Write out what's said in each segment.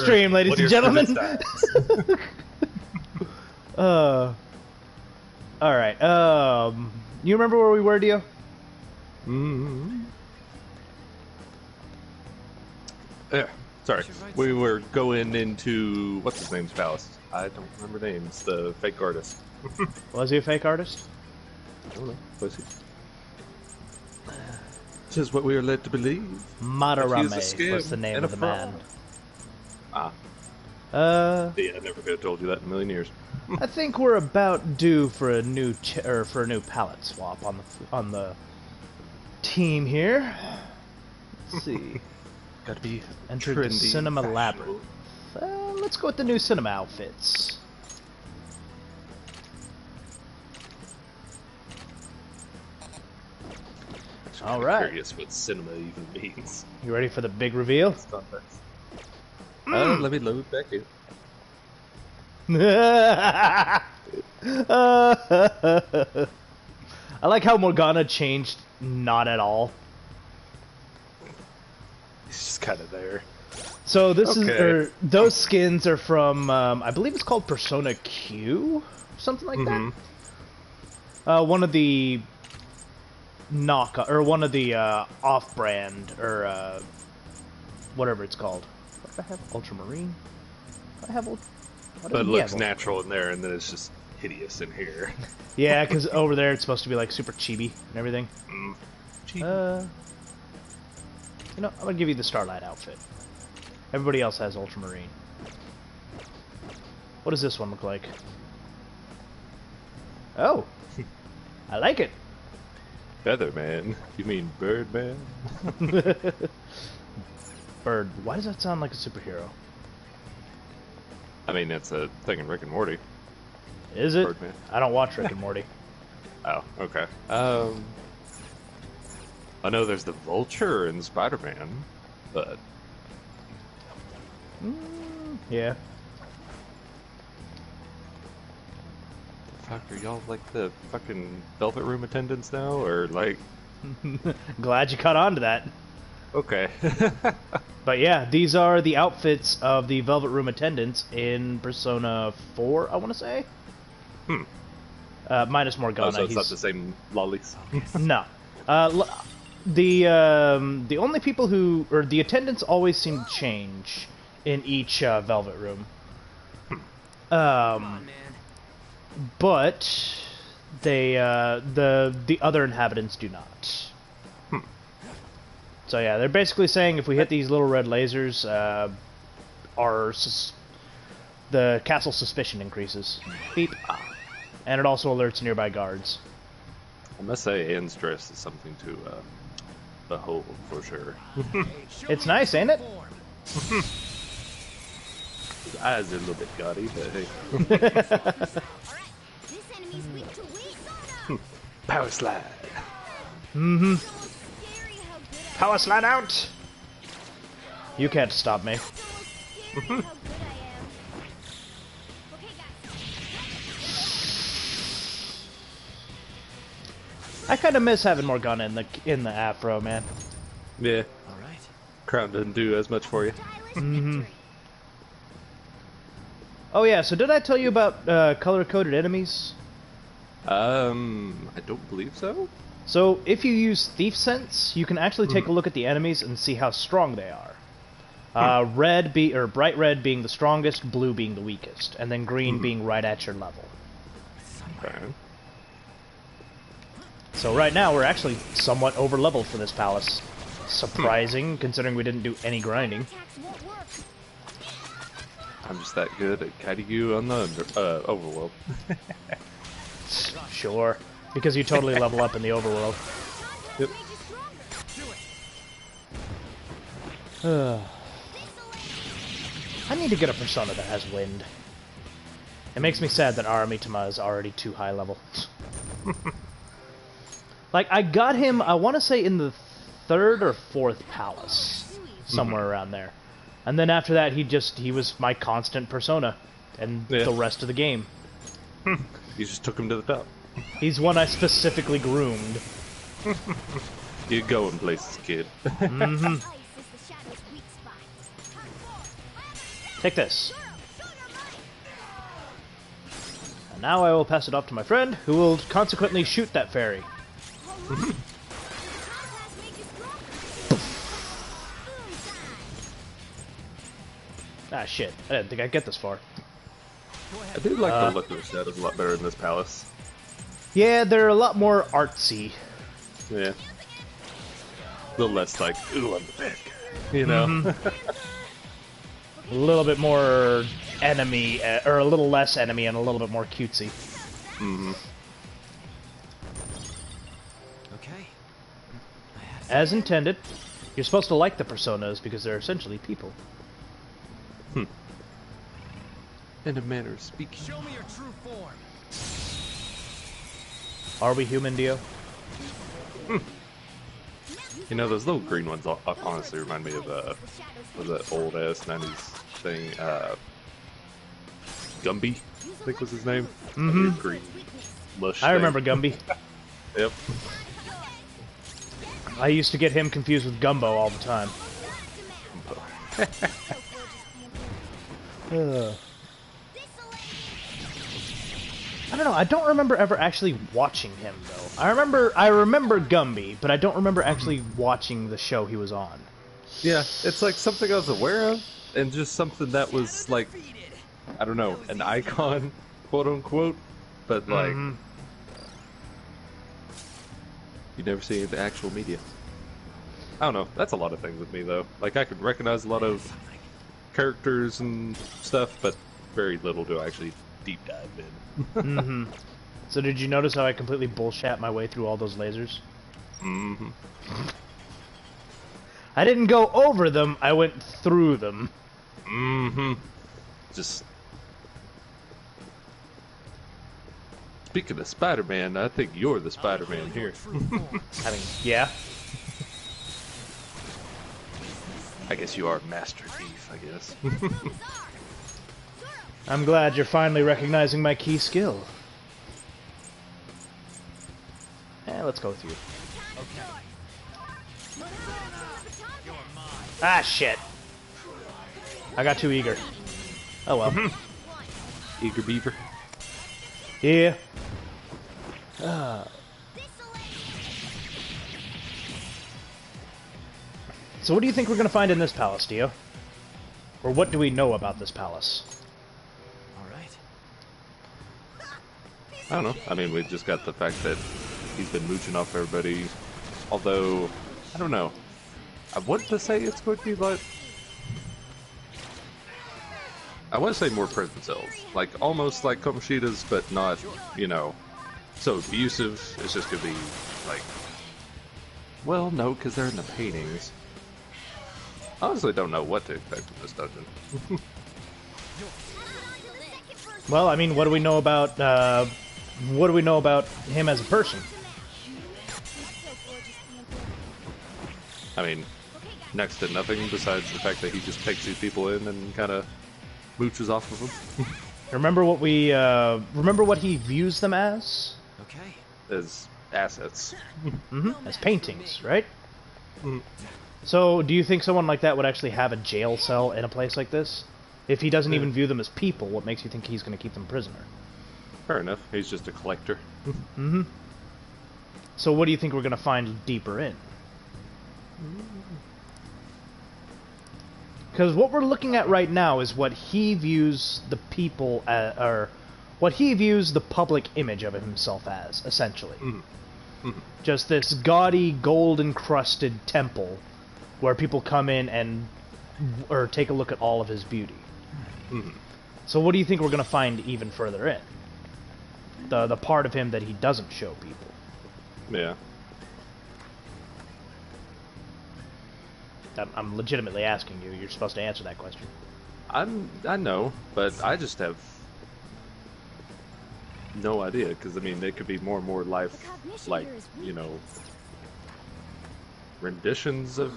Stream, ladies and gentlemen. Alright, you remember where we were, Dio? Yeah, sorry. We were going into, what's his name's palace? I don't remember names. The fake artist. Was he a fake artist? I don't know. Was he? This is what we are led to believe. Madarame was the name of the man. Ah. Yeah, I never could have told you that in a million years. I think we're about due for a new palette swap on the team here. Let's see. Gotta be entered the cinema labyrinth. Let's go with the new cinema outfits. All right. Curious what cinema even means. You ready for the big reveal? Let me load back in. I like how Morgana changed not at all. He's just kind of there. So this is those skins are from I believe it's called Persona Q, something like that. One of the off-brand or whatever it's called. What do I have? Ultramarine. I have. But it looks natural in there, and then it's just hideous in here. Yeah, because over there it's supposed to be like super chibi and everything. Chibi. You know, I'm gonna give you the Starlight outfit. Everybody else has Ultramarine. What does this one look like? Oh, I like it. Featherman? You mean Birdman? Bird. Why does that sound like a superhero? I mean, that's a thing in Rick and Morty. Is it? Birdman. I don't watch Rick and Morty. Oh, okay. I know there's the Vulture in Spider-Man, but... yeah. The fuck, are y'all like the fucking Velvet Room attendants now, or like... Glad you caught on to that. Okay. But yeah, these are the outfits of the Velvet Room attendants in Persona 4, I want to say. Minus Morgana. Oh, so it's not the same lollies? No. The only people who... or the attendants always seem to change in each Velvet Room. But they the other inhabitants do not. So yeah, they're basically saying if we hit these little red lasers, the castle suspicion increases. Beep. And it also alerts nearby guards. I must say, Anne's dress is something to behold for sure. It's nice, ain't it? His eyes are a little bit gaudy, but hey. Power slide. Power slide out! You can't stop me. I kind of miss having Morgana in the afro, man. Yeah. All right. Crown doesn't do as much for you. Oh yeah, so did I tell you about color-coded enemies? I don't believe so. So if you use Thief Sense, you can actually take a look at the enemies and see how strong they are. Bright red being the strongest, blue being the weakest, and then green being right at your level. Okay. So right now we're actually somewhat over-leveled for this palace. Surprising, considering we didn't do any grinding. I'm just that good at kiting you on the overworld. Sure, because you totally level up in the overworld. Yep. I need to get a persona that has wind. It makes me sad that Aramitama is already too high level. Like, I got him, I want to say, in the 3rd or 4th palace. Somewhere around there. And then after that, he was my constant persona. And the rest of the game. You just took him to the top. He's one I specifically groomed. You go in places, kid. Take this. And now I will pass it off to my friend, who will consequently shoot that fairy. Ah, shit. I didn't think I'd get this far. I do like the look of the shadows a lot better in this palace. Yeah, they're a lot more artsy. Yeah. A little less like, ooh, I'm the bad guy. You know? A little bit more enemy, or a little less enemy and a little bit more cutesy. Mm-hmm. Okay. As intended. You're supposed to like the personas because they're essentially people. In a manner of speaking. Show me your true form. Are we human, Dio? You know, those little green ones honestly remind me of that old ass 90s thing, Gumby, I think was his name. Mm-hmm. Green, lush I remember Gumby. Yep. I used to get him confused with Gumbo all the time. I don't know. I don't remember ever actually watching him though. I remember Gumby, but I don't remember actually watching the show he was on. Yeah, it's like something I was aware of, and just something that was like, I don't know, an icon, quote unquote, but like, you never see the actual media. I don't know. That's a lot of things with me though. Like I could recognize a lot of characters and stuff, but very little do I actually deep dive in. So did you notice how I completely bullshat my way through all those lasers? I didn't go over them, I went through them. Just speaking of Spider-Man, I think you're the Spider-Man here. I mean, yeah. I guess you are Master Thief, I guess. I'm glad you're finally recognizing my key skill. Let's go with you. Ah, shit. I got too eager. Oh well. Eager beaver. Yeah. So what do you think we're going to find in this palace, Dio? Or what do we know about this palace? Alright. I don't know. I mean, we just got the fact that he's been mooching off everybody. Although, I don't know. I want to say it's going to be like... I want to say more prison cells. Like, almost like Komoshida's, but not, you know, so abusive. It's just going to be, like... Well, no, because they're in the paintings. I honestly don't know what to expect from this dungeon. Well, I mean, what do we know about him as a person? I mean, next to nothing besides the fact that he just takes these people in and kind of mooches off of them. Remember what he views them as? Okay. As assets. As paintings, right? So, do you think someone like that would actually have a jail cell in a place like this? If he doesn't even view them as people, what makes you think he's going to keep them prisoner? Fair enough. He's just a collector. So what do you think we're going to find deeper in? Because what we're looking at right now is what he views the people as, or what he views the public image of himself as, essentially. Just this gaudy, gold-encrusted temple where people come in and or take a look at all of his beauty. So what do you think we're going to find even further in? The part of him that he doesn't show people. Yeah. I'm legitimately asking you. You're supposed to answer that question. I know, but I just have no idea, because, I mean, they could be more and more life, like, you know, renditions of...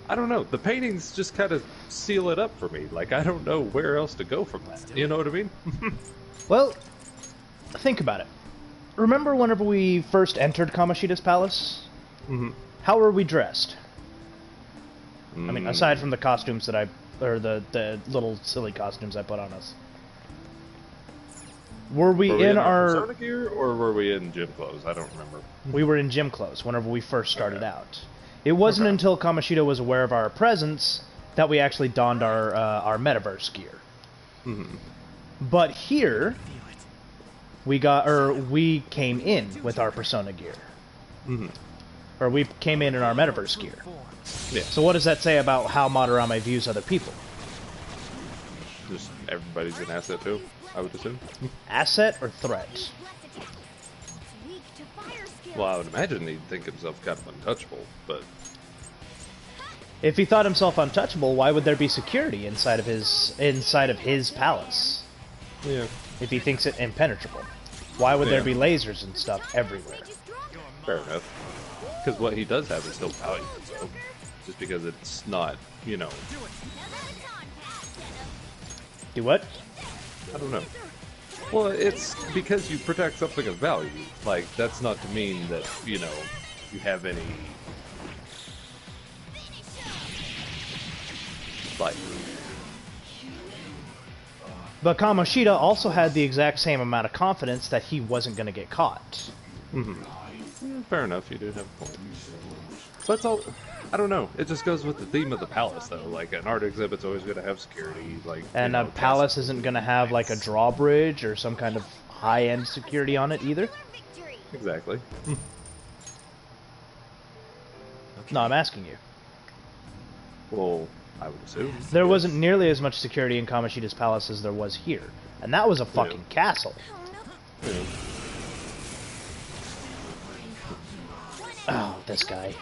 I don't know. The paintings just kind of seal it up for me. Like, I don't know where else to go from that. You know what I mean? Well, think about it. Remember whenever we first entered Kamoshida's palace? How were we dressed? I mean, aside from the costumes that I or the little silly costumes I put on us. Were we Were we in our our... persona gear, or were we in gym clothes? I don't remember. We were in gym clothes whenever we first started out. It wasn't until Kamoshida was aware of our presence that we actually donned our metaverse gear. Mm-hmm. But here, we came in with our persona gear. Mm-hmm. Or we came in our metaverse gear. Yeah. So what does that say about how Madarame views other people? Just everybody's an asset too, I would assume. Asset or threat? Well, I would imagine he'd think himself kind of untouchable, but... If he thought himself untouchable, why would there be security inside of his palace? Yeah. If he thinks it impenetrable, why would there be lasers and stuff everywhere? Fair enough. Because what he does have is still value, so... Just because it's not, you know... Do what? I don't know. Well, it's because you protect something of value. Like, that's not to mean that, you know, you have any... like... But Kamoshida also had the exact same amount of confidence that he wasn't going to get caught. Mm-hmm. Fair enough, you do have a point. But it's all... I don't know. It just goes with the theme of the palace, though. Like, an art exhibit's always going to have security. Like, And a palace isn't going to have, like, a drawbridge or some kind of high-end security on it either. Exactly. No, I'm asking you. Well, I would assume. There wasn't nearly as much security in Kamoshida's palace as there was here. And that was a fucking castle. Yeah. Oh, this guy.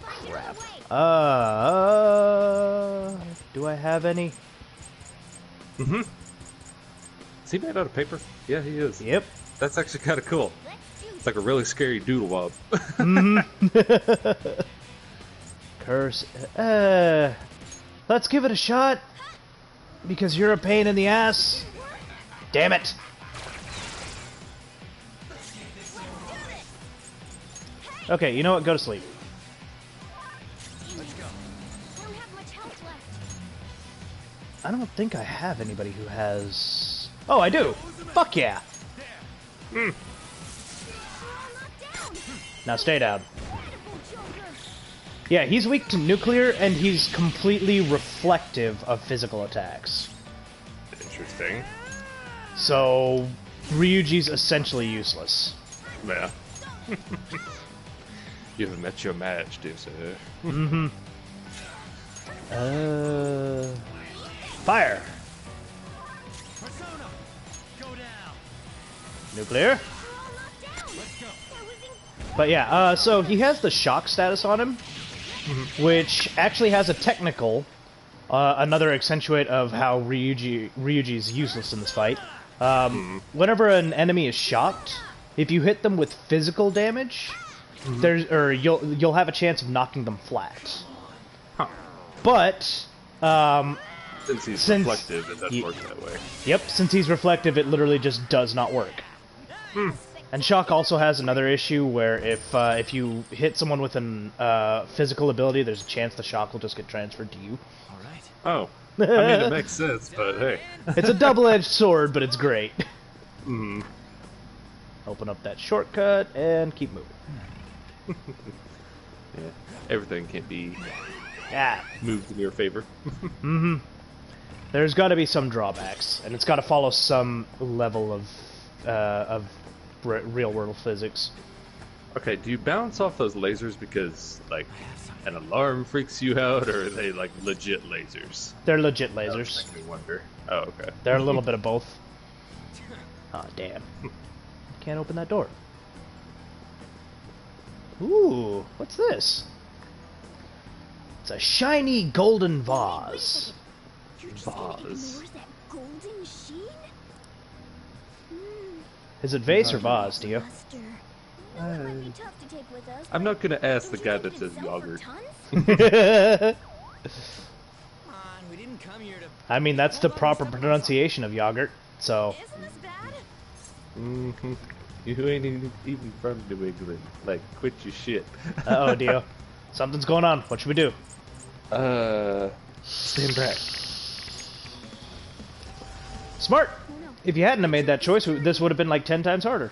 Crap. Do I have any? Mm-hmm. Is he made out of paper? Yeah, he is. Yep. That's actually kind of cool. It's like a really scary doodle wob. Curse. Let's give it a shot. Because you're a pain in the ass. Damn it. Okay, you know what? Go to sleep. I don't think I have anybody who has... Oh, I do! Fuck yeah! Now stay down. Yeah, he's weak to nuclear, and he's completely reflective of physical attacks. Interesting. So, Ryuji's essentially useless. Yeah. You have met your match, dear sir. Mm-hmm. Fire! Nuclear? But yeah, so he has the shock status on him, which actually has a technical, another accentuate of how Ryuji's useless in this fight. Whenever an enemy is shocked, if you hit them with physical damage, you'll have a chance of knocking them flat. Huh. But Since he's reflective, it doesn't work that way. Yep, since he's reflective, it literally just does not work. And shock also has another issue where if you hit someone with an physical ability, there's a chance the shock will just get transferred to you. All right. Oh, I mean it makes sense, but hey. It's a double-edged sword, but it's great. Mm. Open up that shortcut and keep moving. Yeah, everything can't be Yeah. moved in your favor. There's got to be some drawbacks, and it's got to follow some level of real-world physics. Okay, do you bounce off those lasers because, like, an alarm freaks you out, or are they, like, legit lasers? They're legit lasers. That makes me wonder. Oh, okay. They're a little bit of both. Oh, damn. Can't open that door. Ooh, what's this? It's a shiny golden vase. Vase. Is it vase or vase, Dio? I'm not gonna ask the guy that says yogurt. I mean, that's the proper pronunciation of yogurt, so... Mm-hmm. You ain't even from New England. Like, quit your shit. Uh-oh, Dio. Something's going on. What should we do? Stand back. Smart. If you hadn't have made that choice, this would have been like 10 times harder.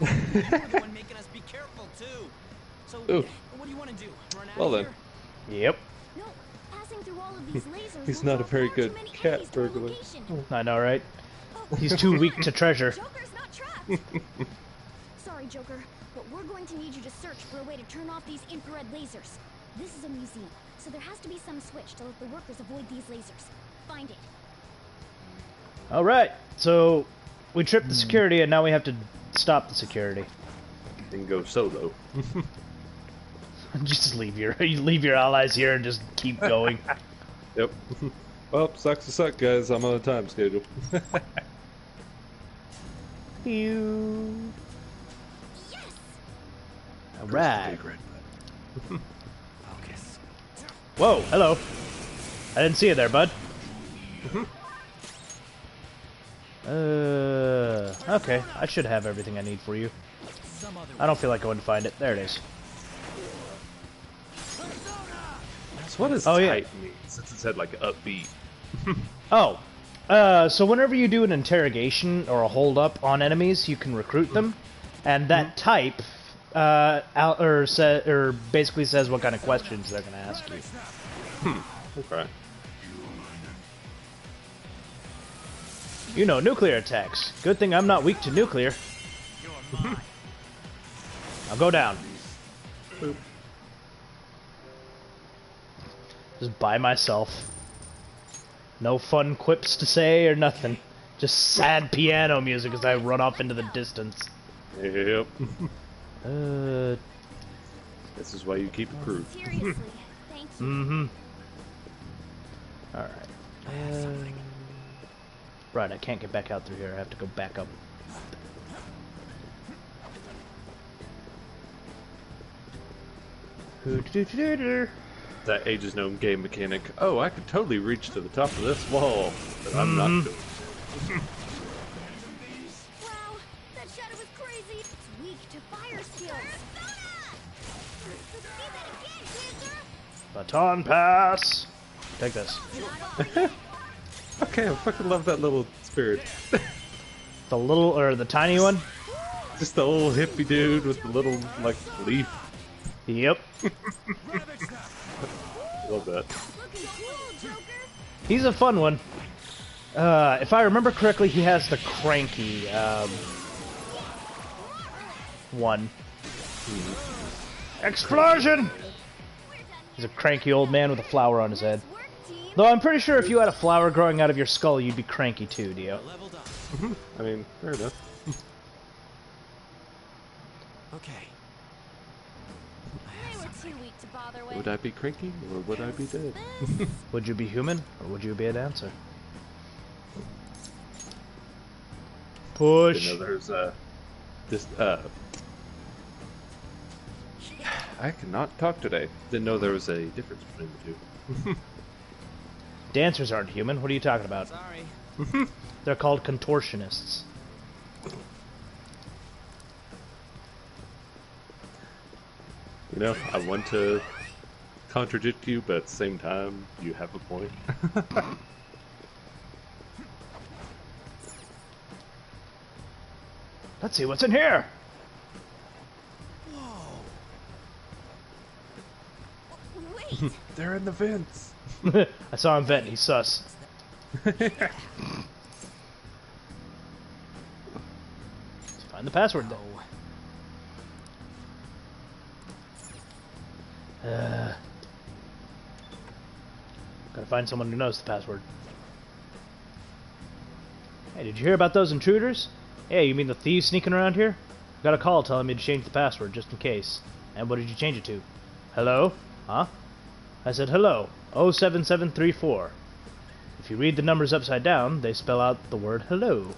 You're the one making us be careful too. So, Ooh. what do you want to do? Run out Well of then. here? Yep. No, passing through all of these lasers He's will not a draw very far too good many cat enemies to our burglar. location. I know, right? He's too weak to treasure. Joker's not trapped. Sorry, Joker, but we're going to need you to search for a way to turn off these infrared lasers. This is a museum, so there has to be some switch to let the workers avoid these lasers. Find it. All right. So we tripped the security, and now we have to stop the security. And go solo. Just leave your allies here and just keep going. Yep. Well, sucks to suck, guys. I'm on a time schedule. You. Yes! All right. Focus. Whoa. Hello. I didn't see you there, bud. Okay. I should have everything I need for you. Some other I don't feel like going to find it. There it is. So what does Oh, yeah. tight mean? Since it said like upbeat. Oh. So whenever you do an interrogation or a hold up on enemies, you can recruit them, and that type basically says what kind of questions they're going to ask you. Okay. You know, nuclear attacks. Good thing I'm not weak to nuclear. I'll go down. Boop. Just by myself. No fun quips to say or nothing. Just sad piano music as I run off into the distance. Yep. This is why you keep a crew. Seriously, thank you. Mm-hmm. Alright. Right, I can't get back out through here. I have to go back up. That ages known game mechanic. Oh, I could totally reach to the top of this wall, but I'm not doing it. Wow, that shadow is crazy. It's weak to fire skills. See that again, Wizard? Baton pass! Take this. Okay, I fucking love that little spirit. The little, or the tiny one? Just the little hippie dude with the little, like, leaf. Yep. Love that. Looking cool, Joker. He's a fun one. If I remember correctly, he has the cranky, one. Explosion! He's a cranky old man with a flower on his head. Work, team. Though I'm pretty sure if you had a flower growing out of your skull, you'd be cranky too, Dio. leveled up. I mean, fair enough. Okay. They were too weak to bother with. Would I be cranky, or would I be dead? Would you be human, or would you be a dancer? Push! Didn't know there's, I cannot talk today. Didn't know there was a difference between the two. Dancers aren't human, what are you talking about? Sorry. They're called contortionists. You know, I want to contradict you, but at the same time, you have a point. Let's see what's in here! Wait. They're in the vents. I saw him vent, he's sus. Let's find the password though. Gotta find someone who knows the password. Hey, did you hear about those intruders? Hey, you mean the thieves sneaking around here? Got a call telling me to change the password just in case. And what did you change it to? Hello? Huh? I said hello, 07734. If you read the numbers upside down, they spell out the word hello.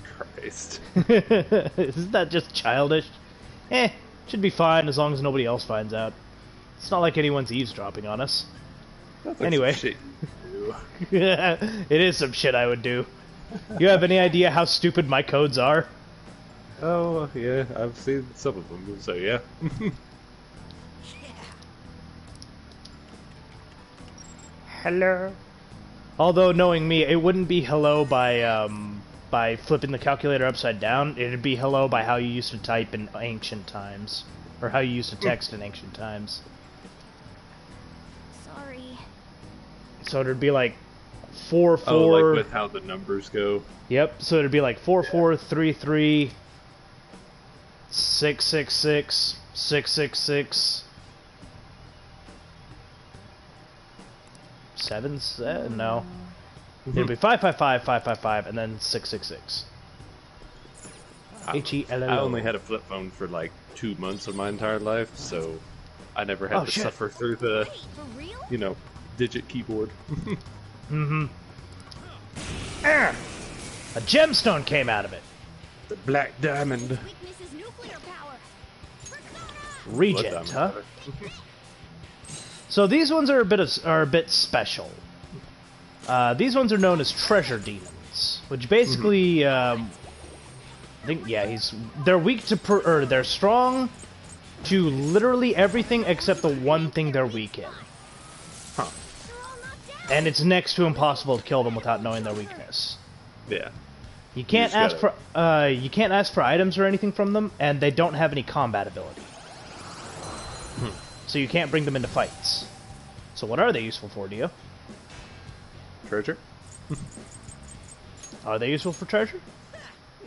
Christ. Isn't that just childish? Should be fine as long as nobody else finds out. It's not like anyone's eavesdropping on us. That's like Anyway. some shit you do. It is some shit I would do. You have any idea how stupid my codes are? Oh, yeah, I've seen some of them, so yeah. hello. Although, knowing me, it wouldn't be hello by flipping the calculator upside down. It'd be hello by how you used to type in ancient times. Or how you used to text in ancient times. Sorry. So it'd be like 4 4. Oh, like with how the numbers go. Yep. So it'd be like 4 4 3 3 6 6 6 6 6 6 7 7. No. It'd be 5 5 5 5 5 5 and then 6 6 6. HELLO. I only had a flip phone for like 2 months of my entire life, so I never had to suffer through the, For real? you know, digit keyboard. Mm-hmm. A gemstone came out of it. The black diamond. Weakness is nuclear power. Persona! Regent, huh? So these ones are a bit special. These ones are known as treasure demons, which basically, I think, yeah, they're weak to, they're strong to literally everything except the one thing they're weak in. Huh. And it's next to impossible to kill them without knowing their weakness. Yeah. You can't ask for items or anything from them, and they don't have any combat ability. So you can't bring them into fights. So what are they useful for, Dio? Treasure? Are they useful for treasure?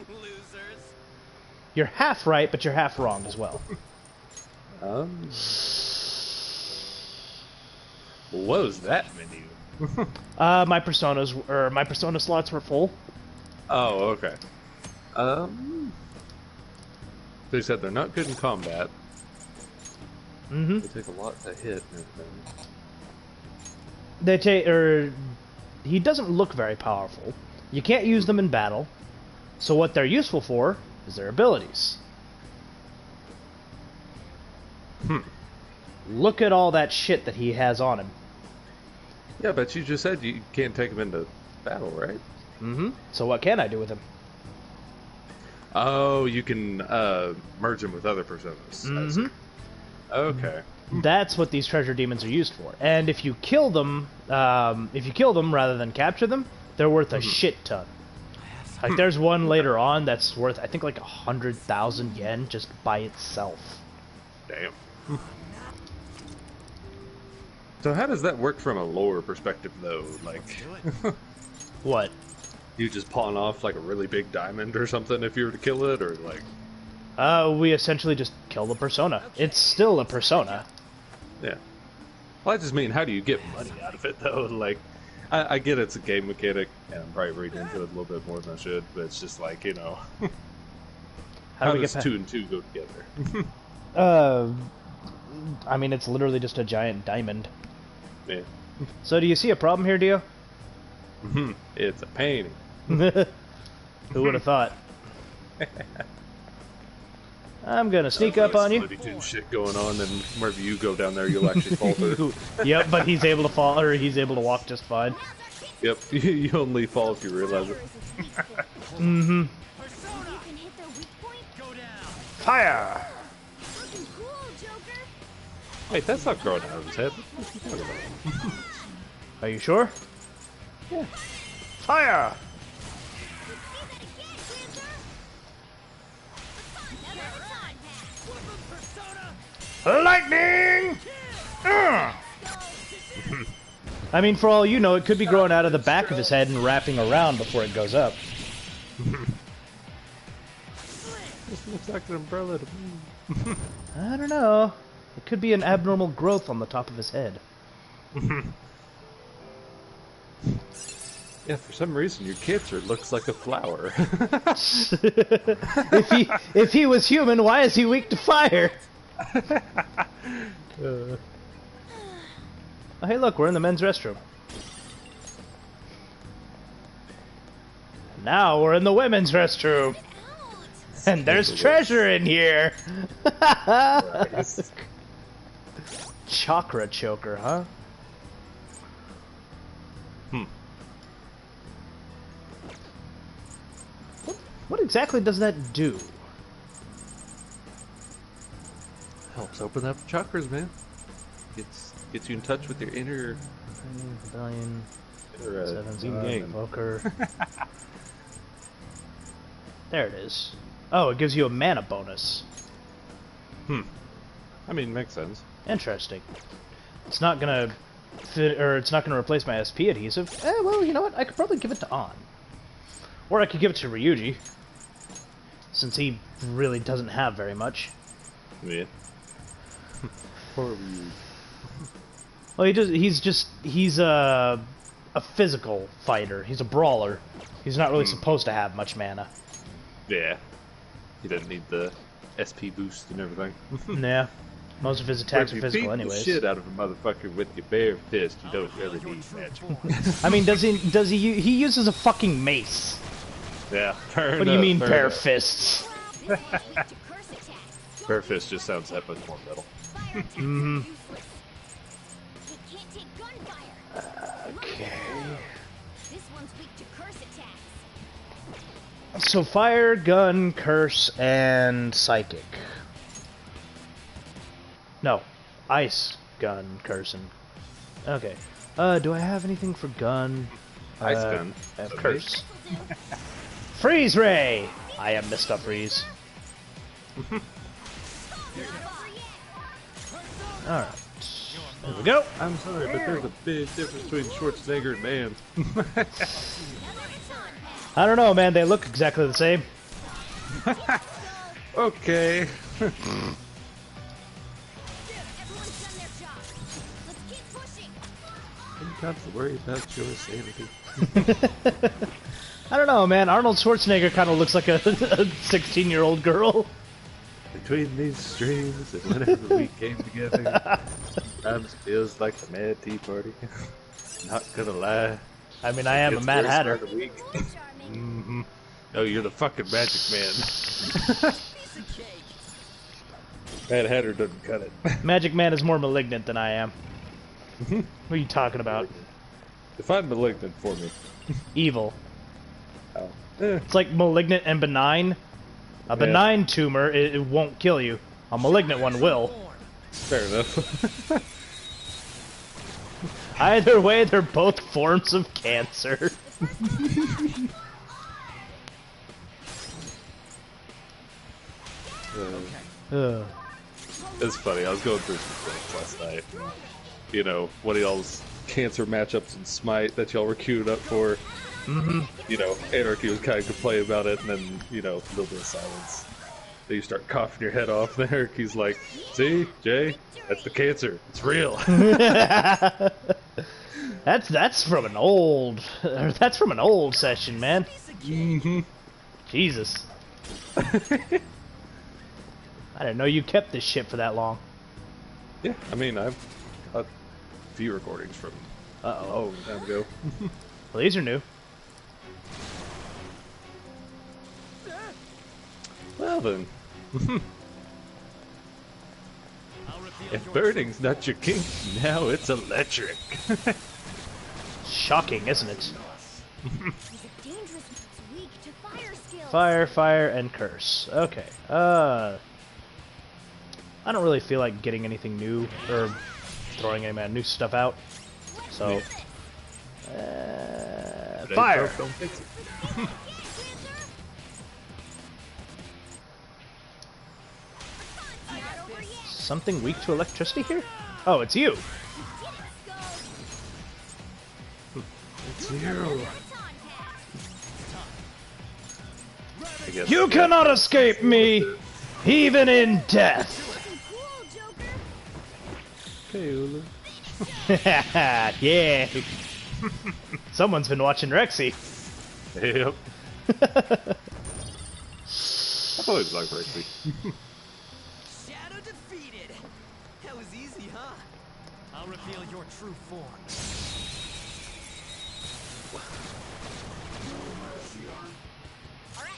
Losers. You're half right, but you're half wrong as well. What was that menu? My persona slots were full. Oh, okay. They said they're not good in combat. Mm-hmm. They take a lot to hit and everything. He doesn't look very powerful. You can't use them in battle. So what they're useful for is their abilities. Look at all that shit that he has on him. Yeah, but you just said you can't take them into battle, right? Mm-hmm. So what can I do with him? Oh, you can merge them with other personas. Mm-hmm. Okay. That's what these treasure demons are used for. And if you kill them, rather than capture them, they're worth a shit ton. Like there's one later on that's worth, I think, like 100,000 yen just by itself. Damn. So how does that work from a lore perspective, though? Like, What? you just pawn off like a really big diamond or something if you were to kill it, or like? We essentially just kill the persona. It's still a persona. Yeah. Well, I just mean, how do you get money out of it, though? Like, I get it's a game mechanic, and I'm probably reading into it a little bit more than I should, but it's just like, you know, how does 2 and 2 go together? I mean, it's literally just a giant diamond. Yeah. So do you see a problem here, Dio? It's a painting. Who would have thought? I'm gonna sneak up on you. Looney Tunes shit going on, and wherever you go down there, you'll actually fall through. Yep, but he's able to fall, or he's able to walk just fine. Yep, you only fall if you realize it. Mm-hmm. You can hit their weak point? Go down. Fire! Looking cool, Joker! Wait, that's not growing out of his head. What are you talking about? Are you sure? Yeah. Fire! Lightning! I mean, for all you know, it could be growing out of the back of his head and wrapping around before it goes up. This looks like an umbrella to me. I don't know. It could be an abnormal growth on the top of his head. Yeah, for some reason your cancer looks like a flower. If he was human, why is he weak to fire? Oh, hey, look, we're in the men's restroom. Now we're in the women's restroom. And there's treasure in here. Chakra choker, huh? What exactly does that do? Helps open up chakras, man. Gets you in touch with your inner Rebellion. You're a Seven Zing Star, Yang. Invoker. There it is. Oh, it gives you a mana bonus. I mean, makes sense. Interesting. It's not gonna fit, or it's not gonna replace my SP adhesive. Well, you know what? I could probably give it to On, or I could give it to Ryuji, since he really doesn't have very much. Yeah. Poor Ryu. Well, he's a physical fighter. He's a brawler. He's not really supposed to have much mana. Yeah. He doesn't need the SP boost and everything. Yeah. Most of his attacks are physical, The anyways. shit out of a motherfucker with your bare fist. You don't really need magic. I mean, does he? He uses a fucking mace. Yeah. Fair What do you mean, fair bare enough. fists? Bare fist just sounds that much more metal. Mm-hmm. It can't take gunfire. Okay. This one's weak to curse attacks. So fire, gun, curse, and psychic. No, ice, gun, curse, and okay. Do I have anything for gun? Ice gun. I have curse. Freeze ray. I am Mr. Freeze. All right. There we go. I'm sorry, but there's a big difference between Schwarzenegger and man. I don't know, man. They look exactly the same. Okay. Everyone's done their job. Let's keep pushing. You got to worry about your sanity. I don't know, man. Arnold Schwarzenegger kind of looks like a 16-year-old girl. Between these streams and whenever we came together, times feels like the Mad Tea Party. Not gonna lie. I mean, I am a It's Mad worse Hatter. by the week. Charming. Oh, you're the fucking Magic Man. Mad Hatter doesn't cut it. Magic Man is more malignant than I am. What are you talking about? Define malignant for me. Evil. Oh. Eh, It's like malignant and benign. A benign tumor, it won't kill you. A malignant one will. fair enough. Either way, they're both forms of cancer. Ugh. It's funny. I was going through some things last night. You know, one of y'all's cancer matchups in Smite that y'all were queued up for. You know, Anarchy was kind of complaining about it, and then, you know, a little bit of silence. Then you start coughing your head off, and Anarchy's like, "See, Jay, that's the cancer. It's real." That's from an old session, man. Jesus. I didn't know you kept this shit for that long. Yeah, I mean, I've got a few recordings from Uh-oh. time ago. Well, these are new. Well then, if burning's not your kink, now it's electric. Shocking, isn't it? He's a dangerous. It's weak to fire skills. Fire, fire, and curse. Okay. I don't really feel like getting anything new or throwing any new stuff out. So, fire. Don't fix it. Something weak to electricity here? Oh, it's you. It's you. I guess You cannot escape me, even in death. Paola. Yeah. Someone's been watching Rexy. Yep. I've always liked Rexy. Shadow defeated. That was easy, huh? I'll reveal your true form. All right.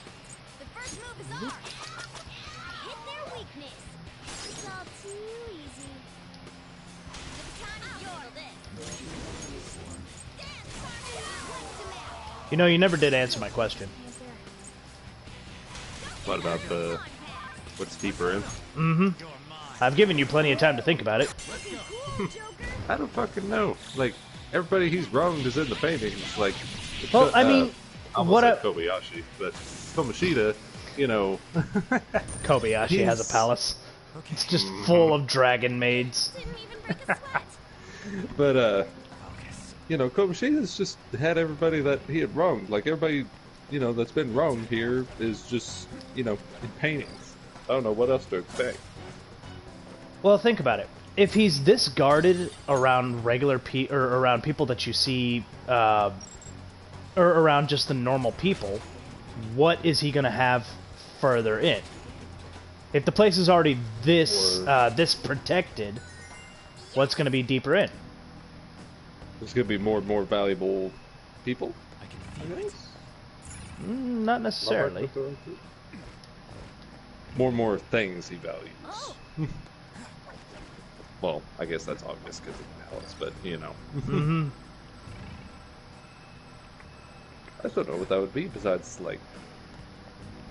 The first move is ours. Hit their weakness. It's all too easy. It's time to handle this. Dance, Sonic! You know, you never did answer my question. What about the what's deeper in? I've given you plenty of time to think about it. I don't fucking know. Like, everybody he's wronged is in the paintings. Like, Well, I mean, I almost said Kobayashi, but Kamoshida, you know, Kobayashi has a palace. It's just full of dragon maids. Didn't even break a sweat. but you know, Komoshida's just had everybody that he had wronged. Like everybody, you know, that's been wronged here is just, you know, in paintings. I don't know what else to expect. Well, think about it. If he's this guarded around or around people that you see, or around just the normal people, what is he gonna have further in? If the place is already this this protected, what's gonna be deeper in? There's gonna be more and more valuable people. I guess. Not necessarily. More and more things he values. Oh. Well, I guess that's obvious because of the palace, but you know. Mm-hmm. I just don't know what that would be besides, like,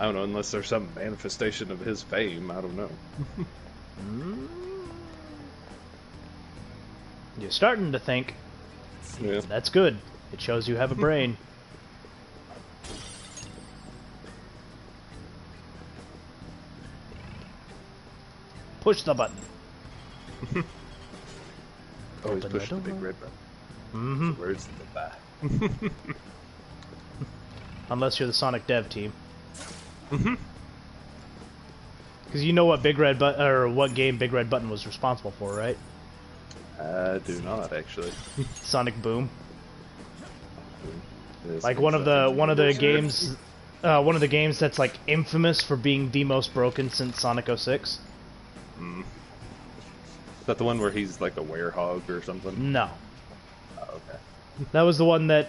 I don't know, unless there's some manifestation of his fame, I don't know. You're starting to think. Yeah. That's good. It shows you have a brain. Push the button. Oh, he's Open the pushing the big door. red button. Mm-hmm. Where's the back? Unless you're the Sonic Dev team. Because you know what what game Big Red Button was responsible for, right? I do not actually. Sonic Boom. This Like is one of the games. one of the games that's like infamous for being the most broken since Sonic 06. Is that the one where he's like a werehog or something? No, Oh, okay. that was the one that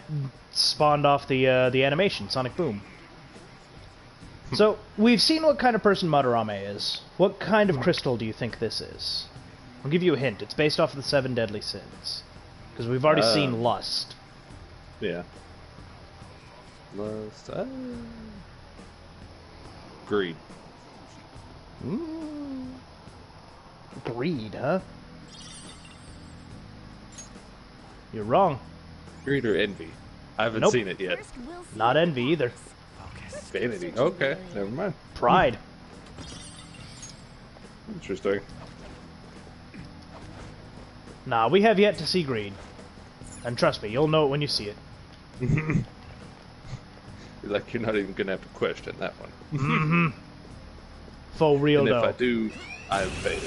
spawned off the animation Sonic Boom. So we've seen what kind of person Madarame is. What kind of crystal do you think this is? I'll give you a hint. It's based off of the 7 deadly sins, because we've already seen lust. Yeah. Lust. Greed. Greed, huh? You're wrong. Greed or envy? I haven't Nope. seen it yet. First, we'll see Not what envy either. Vanity. Okay, never mind. Pride. Interesting. Nah, we have yet to see greed. And trust me, you'll know it when you see it. Like you're not even gonna have to question that one. For real And though. if I do, I've failed.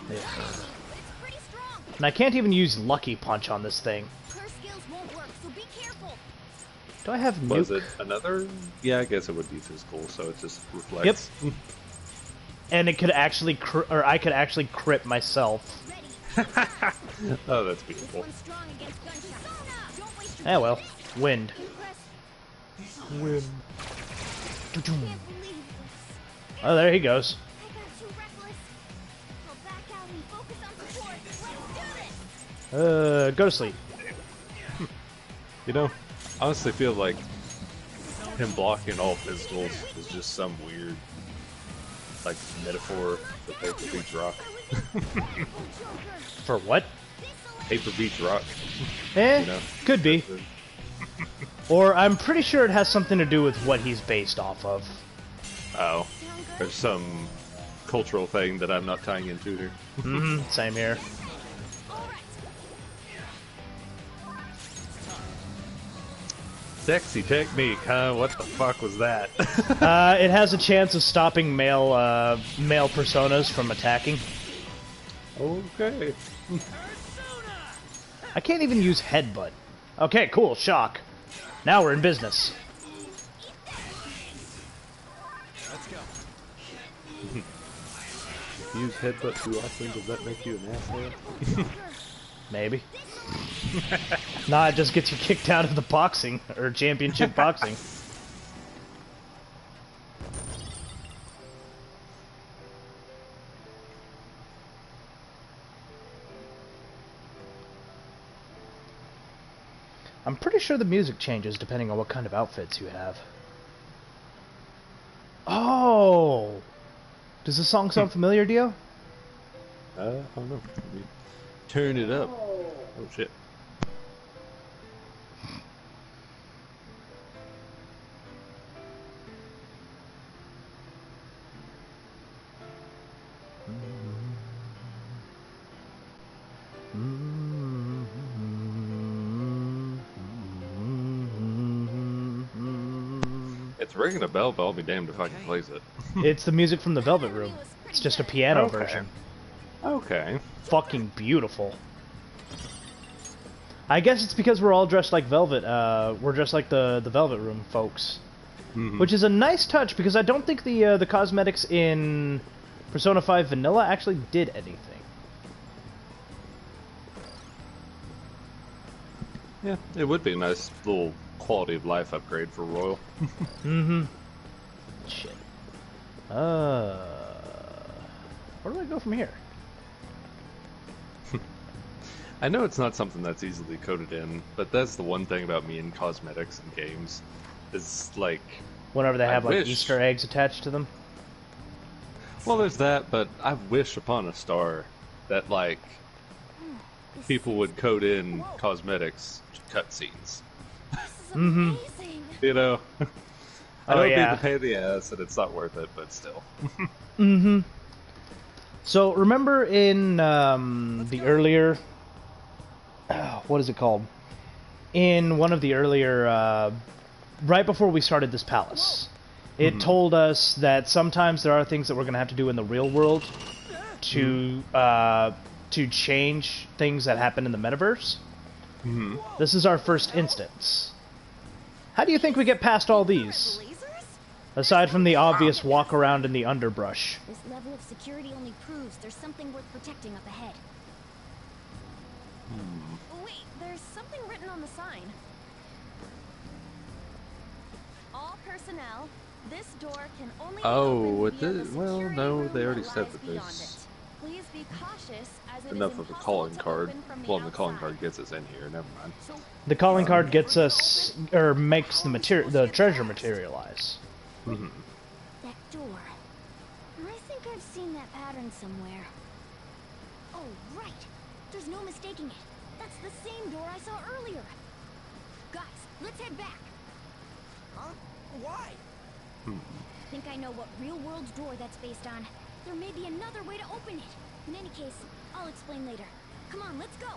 Yeah. It's pretty strong. And I can't even use Lucky Punch on this thing. Her skills won't work, so be careful. Do I have Was nuke? it another? Yeah, I guess it would be physical, so it just reflects. Yep. And it could actually, I could actually crit myself. Ready. Oh, that's This beautiful. one's strong against gunshots. Don't waste your Eh well, wind. press. Wind. Can't believe this. Oh, there he goes. I got too reckless. I'll back out and focus on support. Let's do this. Go to sleep. You know, I honestly feel like him blocking all physicals is just some weird, like, metaphor for Paper Beach Rock. For what? Paper Beach Rock. Eh, You know? could be. Or I'm pretty sure it has something to do with what he's based off of. Oh, there's some cultural thing that I'm not tying into here. Same here. Sexy technique, huh? What the fuck was that? It has a chance of stopping male personas from attacking. Okay. I can't even use headbutt. Okay, cool, shock. Now we're in business. Let's go. If you use headbutt too often, does that make you an asshole? Maybe. Nah, it just gets you kicked out of the boxing, or championship boxing. I'm pretty sure the music changes depending on what kind of outfits you have. Oh! Does the song sound familiar, Dio? I don't know. Let me turn it up. Oh shit. It's ringing a bell, but I'll be damned if I can place it. It's the music from the Velvet Room. It's just a piano Okay. version. Okay. Fucking beautiful. I guess it's because we're all dressed like Velvet. We're dressed like the Velvet Room folks. Mhm. Which is a nice touch, because I don't think the cosmetics in Persona 5 Vanilla actually did anything. Yeah, it would be a nice little quality of life upgrade for Royal. Mm-hmm. Shit. Where do I go from here? I know it's not something that's easily coded in, but that's the one thing about me in cosmetics and games. Is like... Whenever they have, like, wish- Easter eggs attached to them? Well, there's that, but I wish upon a star that, like, people would code in cosmetics cutscenes. This is Mhm. amazing. You know? I Oh, know it'd yeah. be the pain in the ass, and it's not worth it, but still. Mm-hmm. So, remember in the earlier... what is it called? In one of the earlier... right before we started this palace, it told us that sometimes there are things that we're going to have to do in the real world to change things that happen in the metaverse. Mhm. This is our first instance. How do you think we get past all these? Lasers? Aside from the obvious walk around in the underbrush. This level of security only proves there's something worth protecting up ahead. Wait, there's something written on the sign. All personnel, this door can only be Oh, opened with via the- the well, security no, room they already that said lies that beyond there's it. Please be cautious, as it is enough of a impossible calling to card. open from the Well, the calling outside. card gets us in here, never mind. The calling card gets us, or makes the treasure materialize. Mhm. That door. I think I've seen that pattern somewhere. Oh, right. There's no mistaking it. That's the same door I saw earlier. Guys, let's head back. Huh? Why? Think I know what real-world door that's based on. There may be another way to open it. In any case, I'll explain later. Come on, let's go.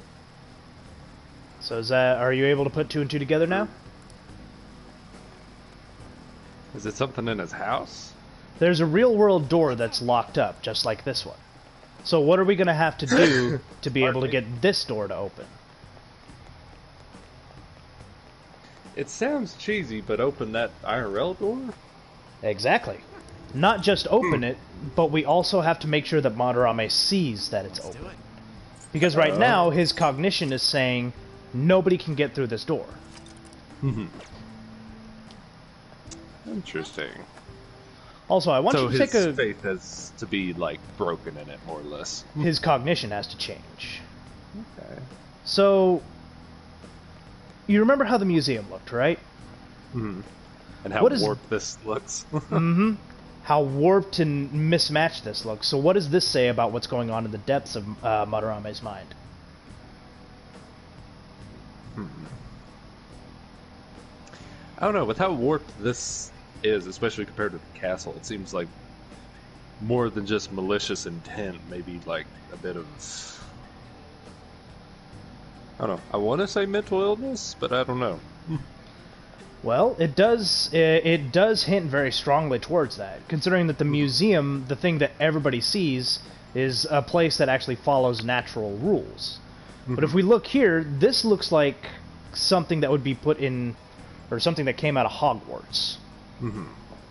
So is that, are you able to put two and two together now? Is it something in his house? There's a real-world door that's locked up, just like this one. So what are we going to have to do to be able to get this door to open? It sounds cheesy, but open that IRL door? Exactly. Not just open it, but we also have to make sure that Madarame sees that it's open. Because right now, his cognition is saying, nobody can get through this door. Interesting. Also, I want So you to his take a... faith has to be, like, broken in it, more or less. His cognition has to change. Okay. So, you remember how the museum looked, right? And how What is- warped this looks. Mm-hmm. How warped and mismatched this looks. So what does this say about what's going on in the depths of Madarame's mind? I don't know, with how warped this is, especially compared to the castle, it seems like more than just malicious intent, maybe like a bit of... I don't know. I want to say mental illness, but I don't know. Well, it does hint very strongly towards that, considering that the museum, the thing that everybody sees, is a place that actually follows natural rules. But if we look here, this looks like something that would be put in, or something that came out of Hogwarts.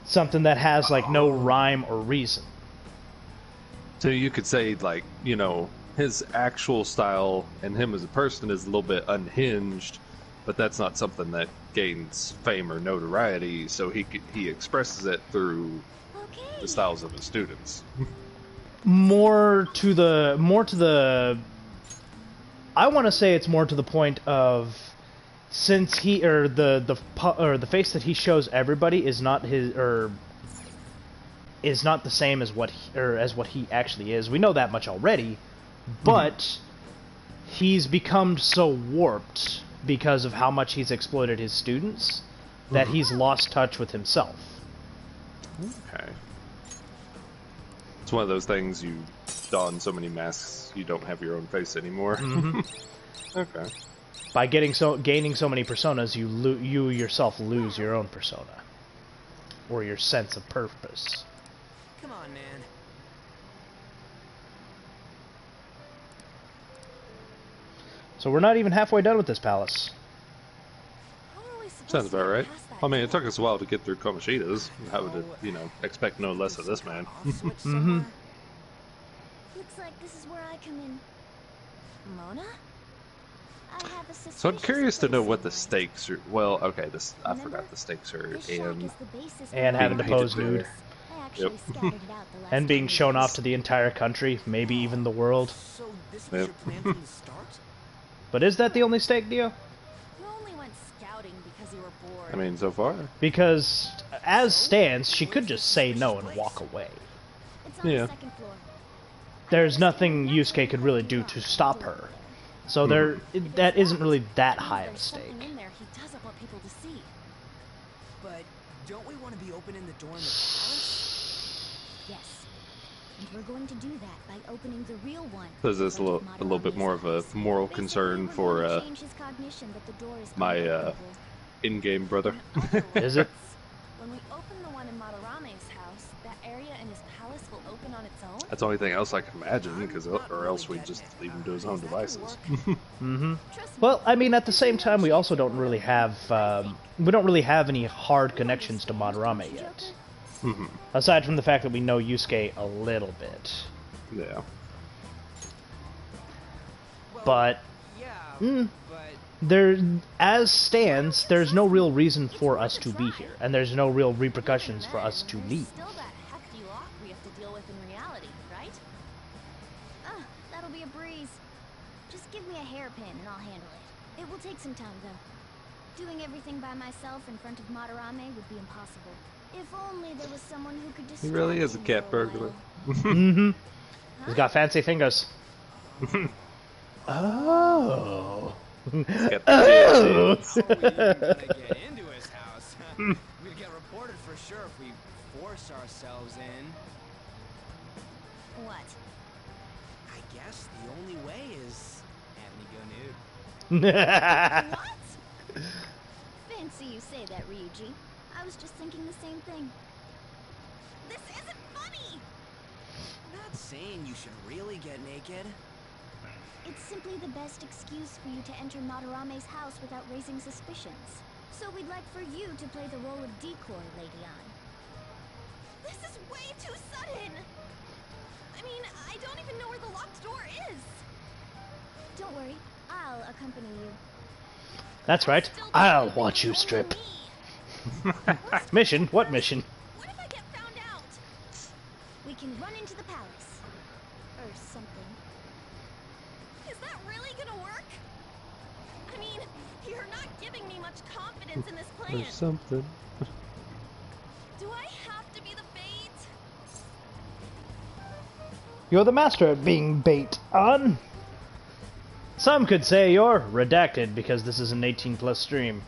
Something that has, like, no rhyme or reason. So you could say, like, you know, his actual style and him as a person is a little bit unhinged, but that's not something that gains fame or notoriety, so he expresses it through Okay. the styles of his students. More to the I want to say it's more to the point of, since he, or the face that he shows everybody is not his, or is not the same as what he actually is. We know that much already, but he's become so warped because of how much he's exploited his students that he's lost touch with himself. Okay. It's one of those things, you don so many masks, you don't have your own face anymore. Okay. By gaining so many personas, you yourself lose your own persona. Or your sense of purpose. Come on, man. So we're not even halfway done with this palace. How are we supposed Sounds to about get right. past that I mean, it door? took us a while to get through Komoshida's. How would it, you know, expect no less of this man? Looks like this is where I come in. Mona? I have a So I'm suspicious curious to know place what the somewhere. stakes are. Well, okay, this I Remember? forgot the stakes are This shack and is the basis And for having to being pose painted nude. there. I actually Yep. scouted it out the last And being time we shown were off to the entire country, maybe even the world. So this was Yep. your plan from the start? But is that the only stake, Dio? You only went scouting because you were bored. I mean, so far. Because, as stands, she could just say no and walk away. It's on Yeah. the second floor. There's nothing Yusuke could really do to stop her. So that isn't really that high of a There's stake. something in there he doesn't want people to see. But don't we want to be opening the door in the palace? Yes. And we're going to do that by opening the real one. So is this a little bit more of a moral Basically, concern we're for going to change his cognition that the door is my unopenable. in-game brother? Is it? When we open the one in Madarame's house, that area in his palace will open on its own? That's the only thing else I can imagine, because or else we'd just leave him to his own devices. Trust me. Well, I mean, at the same time, we also don't really have any hard connections to Madarame yet. Aside from the fact that we know Yusuke a little bit. Yeah. But Yeah, but there, as stands, there's no real reason for us to be here, and there's no real repercussions for us to There's leave. still that hefty lock we have to deal with in reality, right? Ah, that'll be a breeze. Just give me a hairpin and I'll handle it. It will take some time, though. Doing everything by myself in front of Madarame would be impossible. If only there was someone who could distract He really is a him cat for a burglar. while. He's got fancy fingers. Oh. Get the Oh. how are we even gonna get into his house? We'd get reported for sure if we force ourselves in. What? I guess the only way is have me go nude. What? Fancy you say that, Ryuji. I was just thinking the same thing. This isn't funny! I'm not saying you should really get naked. It's simply the best excuse for you to enter Madarame's house without raising suspicions. So we'd like for you to play the role of decoy, Lady Ann. This is way too sudden! I mean, I don't even know where the locked door is! Don't worry, I'll accompany you. That's right. I'll watch you strip. Mission? What mission? What if I get found out? We can run into the palace. Or something. Is that really gonna work? I mean, you're not giving me much confidence in this plan. Or something. Do I have to be the bait? You're the master at being bait on. Some could say you're redacted because this is an 18+ stream.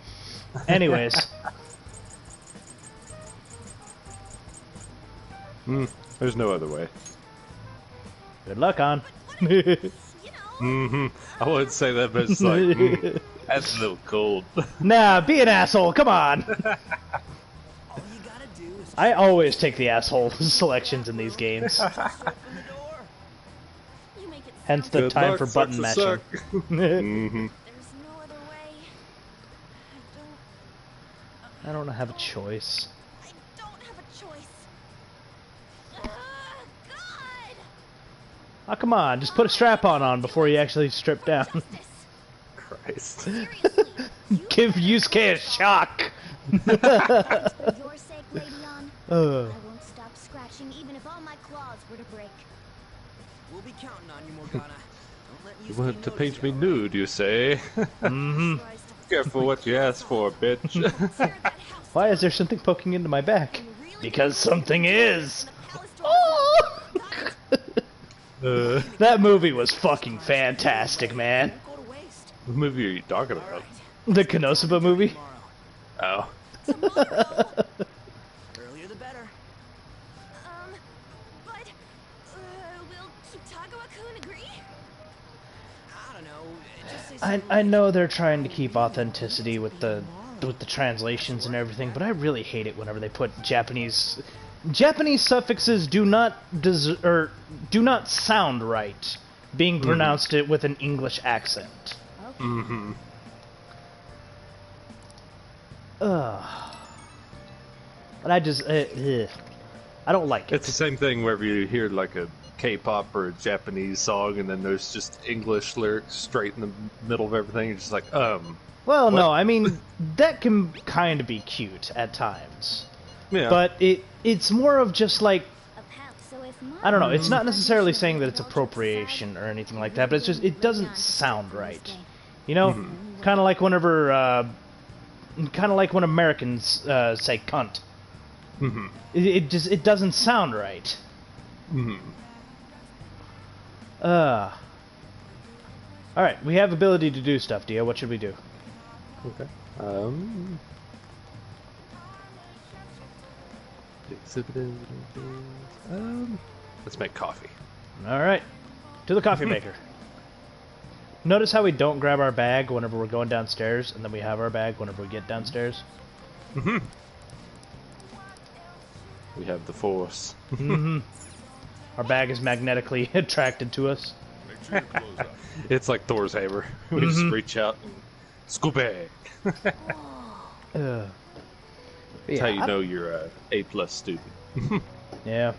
Anyways. There's no other way. Good luck, on. You know, I wouldn't say that, but it's like, that's a little cold. Nah, be an asshole, come on! All you gotta do is I always take the asshole selections in these games. open the door. you make it Hence sound the Good time luck, for button sucks mashing. to suck. there's no other way. I don't have a choice. I don't have a choice. God! Oh, come on, just put a strap-on on before you actually strip down. Justice. Christ. Seriously, you Give Yusuke a shock! for your sake, Lady Ann, I Ugh. won't stop scratching even if all my claws were to break. We'll be counting on you, Morgana. Don't let You Yusuke want to notice paint me you, nude, you say? Mm-hmm. Christ, Careful what you ask for, bitch. tear that house Why is there something poking into my back? down. Really Because something is! the palace door is Oh! locked. That movie was fucking fantastic, man. Go to waste. What movie are you talking about? The Konosuba movie. Oh. Earlier the better. But, will Kitagawa-kun agree? I don't know. Just say I know they're trying to keep authenticity with the translations and everything, but I really hate it whenever they put Japanese suffixes do not sound right being pronounced it with an English accent. Okay. Mm-hmm. Ugh. And I just I don't like it. It's the same thing wherever you hear like a K-pop or a Japanese song, and then there's just English lyrics straight in the middle of everything. You're just like, Well, what? no, I mean that can kind of be cute at times, yeah. but it's more of just like, A path, so if I don't know. It's not necessarily saying that it's appropriation or anything like that, but it's just it doesn't sound right. You know, kind of like whenever, kind of like when Americans say "cunt." Mm-hmm. It doesn't sound right. Mm-hmm. All right, we have ability to do stuff, Dio. What should we do? Okay. Let's make coffee. All right, to the coffee maker. Notice how we don't grab our bag whenever we're going downstairs, and then we have our bag whenever we get downstairs. Mm-hmm. We have the force. Mm-hmm. Our bag is magnetically attracted to us. It's like Thor's hammer. We just reach out and scoop it. That's how you know you're a A+ student. Yeah.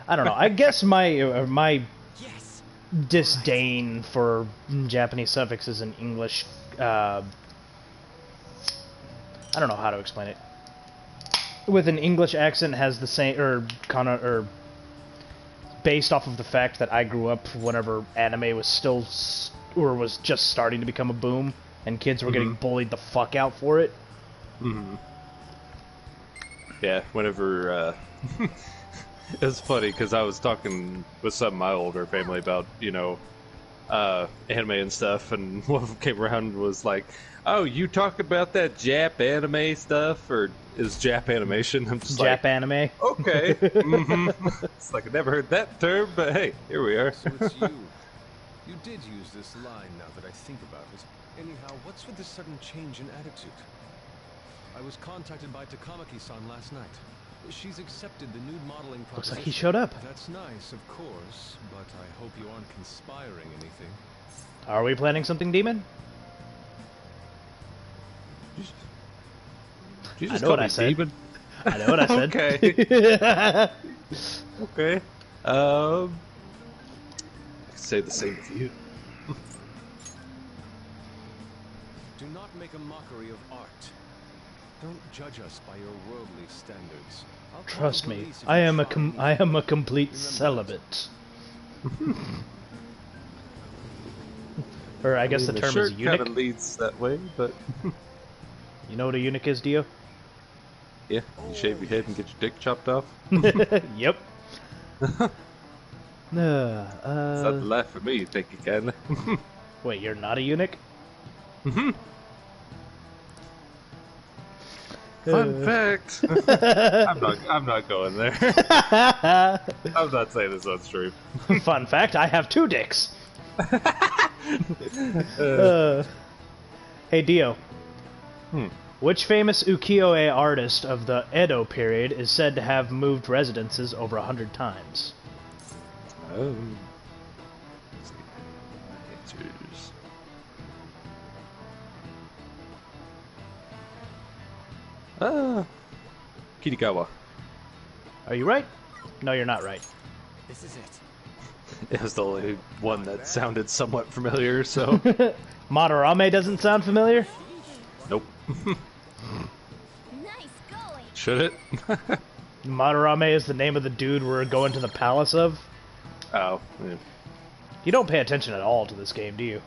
I don't know. I guess my yes. disdain for Japanese suffixes in English, I don't know how to explain it. With an English accent has the same, or based off of the fact that I grew up whenever anime was still, or was just starting to become a boom, and kids were getting bullied the fuck out for it. Mm-hmm. Yeah, whenever, it was funny because I was talking with some of my older family about, anime and stuff, and one of them came around and was like, "Oh, you talk about that Jap anime stuff, or is Jap animation?" I'm just Jap anime. okay. Mm-hmm. It's like I never heard that term, but hey, here we are. So it's you. You did use this line now that I think about it. Anyhow, what's with this sudden change in attitude? I was contacted by Takamaki-san last night. She's accepted the nude modeling proposition. Looks like he showed up. That's nice, of course, but I hope you aren't conspiring anything. Are we planning something, Demon? You I just know what called I me said. demon? I know what I said. Okay. Okay. I can say the same with you. Do not make a mockery of art. Don't judge us by your worldly standards. I'll call Trust the me, police if I you am a try anything. I am a complete Remember that. celibate. Or I guess the mean, term is shirt eunuch. kind of leads that way, but You know what a eunuch is, Dio? yeah, you shave your head and get your dick chopped off. Yep. It's not to laugh at me, you think you can? Wait, you're not a eunuch? Fun fact. I'm not going there. I'm not saying this on stream. Fun fact, I have 2 dicks. Hey, Dio. Which famous ukiyo-e artist of the Edo period is said to have moved residences over 100 times? Oh. Let's see. Answers. Kitagawa. Are you right? No, you're not right. This is it. It was the only one that sounded somewhat familiar, so. Madarame doesn't sound familiar? Nope. Nice going. Should it? Madarame is the name of the dude we're going to the palace of? Oh. Yeah. You don't pay attention at all to this game, do you?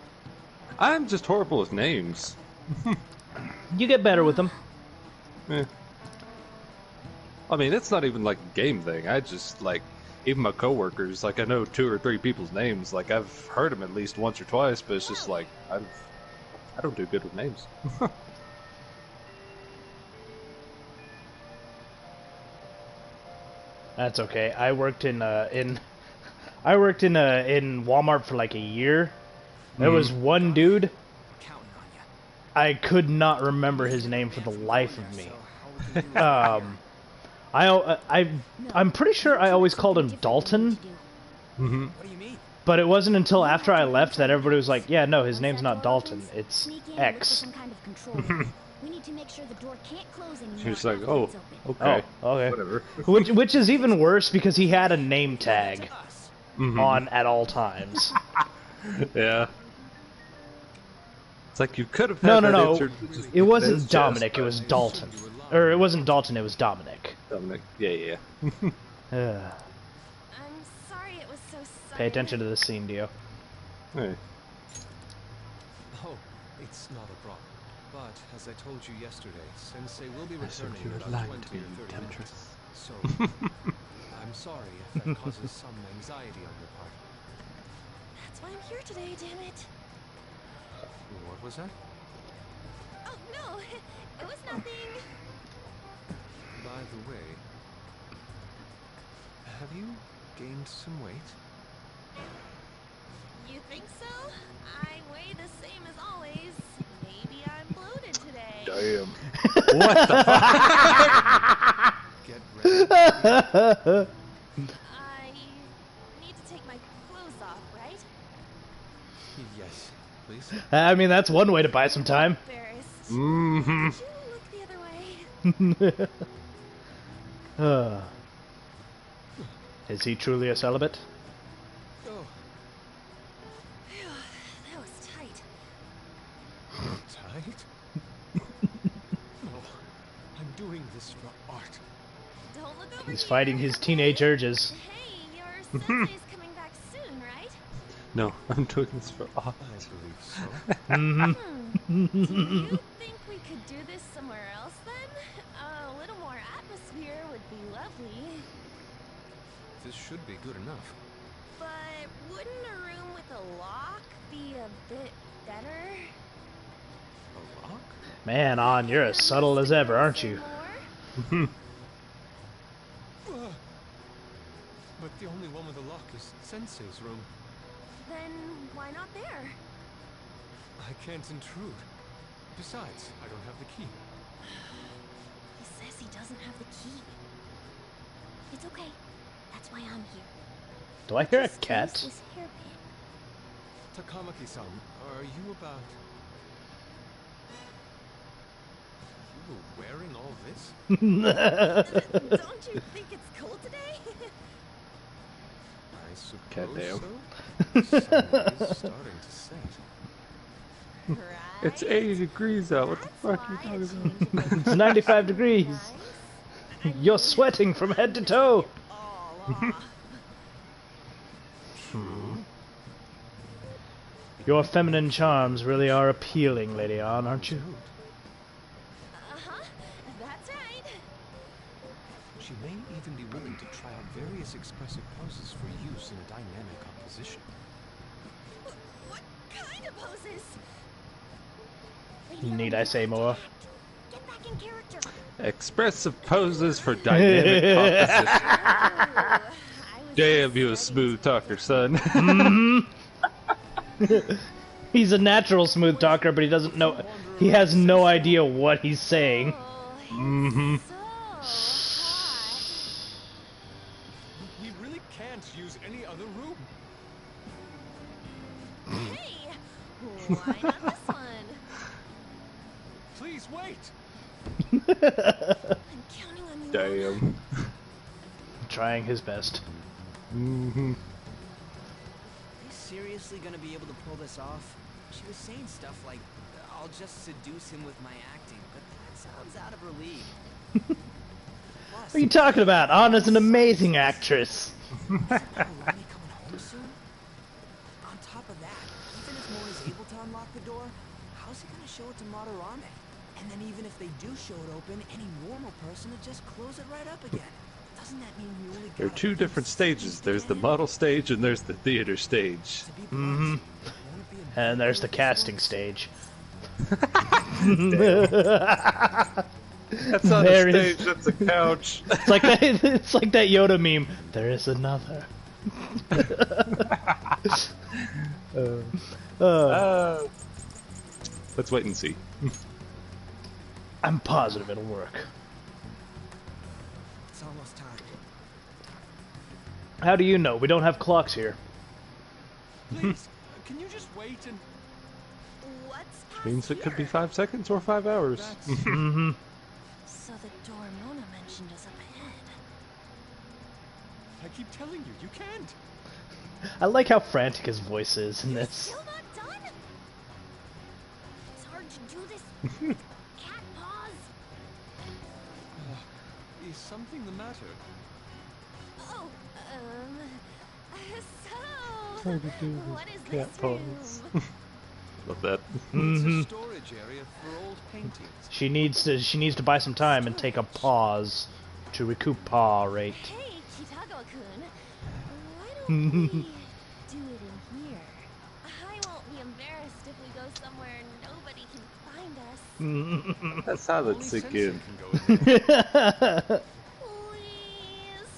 I'm just horrible with names. You get better with them. I mean, it's not even like a game thing. I just like even my coworkers, like I know 2 or 3 people's names. Like I've heard them at least once or twice, but it's just like I don't do good with names. That's okay. I worked in Walmart for like a year. There was one dude. Counting on you. I could not remember his name for the life of me. So how would you I'm pretty sure I always called him Dalton, What do you mean? but it wasn't until after I left that everybody was like, "Yeah, no, his name's not Dalton. It's Sneak in and look for X." some kind of control room. We need to make sure the door can't close anymore. She's like, after oh, it's open. okay, Oh, okay. whatever. Which is even worse because he had a name tag Us. on at all times. Yeah. It's like you could have No, had no, that no. answered just It with wasn't his Dominic. chest, It was Dalton. Or it wasn't Dalton. It was Dominic. Dominic. Yeah. I'm sorry it was so sudden. Pay attention to this scene, Dio. Hey. Oh, it's not a problem. But as I told you yesterday, Sensei will be I said returning you in were about lying 20 to me, or 30 temptress. minutes. So, I'm sorry if that causes some anxiety on your part. That's why I'm here today, damn it. What was that? Oh, no. It was nothing. By the way, have you gained some weight? You think so? I weigh the same as always. Maybe I'm bloated today. Damn. What the fuck? Get ready. I need to take my clothes off, right? Yes, please. I mean, that's one way to buy some time. Embarrassed. Mm-hmm. Could you look the other way? Is he truly a celibate? Oh, Phew, that was tight. tight? Oh, I'm doing this for art. Don't look over He's here. fighting his teenage urges. Hey, your sensei's coming back soon, right? No, I'm doing this for art. I believe so. Do you think we could do this somewhere else then? A little more atmosphere would be lovely. This should be good enough. But wouldn't a room with a lock be a bit better? A lock? Man, On, you're as subtle as ever, aren't you? More? But the only one with a lock is Sensei's room. Then why not there? I can't intrude. Besides, I don't have the key. He says he doesn't have the key. It's okay. That's why I'm here. Do I hear a Just use cat? this hairpin. Takamaki-san, are you about... You were wearing all this? Don't you think it's cold today? I suppose Goddamn. so. The sun is starting to set. Right? It's 80 degrees out. What the fuck are you That's talking why about? a change of It's 95 degrees. nice. You're sweating from head to toe. All off. Your feminine charms really are appealing, Lady On, aren't you? Uh-huh. That's right. She may even be willing to try out various expressive poses for use in a dynamic composition. What kind of poses? Need I say more? Get back in character. Expressive poses for dynamic composition. I was Damn, you a studying smooth talker, son. He's a natural smooth talker, but he doesn't know. He has no idea what he's saying. Mm-hmm. So We really can't use any other room. hot. Hey, why not this one? Please wait. I'm counting on you. Damn. Trying his best. Mm-hmm. Are you seriously gonna be able to pull this off? She was saying stuff like, I'll just seduce him with my acting, but that sounds out of her league. Plus, What are you talking about? Anna's an amazing actress. isn't Lonnie coming home soon? On top of that, even if Mona's able to unlock the door, how's he gonna show it to Madarame? And then even if they do show it open, any normal person would just close it right up again. Doesn't that mean we only There are gotta two keep different stages. There's the model stage and there's the theater stage. to be blunt, won't it be a And there's the bummer if this casting works? stage. That's not There a is- stage, that's a couch. It's like that. It's like that Yoda meme. There is another. Let's wait and see. I'm positive it'll work. It's almost time. How do you know? We don't have clocks here. Please, can you just wait and... What's past Means it could be here? 5 seconds or 5 hours. That's... So the door Mona mentioned is up ahead. I keep telling you, you can't. I like how frantic his voice is in this. Still not done? It's hard to do this with cat paws. Is something the matter? Oh, so Hard to do with what is cat this paws. room? Love that. It's a storage area for old paintings. She needs to buy some time and take a pause to recoup paw rate. Hey, Kitagawa-kun, why don't we do it in here? I won't be embarrassed if we go somewhere nobody can find us. That silence Only sink Sensei in. can go in there. Please,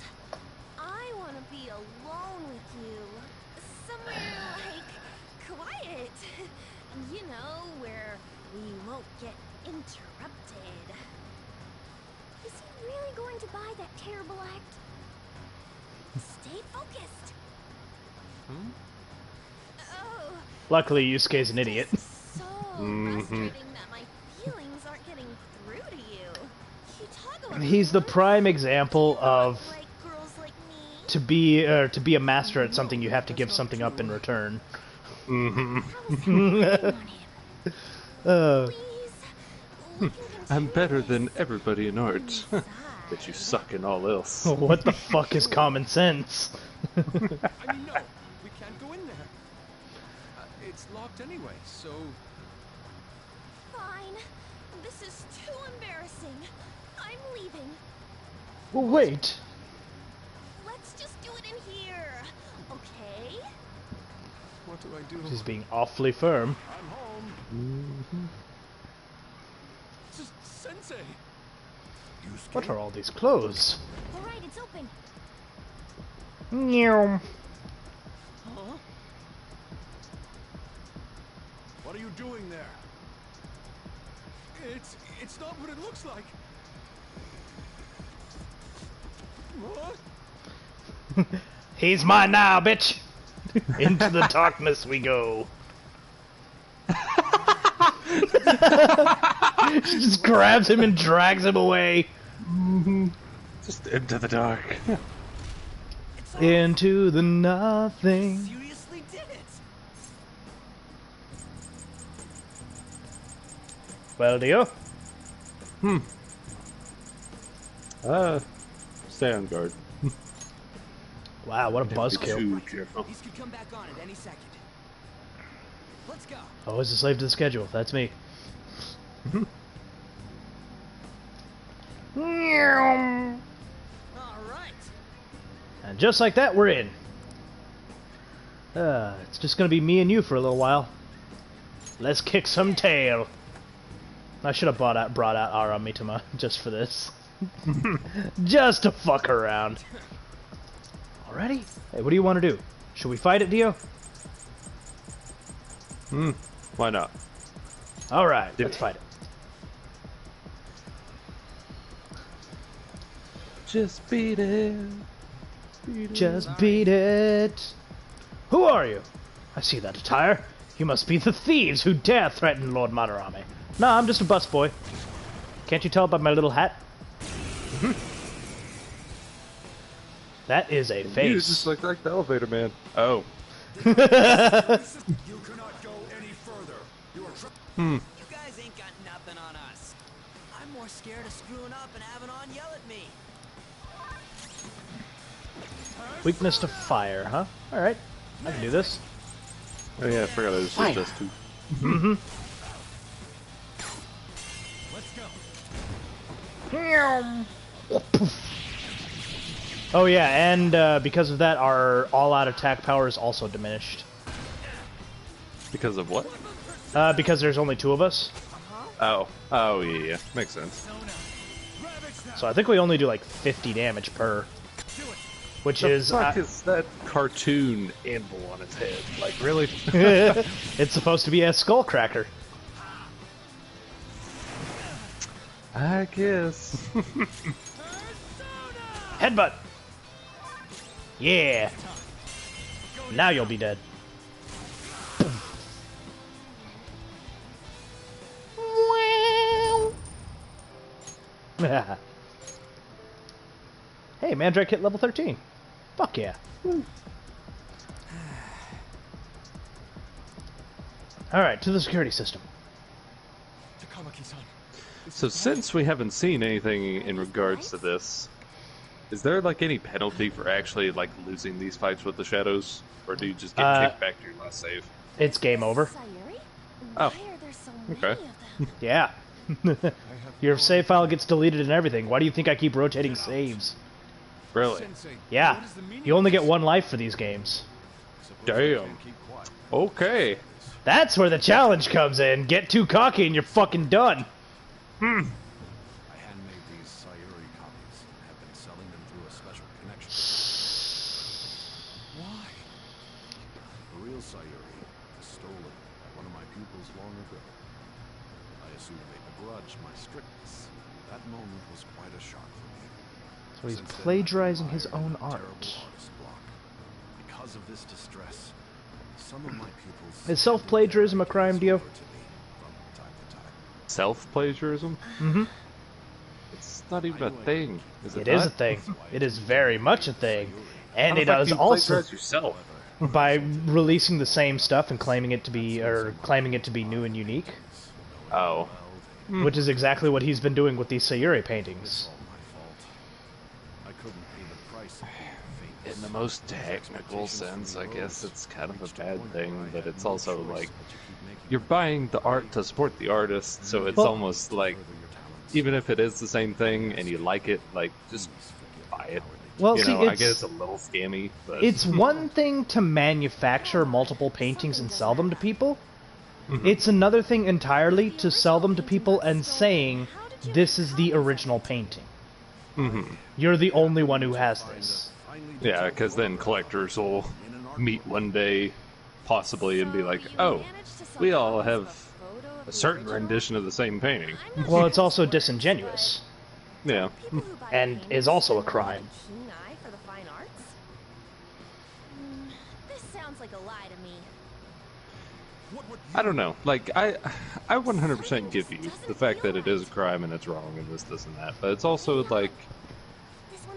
I want to be alone with you, somewhere like quiet. You know, where we won't get interrupted. Is he really going to buy that terrible act? Stay focused. Hmm? Oh, Luckily, Yusuke's an idiot. this is so frustrating that my feelings aren't getting through to you. Kitagawa-kun, He's the prime example of like girls like me. to be a master at something, you have to give something up in return. I was relying on him. Uh, Please, we can I'm better continue than everybody in art. this. But you suck in all else. what the fuck is common sense? I mean, no, we can't go in there. It's locked anyway, so... Fine. This is too embarrassing. I'm leaving. Well, wait. Let's just do it in here. Okay? What do I do? She's being awfully firm. I'm home. Just Sensei. What are all these clothes? All right, it's open. Meow. Huh? What are you doing there? It's not what it looks like. What? He's mine now, bitch. Into the darkness we go. She just grabs him and drags him away. Just into the dark. It's all Into the nothing. seriously did it. Well, Dio? Stay on guard. Wow, what a Be buzzkill. too careful. These could come back on at any second. Let's go. Always a slave to the schedule. That's me. Meow. All right. And just like that, we're in. It's just gonna be me and you for a little while. Let's kick some tail. I should have brought out Ara Mitama just for this. Just to fuck around. Already? Hey, what do you want to do? Should we fight it, Dio? Why not? Alright, let's fight it. Just beat it. Just beat it. Who are you? I see that attire. You must be the thieves who dare threaten Lord Madarame. No, I'm just a busboy. Can't you tell by my little hat? That is a You face. just look like the elevator man. Oh. You cannot go any further. You are You guys ain't got nothing on us. I'm more scared of screwing up and having On yell at me. Weakness to fire, huh? Alright, I can do this. Oh yeah, I forgot it was just us two. Let's go. Oh yeah, and because of that, our all-out attack power is also diminished. Because of what? Because there's only 2 of us. Oh. Oh, yeah. Makes sense. So I think we only do like 50 damage per. Which The is... fuck is that cartoon anvil on its head? Like, really? it's supposed to be a skull cracker. I guess. Headbutt! Yeah! Now you'll be dead. Hey, Mandrake hit level 13. Fuck yeah. Alright, to the security system. So since we haven't seen anything in regards to this, is there like any penalty for actually like losing these fights with the shadows? Or do you just get kicked back to your last save? It's game over. Oh. Okay. Yeah. Your save file gets deleted and everything. Why do you think I keep rotating saves? Really? Yeah. You only get 1 life for these games. Damn. Okay. That's where the challenge comes in. Get too cocky and you're fucking done. I handmade these Sayuri copies and have been selling them through a special connection. Why? The real Sayuri was stolen by one of my pupils long ago. I assume they begrudged my strictness. That moment was quite a shock for me. So he's Since then, plagiarizing I've his been own a terrible art. artist block. Because of this distress, some of my pupils Is self-plagiarism a crime, Dio? Self-plagiarism? Mm-hmm. It's not even a thing, is it? It is not? a thing. It is very much a thing. And How it the fuck is do you also plagiarize yourself. by releasing the same stuff and claiming it to be new and unique, Oh. which is exactly what he's been doing with these Sayuri paintings. I couldn't pay the price of being famous. In the most technical sense, I guess it's kind of a bad thing, but it's also like you're buying the art to support the artist, so it's Well- almost like even if it is the same thing and you like it, like just buy it. Well, You see, know, I it's guess it's a little scammy, but it's one thing to manufacture multiple paintings and sell them to people. It's another thing entirely to sell them to people and saying, this is the original painting. You're the only one who has this. yeah, because then collectors will meet one day, possibly, and be like, "Oh, we all have a certain rendition of the same painting." Well, it's also disingenuous, Yeah. and is also a crime. Keen eye for the fine arts? This sounds like a lie to me. I don't know. Like, I 100% give you the fact that it is a crime and it's wrong and this, and that. But it's also like,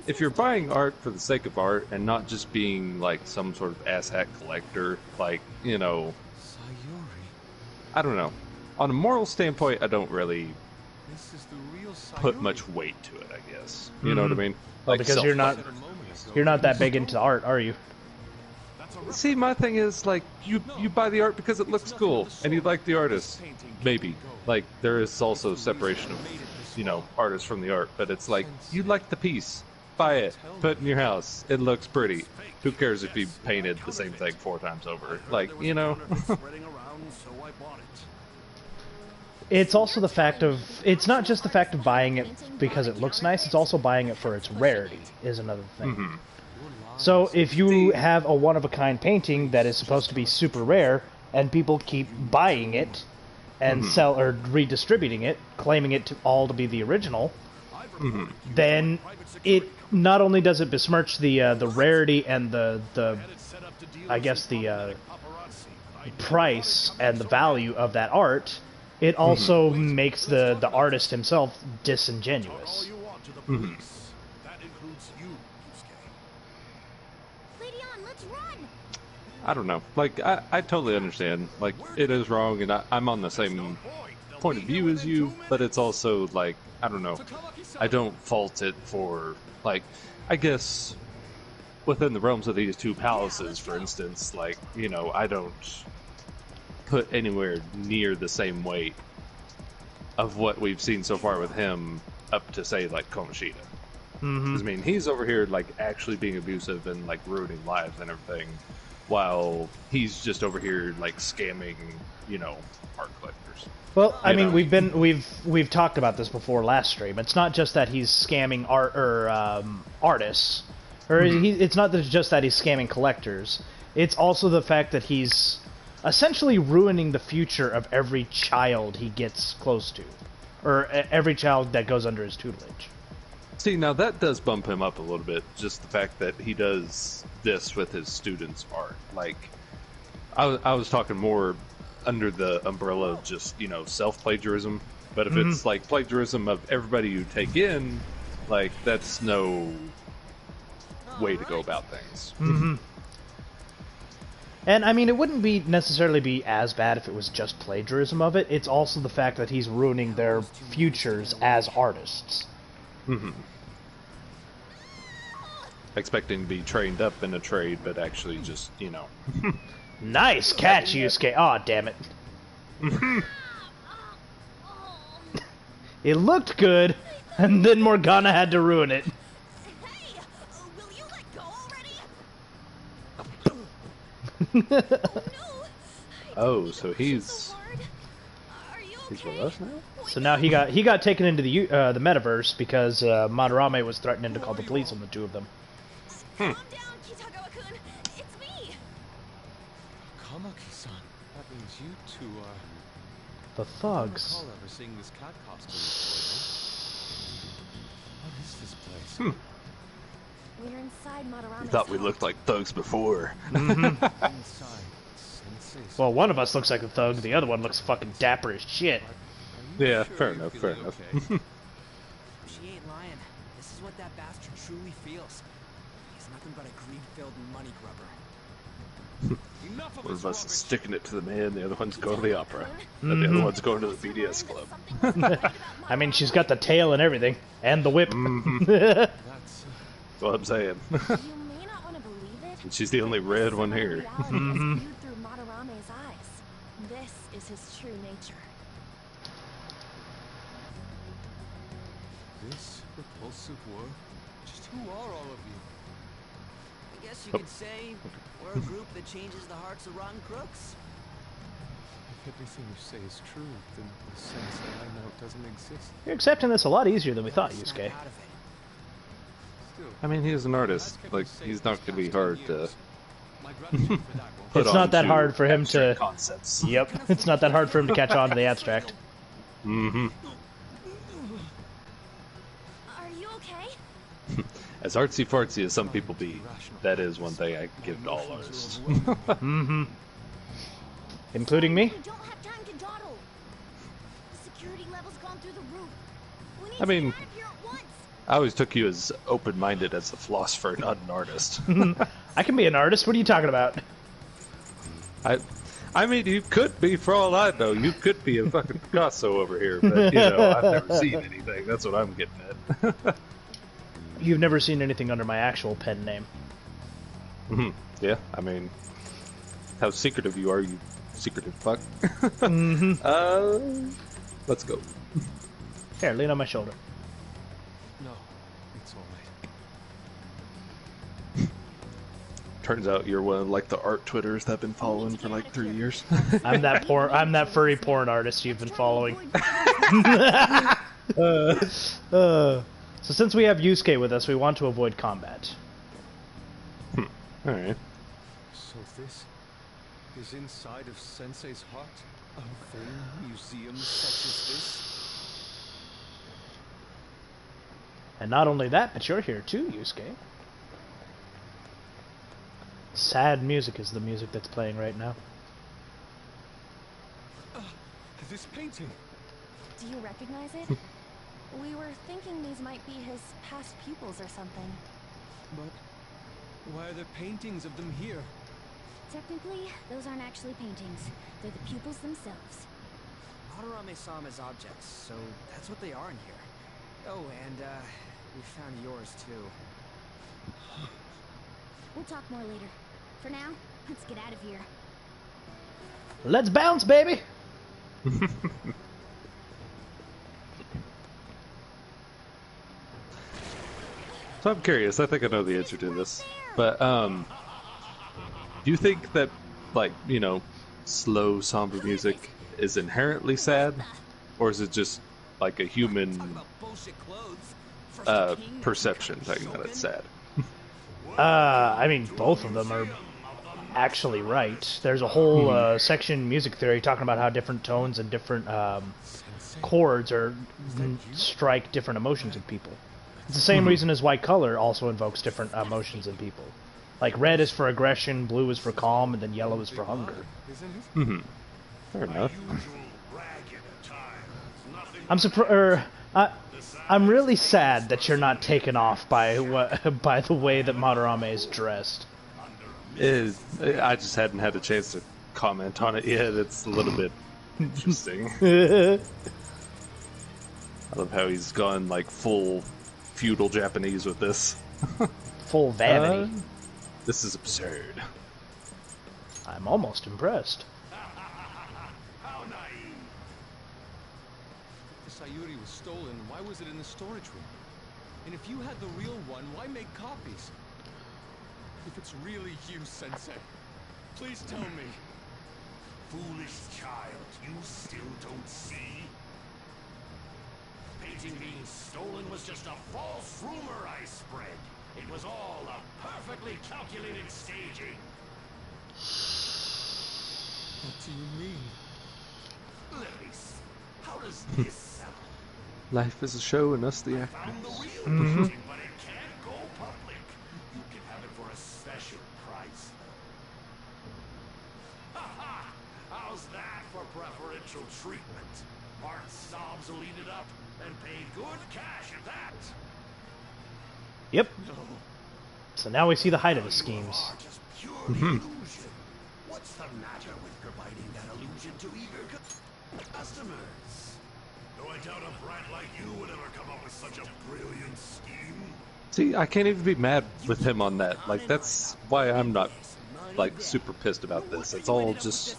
if you're buying art for the sake of art and not just being like some sort of asshat collector, like, you know, Sayuri, I don't know. On a moral standpoint, I don't really this is the real Sayuri. put much weight to it, I guess. You know what I mean? Well, because you're not that big into art, are you? See, my thing is, like, you buy the art because it looks cool, and you like the artist. Maybe. Like, there is also separation of, you know, artist from the art, but it's like, you like the piece. Buy it. Put it in your house. It looks pretty. Who cares if you painted the same thing 4 times over? Like, you know? Spreading around, so I bought it. It's also the fact of, it's not just the fact of buying it because it looks nice, it's also buying it for its rarity, is another thing. So if you have a one-of-a-kind painting that is supposed to be super rare, and people keep buying it, and sell or redistributing it, claiming it to all to be the original, then it not only does it besmirch the rarity and the I guess the price and the value of that art, it also makes the artist himself disingenuous. You want to the police. That includes you, Yusuke. Lady on, let's run! I don't know. Like, I totally understand. Like, it is wrong, and I'm on the same point of view as you, but it's also, like, I don't know. I don't fault it for, like, I guess within the realms of these 2 palaces, for instance, like, you know, I don't put anywhere near the same weight of what we've seen so far with him up to, say, like, Komoshita. I mean, he's over here like actually being abusive and like ruining lives and everything, while he's just over here like scamming, you know, art collectors. Well, I You mean, know. we've talked about this before last stream. It's not just that he's scamming artists, or it's not just that he's scamming collectors. It's also the fact that he's essentially ruining the future of every child he gets close to, or every child that goes under his tutelage. See, now that does bump him up a little bit. Just the fact that he does this with his students' art. Like, I was talking more under the umbrella of just, you know, self-plagiarism. But if it's like plagiarism of everybody you take in, like, that's no way to go about things. And I mean, it wouldn't be necessarily be as bad if it was just plagiarism of it. It's also the fact that he's ruining their futures as artists. Expecting to be trained up in a trade, but actually just, you know. Nice catch, Yusuke. Aw, damn it. It looked good, and then Morgana had to ruin it. Hey, will you let go already? No. Oh, so he's So hard. Are you he's okay? with us now? So now he got taken into the metaverse because Madarame was threatening to call the police on the two of them. Calm down, Kitagawa-kun. It's me. Kamaki-san, that means you two are... The I don't thugs. recall ever seeing this cat costume before. What is this place? We're inside Madarame's Thought we house. looked like thugs before. Inside Sensei's... Well, one of us looks like a thug, the other one looks fucking dapper as shit. Are you Yeah, sure fair you're enough, feeling fair enough. okay? She ain't lying. This is what that bastard truly feels. He's nothing but a greed-filled money grubber. Enough of One this of us is rubbish. sticking it to the man, the other one's going to the opera. And the other one's going to the BDS club. I mean, she's got the tail and everything, and the whip. That's... That's what I'm saying. You may not want to believe it. And she's the only red one here. Reality is viewed through Madarame's eyes. This is his true nature. This repulsive world? Just who are all of you? I guess you could say we're a group that changes the hearts of rotten crooks. If everything you say is true, then the sensei I know doesn't exist. You're accepting this a lot easier than we thought, Snap Yusuke. out of it. Still, I mean, he's an artist. Like, he's not going to be hard to my gratitude for that won't put It's not that onto hard for him to... abstract concepts. Yep, it's not that hard for him to catch on to the abstract. Mm-hmm. Are you okay? As artsy-fartsy as some people be, that is one thing I can give to all artists. Including me? We don't have time to dawdle. The security level's gone through the roof. We need I mean- to get out of here at once. I always took you as open-minded as a philosopher, not an artist. I can be an artist, what are you talking about? I mean, you could be, for all I know, you could be a fucking Picasso over here, but, you know, I've never seen anything. That's what I'm getting at. You've never seen anything under my actual pen name. Yeah, I mean, how secretive you are, you secretive fuck. Let's go. Here, lean on my shoulder. No, it's all right. Turns out you're one of, like, the art Twitters that I've been following for, like, 3 years. I'm that furry porn artist you've been following. So since we have Yusuke with us, we want to avoid combat. Alright. So this is inside of Sensei's heart? A vain museum such as this? And not only that, but you're here too, Yusuke. Sad music is the music that's playing right now. This painting! Do you recognize it? We were thinking these might be his past pupils or something. But why are there paintings of them here? Technically, those aren't actually paintings. They're the pupils themselves. Madarame saw them as objects, so that's what they are in here. Oh, and, we found yours, too. We'll talk more later. For now, let's get out of here. Let's bounce, baby! So I'm curious. I think I know the answer to this, but do you think that, like, slow, somber music is inherently sad, or is it just like a human perception thing that it's sad? I mean, both of them are actually right. There's a whole section in music theory talking about how different tones and different chords strike different emotions in people. It's the same reason as why color also invokes different emotions in people. Like red is for aggression, blue is for calm, and then yellow is for hunger. Fair enough. I'm really sad that you're not taken off by the way that Madarame is dressed. I just hadn't had a chance to comment on it yet. It's a little bit interesting. I love how he's gone like full feudal Japanese with this. Full vanity. This is absurd. I'm almost impressed. How naive. If the Sayuri was stolen, why was it in the storage room? And if you had the real one, why make copies? If it's really you, Sensei, please tell me. Foolish child, you still don't see? Painting being stolen was just a false rumor I spread. It was all a perfectly calculated staging. What do you mean? Let me see. How does this sound? Life is a show and us the actors. I'm the real painting, but it can't go public. You can have it for a special price. Ha ha! How's that for preferential treatment? Art snobs will eat it up and pay good cash at that. Yep. So now we see the height of his schemes. Just pure illusion. What's the matter with providing that illusion to eager customers? Though I doubt a brat like you would ever come up with such a brilliant scheme. See, I can't even be mad with him on that. Like, that's why I'm not, like, super pissed about this. It's all just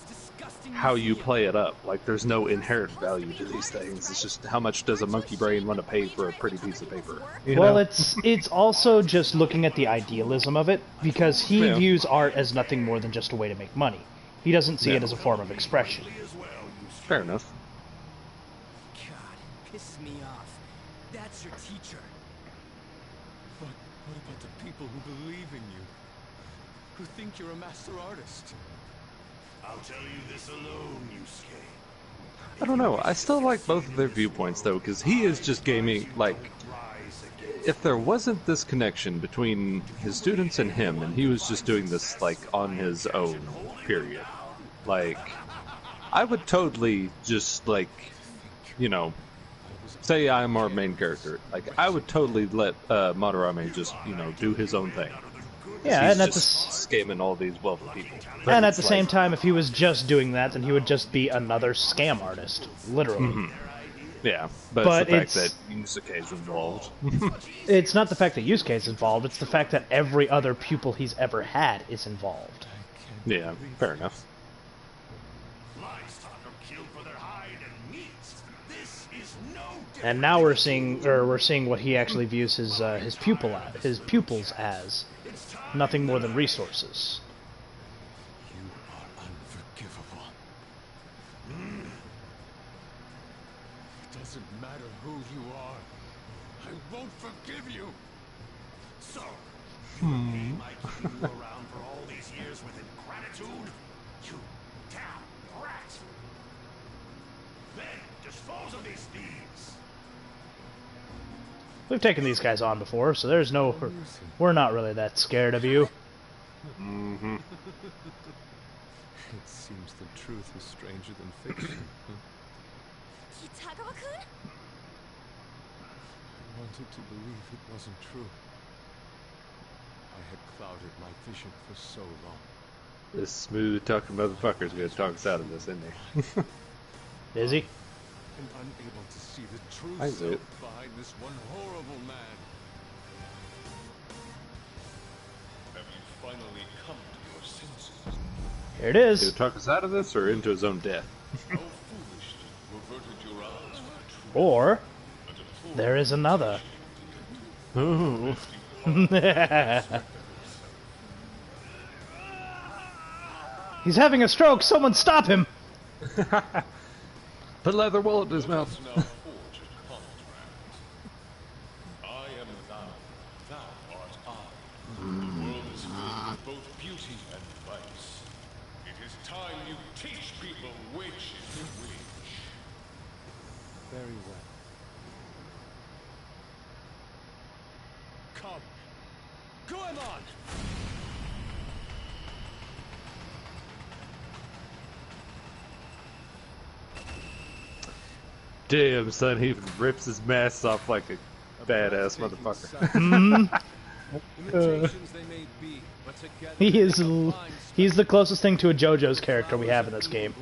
how you play it up. Like, there's no inherent value to these things. It's just how much does a monkey brain want to pay for a pretty piece of paper? Well, it's also just looking at the idealism of it, because he views art as nothing more than just a way to make money. He doesn't see it as a form of expression. Fair enough. God, piss me off. That's your teacher. But what about the people who believe in you? Who think you're a master artist? I'll tell you this alone, Yusuke. I don't know. I still like both of their viewpoints, though, because he is just gaming, like, if there wasn't this connection between his students and him, and he was just doing this, like, on his own, period, like, I would totally just, like, say I'm our main character. Like, I would totally let Madarame just, do his own thing. Yeah, He's and at just scamming all these wealthy people. But and at it's the like, same time, if he was just doing that, then he would just be another scam artist, literally. yeah, but it's the fact that Yusuke is involved. It's not the fact that Yusuke is involved, it's the fact that every other pupil he's ever had is involved. Yeah, fair enough. Livestock are killed for their hide and meat. This is no different. And now we're seeing what he actually views his pupils as. Nothing more than resources. You are unforgivable. It doesn't matter who you are. I won't forgive you. So, you remain my keeping you around for all these years with ingratitude? You damn rat! Then dispose of these thieves. We've taken these guys on before, so we're not really that scared of you. Mm-hmm. It seems the truth is stranger than fiction. Kitagawa-kun? I wanted to believe it wasn't true. I had clouded my vision for so long. This smooth-talking motherfucker's gonna talk us out of this, isn't he? Is he? And unable to see the I true do. self behind this one horrible man. Have you finally come to your senses? Here it is. Gonna talk us out of this or into his own death? How foolishly you averted your eyes from the truth. Or But a fool there is another. Ooh. He's having a stroke. Someone stop him. Put a leather wallet in his mouth. Now forge a contract. I am thou. Thou art I. The world is filled with both beauty and vice. It is time you teach people which is which. Very well. Come. Goemon! Damn, son, he rips his mask off like a badass motherfucker. Imitations they may be, but together He is. they combine He's the closest thing to a JoJo's character we have in this game.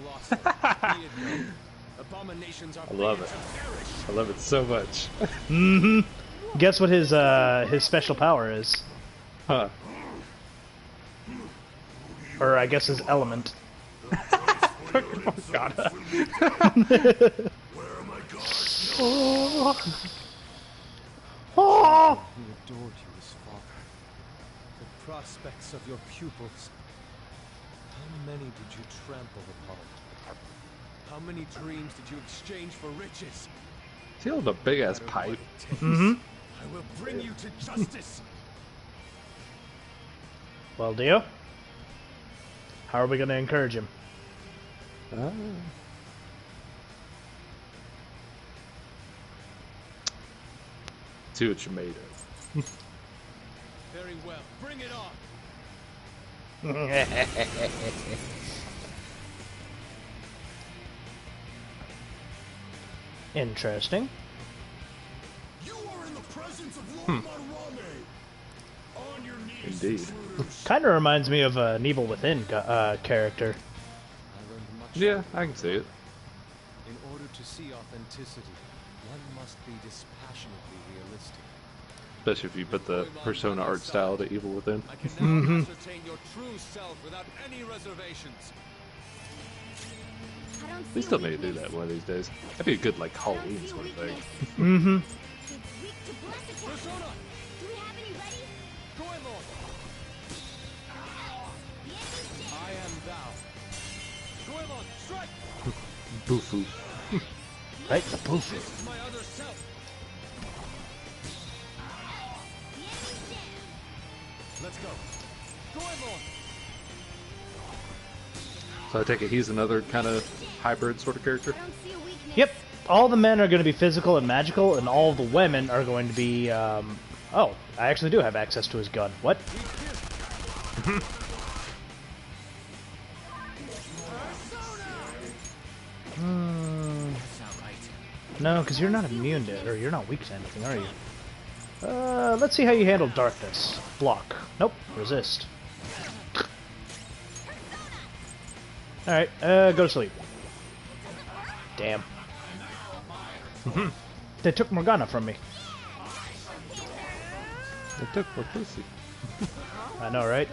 Abominations are I love it. I love it so much. Guess what his special power is? Huh. Or I guess his element. Oh, God. Oh! He adored you as father. The prospects of your pupils. How many did you trample upon? How many dreams did you exchange for riches? Is he holding a big ass pipe? Mm-hmm. I will bring you to justice. Well, Dio, how are we going to encourage him? See what you made of. Very well, bring it on. Interesting. You are in the presence of Lord Marwame. On your knees, Indeed. intruders. Kind of reminds me of an Evil Within character. I learned much. Yeah, I can see it. In order to see authenticity, one must be dispassionately realistic. Especially if you put the persona art style to Evil Within. I can now ascertain your true self without any reservations. I don't see They still a may do weakness. that one of these days. That'd be a good, like, I don't Halloween see a sort of thing. weakness. Mm-hmm. It's weak to blast attack. Persona! Do we have any ready? Goemon! The enemy's dead. I am thou. Goemon, strike! Bufu. Right, the poof. This is my other self. The enemy's dead. Let's go. Goemon! So I take it he's another kind of hybrid sort of character? I don't see a weakness. Yep. All the men are going to be physical and magical, and all the women are going to be, oh, I actually do have access to his gun. What? No, because you're not immune to, or you're not weak to anything, are you? Let's see how you handle darkness. Block. Nope. Resist. Alright, go to sleep. Damn. They took Morgana from me. They took my pussy. I know, right?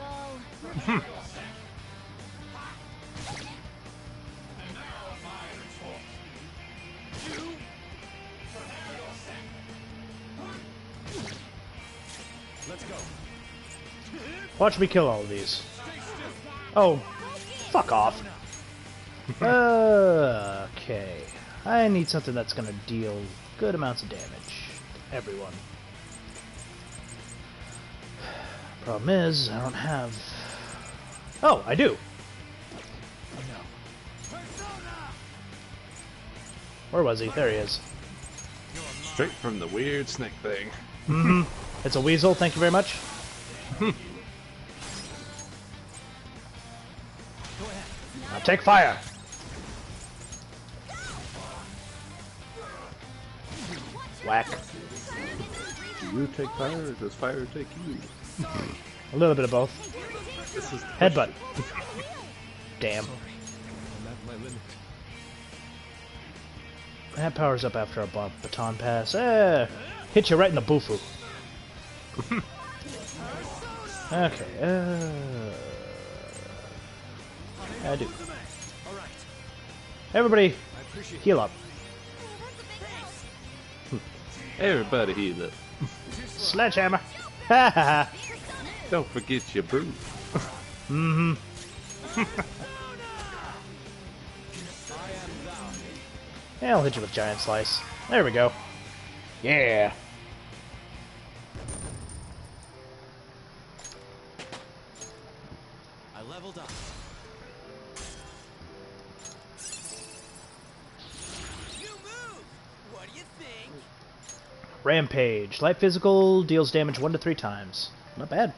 Let's go. Watch me kill all of these. Oh, fuck off. Okay. I need something that's gonna deal good amounts of damage to everyone. Problem is, I don't have... Oh, I do! Where was he? There he is. Straight from the weird snake thing. It's a weasel, thank you very much. Now take fire! Whack. Do you take fire or does fire take you? A little bit of both. This is Headbutt. Damn. I'm at my limit. That powers up after a bump. Baton pass. Hit you right in the bufu. Okay, I do. Everybody, heal up. Everybody heal up. Sledgehammer. Ha Don't forget your brew. Mm-hmm. Yeah, I'll hit you with Giant Slice. There we go. Yeah. I leveled up. New move! What do you think? Rampage. Light physical, deals damage 1 to 3 times. Not bad.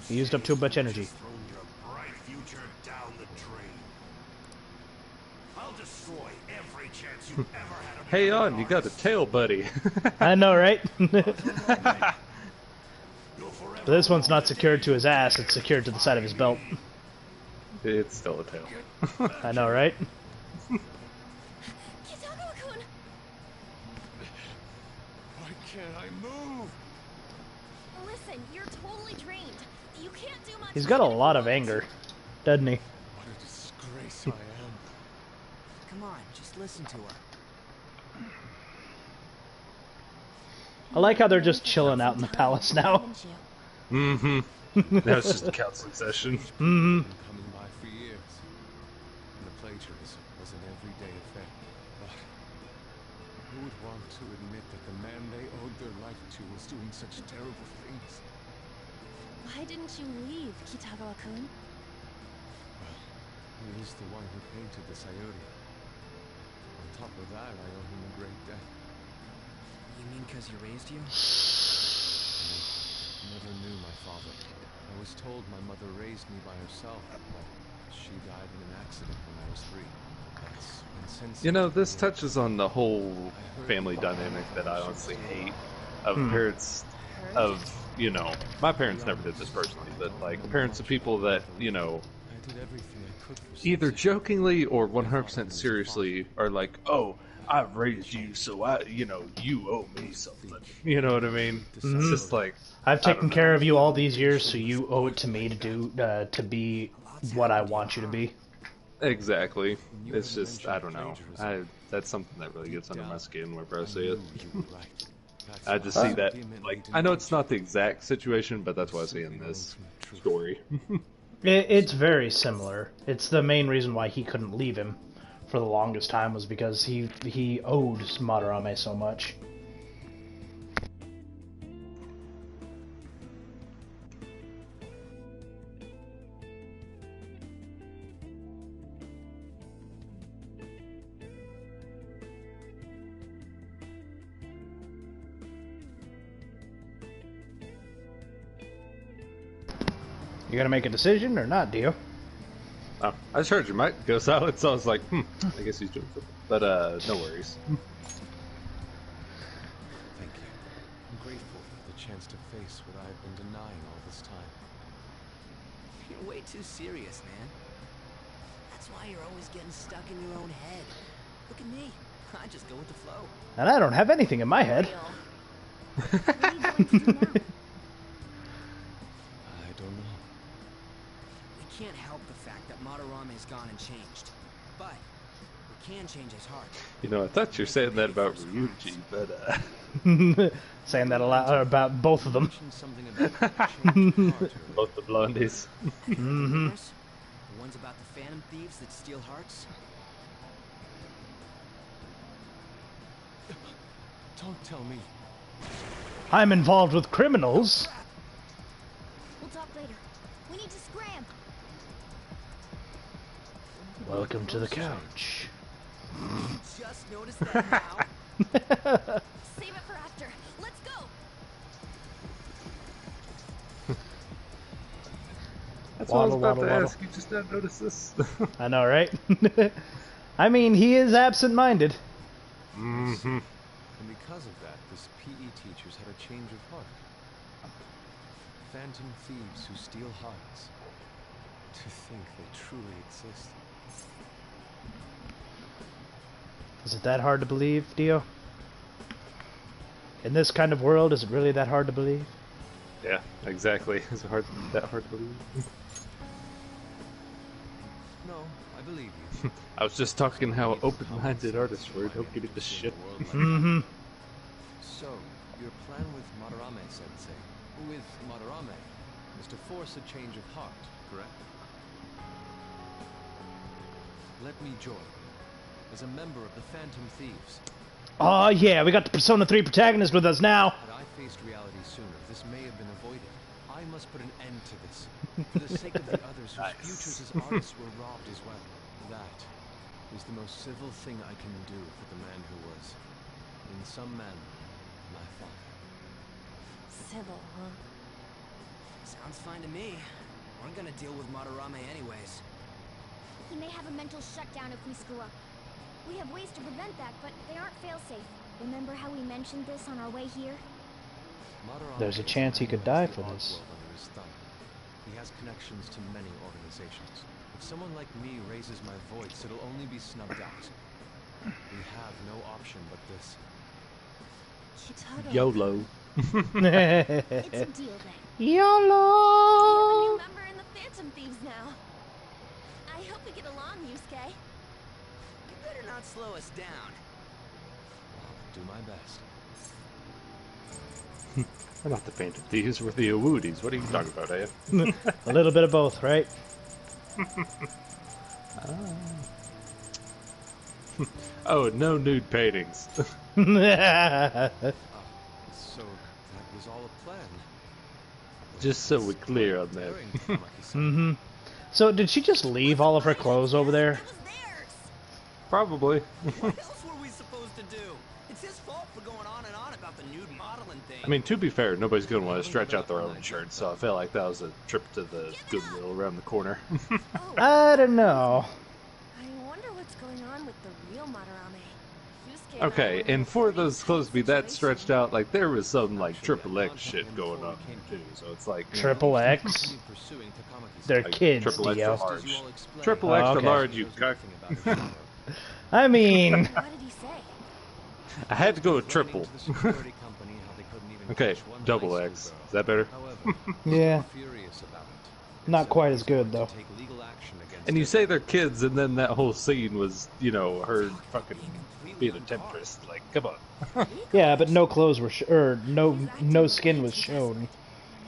You used up too much energy. Thrown your bright future down the drain. I'll destroy every chance you've ever had of Hey becoming on, an you got a artist. tail, buddy. I know, right? You'll forever But this one's not secured to his ass, it's secured to the side of his belt. It's still a tail. I know, right? Kitagawa-kun! Why can't I move? Listen, you're totally drained. You can't do much. He's got a even if lot you of want anger, doesn't he? What a disgrace I am. Come on, just listen to her. I like how they're just chilling out in the palace to, now. haven't you? Mm-hmm. That was just a counseling session. Mm-hmm. Been coming by for years. And the plagiarism was an everyday affair. But who would want to admit that the man they owed their life to was doing such terrible things? Why didn't you leave, Kitagawa-kun? Well, he is the one who painted this Iota. On top of that, I owe him a great debt. You mean because he raised you? I never knew my father. I was told my mother raised me by herself, but she died in an accident when I was 3. That's when Sensei You know, told this me touches on the whole family dynamic that I honestly hate. Of parents, of, you know, my parents never did this personally, but like parents of people that, you know, I did everything I could for either Sensei. jokingly or 100% seriously are like, oh, I've raised you, so you owe me something. You know what I mean? It's just like, I've I don't taken know. care of you all these years, so you owe it to me to do, to be what I want you to be. Exactly. It's just, I don't know. That's something that really gets under my skin whenever I see it. I just see that, like, I know it's not the exact situation, but that's what I see in this story. It's very similar. It's the main reason why he couldn't leave him for the longest time was because he owed Madarame so much. You gonna make a decision or not, Dio? Oh, I just heard your mic go silent, so I was like, I guess he's doing something. But, no worries. Thank you. I'm grateful for the chance to face what I've been denying all this time. You're way too serious, man. That's why you're always getting stuck in your own head. Look at me. I just go with the flow. And I don't have anything in my head. What are you going to do now? I don't know. We can't help the fact that Madarame's gone and changed. But we can change his heart. You know, I thought you were saying that about Ryuji, but, Saying that a lot about both of them. Mentioned something about change of heart or both the blondies. Mm-hmm. The ones about the phantom thieves that steal hearts? Don't tell me. I'm involved with criminals. We'll talk later. We need to scram. Welcome to the couch. Just noticed that now? Save it for after. Let's go. That's what I was Waddle, about waddle, to waddle. ask. You just now noticed this? I know, right? I mean, he is absent-minded. Mm-hmm. And because of that, this PE teacher's had a change of heart. Phantom thieves who steal hearts. To think they truly exist. Is it that hard to believe, Dio? In this kind of world, is it really that hard to believe? Yeah, exactly. Is it that hard to believe? No, I believe you. I was just talking how open-minded artists were. Don't get into shit. Mm-hmm. So, your plan with Madarame Sensei, with Madarame, is to force a change of heart, correct? Let me join. As a member of the Phantom Thieves. Oh yeah, we got the Persona 3 protagonist with us now. Had I faced reality sooner, this may have been avoided. I must put an end to this. For the sake of the others whose futures as artists were robbed as well. That is the most civil thing I can do for the man who was, in some manner, my father. Civil, huh? Sounds fine to me. We're gonna deal with Madarame anyways. He may have a mental shutdown if we screw up. We have ways to prevent that, but they aren't fail-safe. Remember how we mentioned this on our way here? Madarame There's a is chance he man could who die has for the art this. world under his thumb. He has connections to many organizations. If someone like me raises my voice, it'll only be snubbed out. We have no option but this. Chitaro. YOLO. It's a deal then. We have a YOLO! new member in the Phantom Thieves now. I hope we get along, Yusuke. You better not slow us down. I'll do my best. We're not the Phantom Thieves, we're the Awooties. What are you talking about, Aya? A little bit of both, right? Oh, no nude paintings. So, that was all a plan. Just so we're clear on that. Daring Tamaki-san. Mm-hmm. So did she just leave all of her clothes over there? It was theirs. Probably. What else were we supposed to do? It's his fault for going on and on about the nude modeling thing. I mean, to be fair, nobody's going to want to stretch out their own shirts, so I felt like that was a trip to the Goodwill around the corner. I don't know. I wonder what's going on with the real Madarame. Yusuke and I Okay, were and in for a those clothes to be that situation. stretched out, like, there was some, like, Triple X shit going on, too, so it's like... Triple X? Pursuing Takamaki-san. They're like, kids, Triple Dio. extra large. As you all explained, Triple Oh, extra okay. large, you knows cuck. nothing about it. I mean, What did he say? I had to go with Explaining triple. to the security company how they couldn't even Okay, catch one double high X. school Is that better? girl. However, yeah, furious about it. not Said quite he as was good going to though. take legal action against And you it. say they're kids, and then that whole scene was, you know, her fucking being a temptress. Like, come on. Yeah, but no clothes were, or no skin was shown.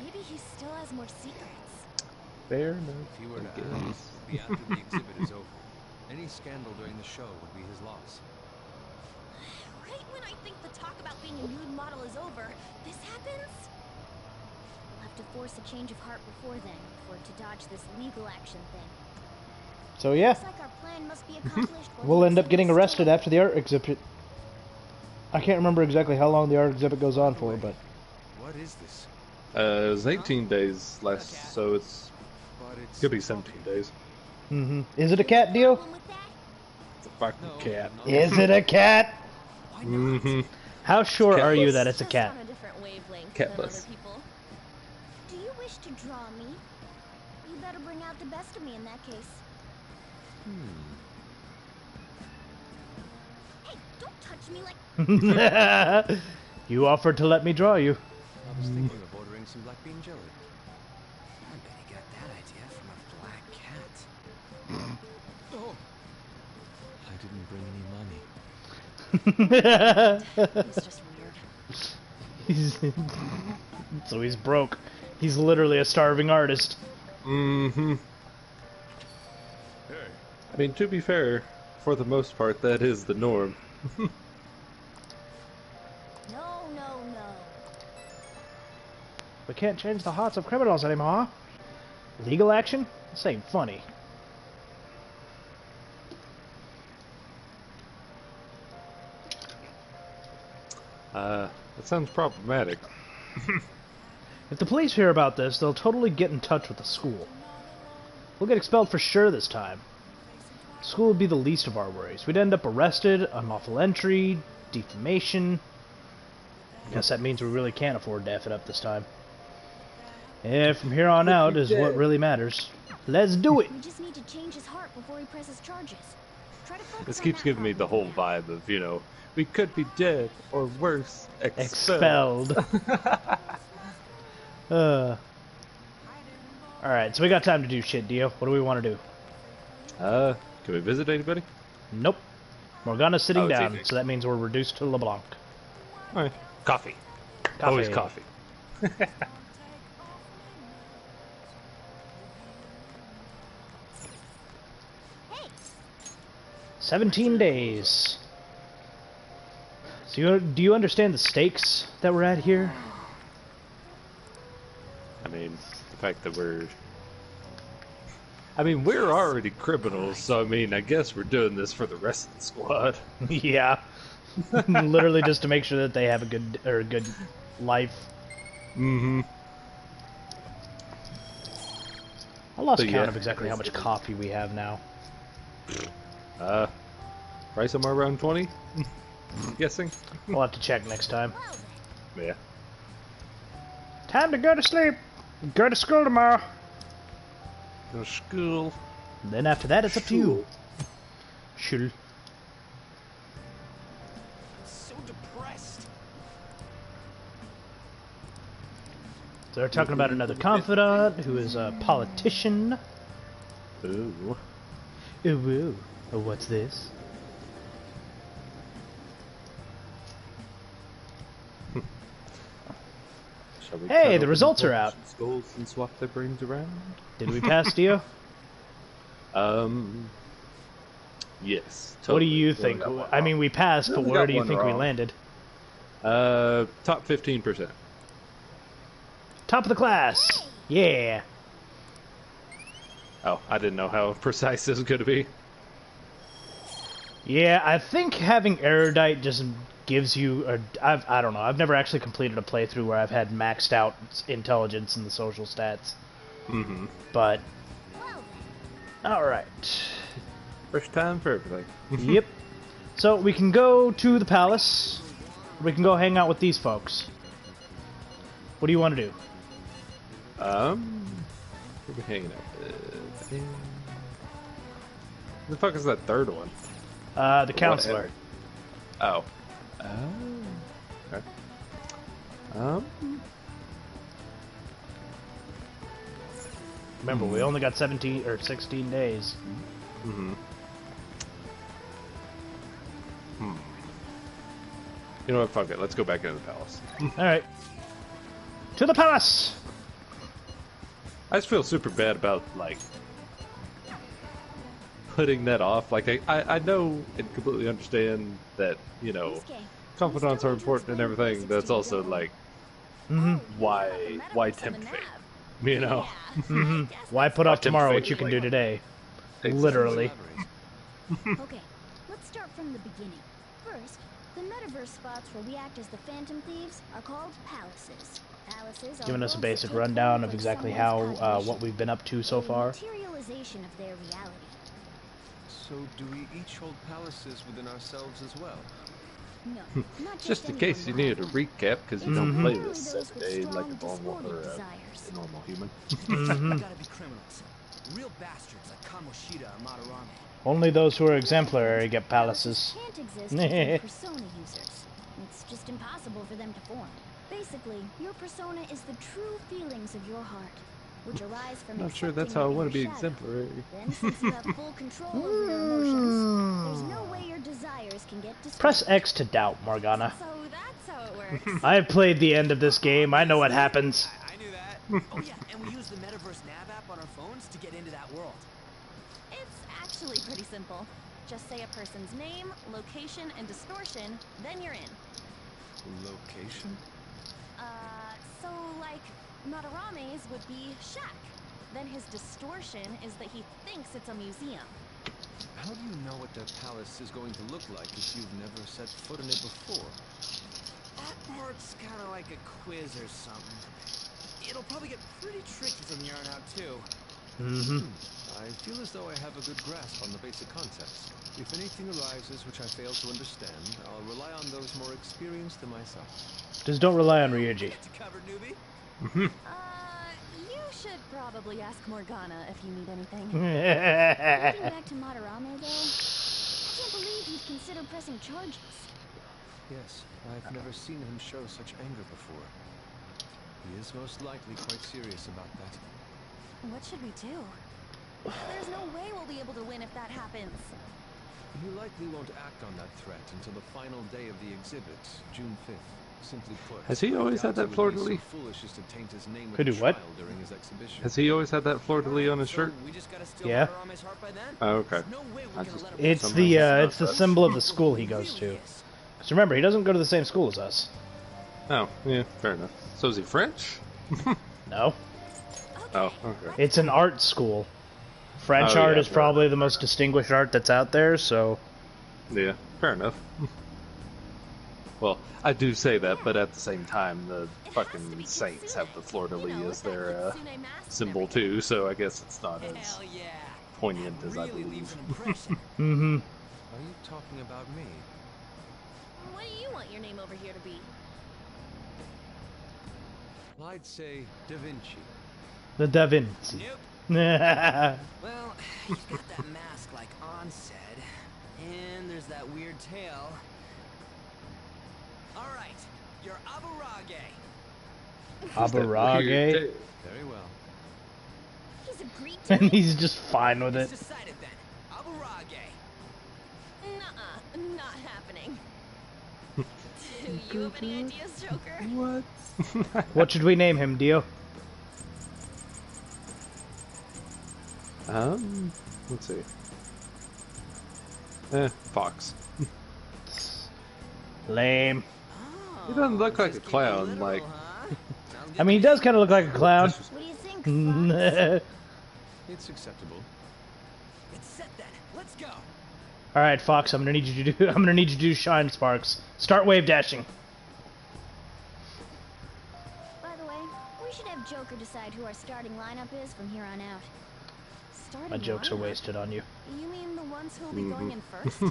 Maybe he still has more secrets. Fair If enough. he were to I ask, guess. it would be after the exhibit is over. Any scandal during the show would be his loss. Right when I think the talk about being a nude model is over, this happens? We'll have to force a change of heart before then, to dodge this legal action thing. So yeah, Looks like our plan must be accomplished. while we'll the end up getting exhibit's still arrested after the art exhibit. I can't remember exactly how long the art exhibit goes on for, but What is this? It was 18 days less, so it's But it's could be 17 days. is it a cat, Dio? problem with that? It's a fucking No, cat. not- Is it a cat? Why not? Mm-hmm. How sure are you Catless. that it's a cat? Just on a different wavelength Catless. than other people. Do you wish to draw me? You better bring out the best of me in that case. Hey, don't touch me like... You offered to let me draw you. I was thinking of ordering some black bean jelly. I bet he got that idea from a black cat. Oh, I didn't bring any money. It's just weird. So he's broke. He's literally a starving artist. Mm-hmm. Hey, I mean, to be fair, for the most part, that is the norm. No, no, no. We can't change the hearts of criminals anymore. Legal action? This ain't funny. That sounds problematic. If the police hear about this, they'll totally get in touch with the school. We'll get expelled for sure this time. School would be the least of our worries. We'd end up arrested, unlawful entry, defamation. Guess that means we really can't afford to F it up this time. Yeah, from here on out is what really matters. Let's do it! We just need to change his heart before he presses charges. Try to focus This on keeps that giving me the problem. whole vibe of, you know, we could be dead, or worse, expelled. Alright, so we got time to do shit, Dio. What do we want to do? Can we visit anybody? Nope. Morgana's sitting Oh, it's down, evening. so that means we're reduced to LeBlanc. All right. Coffee. Always coffee. Hey, 17 days. So do you understand the stakes that we're at here? I mean, the fact that we're already criminals, so I mean, I guess we're doing this for the rest of the squad. Yeah. Literally just to make sure that they have a good life. Mm-hmm. I lost But count yeah. of exactly how much coffee we have now. Probably somewhere around 20? I'm guessing. We'll have to check next time. Yeah. Time to go to sleep. Go to school tomorrow. Go to school. Then after that, it's up to you. Shul. So depressed. So they're talking about another confidant who is a politician. Ooh. Ooh, oh, what's this? Shall we Hey, cut the open results are out. Skulls and swap their brains around? Did we pass, Dio? Yes. What do Totally. you We think? got one I mean, wrong. we passed, but We where got do you one think we wrong. landed? Top 15%. Top of the class. Yeah. Oh, I didn't know how precise this was going to be. Yeah, I think having erudite just gives you I don't know. I've never actually completed a playthrough where I've had maxed out intelligence in the social stats. Mm-hmm. But all right. First time for everything. Yep. So we can go to the palace. We can go hang out with these folks. What do you want to do? Where are we hanging out? The fuck is that third one? The counselor. Oh. Okay. Remember, we only got 17 or 16 days. You know what? Fuck it. Let's go back into the palace. All right. To the palace. I just feel super bad about, like, putting that off. Like, I know and completely understand that, you know, confidants are important and everything, but it's also, like, why tempt fate? You know? Why put off Tempt tomorrow fate, what you can like- do today? Exactly. Literally. Okay, let's start from the beginning. First, the metaverse spots where we act as the Phantom Thieves are called palaces. Palaces are Giving us a worlds basic that take rundown form of from exactly someone's how cognition, what we've been up to so a far. materialization of their reality. So do we each hold palaces within ourselves as well? No, not Just in anyone case you will needed a have one. recap, because you It's don't play only this those every day with like a strong, normal, distorted or desires. a normal human. We gotta be criminals. Real bastards like Kamoshida and Madarame. Only those who are exemplary get palaces. Can't exist within persona users. It's just impossible for them to form. Basically, your persona is the true feelings of your heart, which arise from Not sure accepting that's how I your want to be inner shadow. exemplary. Then, since you have full control over your emotions, there's no way your desires can get disturbed. Press X to doubt, Morgana. So that's how it works. I've played the end of this game. I know what happens. I knew that. Oh yeah, and we use the Metaverse Nav app on our phones to get into that world. It's actually pretty simple. Just say a person's name, location, and distortion, then you're in. Location? So like, Madarame's would be shack. Then his distortion is that he thinks it's a museum. How do you know what their palace is going to look like if you've never set foot in it before? That part's kind of like a quiz or something. It'll probably get pretty tricky from here on out too. I feel as though I have a good grasp on the basic concepts. If anything arises which I fail to understand, I'll rely on those more experienced than myself. Just don't rely on Ryuji. Get you covered, newbie. You should probably ask Morgana if you need anything. Getting back to Madarame, though, I can't believe you'd consider pressing charges. Yes, I've never seen him show such anger before. He is most likely quite serious about that. What should we do? There's no way we'll be able to win if that happens. You likely won't act on that threat until the final day of the exhibit, June 5th. Simply put, Has he always had that Artsy fleur would de be lis? so foolish as to taint his name with Could a do what? trial during his exhibition. Has he always had that fleur de lis on his shirt? We just gotta steal Yeah. Madarame's heart by then? Oh, okay. There's no way we're I gonna just- let him It's Some the reason it's the not. symbol of the school he goes to. Because remember, he doesn't go to the same school as us. Oh, yeah, fair enough. So is he French? No, Oh, okay. it's an art school. French Oh, art yeah, is probably the most distinguished art that's out there. So Yeah, fair enough. Well, I do say that, but at the same time, the fucking saints have the fleur de lis as their symbol too, so I guess it's not as Hell yeah. poignant as I Really believe. leaves an impression. mm-hmm. Are you talking about me? What do you want your name over here to be? I'd say Da Vinci. The Da Vinci. Nope. yeah, Well, he's got that mask like On said. And there's that weird tail. Alright, you're Aburage. Aburage, Very well. He's agreed to and it. he's just fine with It's it. decided then. Aburage. Nuh-uh, not happening. Do you have any ideas, Joker? What? What should we name him, Dio? Let's see. Fox. Lame. He doesn't look like a Just keep it clown, literal, like... huh? Sounds good I mean, he to does kind of look like a clown. What do you think, Fox? It's acceptable. It's set then. Let's go. All right, Fox. I'm gonna need you to do. I'm gonna need you to do shine sparks. Start wave dashing. By the way, we should have Joker decide who our starting lineup is from here on out. Starting My jokes are lineup? wasted on you. You mean the ones who'll be going in first?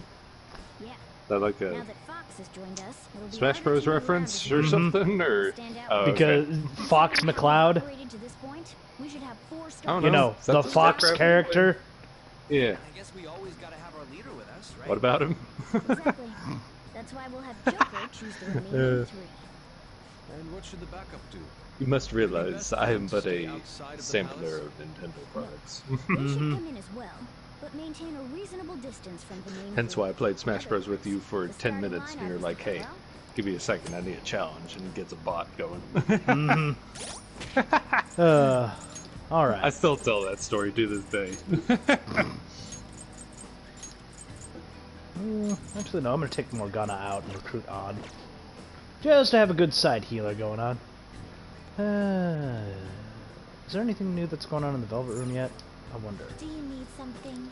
Yeah. That like Now a that Fox has joined us, it'll be Smash harder Bros to move reference around or with Mhm. something, or Stand out. oh, okay. Because Fox Considering how we've McCloud, operated to this point, we should have 4 I don't starters. you know. know, Is that the the Fox Starcraft character. Yeah. I guess we always gotta have our leader with us, right? What about him? Exactly. That's why we'll have Joker choose the remaining 3. And what should the backup do? You must realize I am but Stay a outside of the sampler palace? of Nintendo products. They should come in as well, but maintain a reasonable distance from the main Hence group. why I played Smash In Bros other with you words, for the 10 starting minutes and lineup you're is like, hey, well, give me a second, I need a challenge, and he gets a bot going. Mhm. All right. I still tell that story to this day. Actually, no. I'm gonna take Morgana out and recruit on, just to have a good side healer going on. Is there anything new that's going on in the Velvet Room yet? I wonder. Do you need something?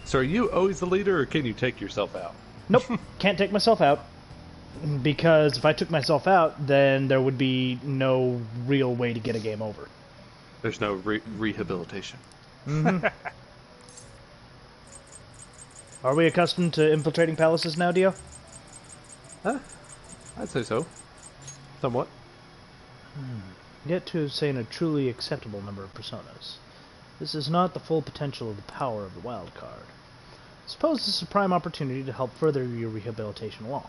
So are you always the leader, or can you take yourself out? Nope, can't take myself out. Because if I took myself out, then there would be no real way to get a game over. There's no rehabilitation. Are we accustomed to infiltrating palaces now, Dio? Huh? I'd say so. Somewhat. Yet to obtain a truly acceptable number of personas. This is not the full potential of the power of the wild card. Suppose this is a prime opportunity to help further your rehabilitation along.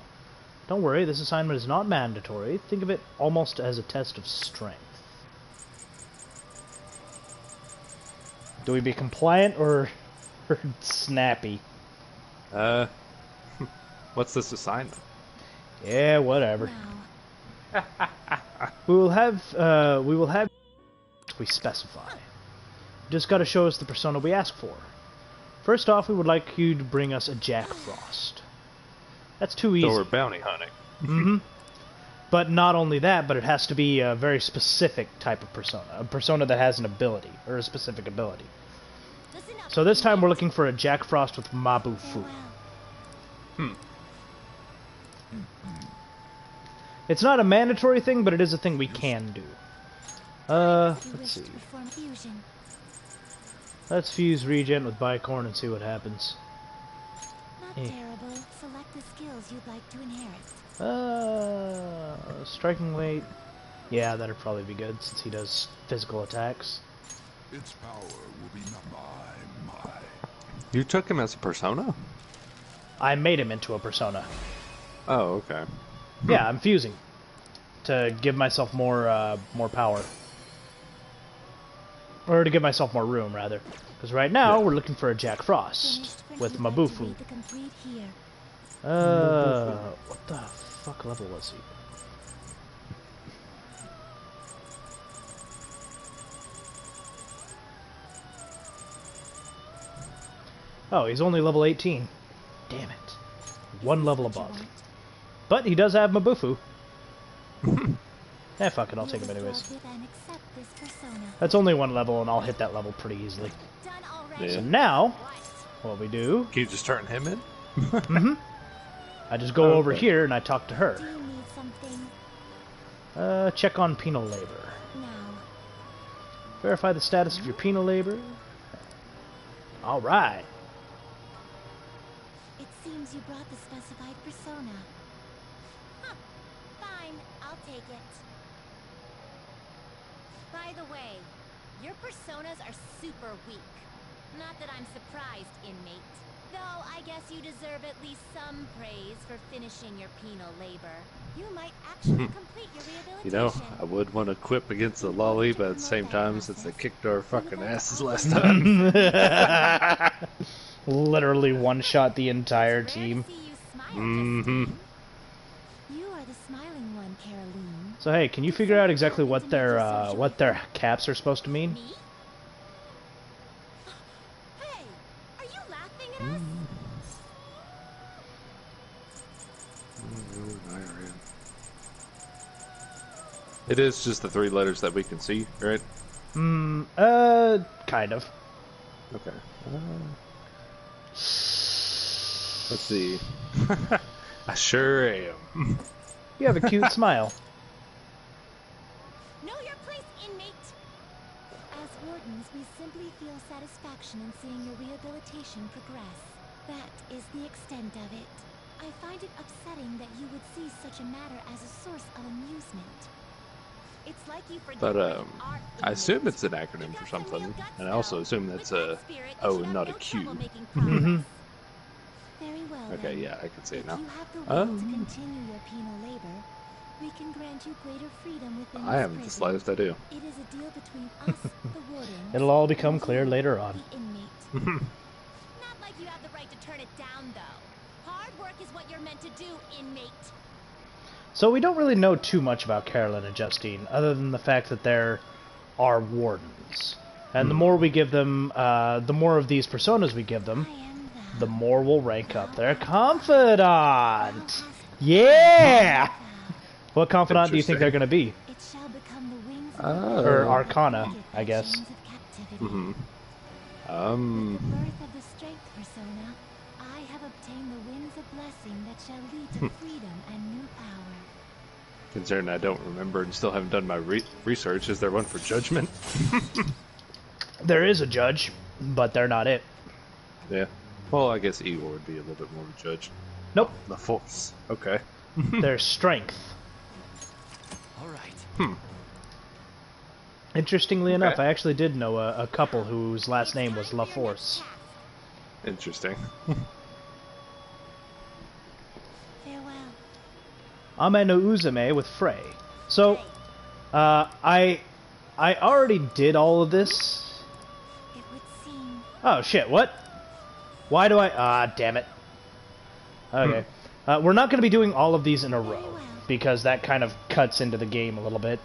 Don't worry, this assignment is not mandatory. Think of it almost as a test of strength. Do we be compliant or snappy? What's this assignment? Yeah, whatever. Wow. We will have we specify. You just gotta show us the persona we ask for. First off, we would like you to bring us a Jack Frost. That's too easy. So we're bounty hunting. Mm-hmm. But not only that, but it has to be a very specific type of persona. A persona that has an ability, or a specific ability. Listen up. So this time we're looking for a Jack Frost with Mabu Fu. Farewell. It's not a mandatory thing, but it is a thing we can do. You Let's wish see. to perform fusion. Let's fuse Regen with Bicorn and see what happens. Not Eh. terrible. Select the skills you'd like to inherit. Striking weight. Yeah, that'd probably be good since he does physical attacks. Its power will be my. You took him as a persona? I made him into a persona. Oh, okay. Yeah, I'm fusing to give myself more power. Or to give myself more room, rather. Because right now, Yeah. we're looking for a Jack Frost Finished when with you'd like to Mabufu. read the complete here. What the fuck level was he? Oh, he's only level 18. Damn it. One level What you above. want. But he does have Mabufu. Eh, fuck it, I'll You take him withdraw anyways. with and accept this persona. That's only one level, and I'll hit that level pretty easily. Done already. Yeah. So now, what we do, Can you just turn him in? I just go over Okay. here and I talk to her. Do you need something? Check on penal labor. Now, Verify the status of your penal labor. Alright. it seems you brought the specified persona. Huh. Fine, I'll take it. By the way, your personas are super weak. Not that I'm surprised, inmate. Though I guess you deserve at least some praise for finishing your penal labor. You might actually complete your You rehabilitation. know, I would want to quip against the lolly, but at the same time, since they kicked our fucking asses last time. Literally one-shot the entire Rare to team. see you smile, Mm-hmm. Justine. You are the smiling one, Caroline. So hey, can you figure out exactly what their caps are supposed to mean? Me? Hey, are you laughing at us? It is just the 3 letters that we can see, right? Kind of. Okay. Let's see. I sure am. You have a cute smile. Know your place, inmate. As wardens, we simply feel satisfaction in seeing your rehabilitation progress. That is the extent of it. I find it upsetting that you would see such a matter as a source of amusement. It's like you forget But, what art I assume is. it's an acronym You for got some something, real guts, and I also though. assume that's With a that spirit, you O, should have not a no Q. trouble making progress. Very well, Okay, then. yeah, I can see it If now. you have the will to continue your penal labor, we can grant you greater freedom within I this haven't the prison. slightest idea. It is a deal between us, the warden, It'll all become and clear you, later on. the inmate. Not like you have the right to turn it down, though. Hard work is what you're meant to do, inmate. So we don't really know too much about Carolyn and Justine, other than the fact that there are wardens. And the more we give them, the more of these personas we give them, I am the more we'll rank up their confidant. Yeah! What confidant do you think they're going to be? It shall become the wings of Oh. Or Arcana, I guess. chains of captivity. Mm-hmm. With the birth of the strength persona, I have obtained the wings of blessing that shall lead to freedom and new power. Considering I don't remember and still haven't done my research, is there one for judgment? There is a judge, but they're not it. Yeah. Well, I guess Igor would be a little bit more of a judge. Nope, The Force. Okay. they're strength. All right. Interestingly enough, Okay. I actually did know a couple whose last name was La Force. Interesting. Farewell. Ame no Uzume with Frey. So, I already did all of this. It would seem Oh shit, what? Why do I... damn it. Okay. We're not going to be doing all of these in a row, because that kind of cuts into the game a little bit.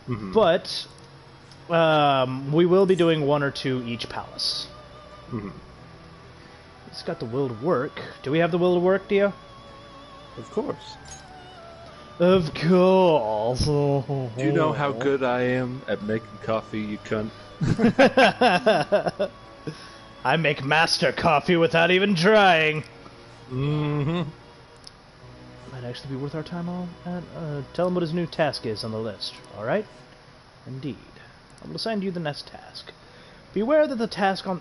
But, we will be doing 1 or 2 each palace. It's got the will to work. Do we have the will to work, Dio? Of course. Of course. Do you know how good I am at making coffee, you cunt? I make master coffee without even trying. Mm-hmm. Might actually be worth our time on. Tell him what his new task is on the list. Alright? Indeed. I will assign you the next task. Beware that the task on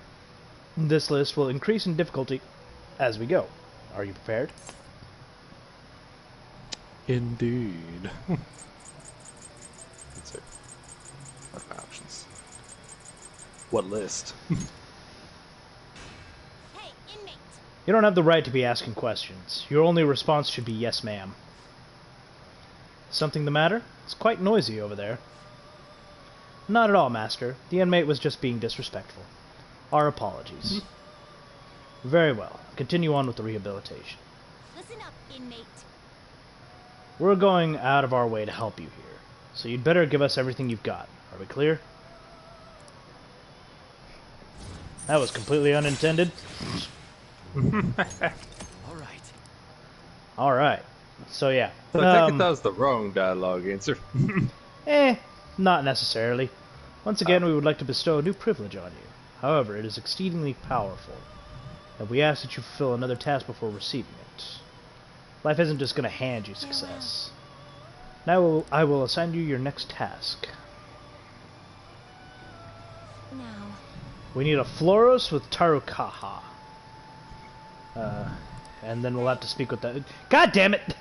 this list will increase in difficulty as we go. Are you prepared? Indeed. Let's see. What are my options? What list? Hey, inmate. You don't have the right to be asking questions. Your only response should be yes, ma'am. Something the matter? It's quite noisy over there. Not at all, Master. The inmate was just being disrespectful. Our apologies. Very well. Continue on with the rehabilitation. Listen up, inmate. We're going out of our way to help you here, so you'd better give us everything you've got. Are we clear? That was completely unintended. Alright. Alright. So yeah. I think that was the wrong dialogue answer. Not necessarily. Once again, we would like to bestow a new privilege on you. However, it is exceedingly powerful, and we ask that you fulfill another task before receiving it. Life isn't just going to hand you success. Now I will assign you your next task. Now. We need a Floros with Tarukaha. And then we'll have to speak with that. God damn it!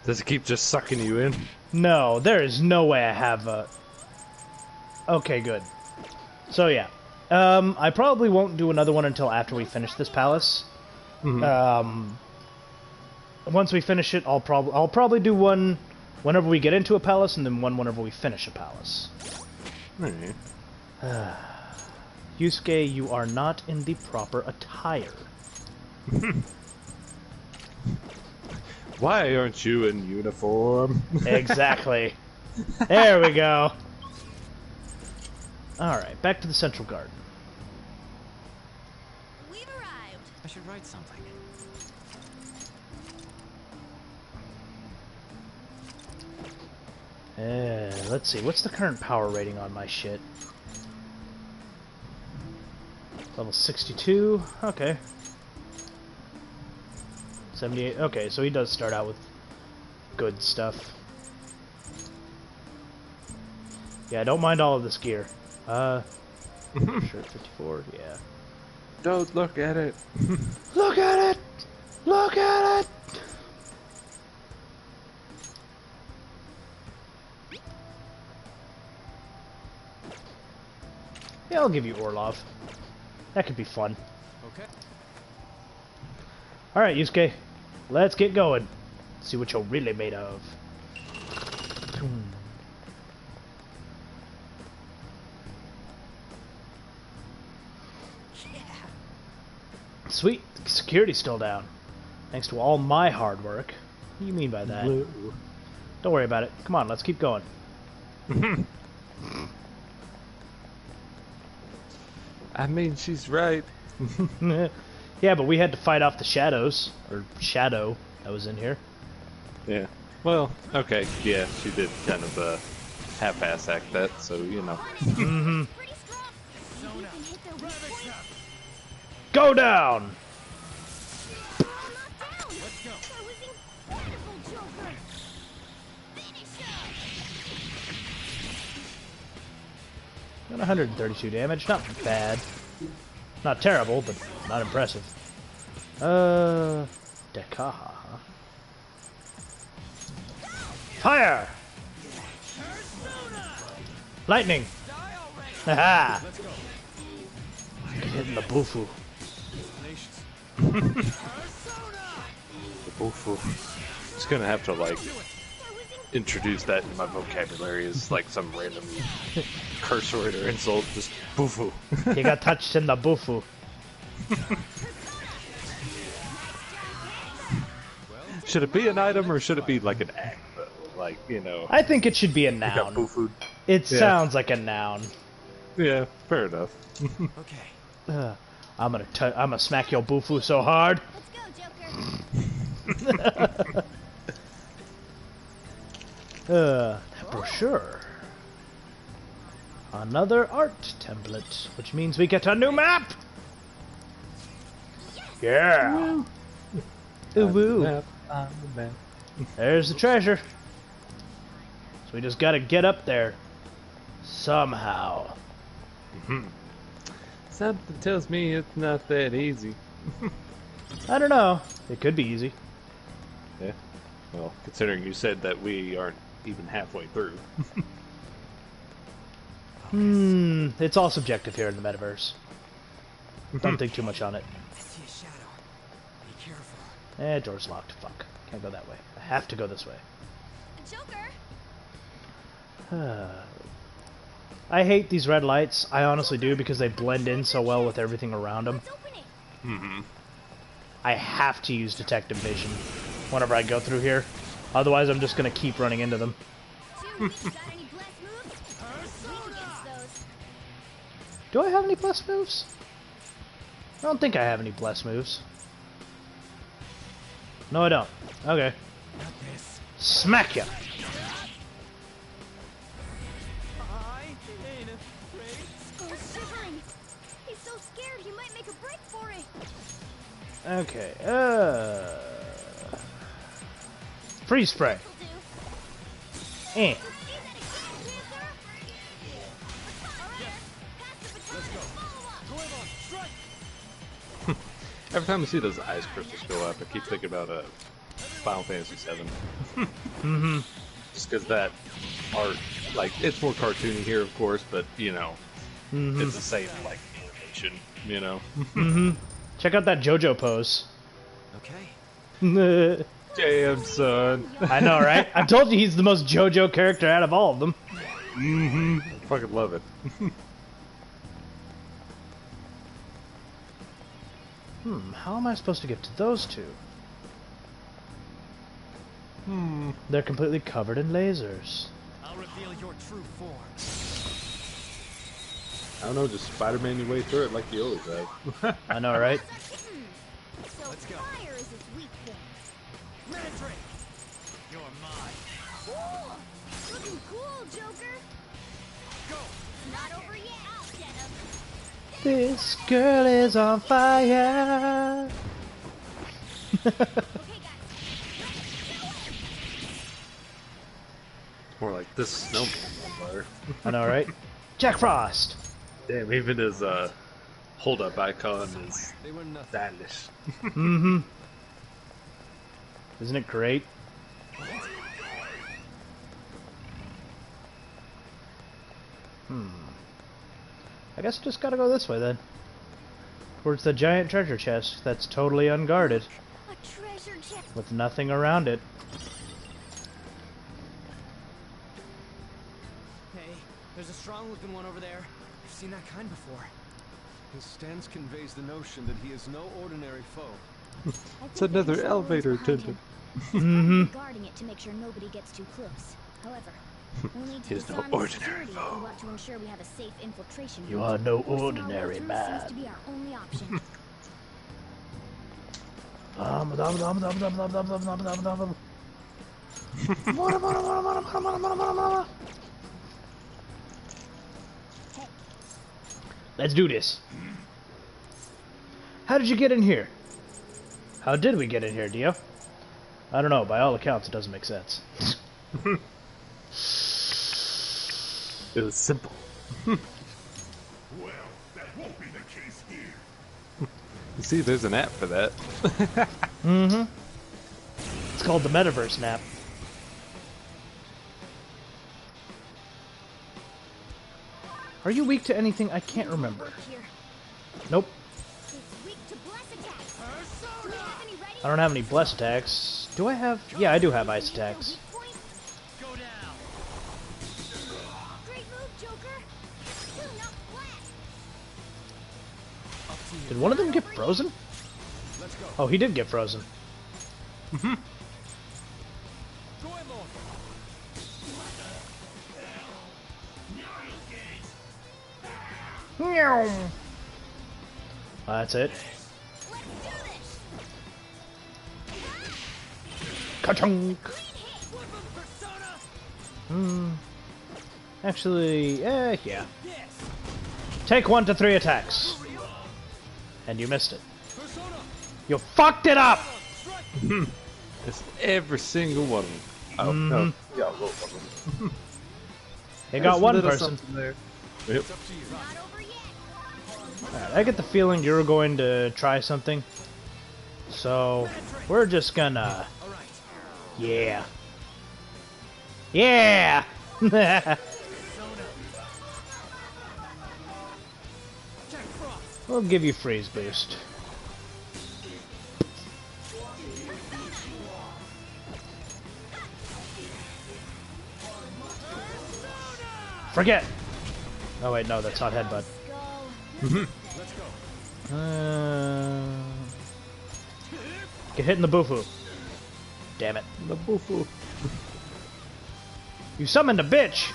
Does it keep just sucking you in? No, there is no way I have a... Okay, good. So yeah. I probably won't do another one until after we finish this palace. Once we finish it, I'll probably do one whenever we get into a palace, and then one whenever we finish a palace. Alright. Yusuke, you are not in the proper attire. Why aren't you in uniform? Exactly. There we go. Alright, back to the Central Garden. We've arrived. I should write something. Let's see, what's the current power rating on my shit? Level 62, okay. 78, okay, so he does start out with good stuff. Yeah, I don't mind all of this gear. Shirt 54, yeah. Don't look at it. Look at it! Look at it! Yeah, I'll give you Orlov. That could be fun. Okay. Alright, Yusuke. Let's get going. See what you're really made of. Sweet. Security's still down. Thanks to all my hard work. What do you mean by that? Blue. Don't worry about it. Come on, let's keep going. I mean, she's right. Yeah, but we had to fight off the shadows, or shadow, that was in here. Yeah. Well, okay. Yeah, she did kind of half-ass act that, so you know. Mm-hmm. Pretty strong. You can hit their weak points. Go down! Let's go. That was incredible, Joker. Finish him. Got 132 damage, not bad. Not terrible, but not impressive. Dekaha, huh? Fire! Lightning! Haha! Get hit in the bufu. The Bufu. Just gonna have to, like, introduce that in my vocabulary as, like, some random curse word or insult. Just Bufu. He got touched in the bufu. Should it be an item or should it be, like, an act, though? Like, you know. I think it should be a Like a noun. Bufu. It Yeah. sounds like a noun. Yeah, fair enough. Okay. I'm gonna smack your bufu so hard. Let's go, Joker. That brochure. Another art template, which means we get a new map. Yeah. Ooh, woo. There's the treasure. So we just gotta get up there. Somehow. Something tells me it's not that easy. I don't know. It could be easy. Yeah. Well, considering you said that we aren't even halfway through. It's all subjective here in the metaverse. Don't think too much on it. I see a shadow. Be careful. Door's locked. Fuck. Can't go that way. I have to go this way. Joker. I hate these red lights. I honestly do, because they blend in so well with everything around them. Let's open it. Mm-hmm. I have to use detective vision whenever I go through here. Otherwise, I'm just going to keep running into them. Dude, got any blessed moves? Weak against those. Do I have any blessed moves? I don't think I have any blessed moves. No, I don't. Okay. Smack ya! Oh, shivering. He's so scared he might make a break for it. Okay, freeze spray. This'll do. Eh. See that again, Panther? Alright, pass the baton and follow up. Every time I see those ice crystals go up, I keep thinking about Final Fantasy VII. Mm-hmm. Just because that art, like, it's more cartoony here, of course, but, you know, it's the same, like, animation, you know? Mm-hmm. Check out that JoJo pose. Okay. Damn, son. I know, right? I told you he's the most JoJo character out of all of them. Mm-hmm. I fucking love it. How am I supposed to get to those two? They're completely covered in lasers. I'll reveal your true form. I don't know, just Spider-Man your way through it like you always have. I know, right? So Let's go. fire is his weak point. Mandrake! You're mine. Cool! Looking cool, Joker. Go! Not over yet. I'll get him. This girl is on fire. Okay, guys. More like this snowman on fire. I know, right? Jack Frost. Damn, even his hold-up icon is They were nothing. stylish. Mm-hmm. Isn't it great? I guess I just gotta go this way then. Towards the giant treasure chest that's totally unguarded, A treasure chest. with nothing around it. Hey, there's a strong-looking one over there. I've seen that kind before. His stance conveys the notion that he is no ordinary foe. It's another elevator attendant. Mm-hmm. Guarding it to make sure nobody gets too close. However, we'll need to He's no disarm the ordinary security if we want to ensure we have a safe infiltration. You route. are no Forcing our way ordinary through man. Seems to be our only option. Let's do this. How did you get in here? How did we get in here, Dio? I don't know. By all accounts, it doesn't make sense. It was simple. Well, that won't be the case here. You see, there's an app for that. Mm-hmm. It's called the Metaverse Nap. Are you weak to anything? I can't remember. Work here. Nope. It's weak to bless attacks. Do we have any ready? I don't have any bless attacks. Do I have? Yeah, I do have ice attacks. Weak point? Go down! Great move, Joker. Not blast. Up to you. Did one of them get frozen? Let's go. Oh, he did get frozen. Go ahead, Lord. Meow. That's it. Let's do this. Ka-chunk. Persona! Actually, yeah. Yes! Take 1 to 3 attacks. And you missed it. Persona! You fucked it up! Strike! It's every single one of them. Oh, no. Yeah, a little of them. You got one Little person. something there. Yep. It's up to you. Not over yet. Alright, I get the feeling you're going to try something. So, we're just gonna... Alright. Yeah. Yeah! Persona! Jack Frost! We'll give you freeze boost. Forget! Oh wait, no, that's not headbutt. Let's go. Get hit in the bufu. Damn it. The boo-foo. You summoned a bitch!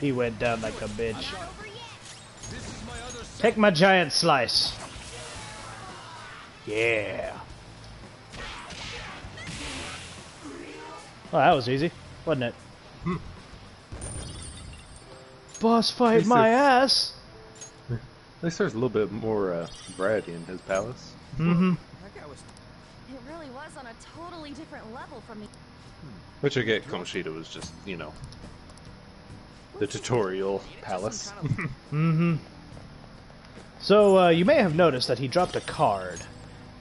He went down like a bitch. Take my giant slice. Yeah. Well, that was easy, wasn't it? Boss fight my ass! At least there's a little bit more variety in his palace. Mm-hmm. That guy was. It really was on a totally different level from me. Which I get, Kamoshida was just, you know, the tutorial palace. Mm-hmm. So, you may have noticed that he dropped a card.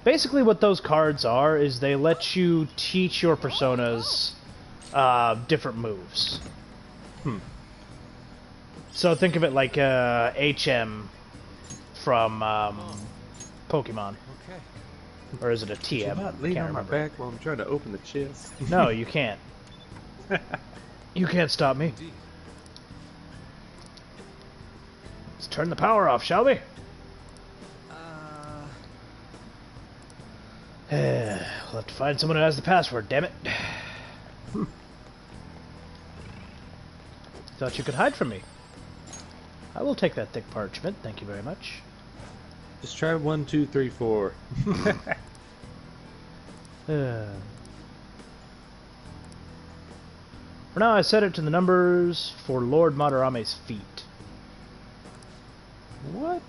Basically what those cards are is they let you teach your personas different moves. So think of it like HM from Pokemon. Okay. Or is it a TM? You're not leaning Can't on my remember. back while I'm trying to open the chest. No, you can't. You can't stop me. Indeed. Let's turn the power off, shall we? We'll have to find someone who has the password, damn it. Thought you could hide from me. I will take that thick parchment, thank you very much. Just try 1, 2, 3, 4. For now, I set it to the numbers for Lord Madarame's feet. What?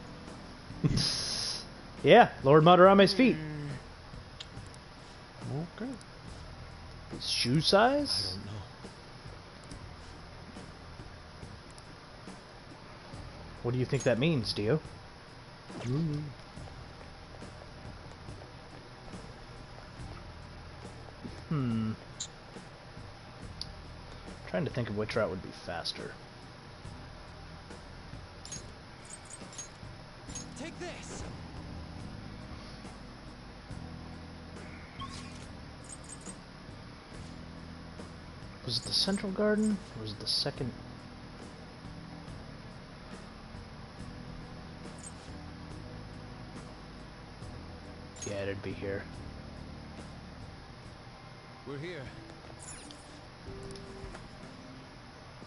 Yeah, Lord Madarame's feet. Okay. Shoe size? Don't know. What do you think that means, Dio? Trying to think of which route would be faster. Take this. Was it the Central Garden? Or was it the second? Yeah, it'd be here. We're here.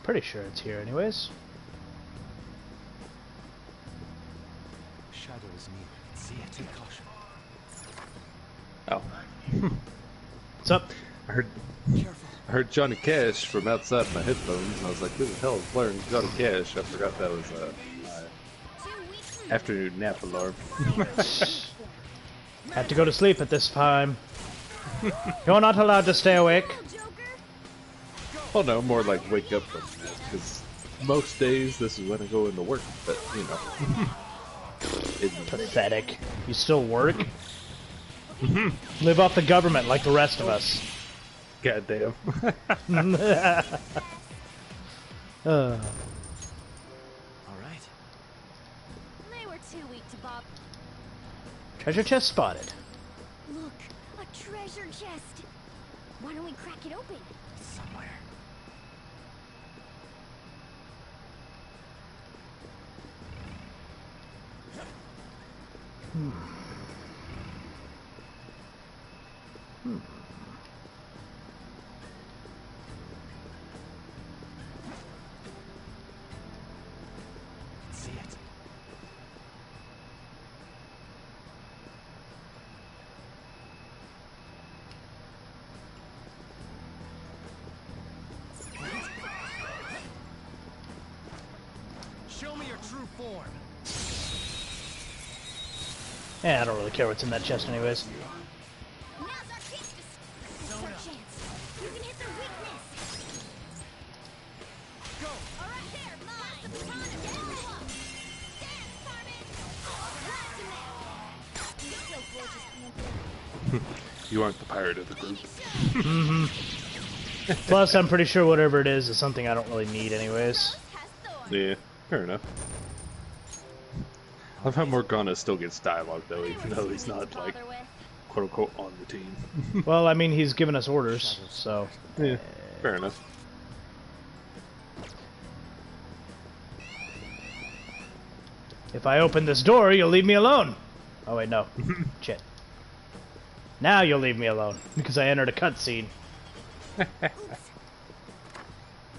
Pretty sure it's here anyways. Shadow is near. See it. Take caution. Oh. What's up? I heard Johnny Cash from outside my headphones, and I was like, who the hell is blaring Johnny Cash? I forgot that was my afternoon nap alarm. Have to go to sleep at this time. You're not allowed to stay awake. Oh no, more like wake up from that, because most days this is when I go into work, but you know. Pathetic. You still work? Live off the government like the rest of us. Goddamn. All right. They were too weak to bob. Treasure chest spotted. Look, a treasure chest. Why don't we crack it open? Somewhere. See it. Show me your true form. Yeah, I don't really care what's in that chest anyways. Now's our chance to... This is our chance. You can hit their weakness. Go. All right, there. Pass the baton and follow up. Stand, Carmen. Blast him there. You're so gorgeous, Panther. You aren't the pirate of the group. Plus, I'm pretty sure whatever it is something I don't really need anyways. Yeah, fair enough. I love how Morgana still gets dialogue though, even though he's not like quote unquote on the team. Well, I mean, he's given us orders, so. Yeah, fair enough. If I open this door, you'll leave me alone. Oh wait, no. Shit. Now you'll leave me alone because I entered a cutscene.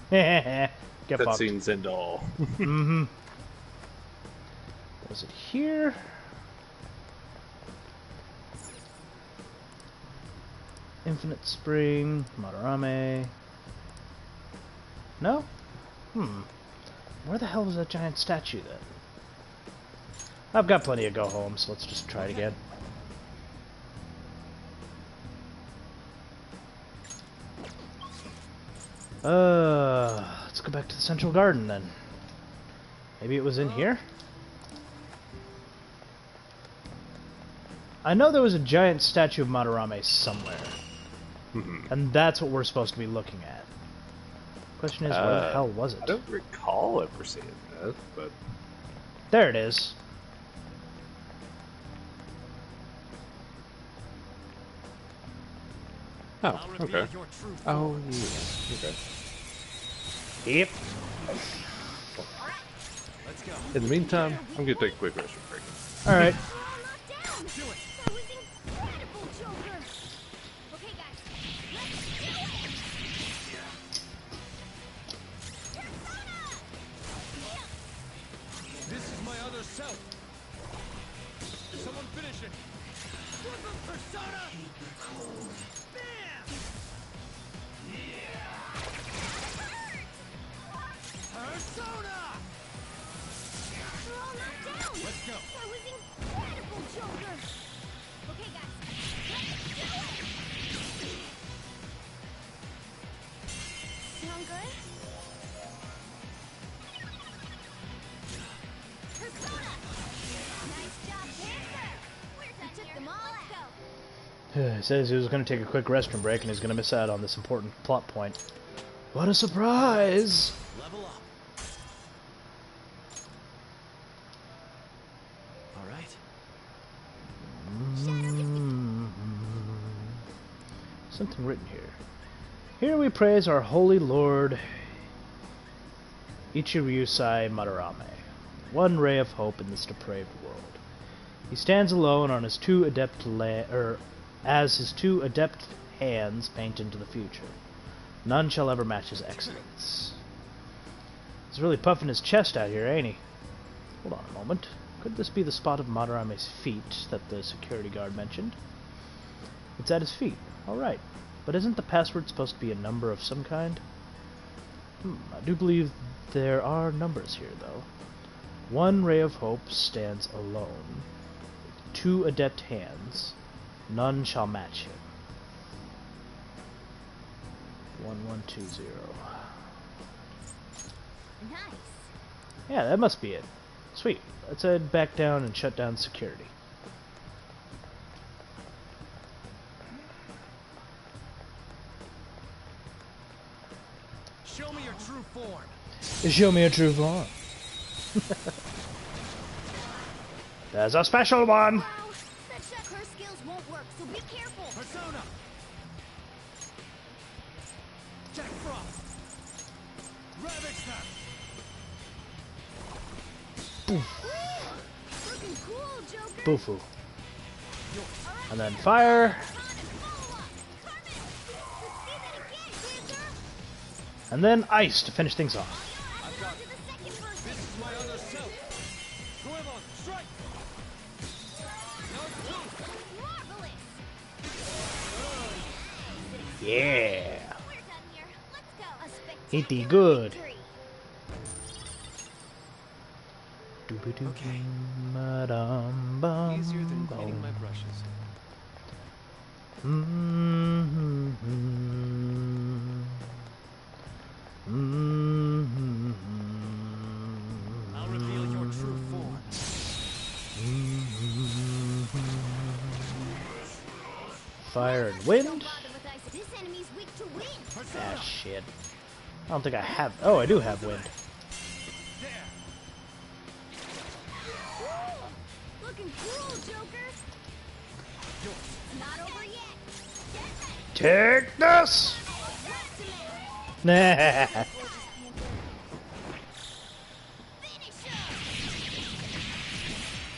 Get fucked. Cutscenes and all. Mm-hmm. Was it here? Infinite Spring, Madarame. No? Where the hell was that giant statue then? I've got plenty of go homes, so let's just try it again. Let's go back to the Central Garden then. Maybe it was in here? I know there was a giant statue of Madarame somewhere. And that's what we're supposed to be looking at. Question is, where the hell was it? I don't recall ever seeing that, but... There it is. Oh, okay. Oh, yeah. Okay. Yep. Let's go. In the meantime, I'm gonna take a quick restroom break. Alright. This is my other self. Someone finish it. Persona. Bam. Persona. We're all knocked down! Let's go. That was incredible, Joker! Okay, guys, let's do it! Sound good? Persona! Nice job, Panther! We took them all out! He says he was going to take a quick restroom break and he's going to miss out on this important plot point. What a surprise! Level up. All right. Something written here. Here we praise our holy lord Ichiryusai Madarame, one ray of hope in this depraved world. He stands alone on his two adept as his two adept hands paint into the future. None shall ever match his excellence. He's really puffing his chest out here, ain't he? Hold on a moment. Could this be the spot of Madarame's feet that the security guard mentioned? It's at his feet. Alright. But isn't the password supposed to be a number of some kind? I do believe there are numbers here, though. One ray of hope stands alone. With two adept hands. None shall match him. 1120. Nice! Yeah, that must be it. Sweet. Let's head back down and shut down security. Show me your true form. Show me a true form. There's a special one! Wow! That her skills won't work, so be careful! Persona. Jack Frost. Ravage Snap. Looking cool, Joker! Boofoo. And then fire. And then ice to finish things off. This is my other self. Goemon, strike. Yeah. Ain't he good? Okay. Easier than cleaning my brushes. I'll reveal your true form. Fire and wind. This enemy's weak to wind! Ah, shit. I don't think I have. Oh, I do have wind. Looking cool, Joker! Not over yet. Take this! Nah. Finish him. How's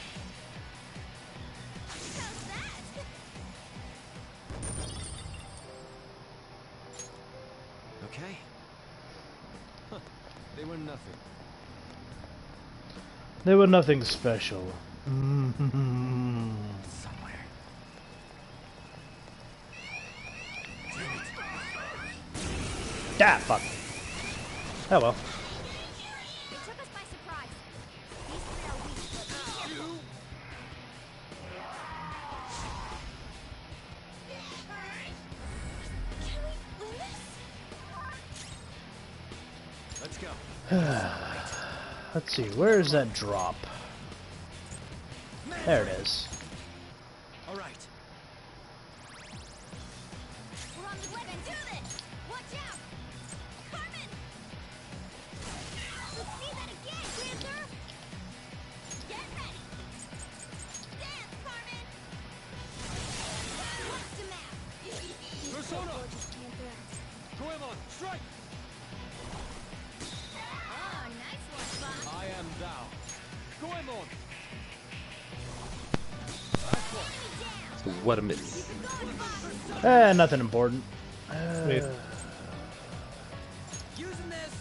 that? Okay. Huh. They were nothing. They were nothing special. Somewhere. Ah, fuck. Oh well. It took us by surprise. These three are weak, but be careful. Can we win this? Let's go. Let's see, where is that drop? There it is. All right. We're on the way. Do this. Watch out. Carmen. Let's see that again, Panther. Get ready. Dance, Carmen. Watch the map. Persona! Goemon, strike! Oh, nice one, Fox. I am thou. Goemon! So what a miss. Nothing important. Using this.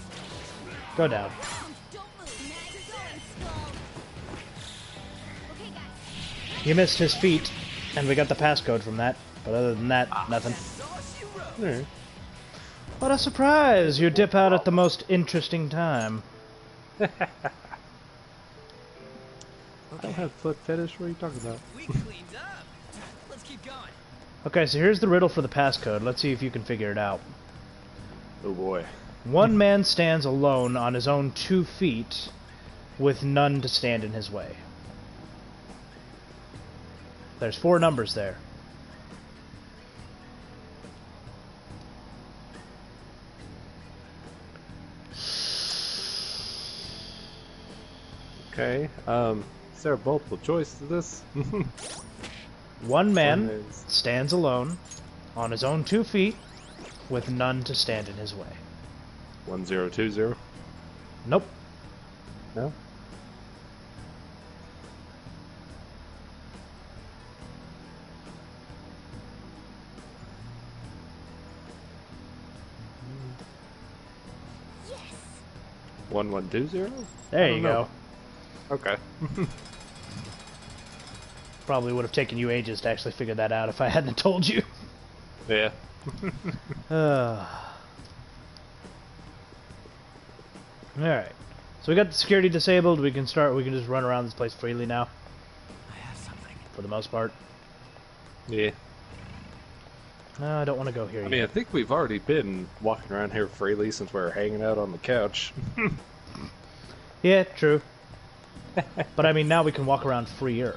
Go down. Don't move. Nice going, Skull. Okay, guys. You missed his feet, and we got the passcode from that. But other than that, nothing. Alright. What a surprise! You dip out at the most interesting time. I don't have foot fetish. What are you talking about? We cleaned up. Let's keep going. Okay, so here's the riddle for the passcode. Let's see if you can figure it out. Oh boy. One man stands alone on his own 2 feet, with none to stand in his way. There's 4 numbers there. Okay. Is there a multiple choice to this? One man One is- stands alone on his own 2 feet, with none to stand in his way. 1020. Nope. No. Yes. 1120. There you go. Okay. Probably would have taken you ages to actually figure that out if I hadn't told you. Yeah. Alright. So we got the security disabled. We can just run around this place freely now. I have something. For the most part. Yeah. No, I don't want to go here I yet. mean, I think we've already been walking around here freely since we were hanging out on the couch. Yeah, true. But I mean, now we can walk around freer.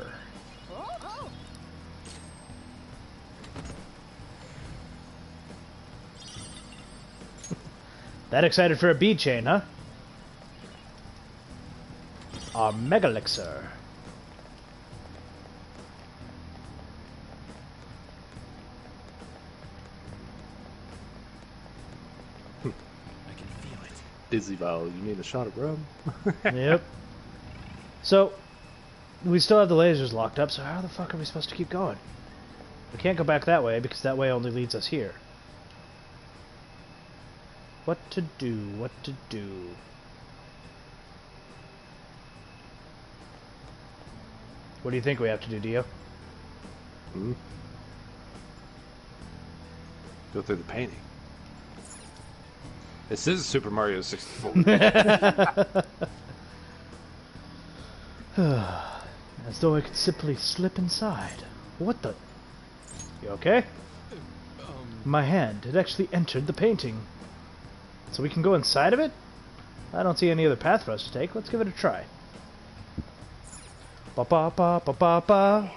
Oh. That excited for a bead chain, huh? Our Mega Elixir. I can feel it. Dizzy Val, you need a shot of rum? Yep. So, we still have the lasers locked up, so how the fuck are we supposed to keep going? We can't go back that way, because that way only leads us here. What to do, what to do. What do you think we have to do, Dio? Hmm? Go through the painting. This is Super Mario 64. As though I could simply slip inside. What the... You okay? My hand, it actually entered the painting. So we can go inside of it? I don't see any other path for us to take. Let's give it a try. Ba ba ba ba ba ba.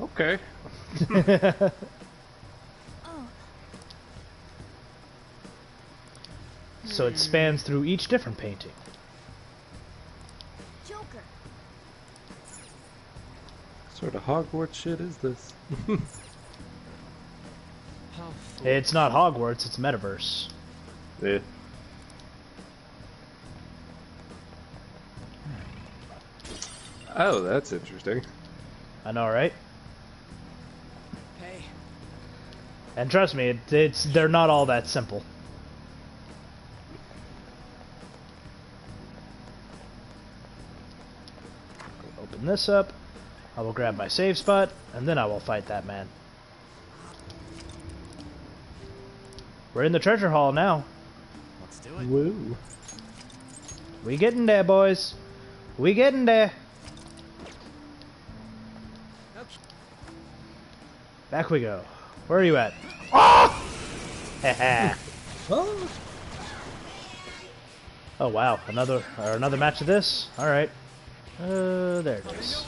Okay. so it spans through each different painting. Joker. What sort of Hogwarts shit is this? It's not Hogwarts, it's Metaverse. Yeah. Oh, that's interesting. I know, right? Hey, And trust me, they're not all that simple. Open this up. I will grab my save spot, and then I will fight that man. We're in the treasure hall now. let's do it. Woo. We getting there, boys. We getting there. Oops. Back we go. Where are you at? Oh! Oh. Oh wow, another match of this. All right. There it is.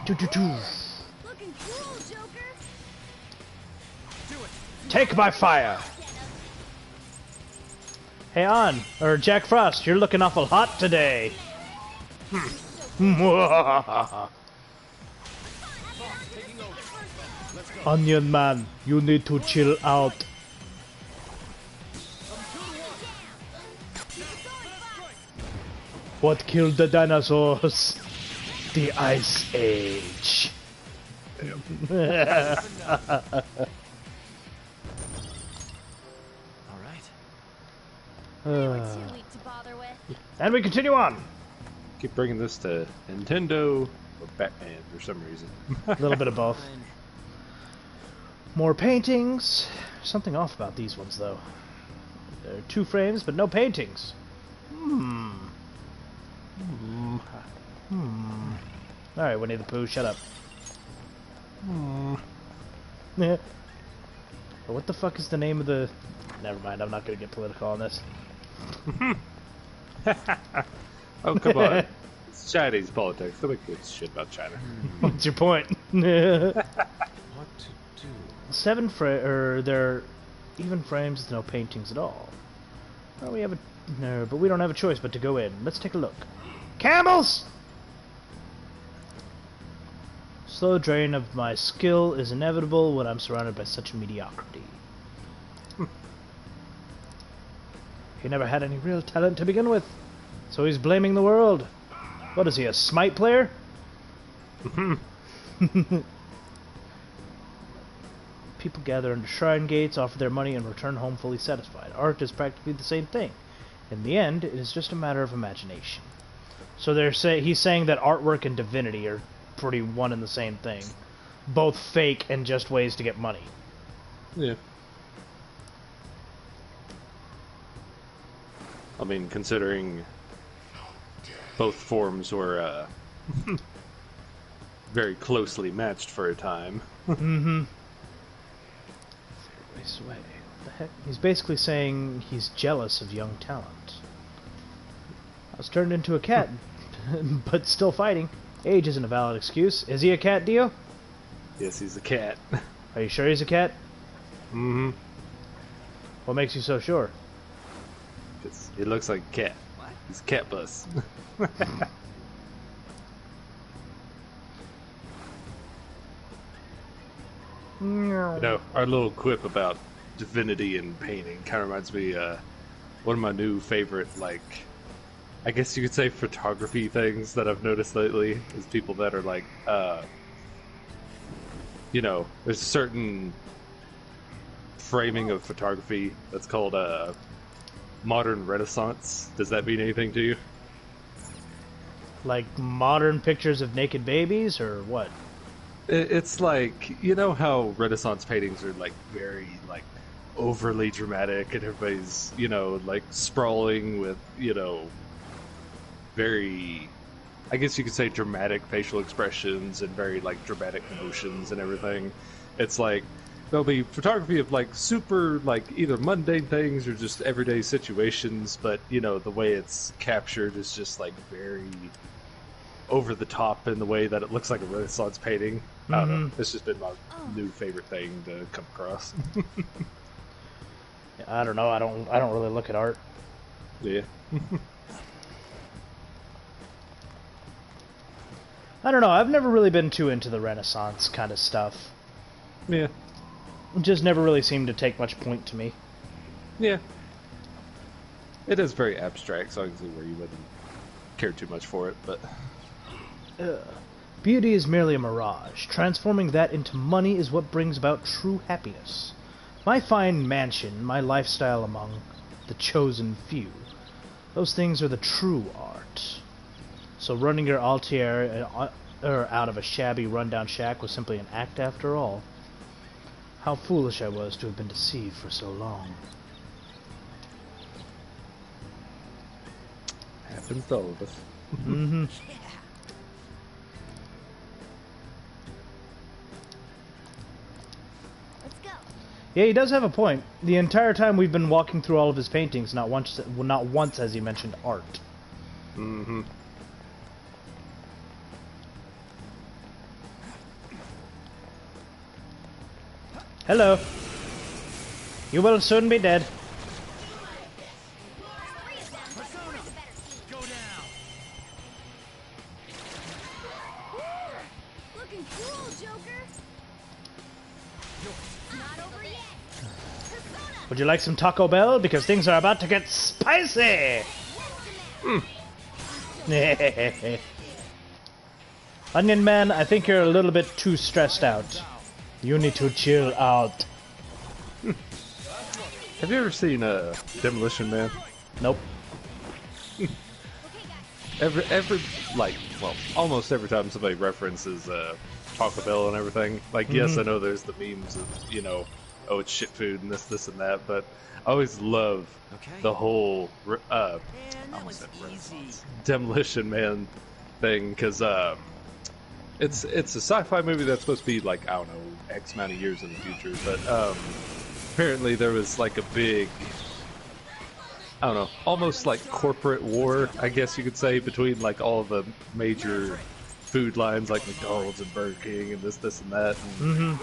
Doo-doo-doo. Looking cool, Joker. Take my fire. Hey, Jack Frost, you're looking awful hot today. Onion Man, you need to chill out. What killed the dinosaurs? The Ice Age. All right. They were too weak to bother with. And we continue on. Keep bringing this to Nintendo or Batman for some reason. A little bit of both. Fine. More paintings. Something off about these ones, though. There are 2 frames, but no paintings. Alright, Winnie the Pooh, shut up. But what the fuck is the name of the... Never mind, I'm not gonna get political on this. Oh, come on. It's Chinese politics. Nobody gives a shit about China. What's your point? What to do? 7 there are even frames with no paintings at all. Well, but we don't have a choice but to go in. Let's take a look. Camels! Slow drain of my skill is inevitable when I'm surrounded by such mediocrity. He never had any real talent to begin with, so he's blaming the world. What is he, a Smite player? People gather under shrine gates, offer their money, and return home fully satisfied. Art is practically the same thing. In the end, it is just a matter of imagination. So he's saying that artwork and divinity are pretty one and the same thing. Both fake and just ways to get money. Yeah. I mean, considering both forms were very closely matched for a time. Mm-hmm. Sway. What the heck? He's basically saying he's jealous of young talent. I was turned into a cat, but still fighting. Age isn't a valid excuse. Is he a cat, Dio? Yes, he's a cat. Are you sure he's a cat? Mm-hmm. What makes you so sure? Because he looks like a cat. What? He's a cat bus. You know, our little quip about divinity and painting kind of reminds me one of my new favorite, like, I guess you could say photography things that I've noticed lately is people that are like, you know, there's a certain framing of photography that's called modern Renaissance. Does that mean anything to you? Like modern pictures of naked babies, or what? It's like, you know how Renaissance paintings are like very like overly dramatic and everybody's, you know, like sprawling with, you know, very, I guess you could say dramatic facial expressions and very like dramatic emotions and everything. It's like there'll be photography of like super like either mundane things or just everyday situations, but you know, the way it's captured is just like very over the top in the way that it looks like a Renaissance painting. I don't know. It's just been my new favorite thing to come across. I don't know. I don't really look at art. Yeah. I don't know. I've never really been too into the Renaissance kind of stuff. Yeah. It just never really seemed to take much point to me. Yeah. It is very abstract, so I can see where you wouldn't care too much for it, but... Beauty is merely a mirage. Transforming that into money is what brings about true happiness. My fine mansion, my lifestyle among the chosen few. Those things are the true art. So running your Altier out of a shabby, rundown shack was simply an act after all. How foolish I was to have been deceived for so long. Happens to all of us. Mm-hmm. Let's go. Yeah, he does have a point. The entire time we've been walking through all of his paintings, not once has he mentioned art. Mm-hmm. Hello. You will soon be dead. Go down. Looking cool, Joker. Not over yet. Persona. Would you like some Taco Bell? Because things are about to get spicy! Onion Man, I think you're a little bit too stressed out. You need to chill out. Have you ever seen Demolition Man? Nope. Every like, well, almost every time somebody references Taco Bell and everything, like, yes, I know there's the memes of, you know, oh, it's shit food and this and that, but I always love the whole Man, that was easy. Demolition Man thing, because it's a sci-fi movie that's supposed to be like, I don't know, X amount of years in the future, but apparently there was like a big, I don't know, almost like corporate war, I guess you could say, between like all the major food lines like McDonald's and Burger King and this and that. And,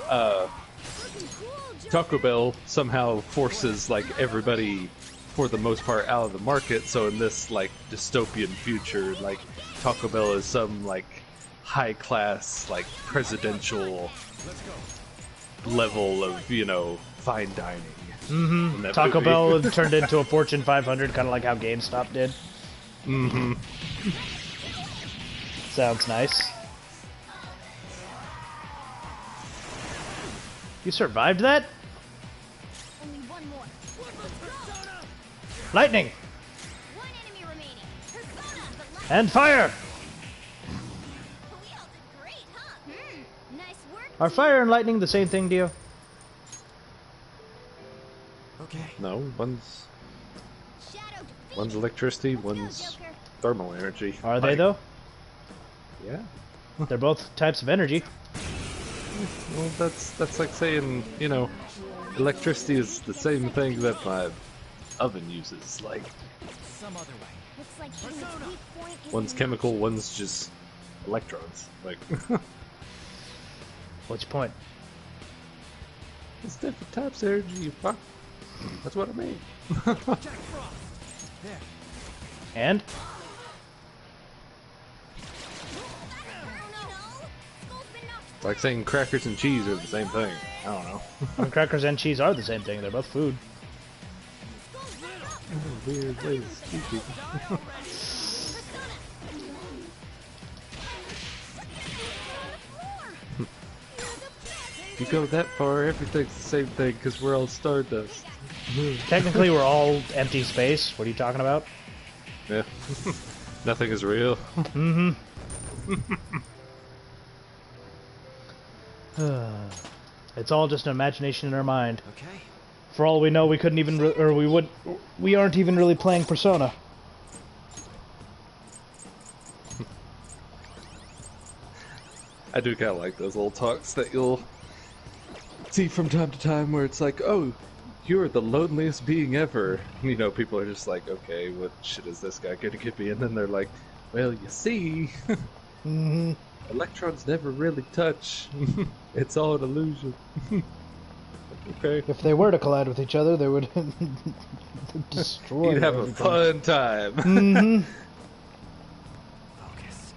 Taco Bell somehow forces like everybody, for the most part, out of the market. So in this like dystopian future, like Taco Bell is some like high class, like presidential level of, you know, fine dining. Mm-hmm. Taco movie. Bell turned into a Fortune 500, kind of like how GameStop did. Mm-hmm. Sounds nice. You survived that? Only one more. Lightning! One enemy remaining. Persona. The last. And fire! We all did great, huh? Nice work. Are fire and lightning the same thing, Dio? Okay. No, one's Shadow defeat. one's electricity, Let's go, one's Joker. thermal energy. Are they, Like, though? Yeah. They're both types of energy. Well, that's like saying, you know, electricity is the same thing that my oven uses. Like, Some other way. Looks like hitting its weak point is one's chemical, one's just electrons. Like, What's your point? it's different types of energy, you fuck. That's what I mean. Jack Frost. There. And? It's like saying crackers and cheese are the same thing. I don't know. And crackers and cheese are the same thing. They're both food. Weird ways to see people. If you go that far, everything's the same thing because we're all stardust. Technically, we're all empty space. What are you talking about? Yeah. Nothing is real. Mm-hmm. It's all just an imagination in our mind. Okay. For all we know, we couldn't even, we aren't even really playing Persona. I do kind of like those little talks that you'll see from time to time where it's like, oh, you're the loneliest being ever. You know, people are just like, okay, what shit is this guy gonna give me? And then they're like, well, you see, electrons never really touch. It's all an illusion. Okay. If they were to collide with each other, they would destroy. You'd have a everything. fun time. Mm-hmm. Focus.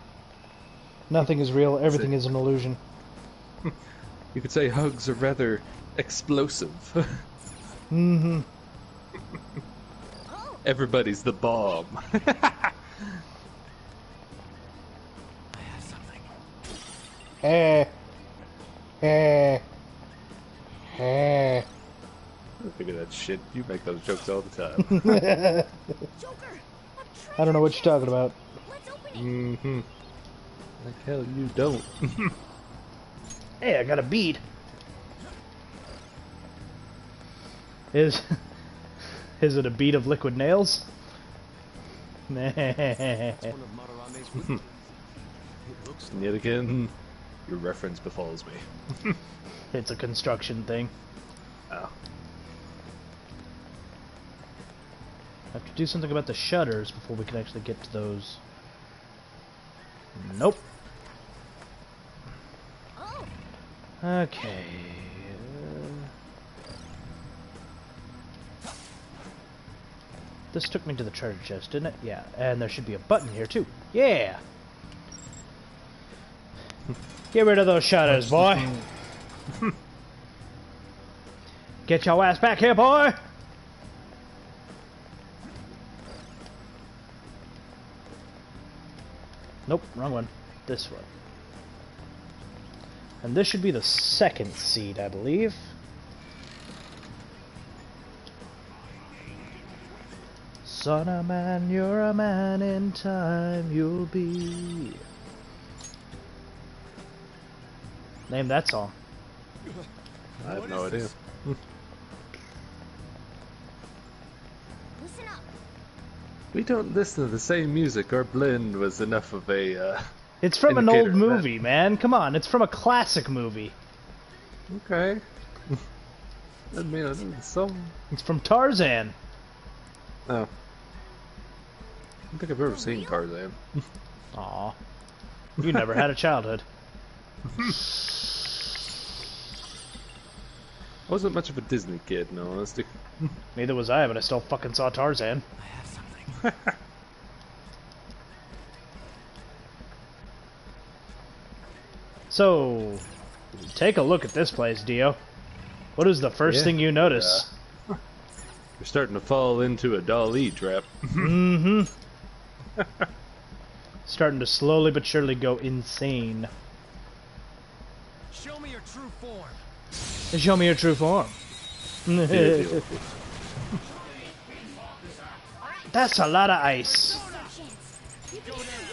Nothing is real. Everything is an illusion. You could say hugs are rather explosive. Mm-hmm. Everybody's the bomb. I have something. Look at that shit. You make those jokes all the time. Joker, I don't know what you're talking about. let's open it. Mm-hmm. Like hell you don't. Hey, I got a bead. Is it a bead of liquid nails? That's one of Madarame's weaknesses. It looks And yet again, your reference befalls me. It's a construction thing. Oh. I have to do something about the shutters before we can actually get to those. Nope. Oh, Okay. This took me to the treasure chest, didn't it? Yeah. And there should be a button here, too. Yeah! Get rid of those shutters, boy! Get your ass back here, boy! Nope, wrong one. This one. And this should be the second seed, I believe. Son of man, you're a man in time, you'll be. Name that song. I have no idea. listen up. We don't listen to the same music. Our blend was enough of a, It's from an indicator old of that. movie, man. Come on, it's from a classic movie. Okay. Doesn't mean I know the song. It's from Tarzan. Oh. I don't think I've ever seen Tarzan. Aw. You never had a childhood. I wasn't much of a Disney kid, in all honesty. Neither was I, but I still fucking saw Tarzan. I have something. So, take a look at this place, Dio. What is the first Yeah. thing you notice? You're starting to fall into a Dali trap. Mm-hmm. Starting to slowly but surely go insane. Show me your true form. Show me your true form. That's a lot of ice. Chance. You can weakness.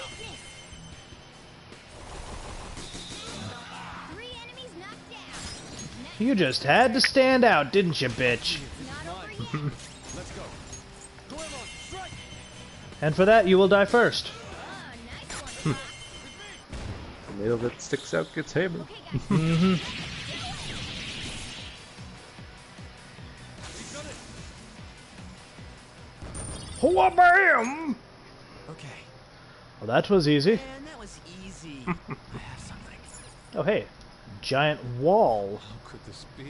3 enemies knocked down. You just had to stand out, didn't you, bitch? Not over yet. Let's go. Goemon, strike! And for that, you will die first. Oh, nice one. The nail that sticks out gets hammered. Okay, guys. Mm-hmm. Bam! Okay. Well, that was easy. Man, that was easy. I have something. Oh, hey. Giant wall. How could this be?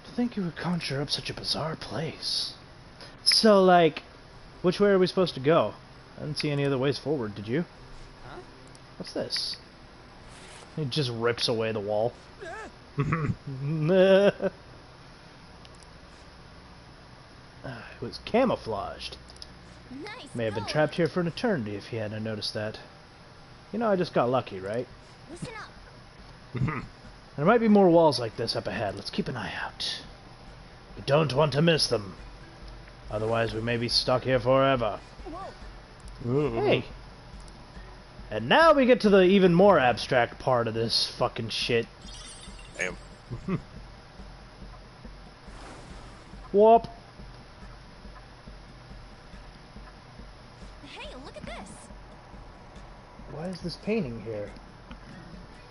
To think you would conjure up such a bizarre place. So, like, which way are we supposed to go? I didn't see any other ways forward, did you? Huh? What's this? It just rips away the wall. It was camouflaged. Nice. May have been go. trapped here for an eternity if you hadn't noticed that. You know, I just got lucky, right? Listen up. There might be more walls like this up ahead. Let's keep an eye out. We don't want to miss them. Otherwise, we may be stuck here forever. Whoa. Hey! And now we get to the even more abstract part of this fucking shit. Damn. Whoop! Hey, look at this. Why is this painting here?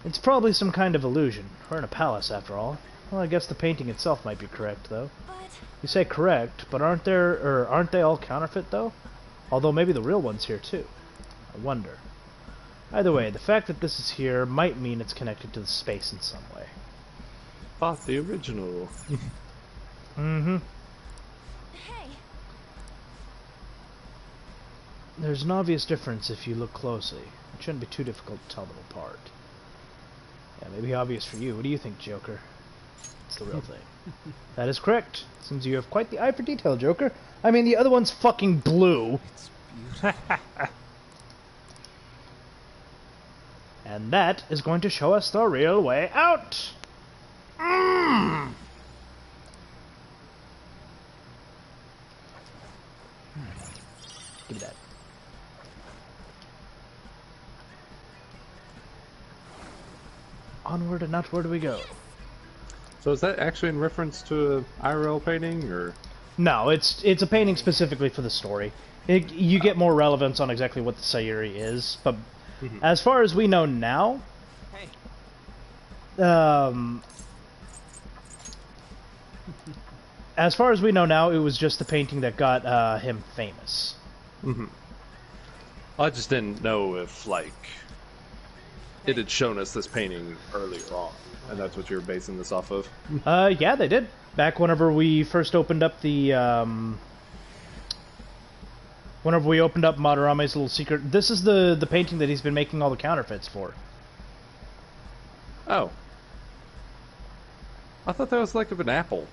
It's probably some kind of illusion. We're in a palace, after all. Well, I guess the painting itself might be correct, though. But You say correct, but aren't they all counterfeit, though? Although maybe the real one's here, too. I wonder. Either way, the fact that this is here might mean it's connected to the space in some way. bought the original. Mm-hmm. Hey, There's an obvious difference if you look closely. It shouldn't be too difficult to tell them apart. Yeah, maybe obvious for you. What do you think, Joker? It's the real thing. That is correct. Seems you have quite the eye for detail, Joker. I mean, the other one's fucking blue. It's beautiful. And that is going to show us the real way out. Give me that. Onward and outward we go. So is that actually in reference to a IRL painting, or? No, it's a painting specifically for the story. You get more relevance on exactly what the Sayuri is, but as far as we know now, Hey, as far as we know now, it was just the painting that got him famous. I just didn't know if, like, it had shown us this painting earlier on, and that's what you're basing this off of. Yeah, they did. Back whenever we first opened up the, whenever we opened up Madarame's little secret, this is the painting that he's been making all the counterfeits for. Oh. I thought that was like of an apple.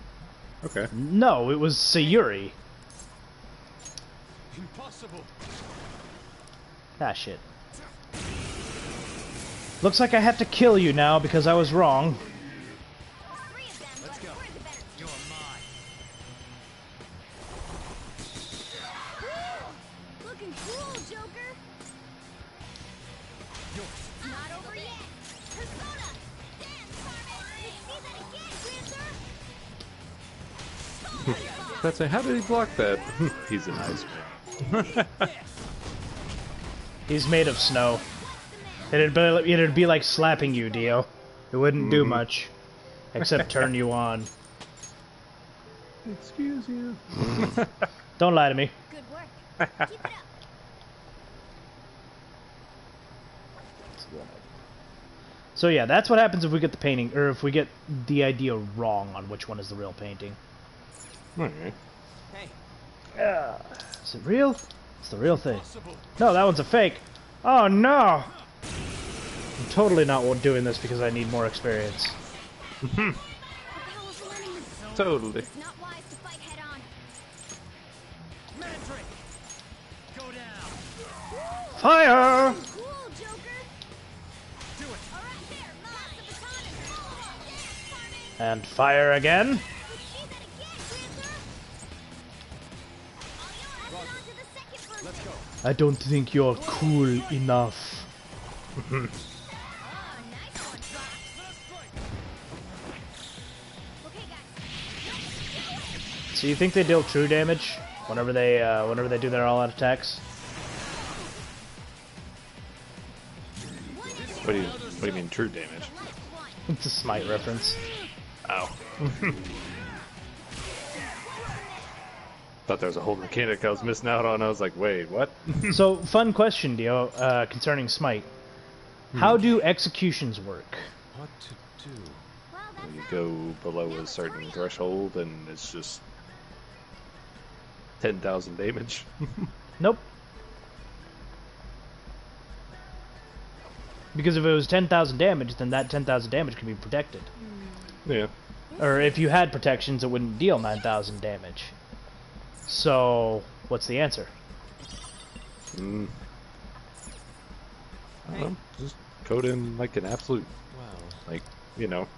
Okay. No, it was Sayuri. Impossible. Ah, shit. Looks like I have to kill you now because I was wrong. Let's go. You're mine. looking cool, Joker. Not over yet. Persona, dance, Carmen. Let's see that again, Grandpa. That's a, how did he block that? He's an ice man. He's made of snow. It'd be like slapping you, Dio. It wouldn't do much. Except turn you on. Excuse you. Don't lie to me. Good work. Keep it up. So yeah, that's what happens if we get the painting, or if we get the idea wrong on which one is the real painting. Alright. hey, Is it real? It's the real thing. Impossible. No, that one's a fake. Oh no! I'm totally not doing this because I need more experience. The hell is the enemy? Totally. It's not wise to fight head on. Mandrake, go down. Fire! Cool, Joker. Do it. All right, there. Pass the baton and follow it. Dance, Carmen. And fire again. Let's see that again, Grandpa. All yours. On to the second version. Let's go. I don't think you're cool enough. Oh, nice one, Fox. Okay, guys. So you think they deal true damage whenever they do their all-out attacks? What do you mean true damage? It's a Smite reference. Ow. Thought there was a whole mechanic I was missing out on. I was like, wait, what? So, fun question, Dio, concerning Smite. How do executions work? What to do? Well, that's You not go below a certain threshold and it's just 10,000 damage. Nope. Because if it was 10,000 damage, then that 10,000 damage can be protected. Yeah. Or if you had protections, it wouldn't deal 9,000 damage. So, what's the answer? I don't know. Just code in like an absolute, Well, like, you know,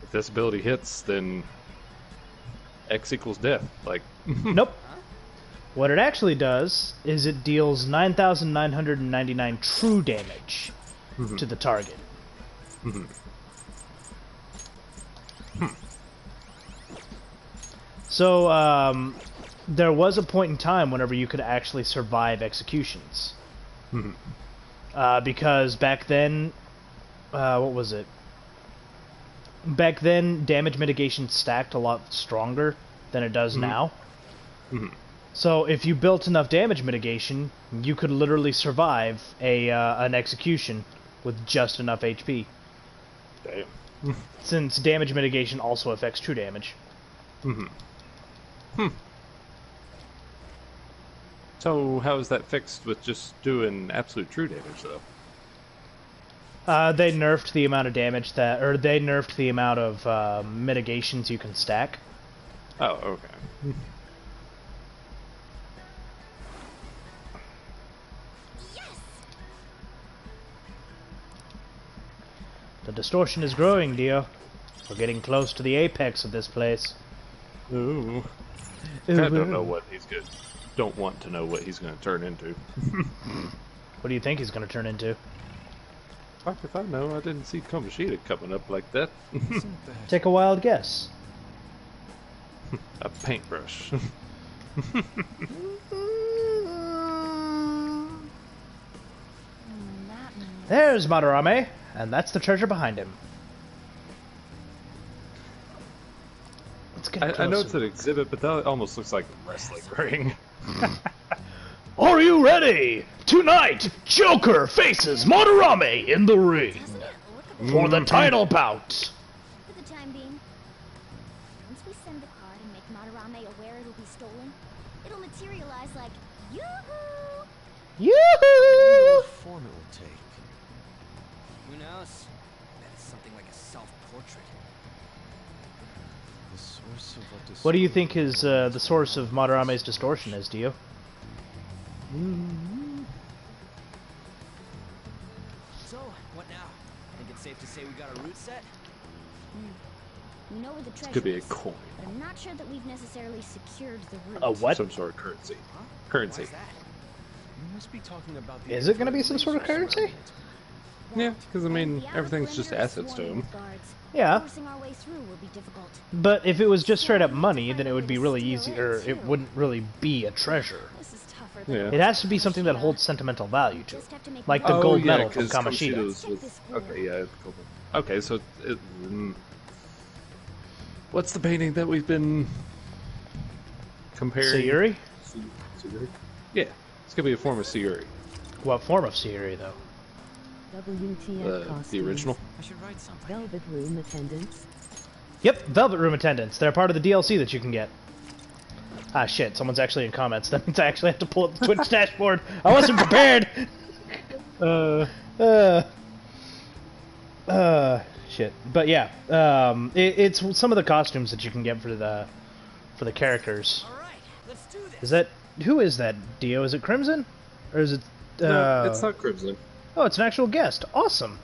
if this ability hits, then X equals death. Like, Nope. What it actually does is it deals 9,999 true damage to the target. So, there was a point in time whenever you could actually survive executions. Because back then, what was it? Back then, damage mitigation stacked a lot stronger than it does now. So if you built enough damage mitigation, you could literally survive an execution with just enough HP. damn. since damage mitigation also affects true damage. So how is that fixed with just doing absolute true damage, though? They nerfed the amount of damage that, or they nerfed the amount of mitigations you can stack. Oh, okay. The distortion is growing, Dio. We're getting close to the apex of this place. Ooh. I don't know what he's good. Don't want to know what he's going to turn into. What do you think he's going to turn into? Fuck if I know. I didn't see Kamoshida coming up like that. Take a wild guess. A paintbrush. There's Madarame, and that's the treasure behind him. Let's get closer. I know it's an exhibit, but that almost looks like a wrestling ring. Are you ready? Tonight, Joker faces Madarame in the ring for the title bout. For the time being, once we send the card and make Madarame aware it'll be stolen, it'll materialize like yoo-hoo! Yoo-hoo! What form it will take. Who knows? That is something like a self-portrait. The source of what What do you think is the source of Madarame's distortion is, Dio? So, what now? Think it's safe to say we got a route set? We know where the treasure Could be a is, coin. but I'm not sure that we've necessarily secured the route. A what? Some sort of currency. Huh? Currency. Why's that? You must be talking about the Is it going to be some sort of currency? Yeah, because I mean, And the outer everything's just perimeter is assets to swarming him. with guards. Yeah. Forcing our way through will be difficult. But if it was just straight up money, then it would be really easy, or it wouldn't really be a treasure. This is tougher than Yeah. It has to be something that holds sentimental value to it. Just have to make Like more the gold yeah, medal from 'cause Kamoshida. Kamoshida's was- Okay, yeah. It's gold. Okay, so what's the painting that we've been comparing? Sayuri? Sayuri? Yeah, it's gonna be a form of Sayuri. What form of Sayuri, though? WTF costumes. The original. I should write something. Velvet room attendants. Yep, Velvet Room Attendants. They're part of the DLC that you can get. Ah, shit, someone's actually in comments. That means I actually have to pull up the Twitch dashboard. I wasn't prepared! Shit. But yeah, it's some of the costumes that you can get for the characters. All right, let's do this. Is that... Who is that, Dio? Is it Crimson? Or is it... No, it's not Crimson. Oh, it's an actual guest. Awesome.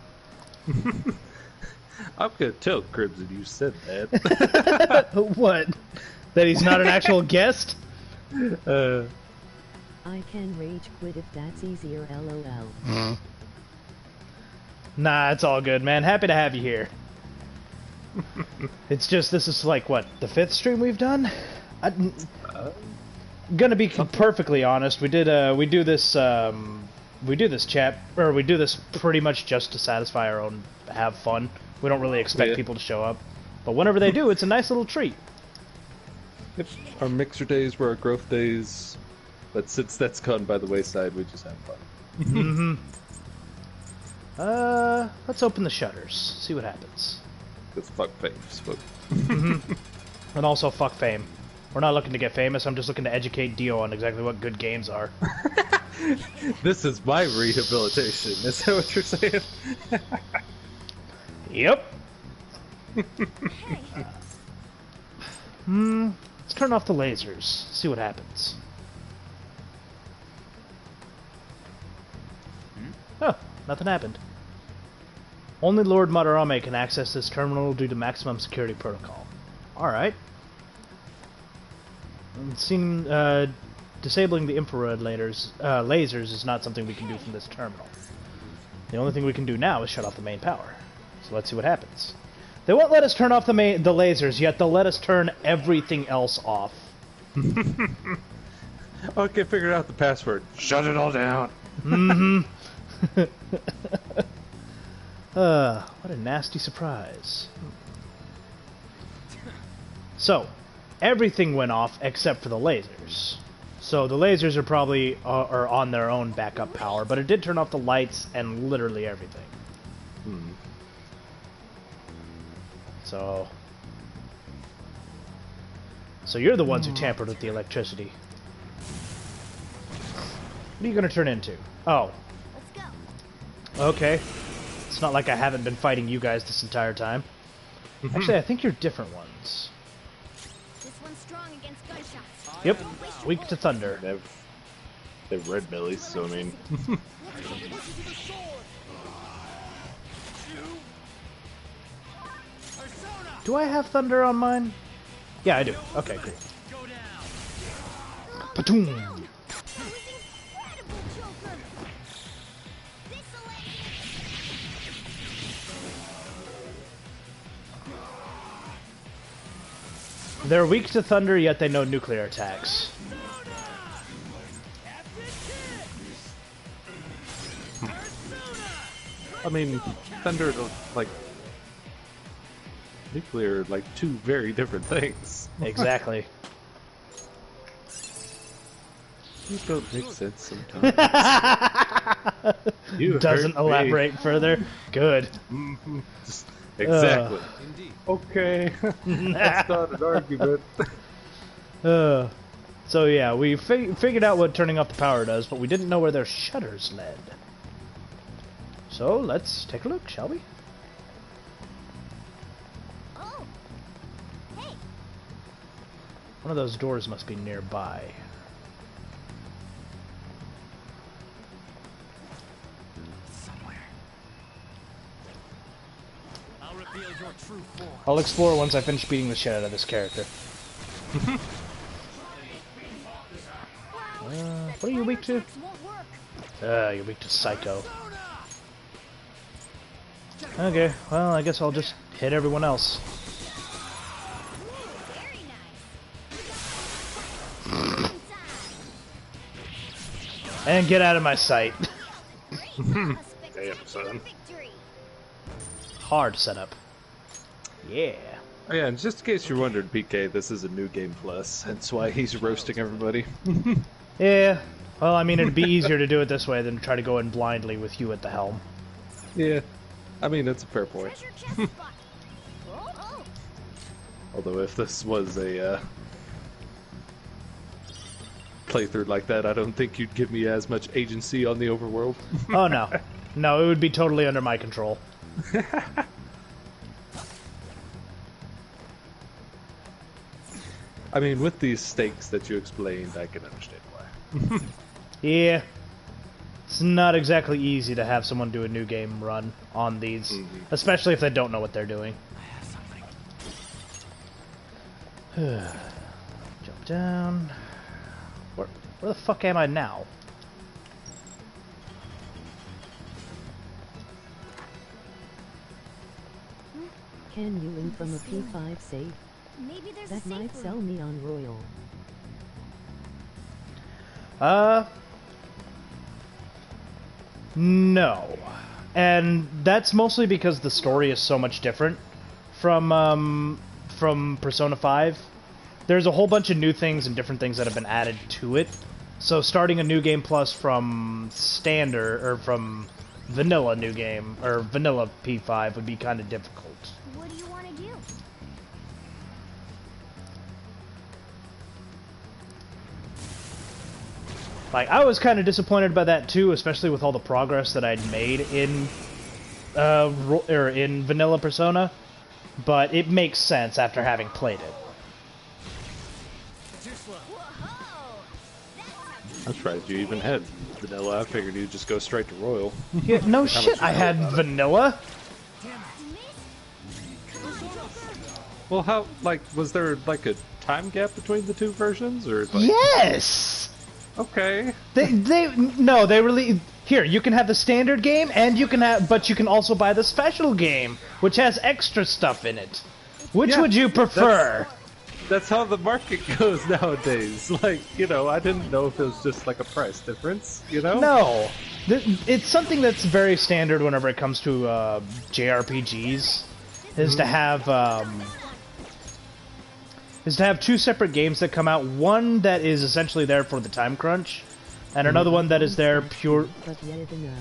I'm gonna tell Crimson you said that. What? That he's not an actual guest? I can rage quit if that's easier, lol. Nah, it's all good, man. Happy to have you here. It's just, this is like, what, the 5th stream we've done? Gonna be perfectly honest, we do this pretty much just to satisfy our own, have fun. We don't really expect people to show up. But whenever they do, it's a nice little treat. Yep. Our mixer days were our growth days, but since that's gone by the wayside, we just have fun. Let's open the shutters, see what happens. Because fuck face. Fuck. And also, fuck fame. We're not looking to get famous, I'm just looking to educate Dio on exactly what good games are. This is my rehabilitation. Is that what you're saying? Yep. Let's turn off the lasers, see what happens. Oh, nothing happened. Only Lord Madarame can access this terminal due to maximum security protocol. Alright. Disabling the infrared lasers is not something we can do from this terminal. The only thing we can do now is shut off the main power. So let's see what happens. They won't let us turn off the lasers, yet they'll let us turn everything else off. Okay, figured out the password. Shut it all down. What a nasty surprise. So, everything went off except for the lasers. So the lasers are probably are on their own backup power, but it did turn off the lights and literally everything. So you're the ones who tampered with the electricity. What are you gonna turn into? Oh. Let's go. Okay. It's not like I haven't been fighting you guys this entire time. Actually, I think you're different ones. This one's strong against gunshots. Yep. Weak to thunder. They have red bellies, so I mean. Do I have thunder on mine? Yeah, I do. Okay, cool. Patoom! That was incredible, Joker. This'll They're weak to thunder, yet they know nuclear attacks. I mean, thunder, like, nuclear, like, two very different things. Exactly. You don't make sense sometimes. You Doesn't hurt me. elaborate further. Good. Exactly. Okay. That's not an argument. So yeah, we figured out what turning off the power does, but we didn't know where their shutters led. So let's take a look, shall we? Oh. Hey. One of those doors must be nearby. I'll reveal your true form. I'll explore once I finish beating the shit out of this character. What are you weak to? You're weak to Psycho. Okay, well, I guess I'll just hit everyone else. Very nice. And get out of my sight. Damn, son. Hard setup. Yeah. Oh yeah, and just in case you're wondering, PK, this is a new game plus. That's why he's roasting everybody. Yeah. Well, I mean, it'd be easier to do it this way than try to go in blindly with you at the helm. Yeah. I mean, that's a fair point. Although if this was a playthrough like that, I don't think you'd give me as much agency on the overworld. Oh, no. No, it would be totally under my control. I mean, with these stakes that you explained, I can understand why. Yeah. It's not exactly easy to have someone do a new game run on these, especially if they don't know what they're doing. Jump down. Where the fuck am I now? Can you win from a P5 safe? Maybe there's That a safe might room. sell me on Royal. No. And that's mostly because the story is so much different from Persona 5. There's a whole bunch of new things and different things that have been added to it. So starting a new game plus from standard, or from vanilla new game, or vanilla P5 would be kind of difficult. What do you want to do? Like, I was kind of disappointed by that too, especially with all the progress that I'd made in in vanilla Persona, but it makes sense after having played it. That's right, you even had vanilla. I figured you'd just go straight to Royal. Yeah, no shit, I had vanilla. Well, how, like, was there, like, a time gap between the two versions, or, like... Yes! Okay. They really... Here, you can have the standard game, and you can have... But you can also buy the special game, which has extra stuff in it. Which would you prefer? That's how the market goes nowadays. Like, you know, I didn't know if it was just, like, a price difference, you know? No. It's something that's very standard whenever it comes to JRPGs, is to have two separate games that come out. One that is essentially there for the time crunch, and another one that is there pure... But yet no.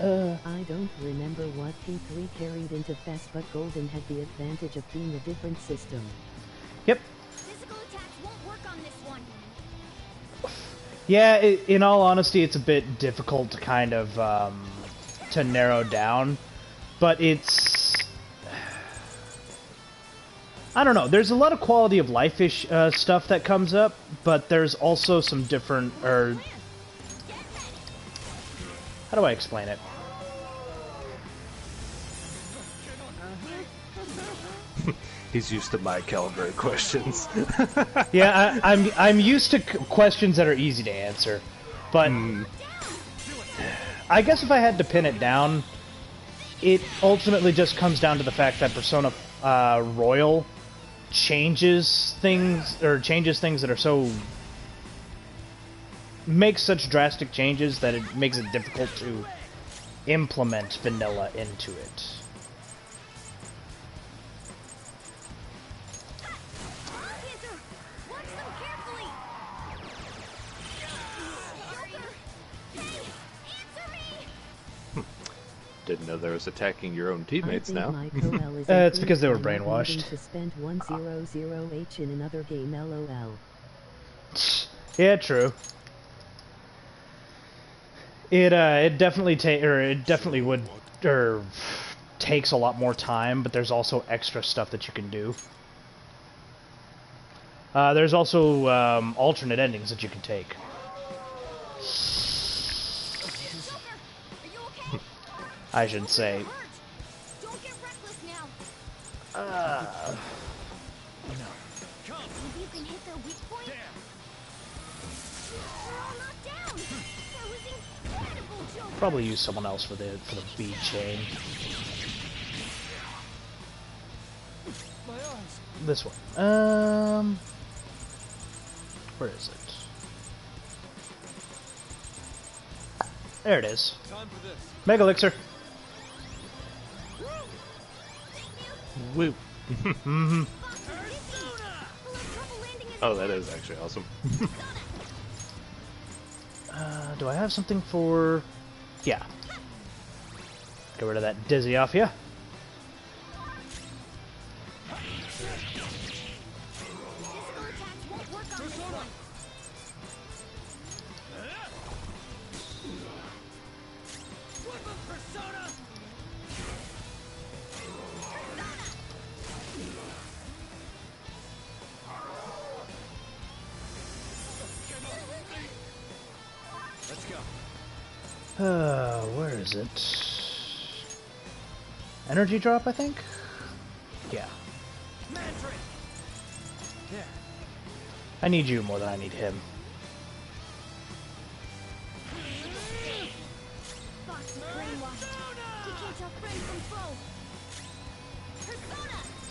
I don't remember what P3 carried into Fest, but Golden had the advantage of being a different system. Yep. Physical attacks won't work on this one. Yeah, in all honesty, it's a bit difficult to kind of, to narrow down. But it's... I don't know, there's a lot of quality of life-ish stuff that comes up, but there's also some different, how do I explain it? He's used to my caliber questions. Yeah, I'm used to questions that are easy to answer, but I guess if I had to pin it down, it ultimately just comes down to the fact that Persona Royal changes things that are so... makes such drastic changes that it makes it difficult to implement vanilla into it. Watch them carefully. Joker! Hey, answer me! Didn't know there was attacking your own teammates now. It's because they were brainwashed. To spend 100H in another game, LOL. Yeah, true. It definitely would takes a lot more time, but there's also extra stuff that you can do. There's also alternate endings that you can take. Joker! Are you okay? I should say. Don't get reckless now. Maybe you can hit their weak point? They're all knocked down! That was incredible, Joker! Probably use someone else for the B chain. This one. Where is it? There it is. Mega Elixir. Woo. Mm-hmm. Oh, that is actually awesome. Do I have something for... Yeah. Get rid of that dizzy off ya. Where is it? Energy drop, I think? Yeah. I need you more than I need him.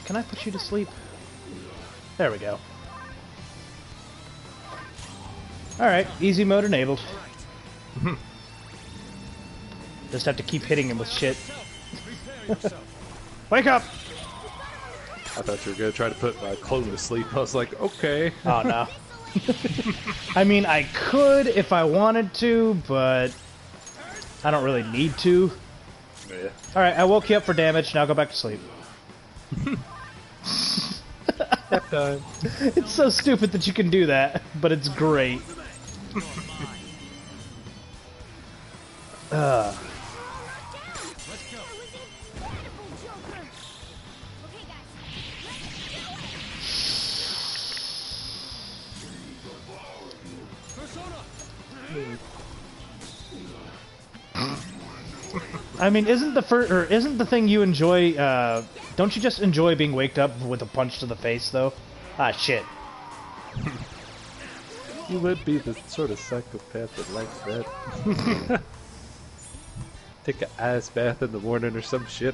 Can I put you to sleep? There we go. Alright, easy mode enabled. Just have to keep hitting him with shit. Wake up! I thought you were going to try to put my clone to sleep. I was like, okay. Oh, no. I mean, I could if I wanted to, but I don't really need to. Yeah. Alright, I woke you up for damage, now go back to sleep. Time. It's so stupid that you can do that, but it's great. I mean, isn't the thing you enjoy? Don't you just enjoy being waked up with a punch to the face, though? Ah, shit. You would be the sort of psychopath that likes that. Take an ice bath in the morning or some shit.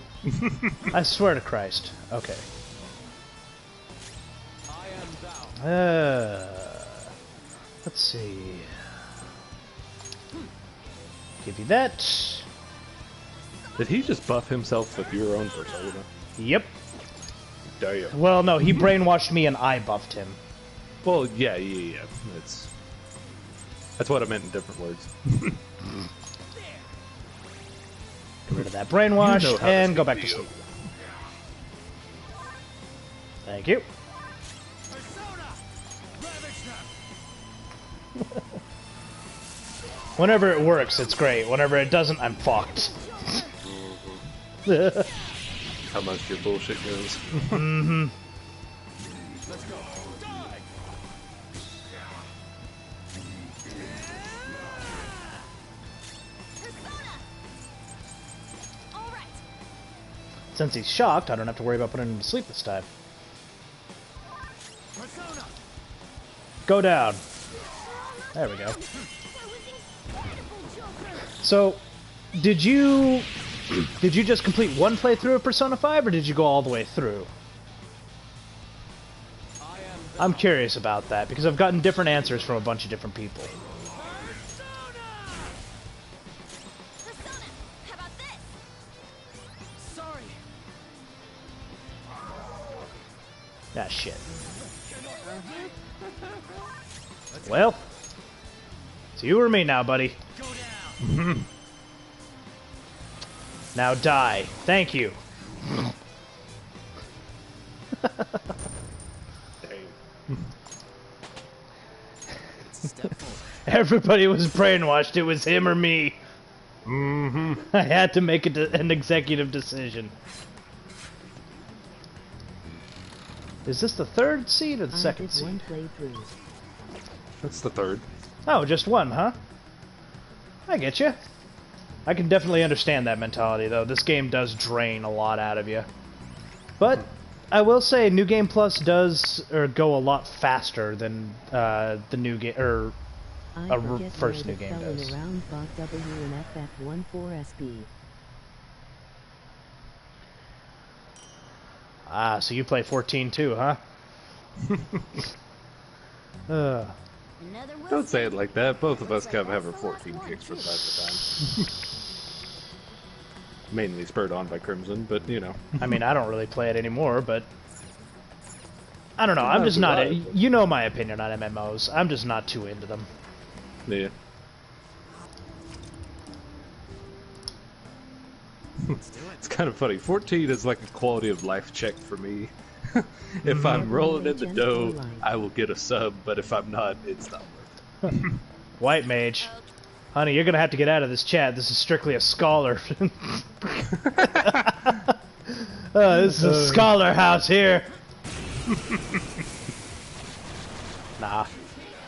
I swear to Christ. Okay. Let's see. Give you that. Did he just buff himself with your own persona? Yep. Damn. Well, no, he brainwashed me and I buffed him. Well, yeah. That's what I meant in different words. Get rid of that brainwash You know how and this go can back to feel. sleep. Thank you. Whenever it works, it's great. Whenever it doesn't, I'm fucked. How much your bullshit goes. Mm-hmm. Let's go. Die! Since he's shocked, I don't have to worry about putting him to sleep this time. Persona! Go down. There we go. So, did you just complete one playthrough of Persona 5, or did you go all the way through? I'm curious about that, because I've gotten different answers from a bunch of different people. Sorry. Ah, shit. Well, it's you or me now, buddy. Go down. Now die. Thank you. It's a step forward. Everybody was brainwashed. It was him or me. Mm-hmm. I had to make an executive decision. Is this the third seed or the second did one seed? playthrough. That's the third. Oh, just one, huh? I get you. I can definitely understand that mentality, though. This game does drain a lot out of you. But I will say, New Game Plus does go a lot faster than the new game or I a forget first where New the Game felon does. around fought W and FF14SB. Ah, so you play 14 too, huh? Another Don't say it like that. Both of us kind of have our 14 kicks from time to time. Mainly spurred on by Crimson, but you know. I mean, I don't really play it anymore, but I don't know. I'm Not just not. survive. You know my opinion on MMOs. I'm just not too into them. Yeah. It's kind of funny. 14 is like a quality of life check for me. If I'm rolling in the dough, I will get a sub, but if I'm not, it's not worth it. White Mage. Honey, you're gonna have to get out of this chat. This is strictly a scholar. This is a scholar house here. Nah.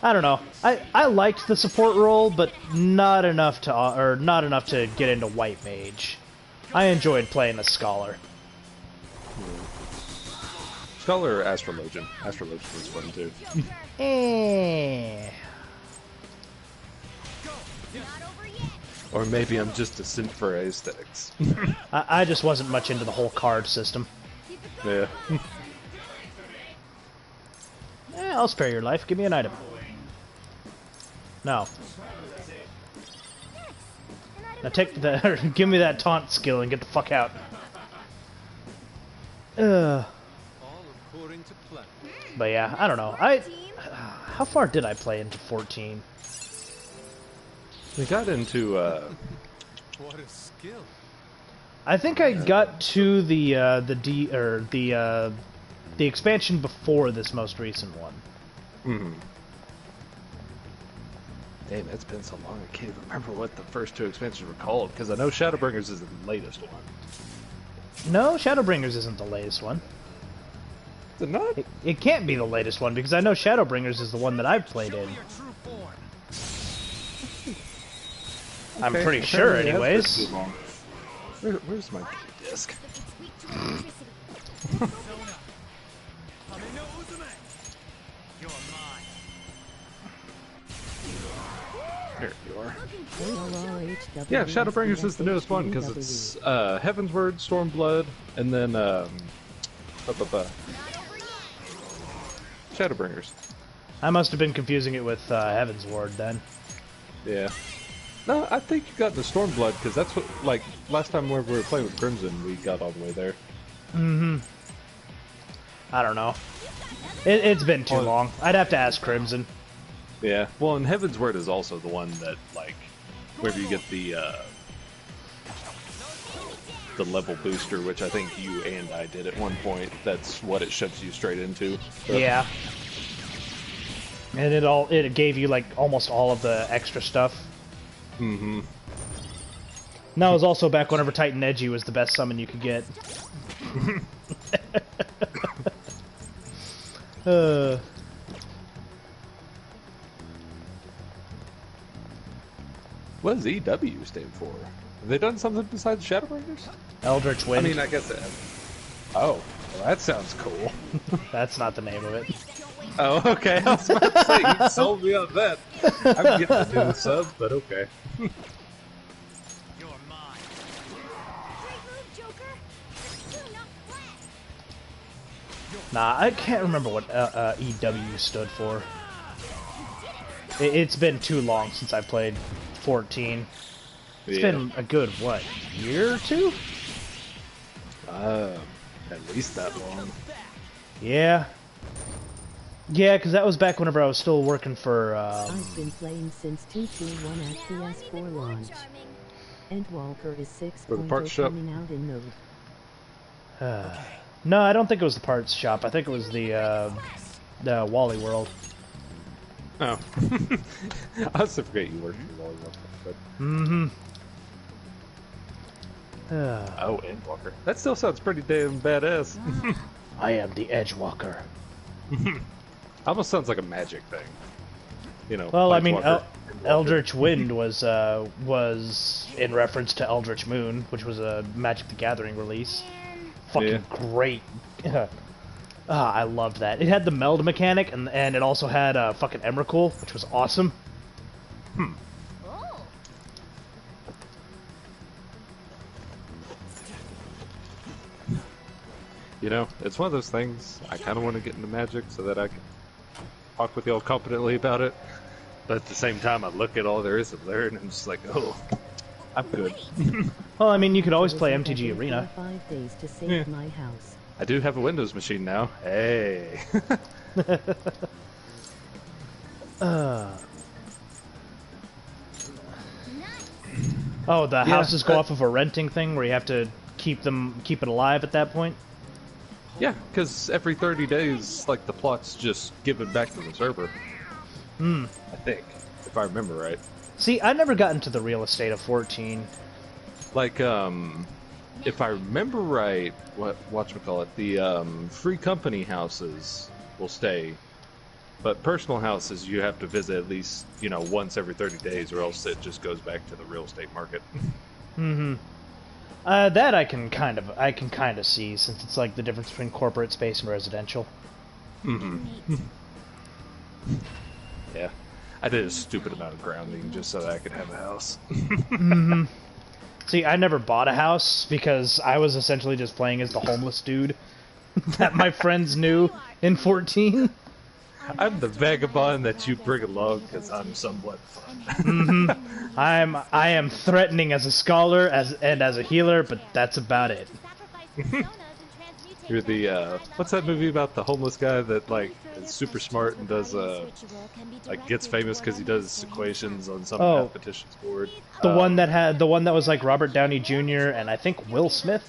I don't know. I liked the support role, but not enough to get into White Mage. I enjoyed playing a scholar. Scholar or Astrologian? Astrologian was fun too. Eh. Or maybe I'm just a simp for aesthetics. I just wasn't much into the whole card system. Yeah. I'll spare your life. Give me an item. No. Now take the give me that taunt skill and get the fuck out. All according to plan. But yeah, I don't know. How far did I play into 14? We got into, What a skill. I think I got to the expansion before this most recent one. mm-hmm. Damn, it's been so long I can't even remember what the first two expansions were called, because I know Shadowbringers is the latest one. No, Shadowbringers isn't the latest one. Is it not? It can't be the latest one because I know Shadowbringers is the one that I've played in. Your true form. I'm Okay, pretty sure, apparently it has anyways. been too long. Where's my disc? Persona. Kamino Uzume. You're mine. There you are. ALRHW Yeah, Shadowbringers is the newest one because it's Heaven's Word, Stormblood, and then Shadowbringers. I must have been confusing it with Heaven's Ward then. Yeah. No, I think you got the Stormblood because that's what, like, last time we were playing with Crimson, we got all the way there. Mm-hmm. I don't know. It's been too long. I'd have to ask Crimson. Yeah. Well, and Heaven's Word is also the one that, like, where you get the the level booster, which I think you and I did at one point. That's what it shoves you straight into. So. Yeah. And it gave you like almost all of the extra stuff. Mm-hmm. And that was also back whenever Titan Edgy was the best summon you could get. What does EW stand for? Have they done something besides Shadowbringers? Eldritch Wind. I mean, I guess it. Oh, well, that sounds cool. That's not the name of it. Oh, okay. I was about to say, you sold me on that. I'm getting to do the sub, but okay. You're mine. Great move, Joker. You're not flat. Nah, I can't remember what EW stood for. It's been too long since I played 14. It's been a good, what, year or two? At least that long. Yeah. Yeah, because that was back whenever I was still working for, I've been playing since 221 at PS4 launch. Endwalker is For the parts 6.0 shop. coming out in Node. No, I don't think it was the parts shop. I think it was the Wally World. Oh. I also forget you worked for Wally World. But... Mm-hmm. Oh, Endwalker. That still sounds pretty damn badass. I am the Edgewalker. Almost sounds like a magic thing. You know. Well, I mean, Planeswalker, Eldritch Wind was in reference to Eldritch Moon, which was a Magic the Gathering release. Fucking great. I loved that. It had the meld mechanic, and it also had fucking Emrakul, which was awesome. You know, it's one of those things, I kind of want to get into Magic so that I can talk with y'all competently about it. But at the same time, I look at all there is to learn, and I'm just like, oh, I'm good. Well, I mean, you could always play MTG Arena. 5 days to save my house. I do have a Windows machine now. Hey. Oh, the houses go off of a renting thing where you have to keep it alive at that point? Yeah, because every 30 days, like, the plot's just given back to the server. I think, if I remember right. See, I never got into the real estate of 14. Like, if I remember right, whatchamacallit, the free company houses will stay, but personal houses you have to visit at least, you know, once every 30 days, or else it just goes back to the real estate market. That I can kind of see, since it's like the difference between corporate space and residential. Yeah, I did a stupid amount of grounding just so that I could have a house. See, I never bought a house because I was essentially just playing as the homeless dude that my friends knew in 14. I'm the vagabond that you bring along because I'm somewhat fun. I am threatening as a scholar and as a healer, but that's about it. You're the, what's that movie about the homeless guy that, like, is super smart and does, like, gets famous because he does equations on some mathematician's board? The one that was like Robert Downey Jr. and I think Will Smith?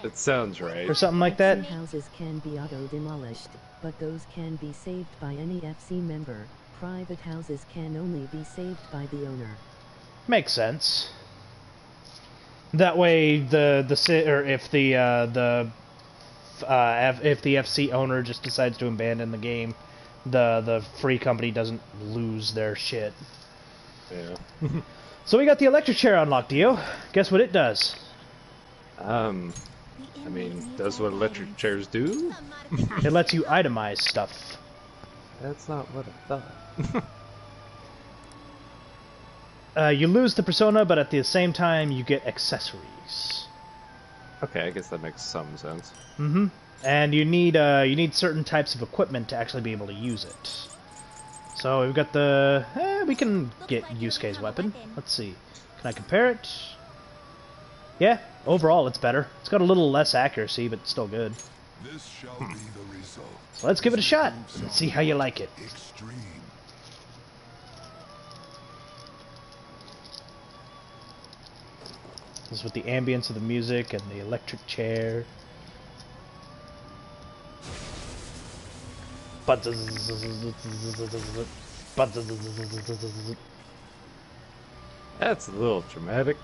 It sounds right. Or something like that? Houses can be auto-demolished, but those can be saved by any FC member. Private houses can only be saved by the owner. Makes sense. That way, if the FC owner just decides to abandon the game, the free company doesn't lose their shit. Yeah. So we got the electric chair unlocked, Dio. Guess what it does? I mean, does what electric chairs do? It lets you itemize stuff. That's not what I thought. You lose the persona, but at the same time, you get accessories. Okay, I guess that makes some sense. And you need certain types of equipment to actually be able to use it. So we've got the... we can get Yusuke's weapon. Let's see. Can I compare it? Yeah, overall it's better. It's got a little less accuracy, but still good. This shall be the result. So let's give it a shot and see how you like it. Extreme. This is with the ambience of the music and the electric chair. That's a little dramatic.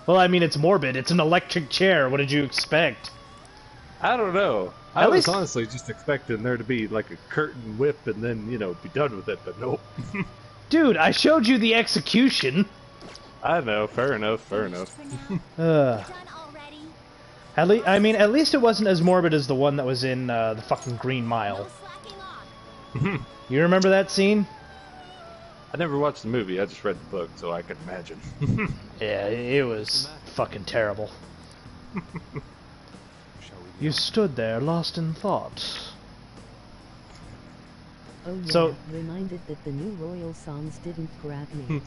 Well, I mean, it's morbid. It's an electric chair. What did you expect? I don't know. I At was least- honestly just expecting there to be like a curtain whip and then, you know, be done with it, but nope. Dude, I showed you the execution. I know, fair enough, fair enough. Uh, Done already? at least it wasn't as morbid as the one that was in the fucking Green Mile. No slacking off. You remember that scene? I never watched the movie, I just read the book, so I can imagine. Yeah, it was fucking terrible. Shall we You stood there, lost in thought. Oh yeah, So- reminded that the new Royal songs didn't grab me.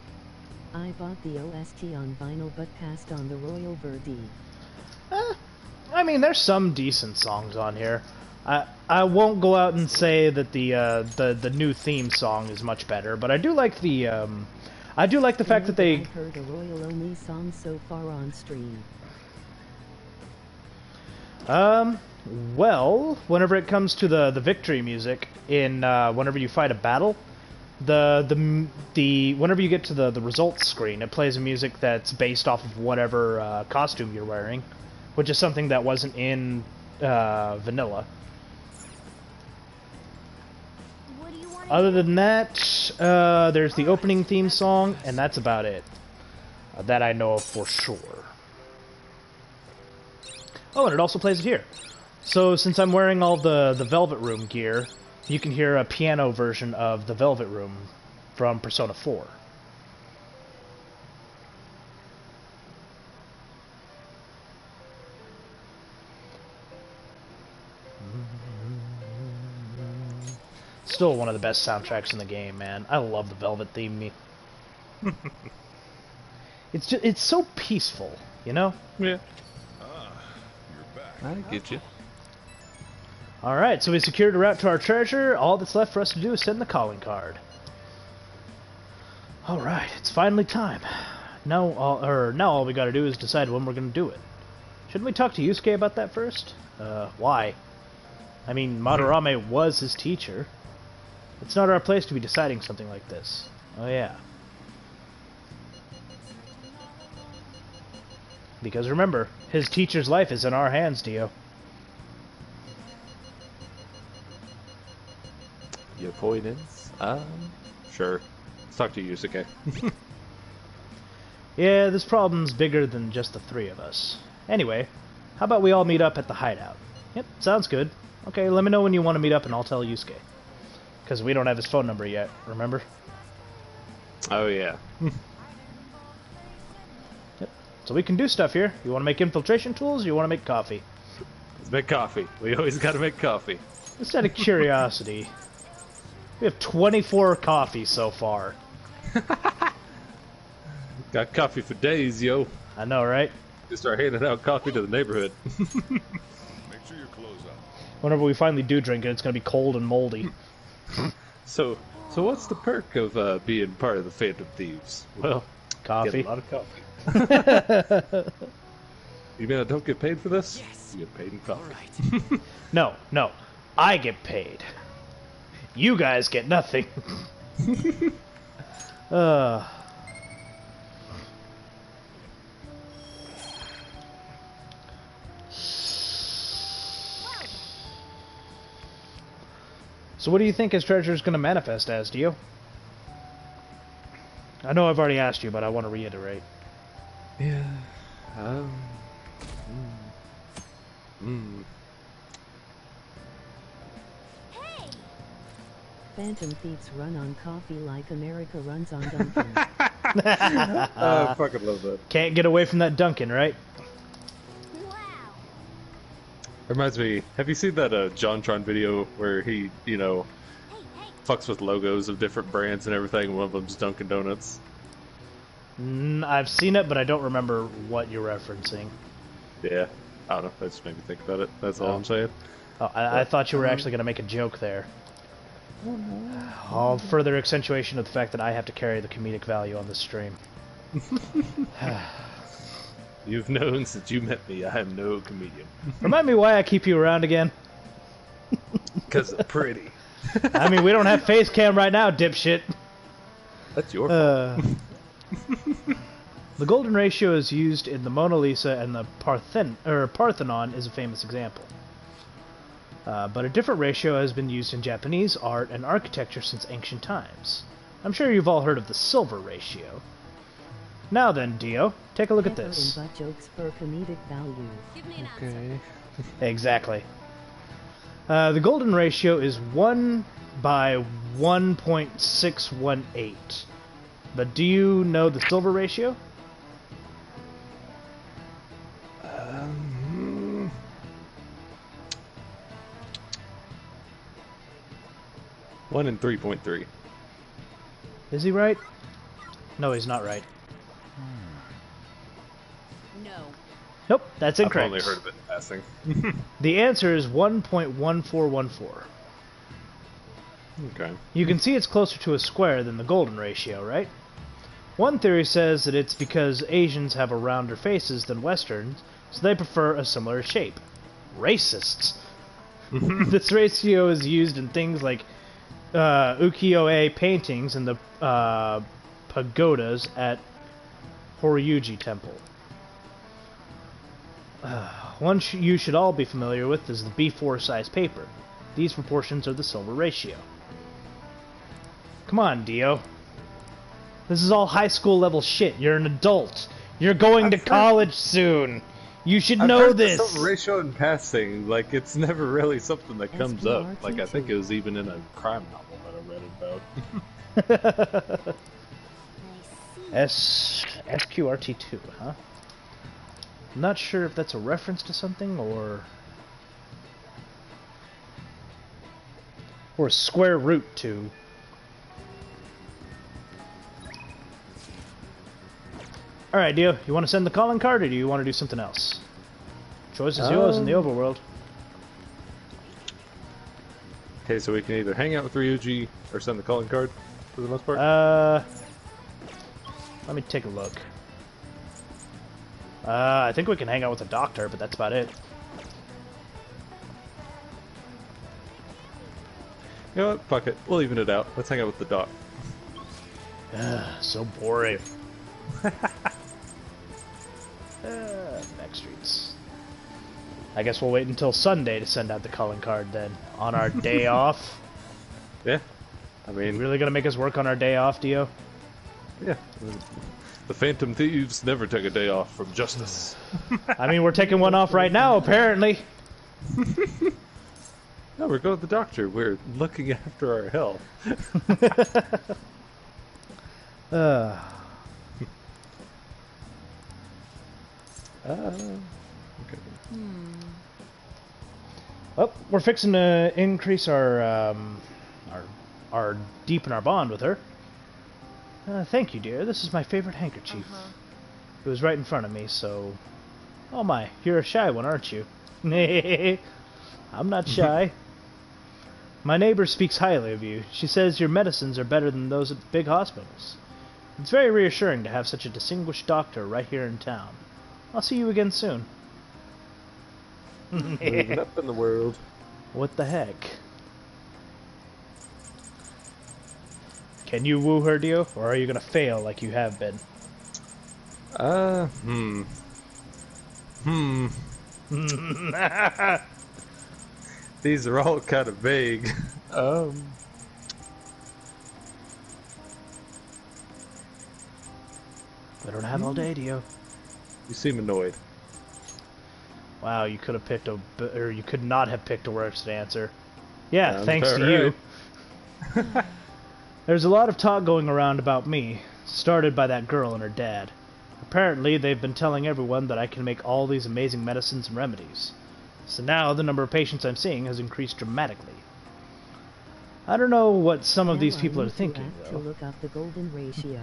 I bought the OST on vinyl but passed on the Royal Verdi. I mean, there's some decent songs on here. I won't go out and say that the new theme song is much better, but I do like the fact that they I've heard a Royal only song so far on stream. well, whenever it comes to the victory music in whenever you fight a battle, the whenever you get to the results screen, it plays a music that's based off of whatever costume you're wearing, which is something that wasn't in vanilla. What do you want? Other than that, there's the opening theme song, and that's about it. That I know of for sure. Oh, and it also plays it here. So since I'm wearing all the Velvet Room gear, you can hear a piano version of the Velvet Room from Persona 4. Still one of the best soundtracks in the game, man. I love the Velvet theme. It's so peaceful, you know? Yeah, You're back. I get you. Alright, so we secured a route to our treasure. All that's left for us to do is send the calling card. Alright, it's finally time. Now all we gotta do is decide when we're gonna do it. Shouldn't we talk to Yusuke about that first? Why? I mean, Madarame was his teacher. It's not our place to be deciding something like this. Oh yeah. Because remember, his teacher's life is in our hands, Dio. Your point is? Sure. Let's talk to Yusuke. Yeah, this problem's bigger than just the three of us. Anyway, how about we all meet up at the hideout? Yep, sounds good. Okay, let me know when you want to meet up and I'll tell Yusuke. Because we don't have his phone number yet, remember? Oh, yeah. Yep. So we can do stuff here. You want to make infiltration tools or you want to make coffee? Let's make coffee. We always gotta make coffee. Just out of curiosity. We have 24 coffees so far. Got coffee for days, yo. I know, right? Just start handing out coffee to the neighborhood. Make sure your clothes up. Whenever we finally do drink it, it's going to be cold and moldy. So what's the perk of being part of the Phantom Thieves? Well, Coffee. get a lot of coffee. You mean I don't get paid for this? Yes. You get paid in coffee. All right. No. I get paid. You guys get nothing. So what do you think his treasure is going to manifest as, Dio? I know I've already asked you, but I want to reiterate. Yeah. Hey! Phantom thieves run on coffee like America runs on Dunkin'. I fucking love that. Can't get away from that Duncan, right? Wow! Reminds me, have you seen that JonTron video where he, Hey, hey! fucks with logos of different brands and everything? One of them's Dunkin' Donuts. I've seen it, but I don't remember what you're referencing. Yeah. I don't know. That just made me think about it. That's all Oh. I'm saying. Oh, I thought you were actually going to make a joke there. All further accentuation of the fact that I have to carry the comedic value on this stream. You've known since you met me I am no comedian. Remind me why I keep you around again. Because it's pretty. I mean, we don't have face cam right now, dipshit. That's your fault. The golden ratio is used in the Mona Lisa, and the Parthenon is a famous example. But a different ratio has been used in Japanese art and architecture since ancient times. I'm sure you've all heard of the silver ratio. Now then, Dio, take a look at this. Butt jokes for comedic value. Give me an answer. Okay. Exactly. The golden ratio is 1 by 1.618. But do you know the silver ratio? 1 and 3.3. Is he right? No, he's not right. No. Nope, that's incorrect. I've only heard of it in passing. The answer is 1.1414. Okay. You can see it's closer to a square than the golden ratio, right? One theory says that it's because Asians have a rounder faces than Westerns, so they prefer a similar shape. Racists! This ratio is used in things like ukiyo-e paintings and the pagodas at Horyuji Temple. One you should all be familiar with is the B4 size paper. These proportions are the silver ratio. Come on, Dio. This is all high school level shit. You're an adult. You're going to college soon. You should know heard this. The silver ratio in passing, like, it's never really something that comes up. Like, I think it was even in a crime novel that I read about. SQRT2, huh? I'm not sure if that's a reference to something or square root to. Alright, Dio, you want to send the calling card or do you want to do something else? Choice is yours in the overworld. Okay, so we can either hang out with Ryuji or send the calling card for the most part? Let me take a look. I think we can hang out with the doctor, but that's about it. You know what? Fuck it. We'll even it out. Let's hang out with the doc. So boring. Back streets. I guess we'll wait until Sunday to send out the calling card then. On our day off. Yeah. I mean... You really gonna make us work on our day off, Dio? Yeah. The Phantom Thieves never take a day off from justice. I mean, we're taking one off right now, apparently. No, we're going to the doctor. We're looking after our health. Okay. Well, we're fixing to increase our deepen our bond with her. Thank you, dear. This is my favorite handkerchief. It was right in front of me, so... Oh my, you're a shy one, aren't you? I'm not shy. My neighbor speaks highly of you. She says your medicines are better than those at the big hospitals. It's very reassuring to have such a distinguished doctor right here in town. I'll see you again soon. Moving up in the world. What the heck? Can you woo her, Dio? Or are you gonna fail like you have been? These are all kind of vague. I don't have all day, Dio. You seem annoyed. Wow, you could have picked or you could not have picked a worse answer. Yeah, Sounds thanks to right. you. There's a lot of talk going around about me, started by that girl and her dad. Apparently, they've been telling everyone that I can make all these amazing medicines and remedies. So now the number of patients I'm seeing has increased dramatically. I don't know what some of these people are thinking, To though. look up the golden ratio.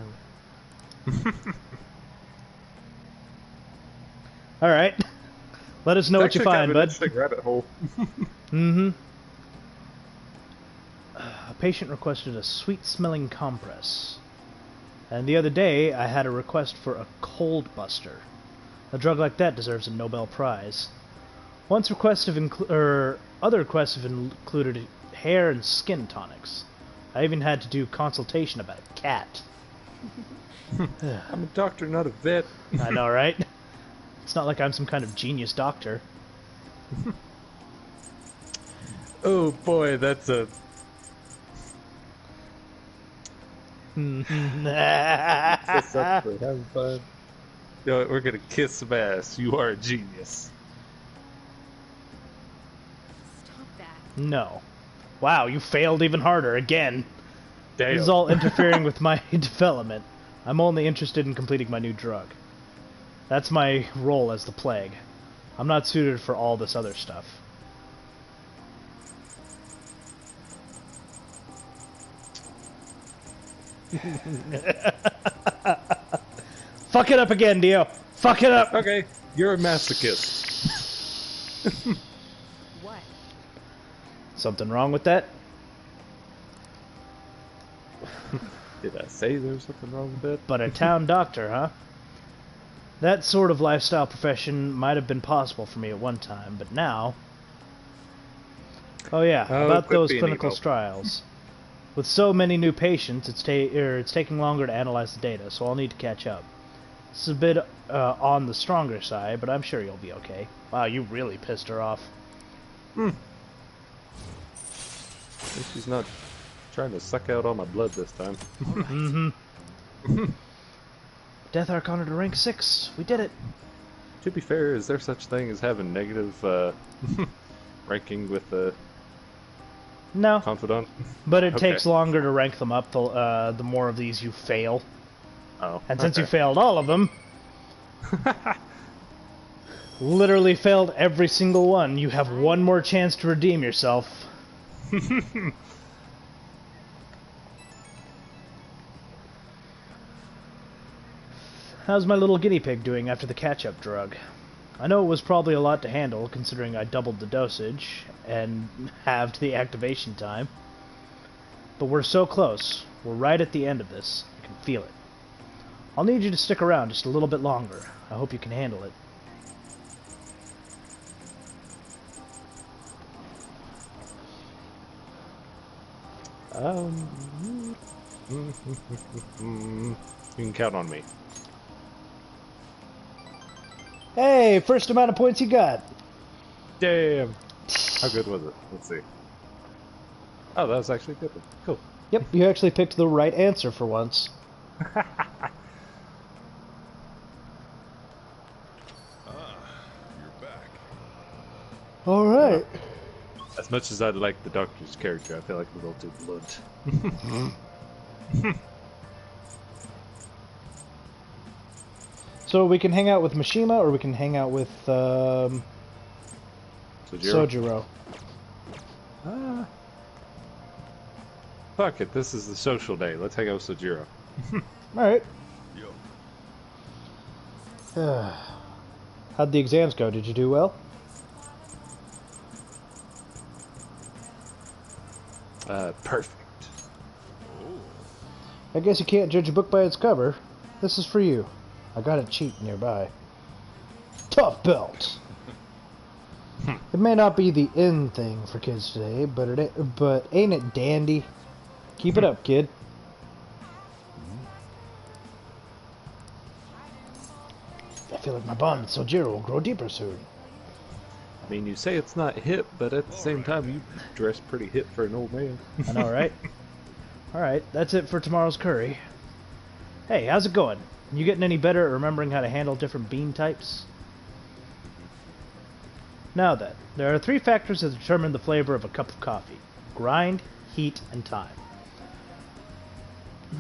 Alright. Let us know what you find, bud. It's actually kind of an interesting rabbit hole. Mm-hmm. A patient requested a sweet-smelling compress. And the other day, I had a request for a cold buster. A drug like that deserves a Nobel Prize. Other requests have included hair and skin tonics. I even had to do consultation about a cat. I'm a doctor, not a vet. I know, right? It's not like I'm some kind of genius doctor. Oh boy, that's a... Kiss up for having fun. You know what, we're gonna kiss some ass. You are a genius. Stop that. No. Wow, you failed even harder again. Damn. This is all interfering with my development. I'm only interested in completing my new drug. That's my role as the plague. I'm not suited for all this other stuff. Fuck it up again, Dio. Fuck it up. Okay, you're a masochist. What? Something wrong with that? Did I say there was something wrong with that? But a town doctor, huh? That sort of lifestyle profession might have been possible for me at one time, but now... Oh yeah, Oh, about quit those being clinical evil. trials. With so many new patients, it's taking longer to analyze the data, so I'll need to catch up. This is a bit on the stronger side, but I'm sure you'll be okay. Wow, you really pissed her off. At least she's not trying to suck out all my blood this time. Death Arcana to rank 6. We did it. To be fair, is there such thing as having negative ranking with the No, confidant? but it Okay. takes longer to rank them up the more of these you fail. Oh, And since you okay. failed all of them, literally failed every single one, you have one more chance to redeem yourself. How's my little guinea pig doing after the catch-up drug? I know it was probably a lot to handle, considering I doubled the dosage and halved the activation time. But we're so close. We're right at the end of this. I can feel it. I'll need you to stick around just a little bit longer. I hope you can handle it. You can count on me. Hey, first amount of points you got. Damn. How good was it? Let's see. Oh, that was actually a good one. Cool. Yep, you actually picked the right answer for once. You're back. All right. As much as I'd like the Doctor's character, I feel like we're all too blunt. So we can hang out with Mishima, or we can hang out with Sojiro. Fuck it, this is the social day. Let's hang out with Sojiro. All right. Yo. How'd the exams go? Did you do well? Perfect. I guess you can't judge a book by its cover. This is for you. I got a cheat nearby. Tough belt. It may not be the in thing for kids today, but ain't it dandy? Keep it up, kid. I feel like my bond with Sojiro will grow deeper soon. I mean, you say it's not hip, but at the same time, you dress pretty hip for an old man. I know, right? Alright, that's it for tomorrow's curry. Hey, how's it going? You getting any better at remembering how to handle different bean types? Now then, there are 3 factors that determine the flavor of a cup of coffee. Grind, heat, and time.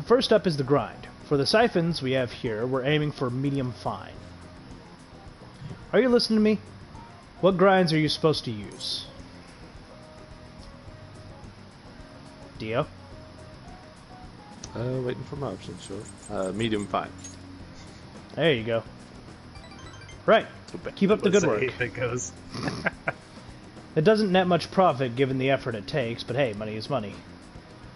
First up is the grind. For the siphons we have here, we're aiming for medium fine. Are you listening to me? What grinds are you supposed to use? Dio? Waiting for my options, sure. Medium fine. There you go. Right. Keep up the good work. It goes. It doesn't net much profit given the effort it takes, but hey, money is money.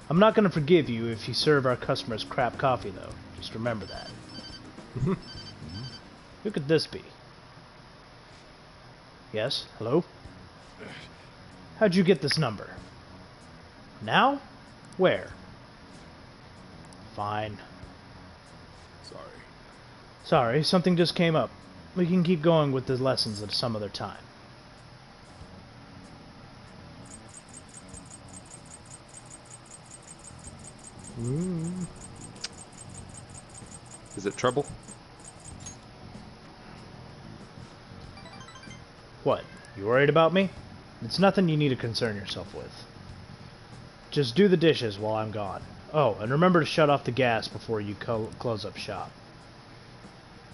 I'm not gonna forgive you if you serve our customers crap coffee, though. Just remember that. Who could this be? Yes? Hello? How'd you get this number? Now? Where? Fine. Sorry. Sorry, something just came up. We can keep going with the lessons at some other time. Is it trouble? What? You worried about me? It's nothing you need to concern yourself with. Just do the dishes while I'm gone. Oh, and remember to shut off the gas before you close up shop.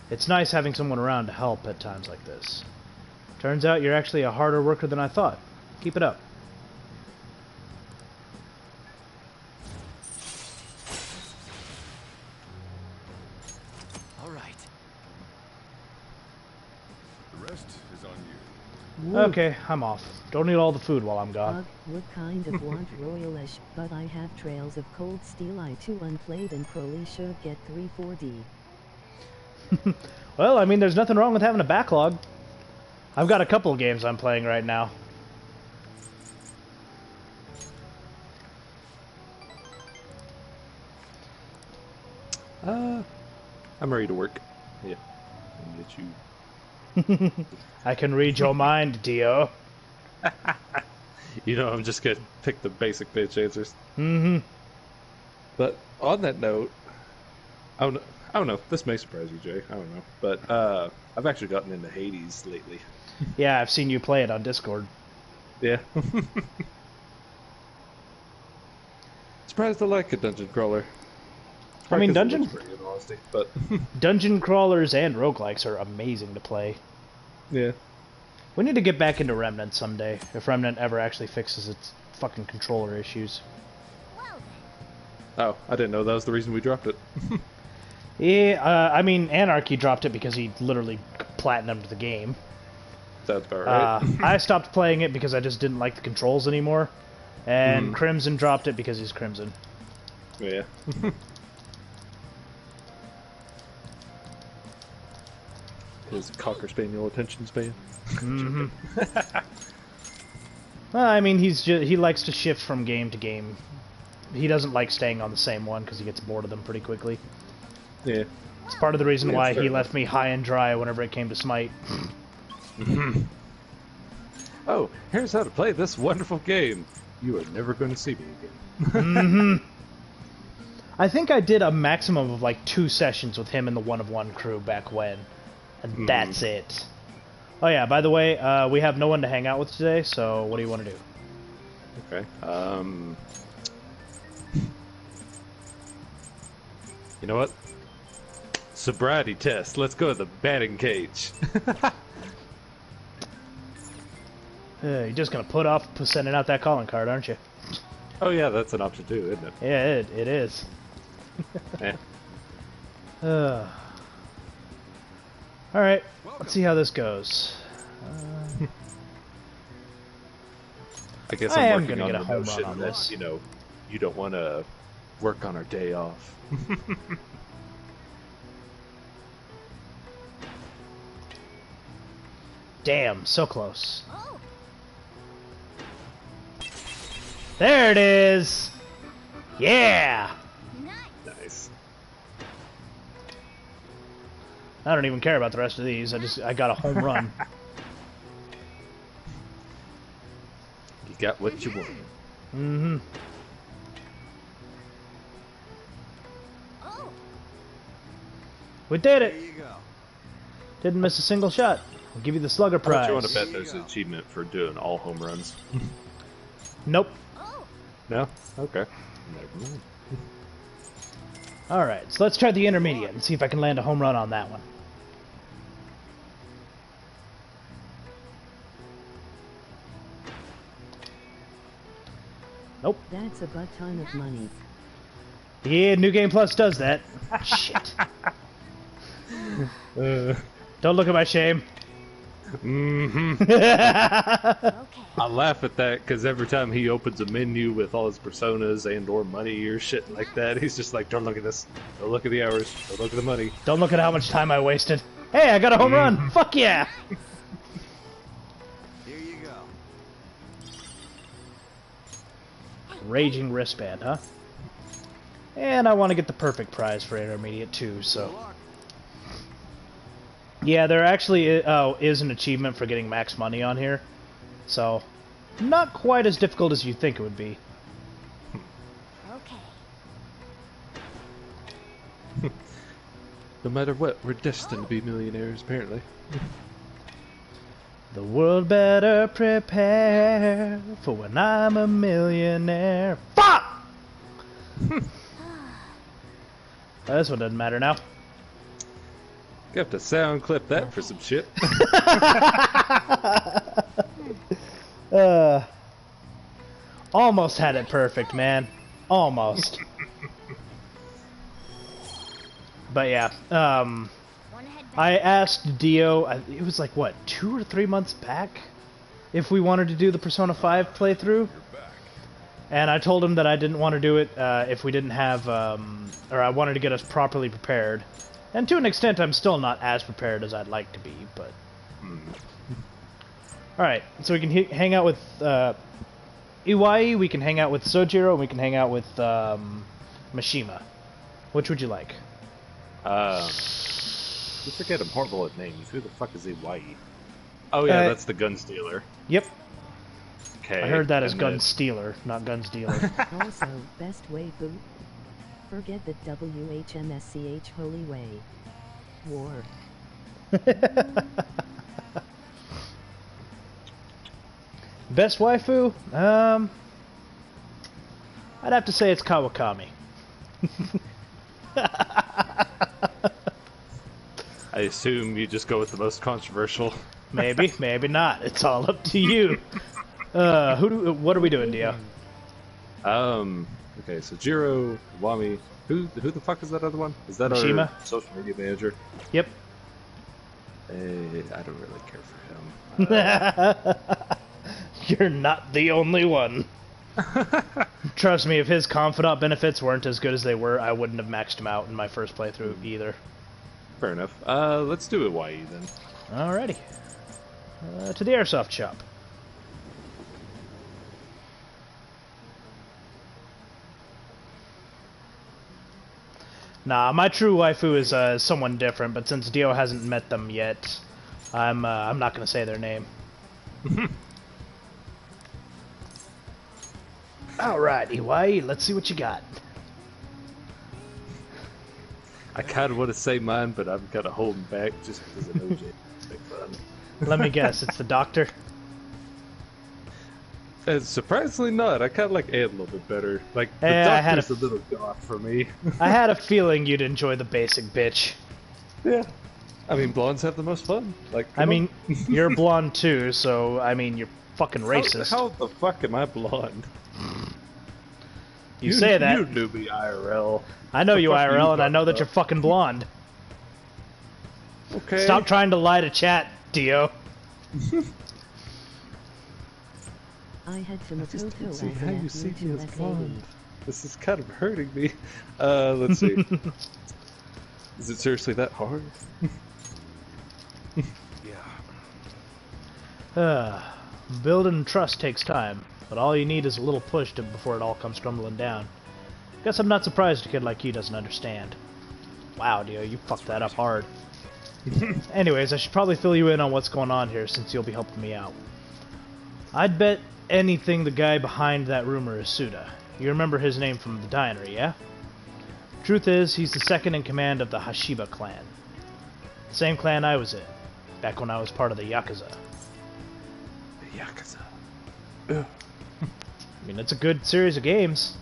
It's nice having someone around to help at times like this. Turns out you're actually a harder worker than I thought. Keep it up. All right. The rest is on you. Okay, I'm off. Don't eat all the food while I'm gone. Ugh, would kind of want royalish, but I have trails of cold steel I2 unplayed and probably should get 3-4D. Well, I mean, there's nothing wrong with having a backlog. I've got a couple of games I'm playing right now. I'm ready to work. Yeah. I'll get you. I can read your mind, Dio. You know, I'm just gonna pick the basic bitch answers. Mm-hmm. But on that note, I don't know. This may surprise you, Jay. I don't know. But I've actually gotten into Hades lately. Yeah, I've seen you play it on Discord. Yeah. Surprised I like a dungeon crawler. I mean, Probably 'cause it looks pretty, in honesty, but dungeon crawlers and roguelikes are amazing to play. yeah. We need to get back into Remnant someday, if Remnant ever actually fixes its fucking controller issues. Oh, I didn't know that was the reason we dropped it. Yeah, I mean, Anarchy dropped it because he literally platinumed the game. That's about right. I stopped playing it because I just didn't like the controls anymore. And Crimson dropped it because he's Crimson. Yeah. His Cocker Spaniel attention span. Mm-hmm. Well, I mean, he likes to shift from game to game. He doesn't like staying on the same one because he gets bored of them pretty quickly. Yeah. It's part of the reason why fair he enough. left me high and dry whenever it came to Smite. Oh, here's how to play this wonderful game. You are never going to see me again. Mm-hmm. I think I did a maximum of like 2 sessions with him and the One of One crew back when. And that's it. Oh yeah, by the way, we have no one to hang out with today, so what do you want to do? Okay. You know what? Sobriety test. Let's go to the batting cage. You're just gonna put off sending out that calling card, aren't you? Oh yeah, that's an option too, isn't it? Yeah, it is. Yeah. Alright, let's see how this goes. I guess I I'm am working gonna on get a the home run notion on that, this. you know, you don't want to work on our day off. Damn, so close. Oh, There it is! Yeah! nice. Nice. I don't even care about the rest of these. I got a home run. You got what you want. Mm-hmm. Oh, We did There it! you go. Didn't miss a single shot. I'll give you the slugger How much prize. you want to bet there's an achievement for doing all home runs? Nope. oh. No? Okay. Never mind. Alright, so let's try the intermediate and see if I can land a home run on that one. Nope. That's a butt ton of money. Yeah, New Game Plus does that. Shit. Don't look at my shame. Mm-hmm. Okay. I laugh at that because every time he opens a menu with all his personas and or money or shit like that, he's just like, don't look at this. Don't look at the hours. Don't look at the money. Don't look at how much time I wasted. Hey, I got a home run! Fuck yeah! Here you go. Raging wristband, huh? And I want to get the perfect prize for intermediate too, so... Yeah, there actually is an achievement for getting max money on here. So, not quite as difficult as you think it would be. Okay. No matter what, we're destined to be millionaires, apparently. The world better prepare for when I'm a millionaire. Fuck! This one doesn't matter now. You have to sound clip that for some shit. Almost had it perfect, man. Almost. But yeah, I asked Dio, it was like, what, 2 or 3 months back? If we wanted to do the Persona 5 playthrough? And I told him that I didn't want to do it if we didn't have, or I wanted to get us properly prepared. And to an extent, I'm still not as prepared as I'd like to be, but... Alright, so we can hang out with Iwai, we can hang out with Sojiro, and we can hang out with Mishima. Which would you like? You forget I'm horrible at names. Who the fuck is Iwai? Oh yeah, that's the gun stealer. Yep. Okay. I heard that as and gun then- stealer, not guns dealer. Also, best waifu. Forget the WHMSCH holy way. War. Best waifu? I'd have to say it's Kawakami. I assume you just go with the most controversial. Maybe, maybe not. It's all up to you. What are we doing, Dio? Okay, so Jiro, Wami, who the fuck is that other one? Is that Mishima? our social media manager? Yep. I don't really care for him. You're not the only one. Trust me, if his confidant benefits weren't as good as they were, I wouldn't have maxed him out in my first playthrough either. Fair enough. Let's do Hawaii then. Alrighty. To the airsoft shop. Nah, my true waifu is someone different, but since Dio hasn't met them yet, I'm not gonna say their name. Alright, Iwai, let's see what you got. I kind of want to say mine, but I'm kind of holding back just because I know Jay make fun. Let me guess, it's the doctor? Surprisingly not. I kind of like Ant a little bit better. Like, the I had doctor's a little goth for me. I had a feeling you'd enjoy the basic bitch. Yeah. I mean, blondes have the most fun. Like, I mean, you're blonde too, so, I mean, you're fucking racist. How the fuck am I blonde? You say that. You knew me IRL. I know The you fuck are you IRL, and I know talking that you're about? fucking blonde. Okay. Stop trying to lie to chat, Dio. I had from a Just Toto don't as see how an you see me as F blonde. This is kind of hurting me. Let's see. Is it seriously that hard? Building trust takes time, but all you need is a little push before it all comes crumbling down. Guess I'm not surprised a kid like you doesn't understand. Wow, Dio, you fucked that up hard. Anyways, I should probably fill you in on what's going on here since you'll be helping me out. I'd bet anything the guy behind that rumor is Suda. You remember his name from the diner, yeah? Truth is, he's the second in command of the Hashiba clan. The same clan I was in, back when I was part of the Yakuza. The Yakuza. I mean, it's a good series of games.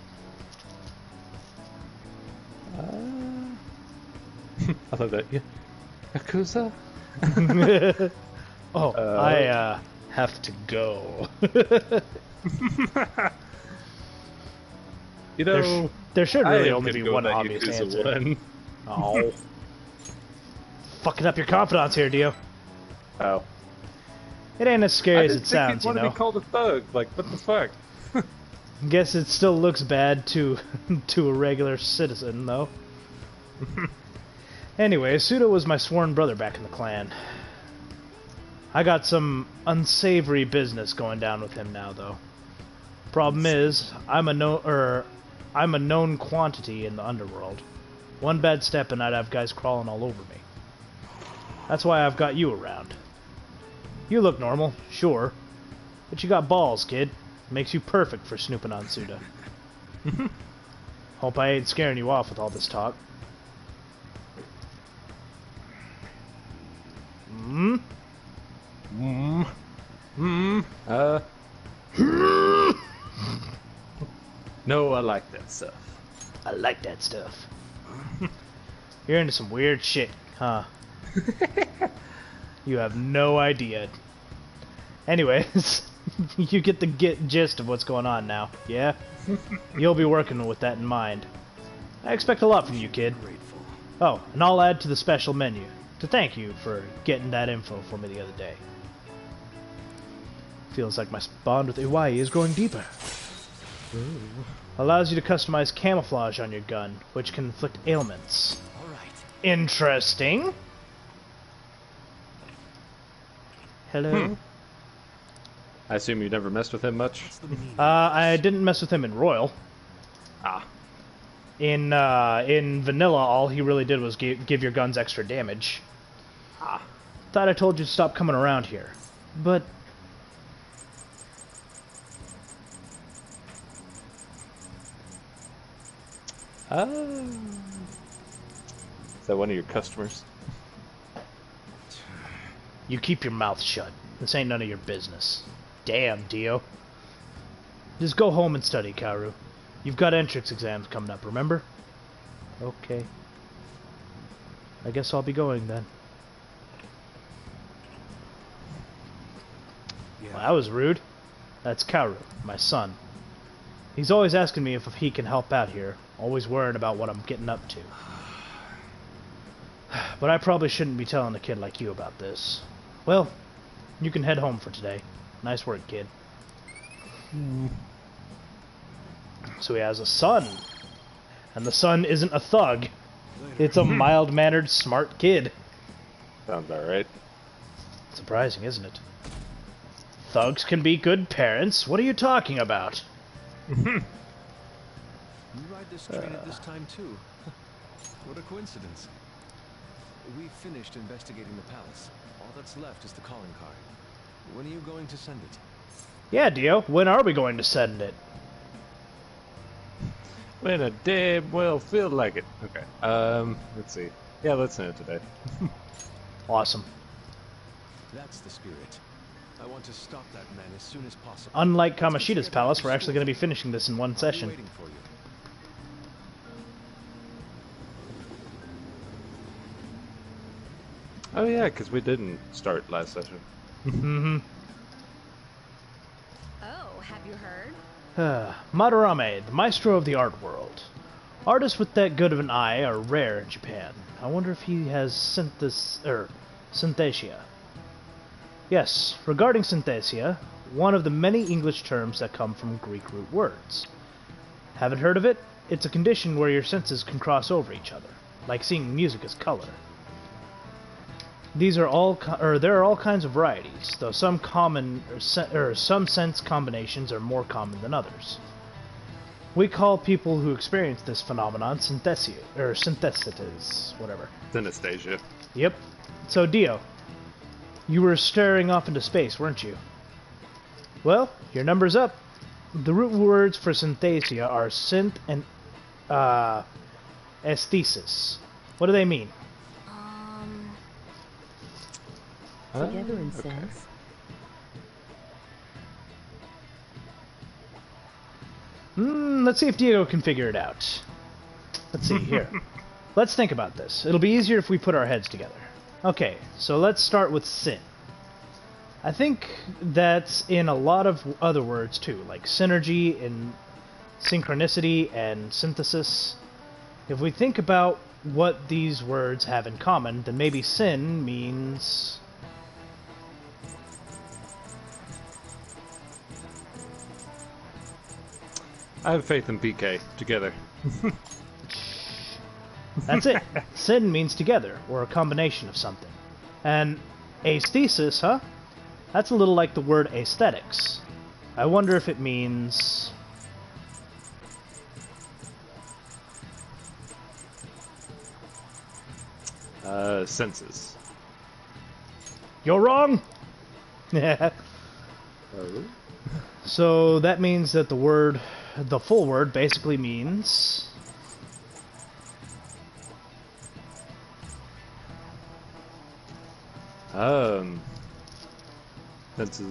I love that. Yeah. Yakuza? I have to go. You know, there should I really am only gonna be go one with that obvious Yakuza answer. one. Oh. Fucking up your confidence here, Dio. Oh. It ain't as scary I as didn't it think sounds, he'd you want to know. be called a thug. Like, what the fuck? Guess it still looks bad to to a regular citizen, though. Anyway, Suda was my sworn brother back in the clan. I got some unsavory business going down with him now, though. Problem is, I'm a known quantity in the underworld. One bad step and I'd have guys crawling all over me. That's why I've got you around. You look normal, sure, but you got balls, kid. Makes you perfect for snooping on Suda. Hope I ain't scaring you off with all this talk. Hmm? No, I like that stuff. I like that stuff. You're into some weird shit, huh? You have no idea. Anyways, you get the gist of what's going on now, yeah? You'll be working with that in mind. I expect a lot from you, kid. Oh, and I'll add to the special menu to thank you for getting that info for me the other day. Feels like my bond with Iwai is growing deeper. Ooh. Allows you to customize camouflage on your gun, which can inflict ailments. All right. Interesting. Hello? I assume you never messed with him much? What's the meaning? I didn't mess with him in Royal. Ah. In Vanilla, all he really did was give your guns extra damage. Ah. Thought I told you to stop coming around here. But... Is that one of your customers? you keep your mouth shut. This ain't none of your business. Damn, Dio. Just go home and study, Kaoru. You've got entrance exams coming up, remember? Okay. I guess I'll be going then. Yeah. Well, that was rude. That's Kaoru, my son. He's always asking me if he can help out here, always worrying about what I'm getting up to. But I probably shouldn't be telling a kid like you about this. Well, you can head home for today. Nice work, kid. So he has a son. And the son isn't a thug. It's a mild-mannered, smart kid. Sounds about right. Surprising, isn't it? Thugs can be good parents. What are you talking about? You ride this train at this time too. What a coincidence. We finished investigating the palace. All that's left is the calling card. When are you going to send it? Yeah, Dio. When are we going to send it? When I damn well feel like it. Okay. Let's see. Yeah, let's send it today. Awesome. That's the spirit. I want to stop that man as soon as possible. Unlike Kamoshida's palace, we're actually going to be finishing this in one I'll be session. waiting for you. Oh yeah, because we didn't start last session. Mm-hmm. Oh, have you heard? Madarame, the maestro of the art world. Artists with that good of an eye are rare in Japan. I wonder if he has synthesia. Yes, regarding synthesia, one of the many English terms that come from Greek root words. Haven't heard of it? It's a condition where your senses can cross over each other, like seeing music as color. These are all, there are all kinds of varieties, though some some sense combinations are more common than others. We call people who experience this phenomenon synthesitors, whatever. Synesthesia. Yep. So Dio, you were staring off into space, weren't you? Well, your number's up. The root words for synthesia are synth and aesthesis. What do they mean? Together in okay. sense. Let's see if Diego can figure it out. Let's see, here. Let's think about this. It'll be easier if we put our heads together. Okay, so let's start with sin. I think that's in a lot of other words too, like synergy and synchronicity and synthesis. If we think about what these words have in common, then maybe sin means... I have faith in PK. Together. That's it. Sin means together, or a combination of something. And aesthesis, huh? That's a little like the word aesthetics. I wonder if it means... senses. You're wrong! Oh. So that means that the full word basically means... Senses.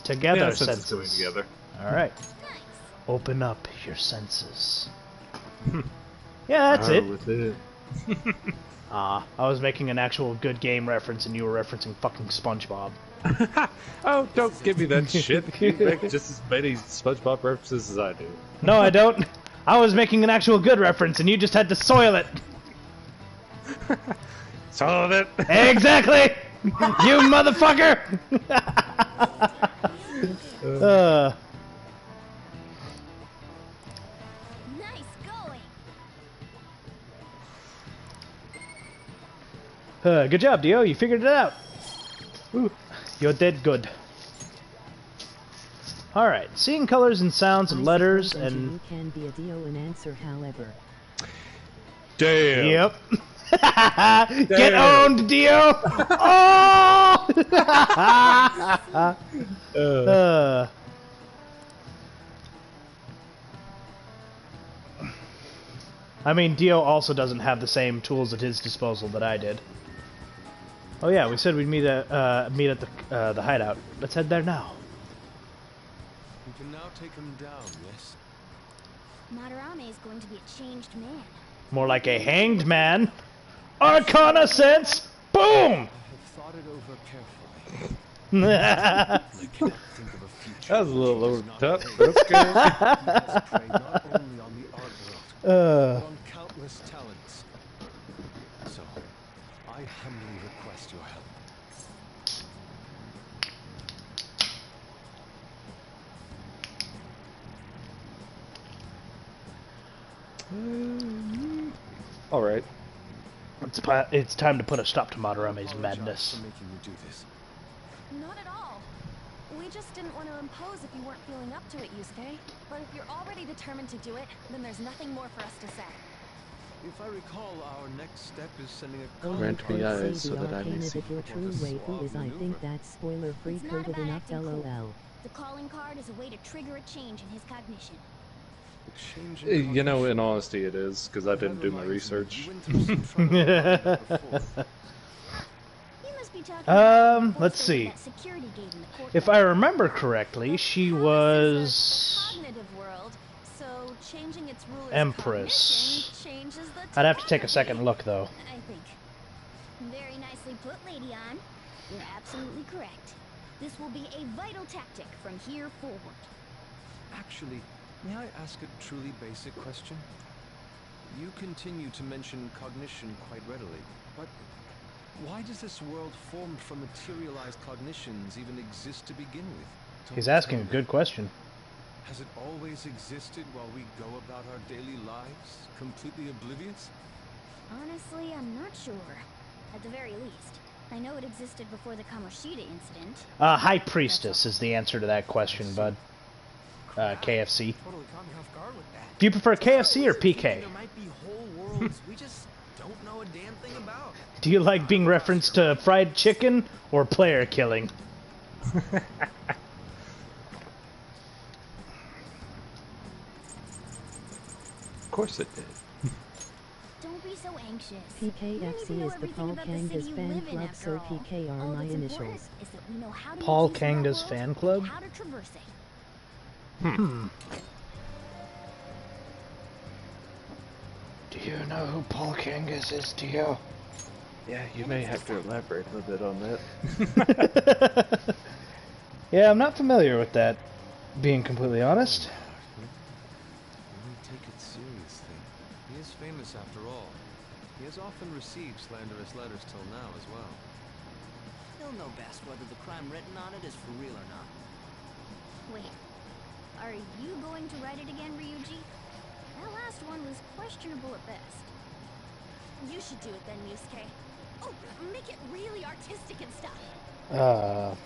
Together Yeah, senses. going together. Alright. Open up your senses. Yeah, that's it. With it. I was making an actual good game reference and you were referencing fucking SpongeBob. Oh, don't give me that shit. You make just as many SpongeBob references as I do. No, I don't. I was making an actual good reference and you just had to soil it. Soil it. Exactly! You motherfucker! Nice going. Good job, Dio. You figured it out. Ooh, you did good. Alright, seeing colors and sounds and letters and... You can be a Dio and answer, however. Damn. Yep. Get owned, Dio! Oh! I mean, Dio also doesn't have the same tools at his disposal that I did. Oh yeah, we said we'd meet at the hideout. Let's head there now. You can now take him down, yes? Madarame is going to be a changed man. More like a hanged man. Arcana sense. Boom. I have thought it over carefully. I cannot think of a future. That was a little over which the is top. not That's good. He has preyed not only on the art world, but on countless talents. So, I humbly request your help. All right. It's time to put a stop to Madarame's Apologize madness. for making you do this. Not at all. We just didn't want to impose if you weren't feeling up to it, Yusuke. But if you're already determined to do it, then there's nothing more for us to say. If I recall, our next step is sending a Only Grant me can't eyes say so the that I may arcane see of your true what a waifu suave is. I think maneuver. that's spoiler-free It's not coded about enough, acting cool. lol. The calling card is a way to trigger a change in his cognition. You know, in honesty, it is because I didn't do my research. You must be talking about the Let's poster see. that security gave in the courtyard. If I remember correctly, she The was... cognitive world, so changing its ruler's Empress. cognition changes the I'd have to take a topography, second look, though. I think. Very nicely put, Lady Ann. You're absolutely correct. This will be a vital tactic from here forward. Actually, may I ask a truly basic question? You continue to mention cognition quite readily, but why does this world formed from materialized cognitions even exist to begin with? He's Don't asking a tell me. good question. Has it always existed while we go about our daily lives, completely oblivious? Honestly, I'm not sure. At the very least, I know it existed before the Kamoshida incident. High Priestess is the answer to that question, bud. KFC. Totally caught me off guard with that. Do you prefer KFC or PK? There might be whole worlds we just don't know a damn thing about. Do you like being referenced to fried chicken or player killing? Of course it did. Don't be so anxious. PKFC is the Paul Kangas fan club, so PK are my initials. Paul Kangas fan club? How to traverse it. Do you know who Paul Kangas is, Dio? Yeah, you may have to elaborate a little bit on that. Yeah, I'm not familiar with that, being completely honest. We take it seriously. He is famous after all. He has often received slanderous letters till now as well. He'll know best whether the crime written on it is for real or not. Wait, Are you going to write it again, Ryuji? That last one was questionable at best. You should do it then, Yusuke. Oh, make it really artistic and stuff. No,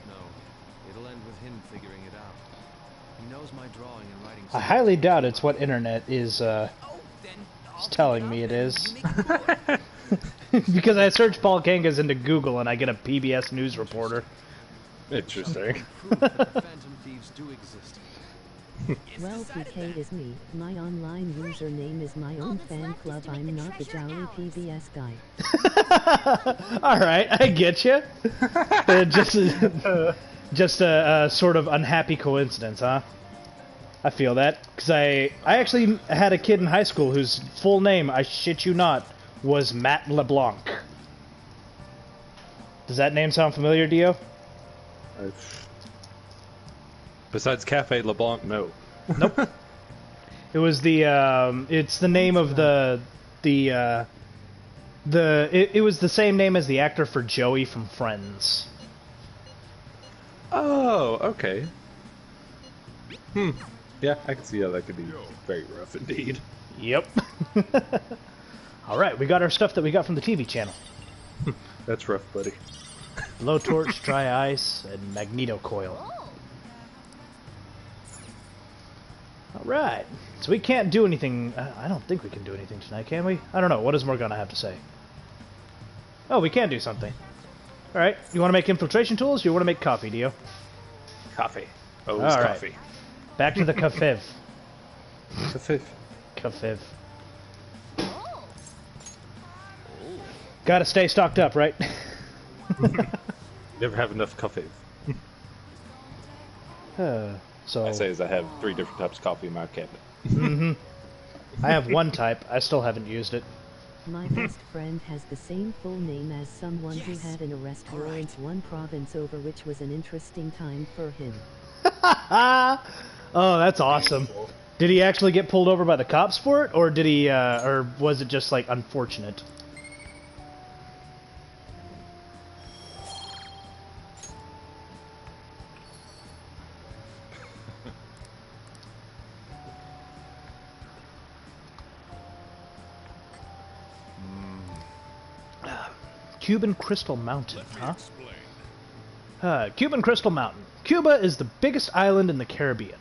it'll end with him figuring it out. He knows my drawing and writing. I highly doubt it's what internet is telling me it is. Because I search Paul Kangas into Google and I get a PBS News reporter. Interesting. Phantom thieves do exist. Well, PK is me. My online username is my own fan club. I'm not the jolly PBS guy. Alright, I get you. Just a sort of unhappy coincidence, huh? I feel that. Because I actually had a kid in high school whose full name, I shit you not, was Matt LeBlanc. Does that name sound familiar, Dio? Besides Cafe LeBlanc, no. Nope. It was the it's the name of it was the same name as the actor for Joey from Friends. Oh, okay. Yeah, I can see how that could be very rough indeed. Yep. Alright, we got our stuff that we got from the TV channel. That's rough, buddy. Blowtorch, dry ice, and magneto coil. Alright, so we can't do anything. I don't think we can do anything tonight, can we? I don't know. What does Morgana have to say? Oh, we can do something. Alright, you want to make infiltration tools or you want to make coffee, Dio? Coffee. Oh, All right. coffee. Back to the cafiv. Coffee. Cafiv. Gotta stay stocked up, right? Never have enough coffee. So I say as I have 3 different types of coffee in my cabinet. Mm-hmm. I have one type. I still haven't used it. My best friend has the same full name as someone who had an arrest warrant one province over, which was an interesting time for him. Oh, that's awesome. Did he actually get pulled over by the cops for it, or did he, or was it just like unfortunate? Cuban Crystal Mountain, huh? Cuban Crystal Mountain. Cuba is the biggest island in the Caribbean.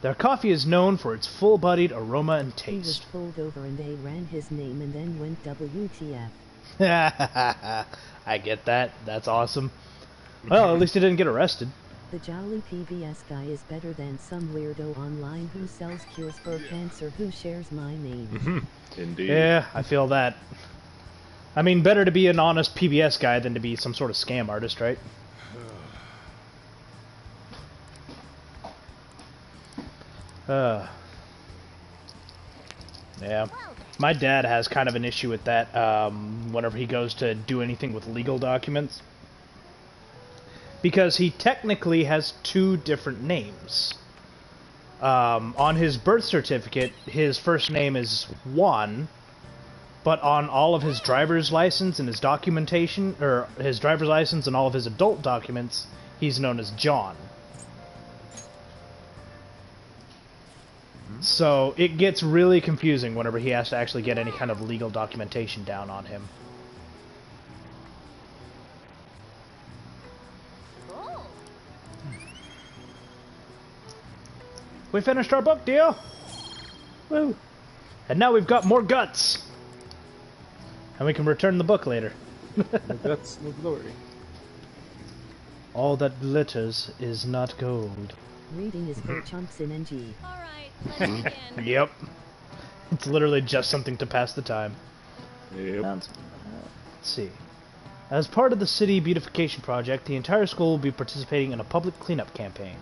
Their coffee is known for its full-bodied aroma and He was taste. pulled over and they ran his name and then went WTF. I get that. That's awesome. Well, at least he didn't get arrested. The jolly PBS guy is better than some weirdo online who sells cures for cancer who shares my name. Indeed. Yeah, I feel that. I mean, better to be an honest PBS guy than to be some sort of scam artist, right? Yeah. My dad has kind of an issue with that whenever he goes to do anything with legal documents. Because he technically has 2 different names. On his birth certificate, his first name is Juan, but on all of his driver's license and his documentation, or his driver's license and all of his adult documents, he's known as John. So it gets really confusing whenever he has to actually get any kind of legal documentation down on him. We finished our book, Dio! Woo! And now we've got more guts! And we can return the book later. That's the glory. All that glitters is not gold. Reading is for chumps in NG. Alright, let's begin. Yep. It's literally just something to pass the time. Yep. Let's see. As part of the city beautification project, the entire school will be participating in a public cleanup campaign.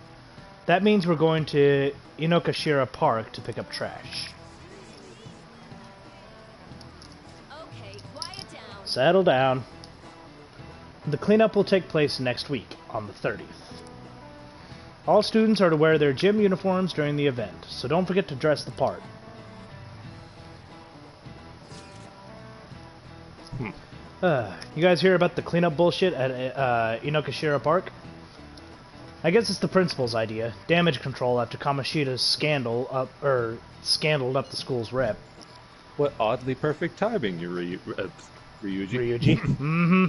That means we're going to Inokashira Park to pick up trash. Okay, quiet down. Settle down. The cleanup will take place next week, on the 30th. All students are to wear their gym uniforms during the event, so don't forget to dress the part. You guys hear about the cleanup bullshit at Inokashira Park? I guess it's the principal's idea. Damage control after Kamoshida's scandaled up the school's rep. What oddly perfect timing, Ryuji. Ryuji. Mm-hmm.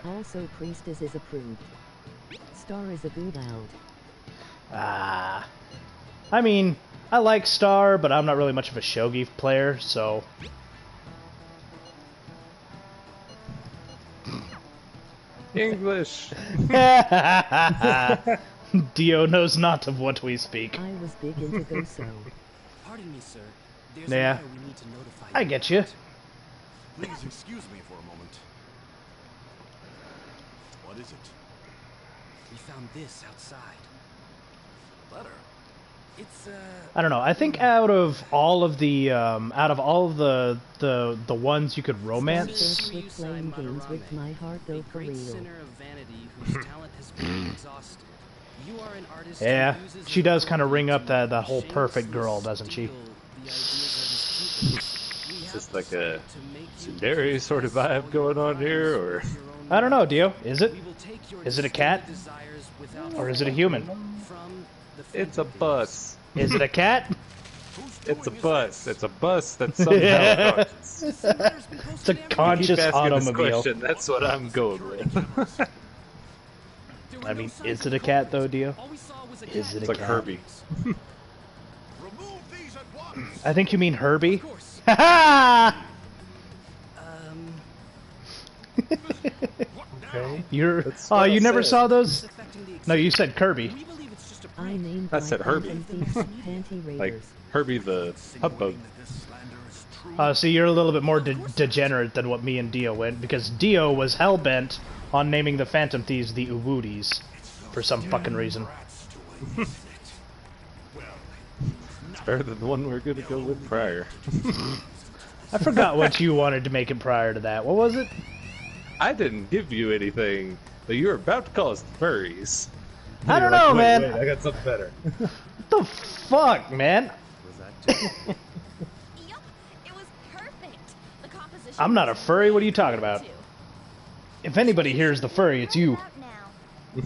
Also, Priestess is approved. Star is a good out. Ah. I mean, I like Star, but I'm not really much of a shogi player, so... English! Dio knows not of what we speak. I was big into Goso. Pardon me, sir. There's Yeah. a matter we need to notify you. I get you. Please excuse me for a moment. What is it? We found this outside. Letter. It's I don't know. I think out of all of the ones you could romance, Thanks with playing games with my heart though for great real. sinner of vanity whose talent has been exhausted. You are an artist yeah, who uses she her does kind of ring up ability that to whole perfect shamelessly girl, doesn't she? steal the ideas of his pupils. We Is have this like a decided to make you tsundere sort of vibe going on here, or? I don't know, Dio. Is it? We will take your Is it a cat? desires without Or is it a human? from the It's a bus. Is it a cat? It's a bus. It's a bus that's somehow conscious. It's a Keep conscious asking this automobile. question. That's what I'm going with. I mean, is it a cat though, Dio? Is it It's a like cat? Herbie. Remove these at once. I think you mean Herbie. Of course. Ha ha! Okay. You're. That's Oh, what you I never said. saw those? affecting the No, you said Kirby. We believe it's just a I named I my said Herbie. Phantom Thieves Panty Raiders. Like Herbie the hub bug. That this slander is true. So you're a little bit more degenerate than what me and Dio went, because Dio was hell-bent on naming the Phantom Thieves the Uwooties for some fucking reason. It's better than the one we're gonna go with prior. I forgot what you wanted to make it prior to that. What was it? I didn't give you anything, but you were about to call us furries. I don't You're like, know, "Wait, man. wait, I got something better. What the fuck, man? Yup, it was perfect. The composition I'm not a was furry. What are you really talking good, about? too. If anybody here is the furry, it's you. Out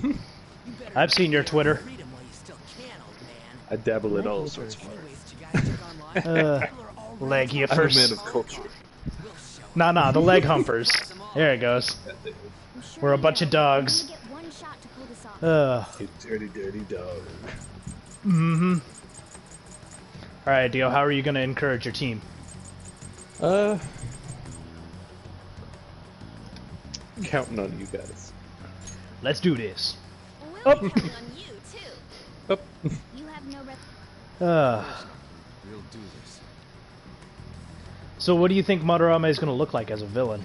now. I've seen your Twitter. freedom while you still can, old man. I dabble in all Leg sorts of art. Anyways, did you guys check online? Uh, People are already leg here I'm a man first. of culture. We'll show Nah, the leg humpers. There it goes. I'm sure We're a you bunch of know. You dogs. only get one shot to pull this off. Ugh. You dirty, dirty dog. Mm-hmm. Alright, Dio, how are you gonna encourage your team? Counting on you guys. Let's do this. We'll Up. be counting on you, too. Up. You have no rep. We'll do this. So what do you think Madarame is gonna look like as a villain?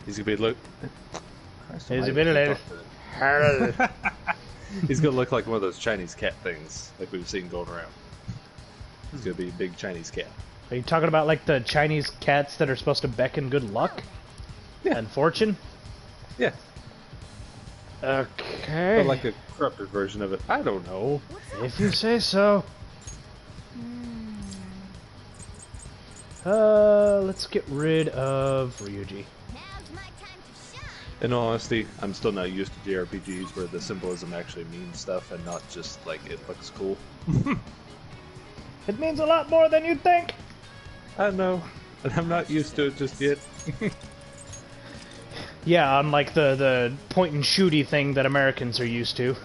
He's gonna be look. He's a villain. He's gonna look like one of those Chinese cat things, like we've seen going around. He's gonna be a big Chinese cat. Are you talking about like the Chinese cats that are supposed to beckon good luck? Yeah. And fortune? Yeah, Okay. or like a corrupted version of it. I don't know. If you say so. Let's get rid of Ryuji. Now's my time to shine. In all honesty, I'm still not used to JRPGs where the symbolism actually means stuff and not just like it looks cool. It means a lot more than you'd think. I know, and I'm not used to it just yet. Yeah, unlike the point and shooty thing that Americans are used to.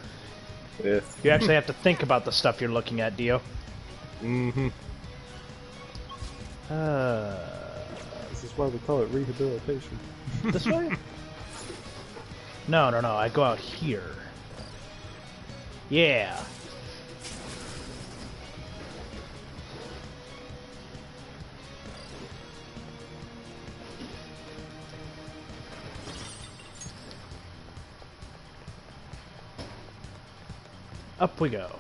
Yeah. You actually have to think about the stuff you're looking at, Dio. Mm-hmm. Uh, This is why we call it rehabilitation. this way? No, I go out here. Yeah. Up we go.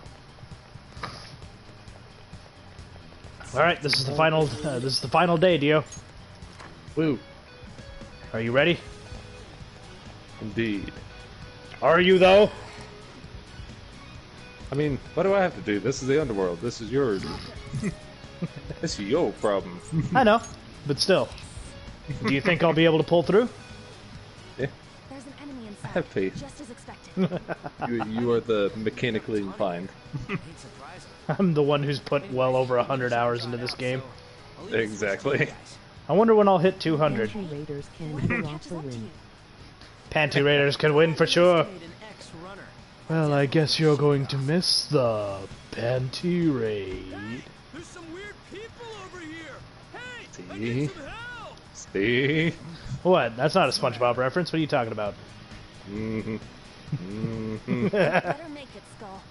All right, this is the final. This is the final day, Dio. Woo. Are you ready? Indeed. Are you though? I mean, what do I have to do? This is the underworld. This is yours. It's your problem. I know, but still. Do you think I'll be able to pull through? Yeah, There's an enemy I inside. have faith. Just as expected. You are the mechanically inclined. I'm the one who's put well over 100 hours into this game. Exactly. I wonder when I'll hit 200. Pantry raiders can Whatever pull off catches the up to win. you. Panty Raiders can win for sure. An ex-runner. Well, I guess you're going to miss the Panty Raid. There's some weird people over here. Hey, I See? need some help. See? What? That's not a SpongeBob reference. What are you talking about? Mm-hmm. Mm-hmm. Better make it, Skull.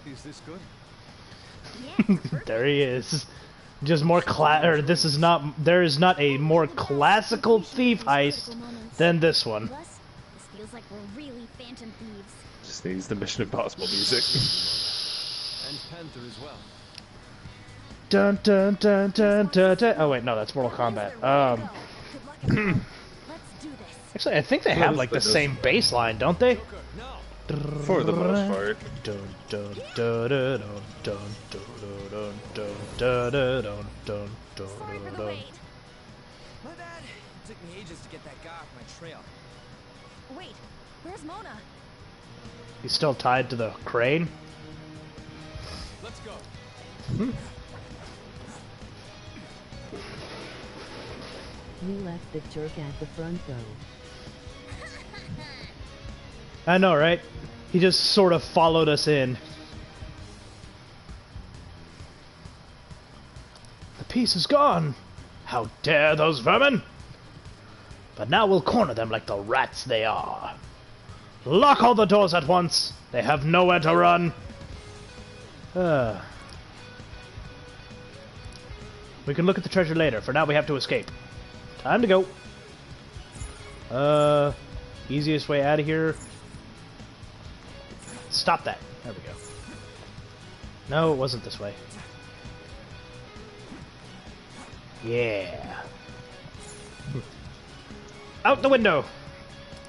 Is this good? Yeah, perfect. There he is. Just more this is not. There is not a more classical thief heist than this one. Plus, this feels like we're really Phantom Thieves. Just needs the Mission Impossible music. And Panther as well. Dun dun dun dun dun dun. Oh wait, no, that's Mortal Kombat. Good luck, everyone. Let's do this. Actually, I think they have like the same bass line, don't they? Joker, no. For the most part. Dun dun dun dun dun dun dun dun dun dun dun Sorry for the dun. wait. My bad. It took me ages to get that guy off my trail. Wait, where's Mona? He's still tied to the crane. Let's go. You left the jerk at the front though. I know, right? He just sort of followed us in. The piece is gone. How dare those vermin! But now we'll corner them like the rats they are. Lock all the doors at once. They have nowhere to run. We can look at the treasure later. For now, we have to escape. Time to go. Easiest way out of here. Stop that. There we go. No, it wasn't this way. Yeah. Out the window!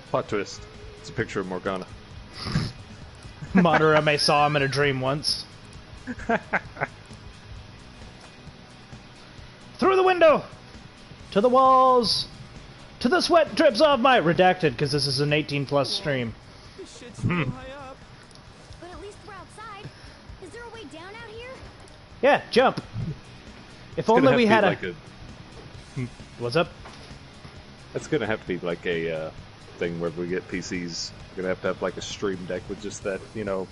Plot twist. It's a picture of Morgana. Madarame saw him in a dream once. Through the window! To the walls! To the sweat drips off my... Redacted, because this is an 18+ stream. This shit's real high up. But at least we're outside. Is there a way down out here? Yeah, jump! If It's gonna only have we to be had a... like What's up? That's gonna have to be like a thing where we get PCs. We're gonna have like a stream deck with just that, you know.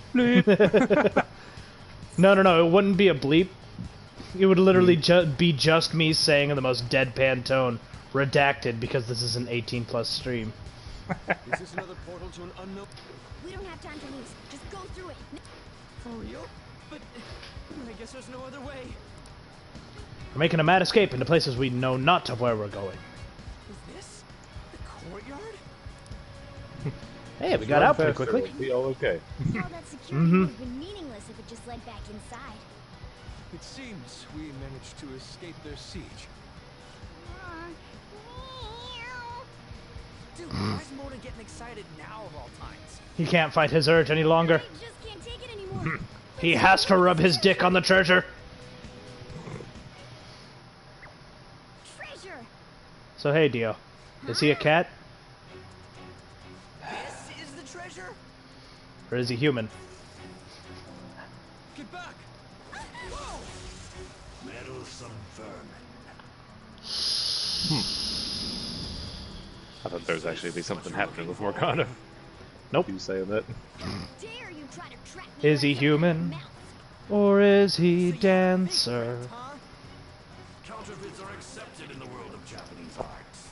No, it wouldn't be a bleep. It would literally be just me saying in the most deadpan tone, redacted, because this is an 18+ stream. Is this another portal to an unknown? We don't have time to lose. Just go through it. For real? But I guess there's no other way. We're making a mad escape into places we know not of where we're going. Is this the courtyard? Hey, we got out pretty quickly. It'll be all okay. All that security would have been meaningless if it just led back inside. It seems we managed to escape their siege. Dude, why's Mona getting excited now of all times? He can't fight his urge any longer. I just can't take it anymore. He has to rub his dick on the treasure. Treasure. So hey, Dio, is he a cat This is the treasure? or is he human? Get back! Whoa! Meddlesome vermin. I thought there was actually be something happening with Morgana. Nope. You saying that? Dare you try to trap me Is he right up human? my mouth. Or is he So you're dancer? fake, huh? Counterfeits are accepted in the world of Japanese arts.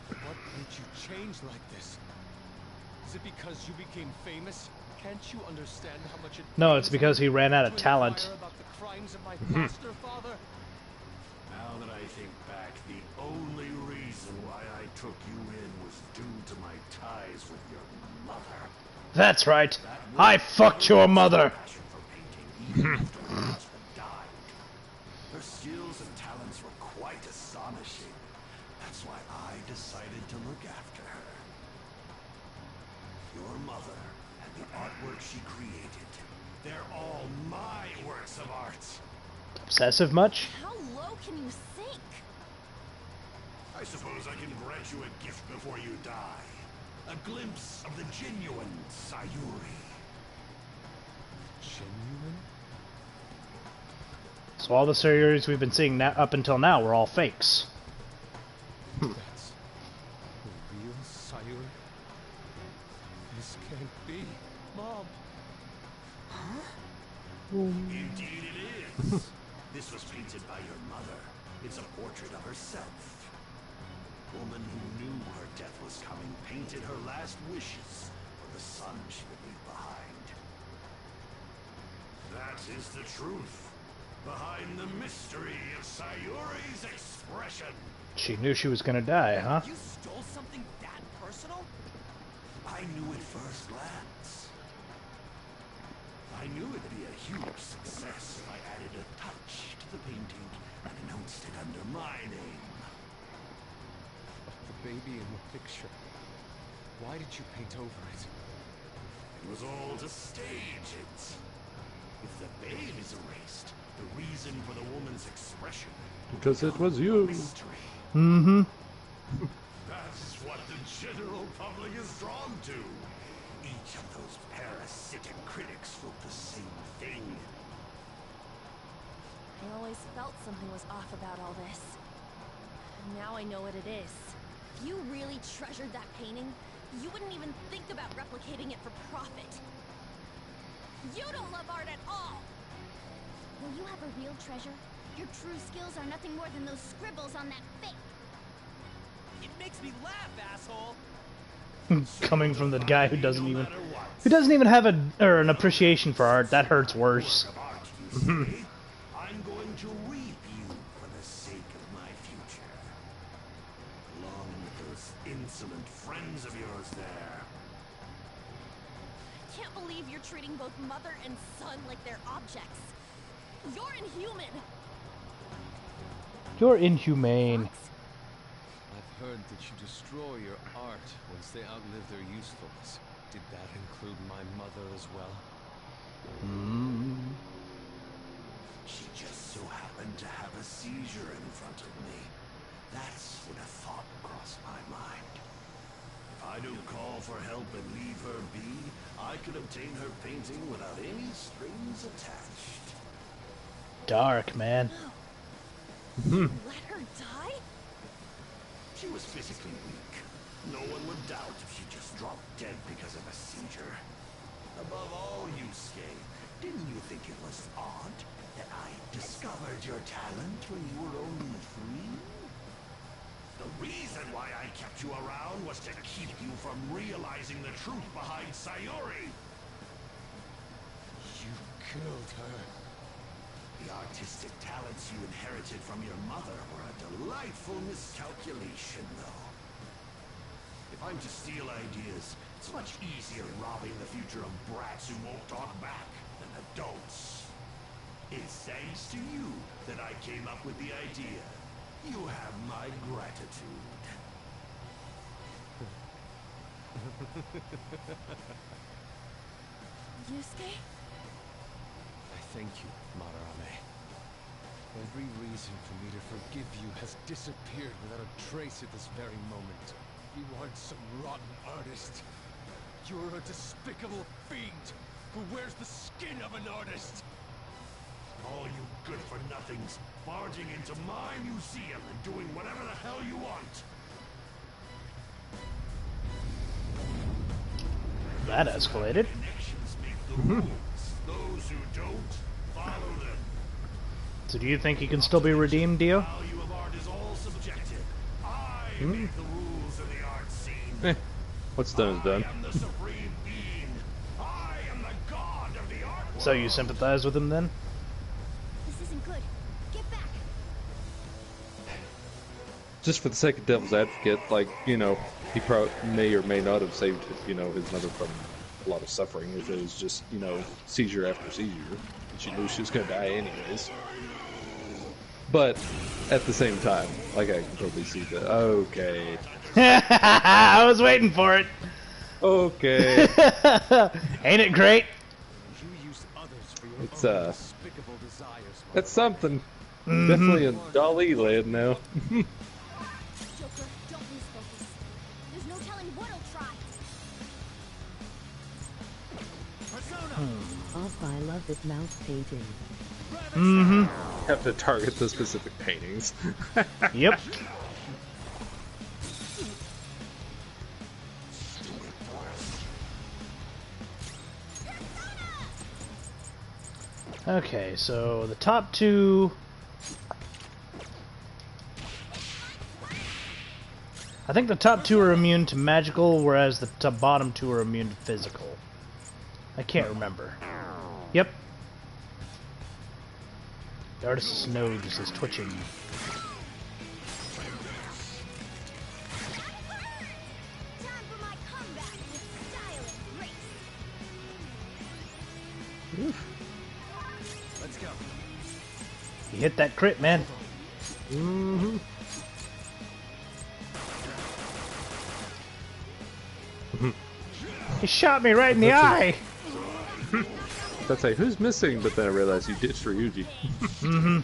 What made you change like this? Is it because you became famous? Can't you understand how much it No, it's pains because he me ran out of to talent. inquire about the crimes of my foster father? Now that I think back, the only reason why I took you in was due to my ties with your mother. That's right. I fucked your mother. Passion for painting even after her husband died. Her skills and talents were quite astonishing. That's why I decided to look after her. Your mother had The artwork she created, they're all my works of art. Obsessive much? How low can you sink? I suppose I can grant you a gift before you die. A glimpse of the genuine Sayuri. Genuine? So all the Sayuris we've been seeing up until now were all fakes. That's a real Sayuri? This can't be. Mom! Indeed it is. This was painted by your mother. It's a portrait of herself. A woman who knew her death was coming painted her last wishes for the son she would leave behind. That is the truth behind the mystery of Sayuri's expression. She knew she was gonna die, huh? You stole something that personal? I knew at first glance. I knew it'd be a huge success if I added a touch to the painting and announced it under my name. The baby in the picture. Why did you paint over it? It was all to stage it. If the babe is erased, the reason for the woman's expression Because it was you. mystery. Mm-hmm. That's what the general public is drawn to. Each of those parasitic critics wrote the same thing. I always felt something was off about all this. Now I know what it is. If you really treasured that painting, you wouldn't even think about replicating it for profit. You don't love art at all! Will you have a real treasure? Your true skills are nothing more than those scribbles on that fake. It makes me laugh, asshole! Coming from the guy who doesn't even have an appreciation for art, that hurts worse. Of art, you say? I'm going to reap you for the sake of my future. Along with those insolent friends of yours there. I can't believe you're treating both mother and son like they're objects. You're inhuman! You're inhumane. I've heard that you destroy your art once they outlive their usefulness. Did that include my mother as well? She just so happened to have a seizure in front of me. That's when a thought crossed my mind. If I don't call for help and leave her be, I could obtain her painting without any strings attached. Dark, man. Let her die? She was physically weak. No one would doubt if she just dropped dead because of a seizure. Above all, Yusuke, didn't you think it was odd that I discovered your talent when you were only 3? The reason why I kept you around was to keep you from realizing the truth behind Sayuri. You killed her. The artistic talents you inherited from your mother were a delightful miscalculation, though. If I'm to steal ideas, it's much easier robbing the future of brats who won't talk back than adults. It's thanks to you that I came up with the idea. You have my gratitude. Yusuke? I thank you, Madarame. Every reason for me to forgive you has disappeared without a trace at this very moment. You aren't some rotten artist. You're a despicable fiend who wears the skin of an artist. All you good-for-nothings barging into my museum and doing whatever the hell you want. That escalated. Connections make the rules. Those who don't, follow them. So do you think he can still be redeemed, Dio? Value of art is all subjective. I make the rules of the art scene. What's done is done. I am the supreme being. I am the god of the art world. So you sympathize with him then? This isn't good. Get back. Just for the sake of devil's advocate, like, you know, he may or may not have saved, you know, his mother from a lot of suffering if it was just, you know, seizure after seizure. She knew she was going to die anyways. But at the same time, like, I can totally see that. Okay. I was waiting for it. Okay. Ain't it great? You use others for your It's, own despicable desires. That's something. Definitely in Dolly land now. Joker, don't lose focus. There's no telling what he'll try. I love this mouse painting. Have to target the specific paintings. Yep. Okay, so the top two... I think the top two are immune to magical, whereas the bottom two are immune to physical. I can't remember. Yep. The artist's nose is twitching. Time for my comeback with style and grace. Let's go. You hit that crit, man. He shot me right in the eye! I'd say, who's missing? But then I realized you ditched Ryuji. No way!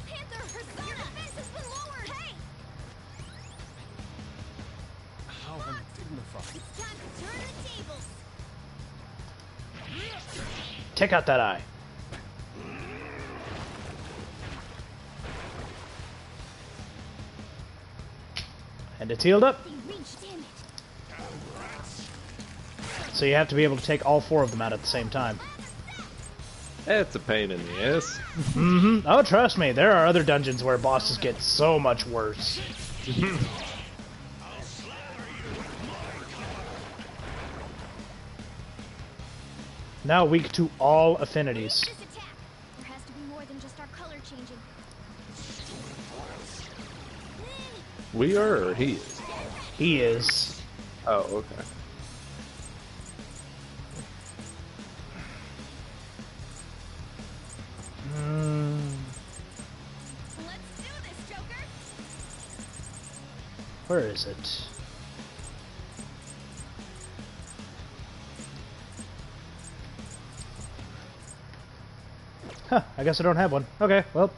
Panther, her defense has been lowered! Hey! How undignified. It's time to turn the tables! Take out that eye. And it's healed up. They reached, damn it! So you have to be able to take all four of them out at the same time. It's a pain in the ass. Oh, trust me, there are other dungeons where bosses get so much worse. Now weak to all affinities. This attack! There has to be more than just our color changing. We are, or he is? He is. Oh, okay. Let's do this, Joker! Where is it? Huh, I guess I don't have one. Okay, well,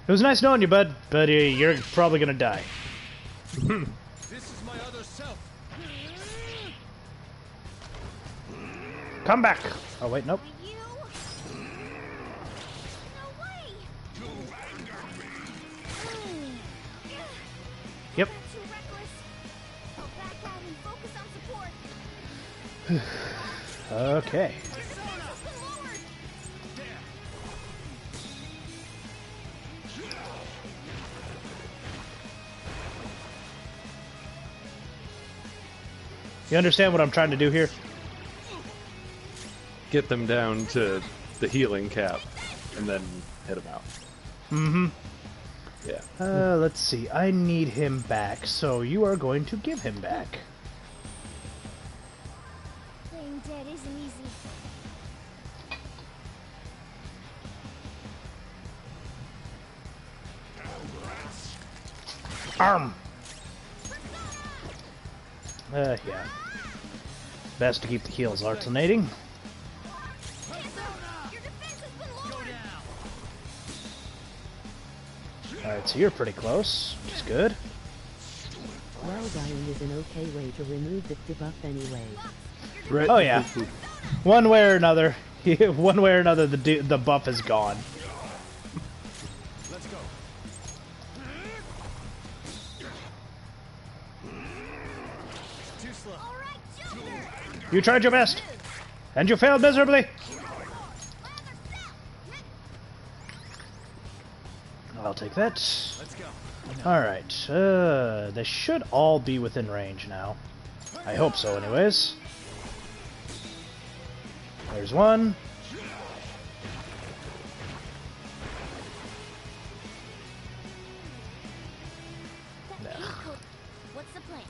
it was nice knowing you, bud, but you're probably gonna die. This is my other self. Come back! Oh, wait, nope. You? No way! Yep. Too reckless. I'll back out and focus on support. Okay. Your defense has been lowered! You understand what I'm trying to do here? Get them down to the healing cap, and then hit them out. Yeah. Let's see. I need him back, so you are going to give him back. Playing dead isn't easy. Arm! Yeah. Best to keep the heals alternating. Your defense has been lowered! Alright, so you're pretty close, which is good. Well, dying is an okay way to remove the debuff anyway. Right. Oh yeah. One way or another, the buff is gone. Let's go. Too slow. Alright, Joker! You tried your best, and you failed miserably. I'll take that. Let's go. Alright, they should all be within range now. I hope so, anyways. There's one. That ink coat. What's the plan?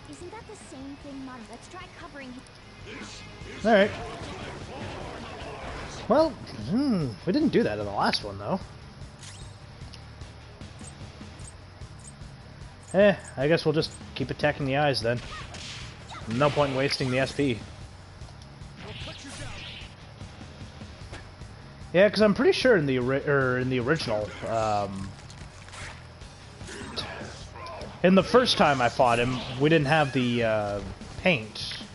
Isn't that the same thing, Mom? Let's try covering him. Alright. Well, we didn't do that in the last one, though. I guess we'll just keep attacking the eyes then. No point in wasting the SP. Yeah, because I'm pretty sure in the original, in the first time I fought him, we didn't have the paint.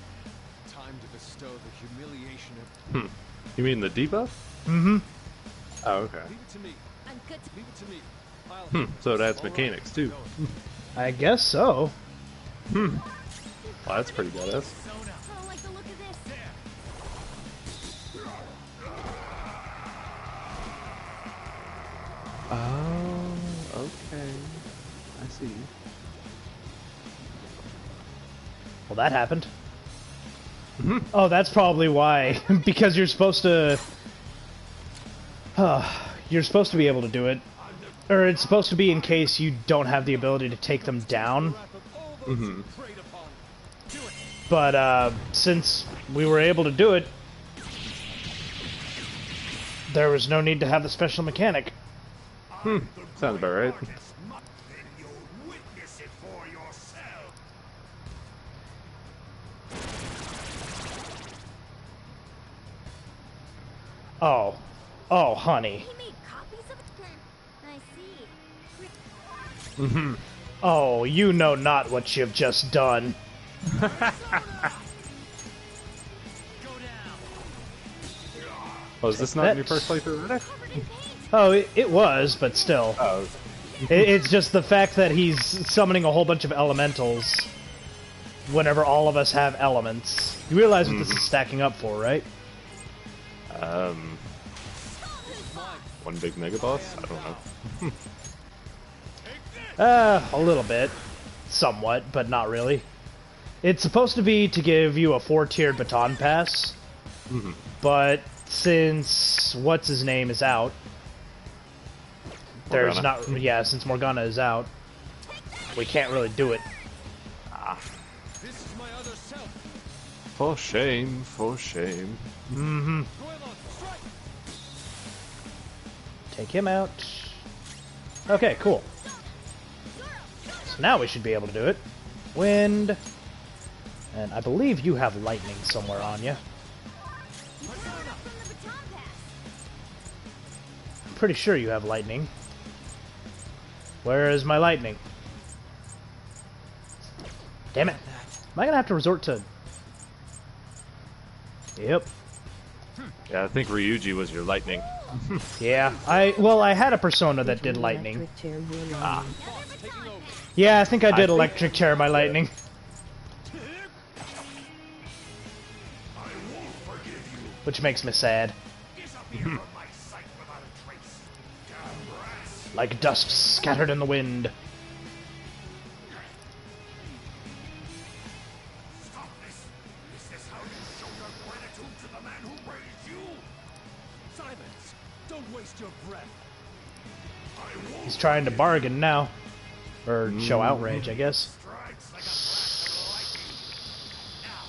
Time to bestow the humiliation of... You mean the debuff? Mm-hmm. Oh, okay. Leave it to me. I'm good to... Leave it to me. So it adds mechanics too. I guess so. Well, that's pretty badass. I don't like the look of this. Oh, okay. I see. Well, that happened. Oh, that's probably why. Because you're supposed to... you're supposed to be able to do it. Or it's supposed to be in case you don't have the ability to take them down. But, since we were able to do it, there was no need to have the special mechanic. Sounds about right. Then you'll witness it for yourself. Oh, honey. He made copies of it? I see. Oh, you know not what you've just done. Oh, is this not your first playthrough already? Oh, it was, but still. Oh. It's just the fact that he's summoning a whole bunch of elementals whenever all of us have elements. You realize what this is stacking up for, right? One big mega boss? I don't know. A little bit. Somewhat, but not really. It's supposed to be to give you a 4-tiered baton pass, but since what's-his-name is out, there's Morgana. not... Yeah, since Morgana is out, we can't really do it. This is my other self. For shame, for shame. Mm-hmm. Strike. Take him out. Okay, cool. So now we should be able to do it. Wind. And I believe you have lightning somewhere on you. I'm pretty sure you have lightning. Where is my lightning? Damn it. Am I gonna have to resort to... Yep. Yeah, I think Ryuji was your lightning. Yeah. I had a persona that did lightning. Electric chair your lightning. Yeah, I think I did think- electric chair my lightning. Which makes me sad. Disappear from my sight without a trace. Damn rats. Like dust scattered in the wind. Stop this. Is this how you show your gratitude to the man who raised you? Silence. Don't waste your breath. I won't He's trying to bargain now. Or show outrage, I guess. strikes like a blaster like me. Now,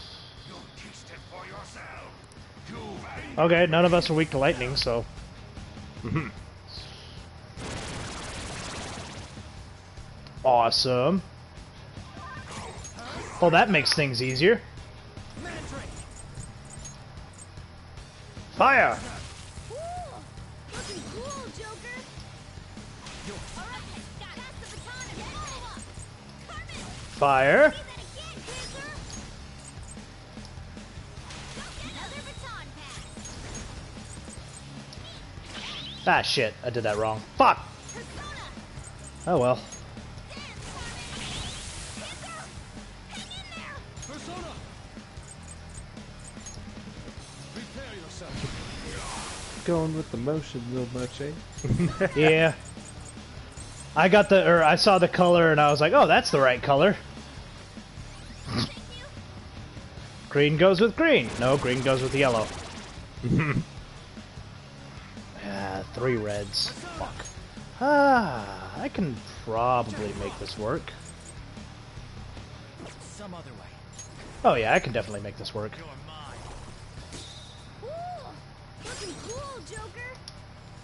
you'll taste it for yourself. You've Okay, none of us are weak to lightning, so... Awesome. Well, that makes things easier. Fire! Looking cool, Joker. All right, pass the baton and follow up. Carmen, Fire! do that again, Joker. Another baton pass. Ah, shit. I did that wrong. Fuck! Persona. Oh well. Persona. Prepare yourself. Going with the motion real much, eh? Yeah. I saw the color and I was like, oh, that's the right color. Green goes with green. No, green goes with yellow. 3 reds. Fuck. I can probably make this work. Some other way. Oh yeah, I can definitely make this work. You're mine. Looking Joker.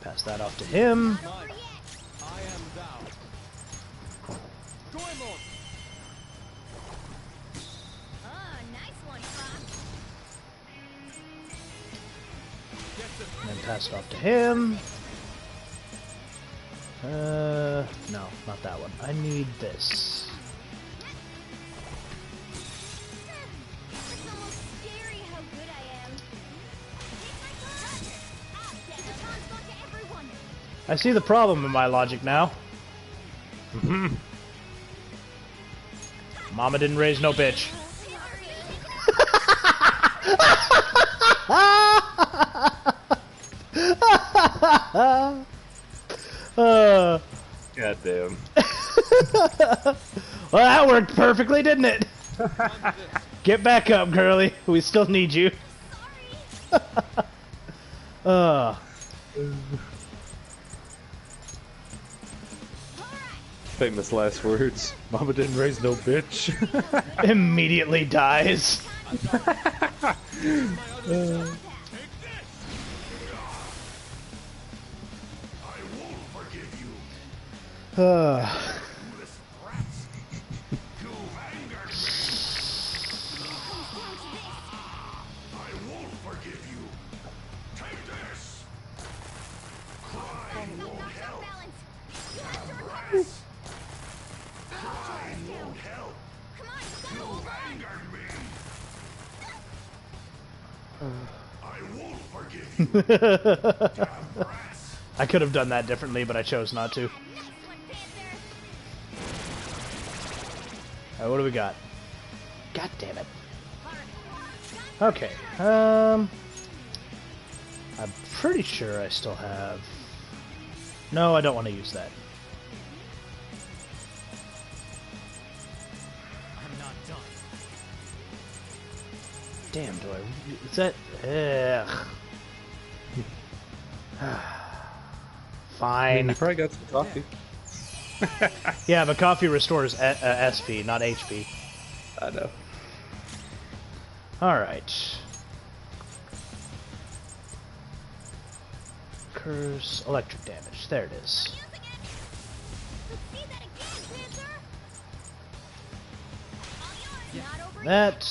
Pass that off to him. Not over yet. I am thou. Goemon! Oh, nice one, Fox. And then pass it off to him. No, not that one. I need this. It's almost scary how good I am. Take my turn. Ah, damn, the time's gone to everyone. I see the problem in my logic now. Mama didn't raise no bitch. God damn. Well, that worked perfectly, didn't it? Get back up, girly. We still need you. Famous last words. Mama didn't raise no bitch. Immediately dies. I won't forgive you. Uh, This rats. You've angered me. I won't forgive you. Take this. Crying won't help. Balance. Rats. Crying won't help. Come on, You've angered me. I won't forgive you. Damn rats. I could have done that differently, but I chose not to. Alright, what do we got? God damn it. Okay, I'm pretty sure I still have... No, I don't want to use that. I'm not done. Damn, do I... Is that... Ugh. Fine. You probably got some coffee. Yeah, but coffee restores SP, not HP. I know. Alright. Curse electric damage. There it is. That.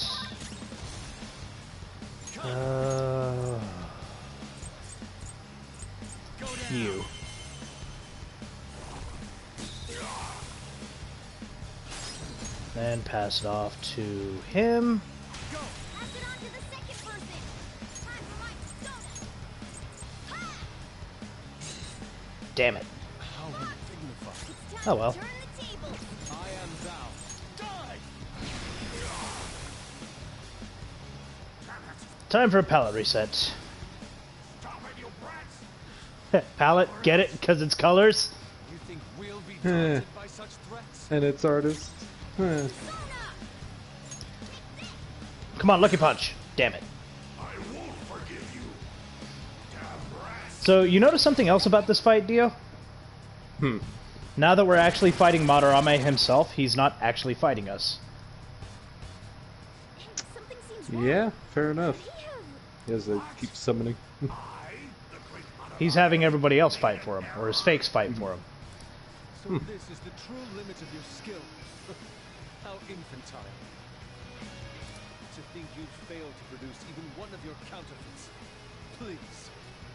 You. Then pass it off to him. Pass it on to the second person. Time for my persona. Damn it. How undignified. It's time Oh well. to turn the tables. I am thou. Die! Time for a palette reset. Stop it, you brats. Palette, get it? Because it's colors? You think we'll be daunted by such threats? And it's artist. Come on, Lucky Punch. Damn it. I won't forgive you. Damn rats. So, you notice something else about this fight, Dio? Now that we're actually fighting Madarame himself, he's not actually fighting us. Hey, something seems wrong. Yeah, fair enough. We have... He has to keep summoning. I, the great Madara, He's having everybody else fight for him, or his fakes fight for him. So this is the true limit of your skill. How infantile. To think you'd failed to produce even one of your counterfeits. Please,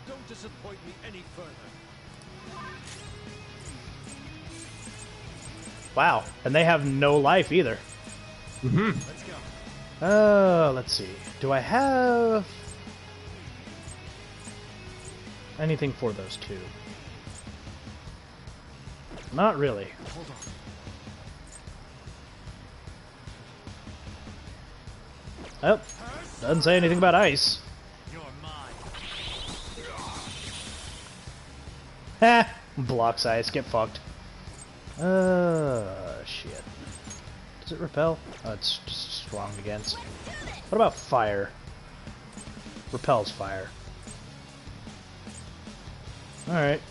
don't disappoint me any further. Wow, and they have no life either. Let's go. Let's see. Do I have anything for those two? Not really. Hold on. Oh, doesn't say anything about ice. You're mine. Ha! Blocks ice, get fucked. Shit. Does it repel? Oh, it's just strong against. What about fire? Repels fire. Alright.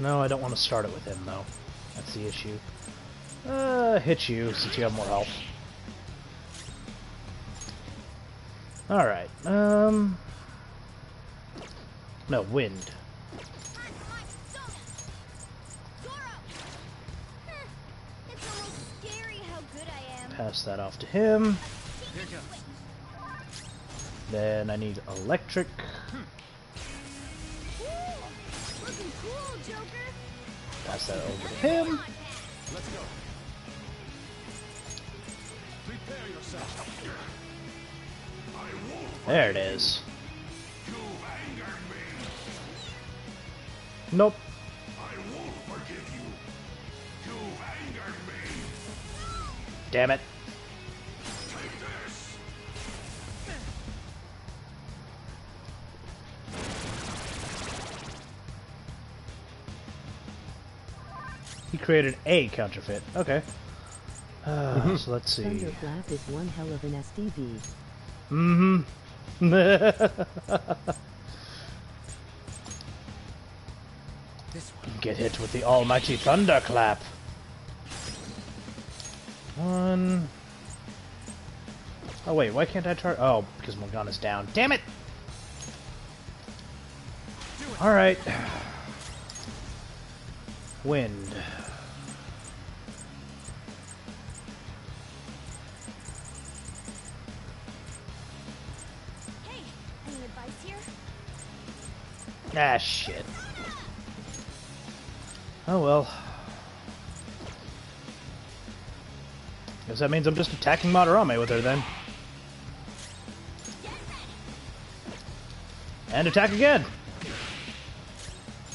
No, I don't want to start it with him, though. That's the issue. Hit you, since you have more health. Alright, no, wind. Pass that off to him. Then I need electric. Pass that over to him. Let's go. Prepare yourself. There it is. You angered me. Nope. I won't forgive you. You angered me. Damn it. Take this. He created a counterfeit. Okay. So let's see. Thunderclap is one hell of an STV. Mm-hmm. Get hit with the almighty thunderclap. One. Oh wait, why can't I charge? Oh, because my gun is down. Damn it! Alright. Wind. Hey, any advice here? Ah, shit. Oh well. Guess that means I'm just attacking Madarame with her then. And attack again!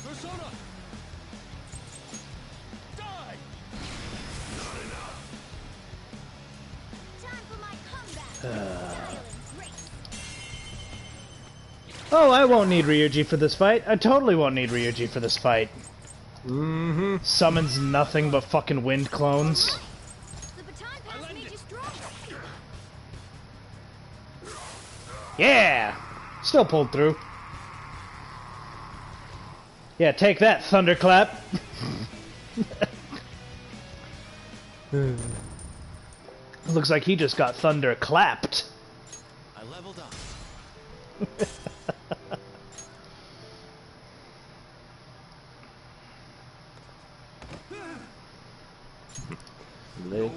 Persona! Die! Time for my comeback. Oh, I won't need Ryuji for this fight. I totally won't need Ryuji for this fight. Mm-hmm. Summons nothing but fucking wind clones. The baton pass made you stronger. Yeah! Still pulled through. Yeah, take that, thunderclap. Looks like he just got thunder clapped. I leveled up.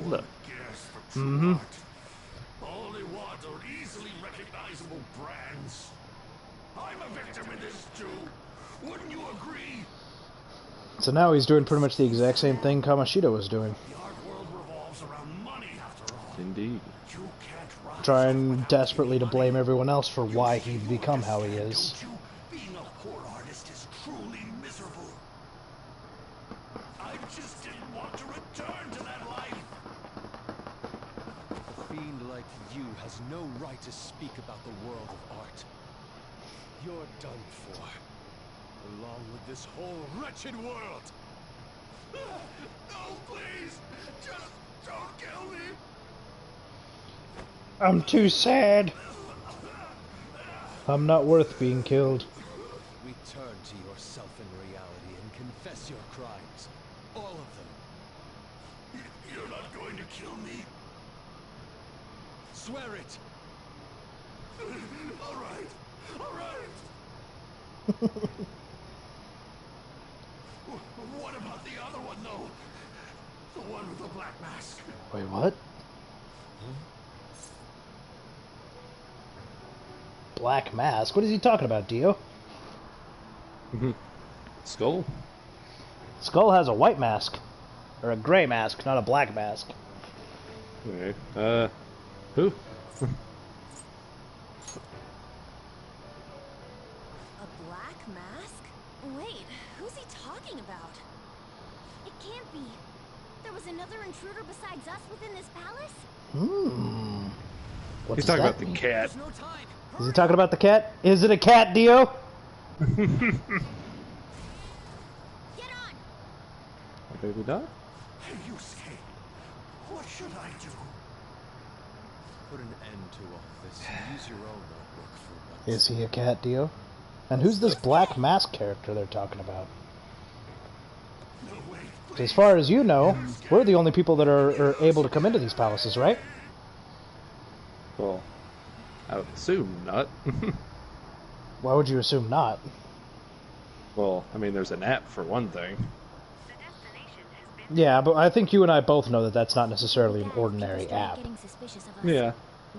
Look. Yes, for true art. All they want are easily recognizable brands. I'm a victim in this too. Wouldn't you agree? So now he's doing pretty much the exact same thing Kamoshida was doing. The art world revolves around money after all. Indeed. You can't rise Trying without desperately to money. blame everyone else for why he's become how he is. Don't you? Being a poor artist is truly miserable. I just didn't want to return to that life. A fiend like you has no right to speak about the world of art. You're done for. Along with this whole wretched world. No, please. Just don't kill me. I'm too sad. I'm not worth being killed. Return to yourself in reality and confess your crimes. All of them. You're not going to kill me. Swear it! All right. All right. What about the other one, though? The one with the black mask. Wait, what? Black mask? What is he talking about, Dio? Skull? Skull has a white mask. Or a gray mask, not a black mask. Okay. Who? A black mask? Wait, who's he talking about? It can't be. There was another intruder besides us within this palace? What He's does talking that about the mean? cat. There's no time. Is he talking about the cat? Is it a cat, Dio? Get on! Maybe not? Hey, Yusuke. What should I do? Put an end to all this and use your own notebook for once. Is he a cat, Dio? And who's this black mask character they're talking about? As far as you know, we're the only people that are able to come into these palaces, right? Well, I would assume not. Why would you assume not? Well, I mean, there's an app for one thing. Yeah, but I think you and I both know that that's not necessarily an ordinary app. Yeah.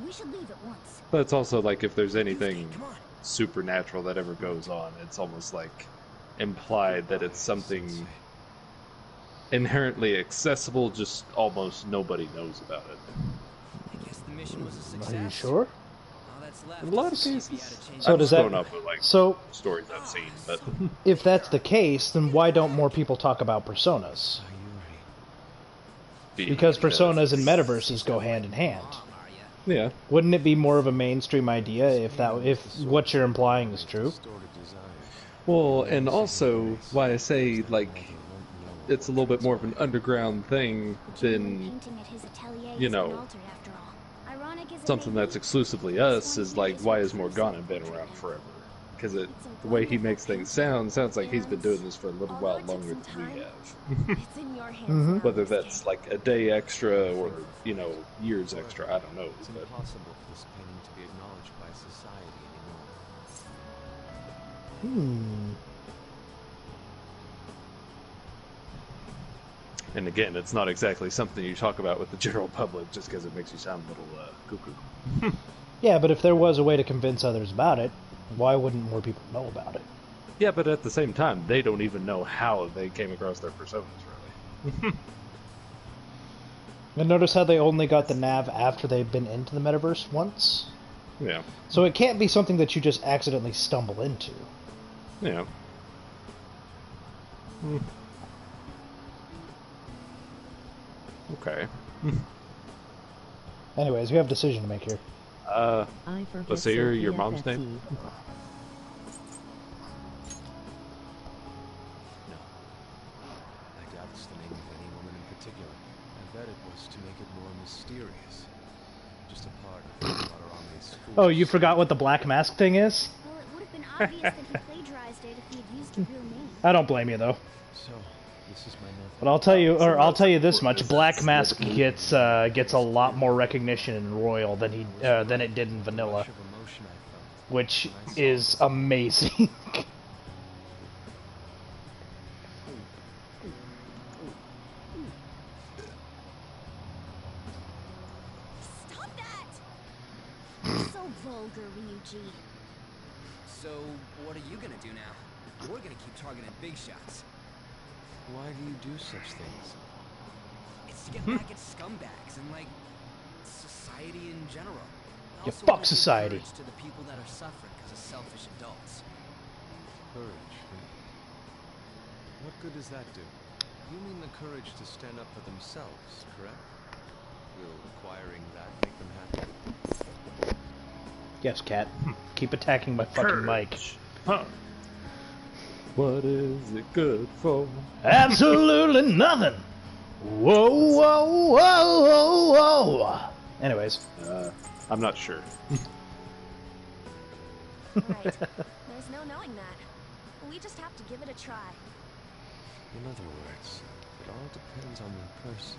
We should leave at once. But it's also like if there's anything supernatural that ever goes on, it's almost like implied that it's something inherently accessible, just almost nobody knows about it. I guess the mission was a success. Are you sure? All that's left In a lot of is to see if cases. you had a change So of does I'm that? going off of, like, So stories I've seen, but if that's the case, then why don't more people talk about personas? Because personas and metaverses go hand in hand. yeah, Wouldn't it be more of a mainstream idea if what you're implying is true? well, and also why I say like it's a little bit more of an underground thing than you know something that's exclusively us. Is like, why has Morgana been around forever? Because the way he makes things sounds like he's been doing this for a little while longer than we have. It's in your hands. Whether that's like a day extra or, you know, years extra, I don't know. It's But impossible for this painting to be acknowledged by society anymore. and again, it's not exactly something you talk about with the general public just because it makes you sound a little cuckoo. Yeah, but if there was a way to convince others about it, why wouldn't more people know about it? Yeah, but at the same time, they don't even know how they came across their personas, really. And notice how they only got the nav after they've been into the metaverse once? Yeah. So it can't be something that you just accidentally stumble into. Yeah. Okay. Anyways, we have a decision to make here. I forget Let's see your Sophia mom's Betsy. name. No. I doubt it's the name of any woman in particular. I bet it was to make it more mysterious. Just a part of Madarame's Oh, you forgot what the black mask thing is? Well, it would have been obvious that he plagiarized it if he had used a real name. I don't blame you though. So, this is my method. But I'll tell you this much: Black Mask gets a lot more recognition in Royal than it did in Vanilla, Rush of emotion I felt. which is amazing. Stop that! You're so vulgar, Ryuji. So, what are you gonna do now? We're gonna keep targeting big shots. Why do you do such things? It's to get back at scumbags and, like, society in general. I Yeah, also fuck wanna give society. courage to the people that are suffering because of selfish adults. Courage. What good does that do? You mean the courage to stand up for themselves, correct? Will acquiring that make them happy? Yes, Cat. Keep attacking my fucking mic. Huh. What is it good for? Absolutely nothing. Whoa, whoa, whoa, whoa, whoa. Anyways, I'm not sure. Right. There's no knowing that. We just have to give it a try. In other words, it all depends on the person.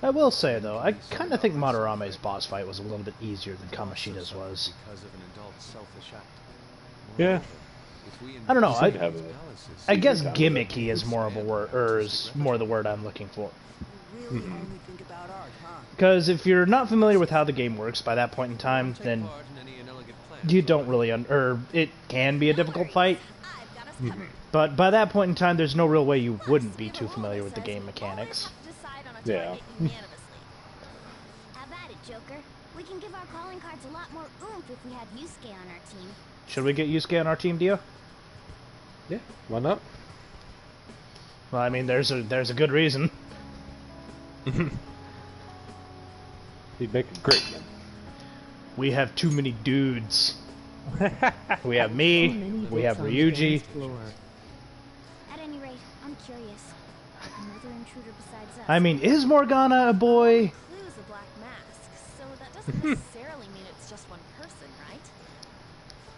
I will say though, I kind of think Madarame's boss fight was a little bit easier than Kamoshida's was. Because of an adult's selfish act. Yeah. If we I don't know. Seem to have a- I guess gimmicky is more of a word, or is more the word I'm looking for. You really only think about art, huh? Because if you're not familiar with how the game works by that point in time, take then part in any inelegant plan. you don't really, or it can be a difficult fight. I've got us covered. But by that point in time, there's no real way you wouldn't be too familiar with the game mechanics. Always have to decide on a Yeah. target unanimously. Have at it, Joker. We can give our calling cards a lot more oomph if we had Yusuke on our team. Should we get Yusuke on our team, Dio? Yeah, why not? Well, I mean, there's a good reason. He'd make a great one. We have too many dudes. We have Too me. many We have books on Ryuji. Dan's floor. At any rate, I'm curious. Another intruder besides us. I mean, is Morgana a boy? Clues a black mask, so that doesn't necessarily mean it's just one person, right?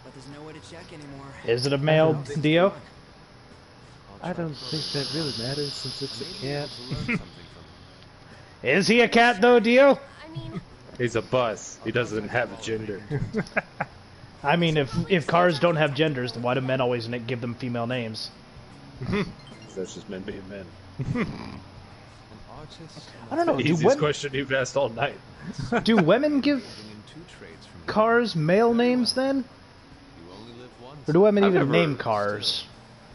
But there's no way to check anymore. Is it a male, Dio? much I don't about think that really matters since it's a cat. to learn something from Is he a cat though, Dio? I mean, He's a bus. He doesn't have a gender. I mean, if cars don't have genders, then why do men always give them female names? That's just men being men. an artist. I don't know. Do Easiest question you've asked all night. do women give In two trades from cars male names then? you only live once. Or do women I've even never- name cars?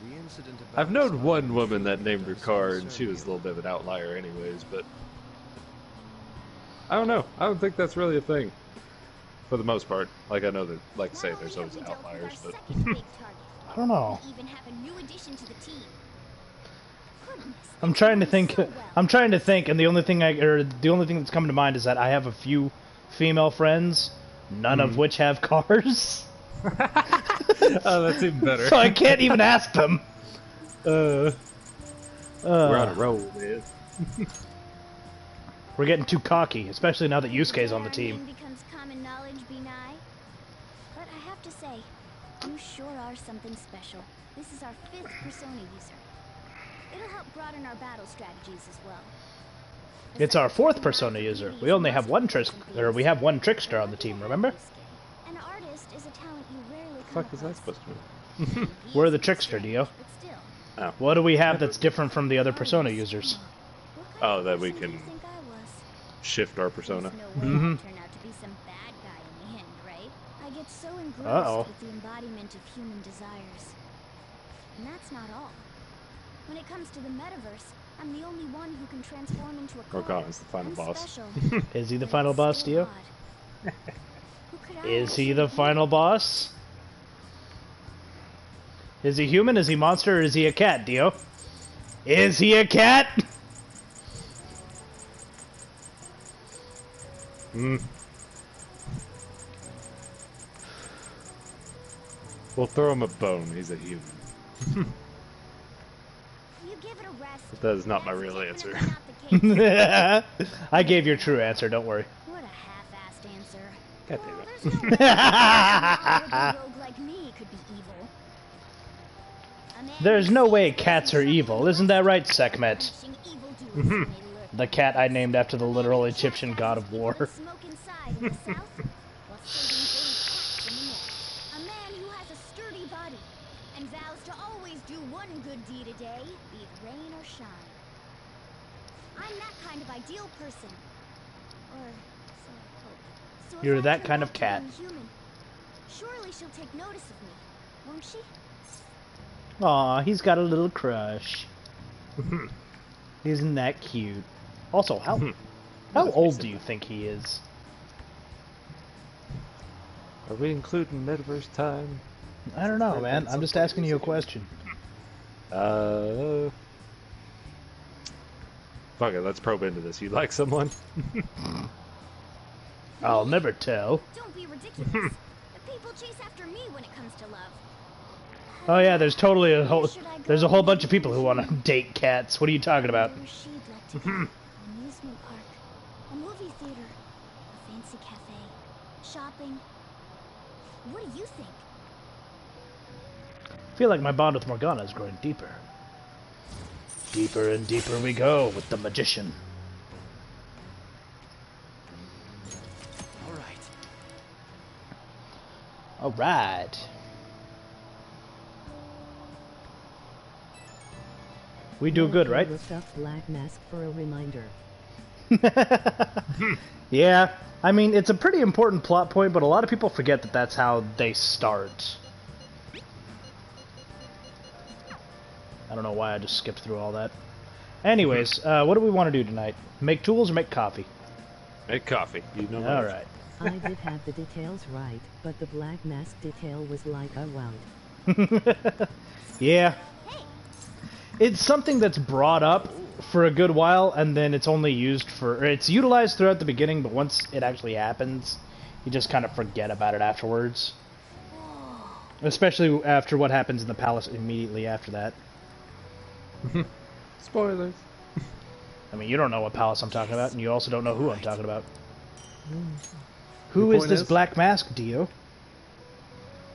The incident about I've known one woman that named her car, and she was a little bit of an outlier anyways, but... I don't know. I don't think that's really a thing. For the most part. Like, I know that, like I say, there's always outliers, but... I don't know. Even have a new addition to the team. Goodness, I'm trying to think. I'm trying to think, and the only thing that's coming to mind is that I have a few female friends, none of which have cars, Oh, that's even better. so I can't even ask them. We're on a roll, man. We're getting too cocky, especially now that Yusuke's on the team. becomes common knowledge, be nigh. But I have to say, you sure are something special. This is our 5th persona user. It'll help broaden our battle strategies as well. It's our 4th persona user. We only have one we have one trickster on the team. Remember? An artist is a talent you rarely come What the fuck is that across. supposed to mean? We're the trickster, Dio. But still, What do we have that's different from the other persona users? what kind Oh, of that we person do you can think I was? shift our persona. There's no way I'd turn out to be some bad guy in the end, right? I get so engrossed Uh-oh. with the embodiment of human desires. And that's not all. When it comes to the metaverse, I'm the only one who can transform into a car. Organa's the final I'm boss. special, Is he the but final it's boss, still Dio? odd. Who could I Is he actually the be? final boss? Is he human? Is he monster? Or is he a cat, Dio? Is he a cat? We'll throw him a bone. He's a human. You give it a rest. But that is not my That's real answer. definitely not the case. I gave your true answer, don't worry. What a half-assed answer. God Well, damn it. there's no way a rogue like me could be evil. A man There's who no sees way the cats are sun evil, isn't that right, Sekhmet? punishing evildoers may lurk. The cat I named after the literal Egyptian god of war. Smoke inside in the south, while saving for his in the north. A man who has a sturdy body and vows to always do one good deed a day, be it rain or shine. I'm that kind of ideal person. Or so I hope. So if You're I that turn kind of out to cat. be human, surely she'll take notice of me, won't she? Aw, he's got a little crush. Isn't that cute? Also, how old do you think he is? Are we including metaverse time? I don't know, man. I'm just asking you a question. Fuck it, let's probe into this. You like someone? I'll never tell. Don't be ridiculous. The people chase after me when it comes to love. Oh yeah, there's totally there's a whole bunch of people who want to date cats. What are you talking about? Where she'd like to go. An amusement park, a movie theater, a fancy cafe, shopping. What do you think? I feel like my bond with Morgana is growing deeper. Deeper and deeper we go with the magician. All right. Alright. We do good, right? Looked up Black Mask for a reminder. Yeah, I mean, it's a pretty important plot point, but a lot of people forget that that's how they start. I don't know why I just skipped through all that. Anyways, what do we want to do tonight? Make tools or make coffee? Make coffee. You know. Alright. I did have the details right, but the Black Mask detail was like a wow. Yeah. It's something that's brought up for a good while, and then it's only used for... It's utilized throughout the beginning, but once it actually happens, you just kind of forget about it afterwards. Especially after what happens in the palace immediately after that. Spoilers. I mean, you don't know what palace I'm talking about, and you also don't know who I'm talking about. Who The is point this is- Black Mask, Dio?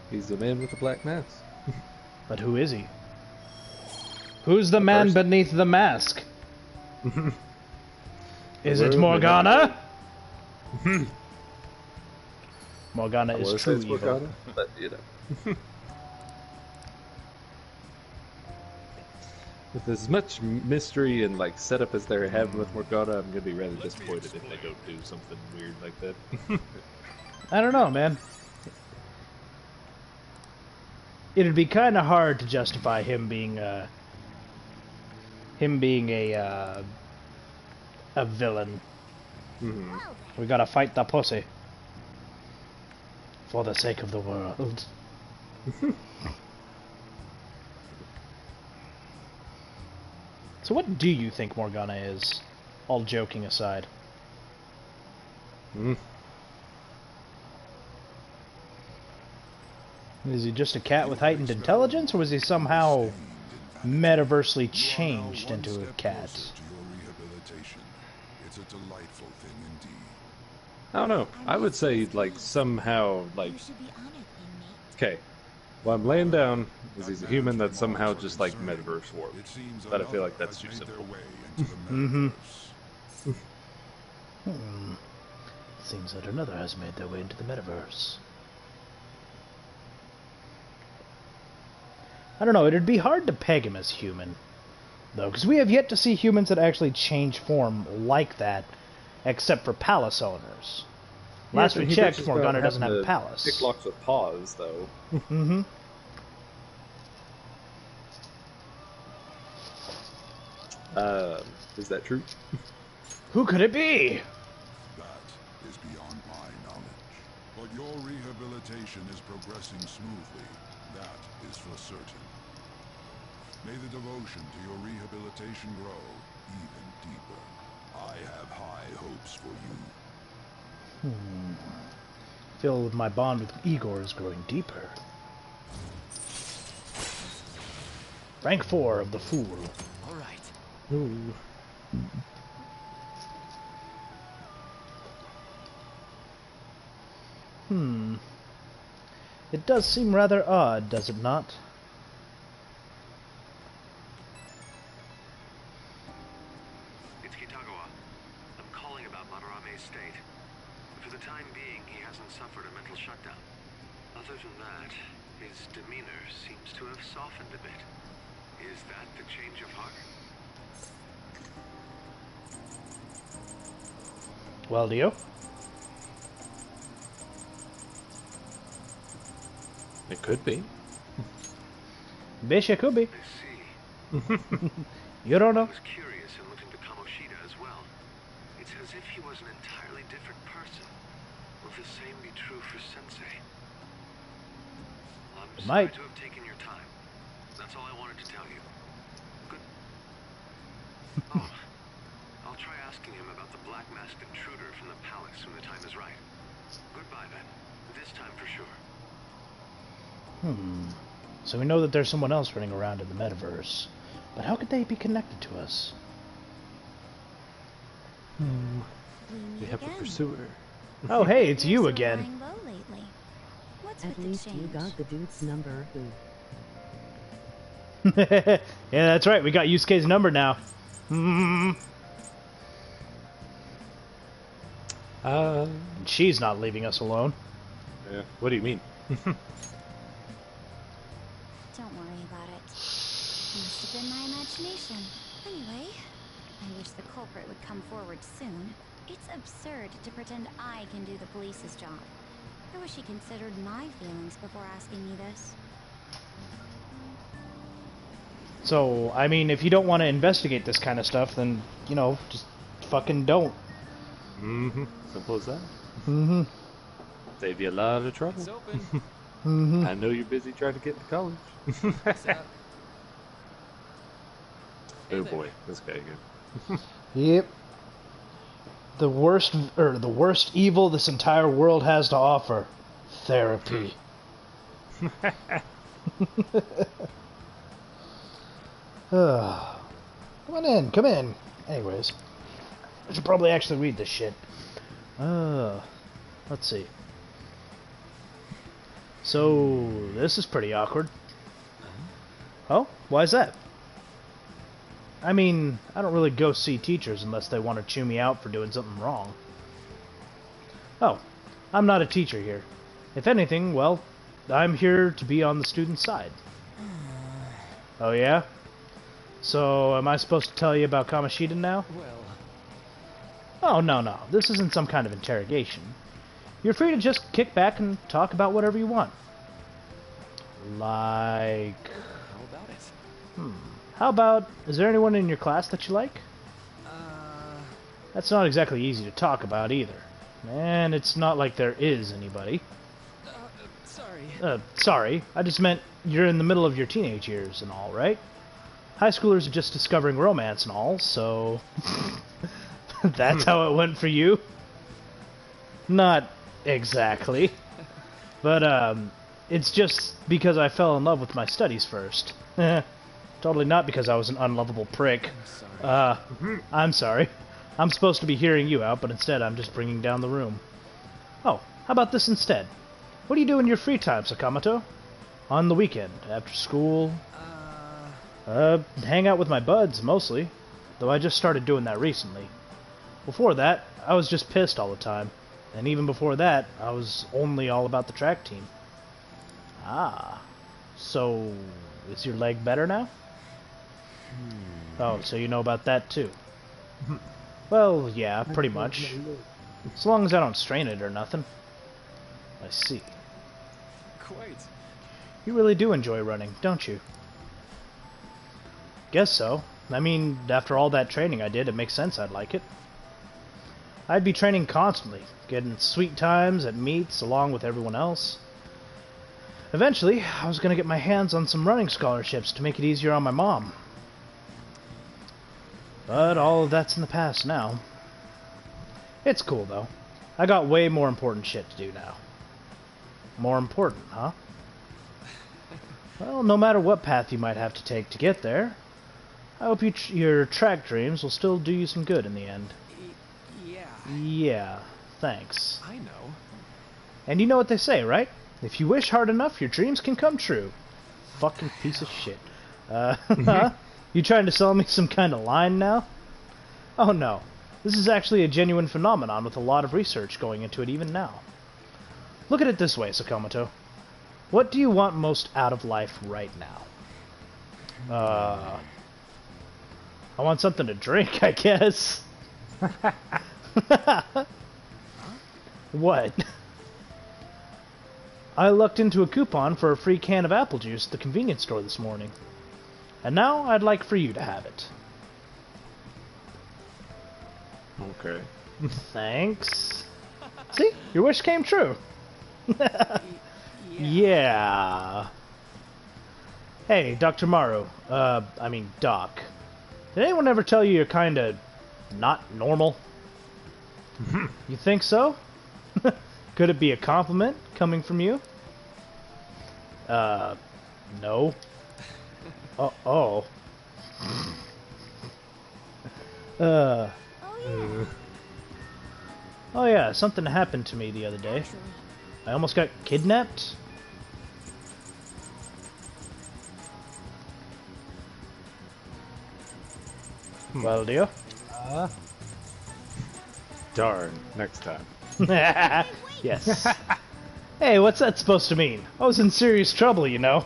He's the man with the black mask. But who is he? Who's the man first- beneath the mask? Is it Hello, Morgana? Morgana I is was true it's evil. Morgana, but you know. With as much mystery and like setup as they're having with Morgana, I'm gonna be rather disappointed if they don't do something weird like that. I don't know, man. It'd be kind of hard to justify him being a villain. Mhm. We gotta fight the pussy for the sake of the world. So, what do you think Morgana is? All joking aside. Mm. Is he just a cat with heightened intelligence, or was he somehow metaversely changed into a cat? To your rehabilitation. It's a delightful thing indeed. I don't know. I would say like somehow like You should be honored, inmate. okay. What I'm laying down is he's a human that's somehow just like metaverse warped. It seems But I feel another like that's has too made their simple. way into the Mhm. metaverse. Seems that another has made their way into the metaverse. I don't know, it'd be hard to peg him as human, though, because we have yet to see humans that actually change form like that, except for palace owners. Last we checked, Morgana doesn't have a palace. Pick locks with paws, though. Mm-hmm. Is that true? Who could it be? That is beyond my knowledge. But your rehabilitation is progressing smoothly. That is for certain. May the devotion to your rehabilitation grow even deeper. I have high hopes for you. Feel my bond with Igor is growing deeper. Rank 4 of the Fool. All right. Ooh. It does seem rather odd, does it not? It's Kitagawa. I'm calling about Madarame's state. For the time being, he hasn't suffered a mental shutdown. Other than that, his demeanor seems to have softened a bit. Is that the change of heart? Well, Dio? It could be. Bish, it could be. I see. You don't I know. was curious and looked into Kamoshida as well. It's as if he was an entirely different person. Will the same be true for Sensei? I'm It sorry might. to have taken your time. That's all I wanted to tell you. Good. Oh, I'll try asking him about the black-masked intruder from the palace when the time is right. Goodbye then. This time for sure. So we know that there's someone else running around in the metaverse. But how could they be connected to us? We We meet have a again. pursuer. Oh, hey, it's You're you so again. lying low lately. What's At with the least you change? got the dude's number who. Yeah, that's right. We got Yusuke's number now. She's not leaving us alone. Yeah. What do you mean? Don't worry about it. Must have been my imagination. Anyway, I wish the culprit would come forward soon. It's absurd to pretend I can do the police's job. I wish he considered my feelings before asking me this. So, I mean, if you don't want to investigate this kind of stuff, then, you know, just fucking don't. Mm-hmm. Simple as that. Mm-hmm. Save you a lot of trouble. It's open. Mm-hmm. I know you're busy trying to get to college. What's up? Hey Oh there. boy, this guy again. Yep. The worst evil this entire world has to offer. Therapy. Come on in, come in. Anyways, I should probably actually read this shit. Let's see. So, this is pretty awkward. Oh, why is that? I mean, I don't really go see teachers unless they want to chew me out for doing something wrong. Oh, I'm not a teacher here. If anything, well, I'm here to be on the student's side. Oh yeah? So, am I supposed to tell you about Kamoshida now? Well, Oh, no. This isn't some kind of interrogation. You're free to just kick back and talk about whatever you want. Like... how about it? How about, is there anyone in your class that you like? That's not exactly easy to talk about either. And it's not like there is anybody. Sorry. Sorry. I just meant you're in the middle of your teenage years and all, right? High schoolers are just discovering romance and all, so... That's how it went for you? Not exactly. But, it's just because I fell in love with my studies first. Totally not because I was an unlovable prick. I'm sorry. I'm supposed to be hearing you out, but instead I'm just bringing down the room. Oh, how about this instead? What do you do in your free time, Sakamoto? On the weekend, after school? Hang out with my buds, mostly. Though I just started doing that recently. Before that, I was just pissed all the time. And even before that, I was only all about the track team. Ah. So, is your leg better now? Oh, so you know about that too. Well, yeah, pretty much. As long as I don't strain it or nothing. I see. Quite. You really do enjoy running, don't you? Guess so. I mean, after all that training I did, it makes sense I'd like it. I'd be training constantly, getting sweet times at meets along with everyone else. Eventually, I was going to get my hands on some running scholarships to make it easier on my mom. But all of that's in the past now. It's cool, though. I got way more important shit to do now. More important, huh? Well, no matter what path you might have to take to get there, I hope your track dreams will still do you some good in the end. Yeah. Yeah, thanks. I know. And you know what they say, right? If you wish hard enough, your dreams can come true. Fucking piece of shit. You trying to sell me some kind of line now? Oh no. This is actually a genuine phenomenon with a lot of research going into it even now. Look at it this way, Sakamoto. What do you want most out of life right now? I want something to drink, I guess. What? I lucked into a coupon for a free can of apple juice at the convenience store this morning. And now I'd like for you to have it. Okay. Thanks. See? Your wish came true. Yeah. Hey, Dr. Maru. Doc. Did anyone ever tell you you're kinda not normal? You think so? Could it be a compliment coming from you? No. Oh. Oh yeah, something happened to me the other day. I almost got kidnapped. Well, dear. Darn. Next time. Yes. Hey, what's that supposed to mean? I was in serious trouble, you know.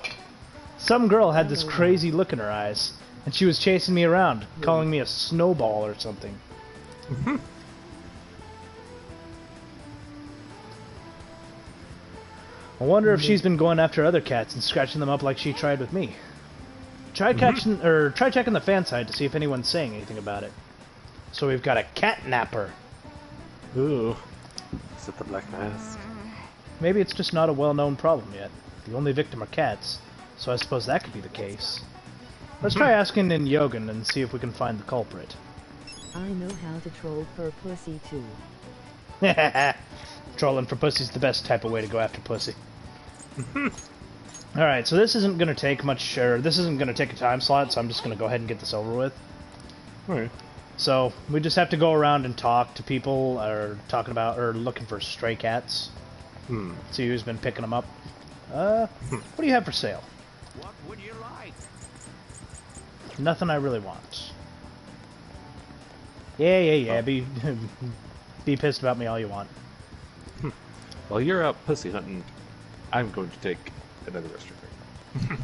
Some girl had this crazy look in her eyes, and she was chasing me around, calling me a snowball or something. I wonder if she's been going after other cats and scratching them up like she tried with me. Try checking the fan side to see if anyone's saying anything about it. So we've got a catnapper. Ooh. Is it the Black Mask? Maybe it's just not a well-known problem yet. The only victim are cats, so I suppose that could be the case. Let's try asking in Yogan and see if we can find the culprit. I know how to troll for pussy too. Trolling for pussy's the best type of way to go after pussy. Alright, so this isn't going to take much, or this isn't going to take a time slot, so I'm just going to go ahead and get this over with. Alright. So, we just have to go around and talk to people, or looking for stray cats. See who's been picking them up. What do you have for sale? What would you like? Nothing I really want. Yeah. Be be pissed about me all you want. While you're out pussy hunting, I'm going to take another restroom break.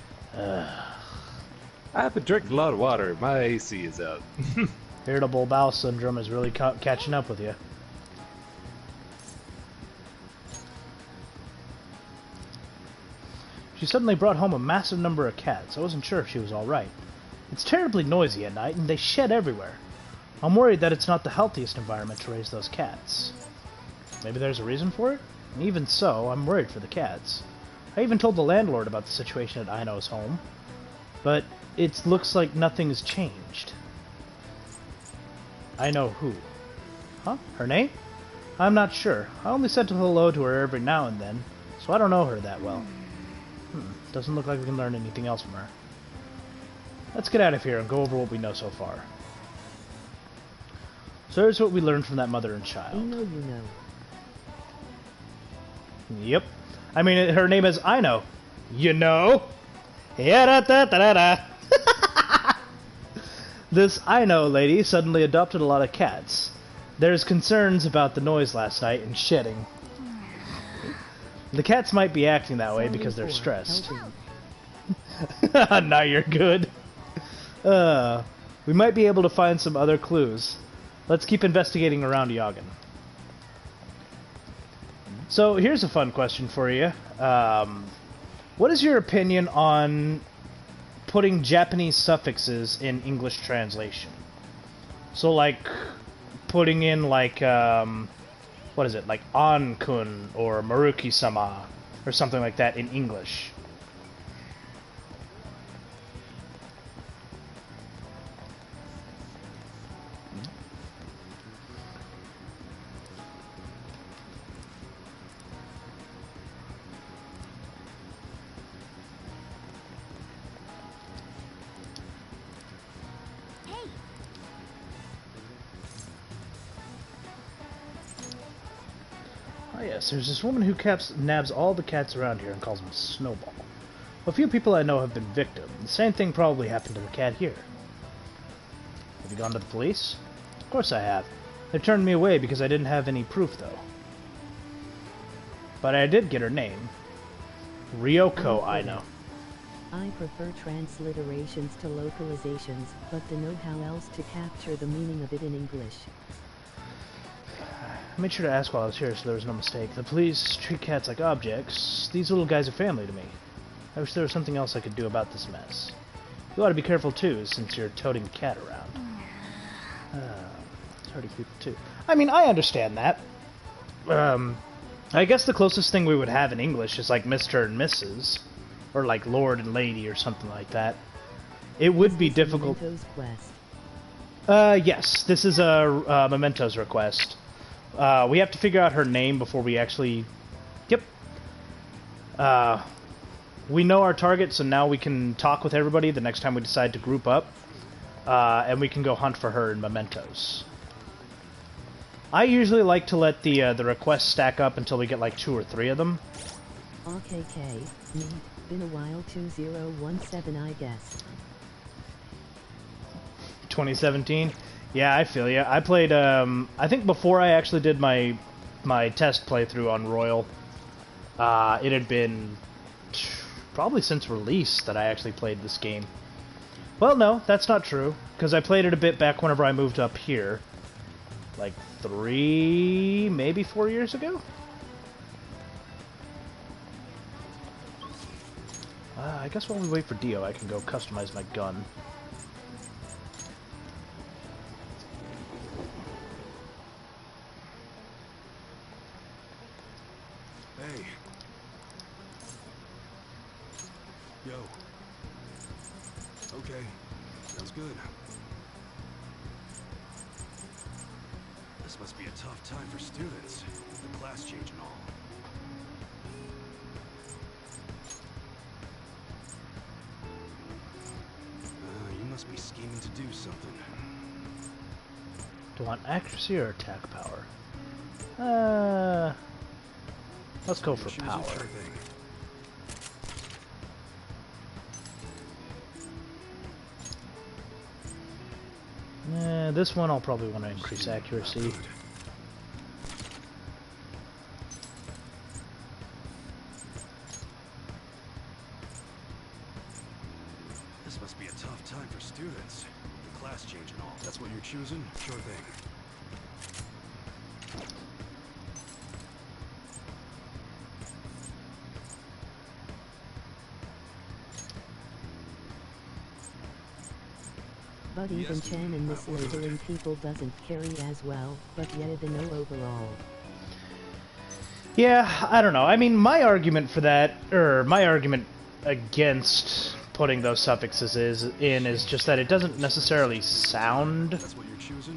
I have to drink a lot of water. My AC is out. Irritable bowel syndrome is really catching up with you. She suddenly brought home a massive number of cats. I wasn't sure if she was alright. It's terribly noisy at night, and they shed everywhere. I'm worried that it's not the healthiest environment to raise those cats. Maybe there's a reason for it? And even so, I'm worried for the cats. I even told the landlord about the situation at Aino's home. But it looks like nothing has changed. I know who. Huh? Her name? I'm not sure. I only said hello to her every now and then, so I don't know her that well. Doesn't look like we can learn anything else from her. Let's get out of here and go over what we know so far. So here's what we learned from that mother and child. You know. Yep. I mean, her name is Aino. You know? Yeah-da-da-da-da-da. This Aino lady suddenly adopted a lot of cats. There's concerns about the noise last night and shedding. The cats might be acting that way because they're stressed. Now you're good. We might be able to find some other clues. Let's keep investigating around Yagen. So here's a fun question for you. What is your opinion on putting Japanese suffixes in English translation? So like putting in like what is it, like An-kun or Maruki-sama or something like that in English. Oh yes, there's this woman who nabs all the cats around here and calls them Snowball. A few people I know have been victims. The same thing probably happened to the cat here. Have you gone to the police? Of course I have. They turned me away because I didn't have any proof, though. But I did get her name. Ryoko Aino. I prefer transliterations to localizations, but to know how else to capture the meaning of it in English. I made sure to ask while I was here so there was no mistake. The police treat cats like objects. These little guys are family to me. I wish there was something else I could do about this mess. You ought to be careful too, since you're toting a cat around. It's hard to keep it too. I mean, I understand that. I guess the closest thing we would have in English is like Mr. and Mrs. Or like Lord and Lady or something like that. It would be difficult. Yes, this is a Memento's request. We have to figure out her name before we actually... Yep. We know our target, so now we can talk with everybody the next time we decide to group up. And we can go hunt for her in Mementos. I usually like to let the requests stack up until we get like 2 or 3 of them. RKK, me, been a while, 2017 I guess. 2017? Yeah, I feel ya. I played, I think before I actually did my test playthrough on Royal, it had been probably since release that I actually played this game. Well, no, that's not true, because I played it a bit back whenever I moved up here. Like 3, maybe 4 years ago? I guess while we wait for Dio, I can go customize my gun. Hey. Yo. Okay. Sounds good. This must be a tough time for students. The class change and all. You must be scheming to do something. Do I want accuracy or attack power? Let's go for power. This one I'll probably want to increase accuracy. This must be a tough time for students. The class change and all. That's what you're choosing? Sure thing. But even Chen in this labeling people doesn't carry as well, but yet the no overall. Yeah, I don't know. I mean, my argument for that, or my argument against putting those suffixes is just that it doesn't necessarily sound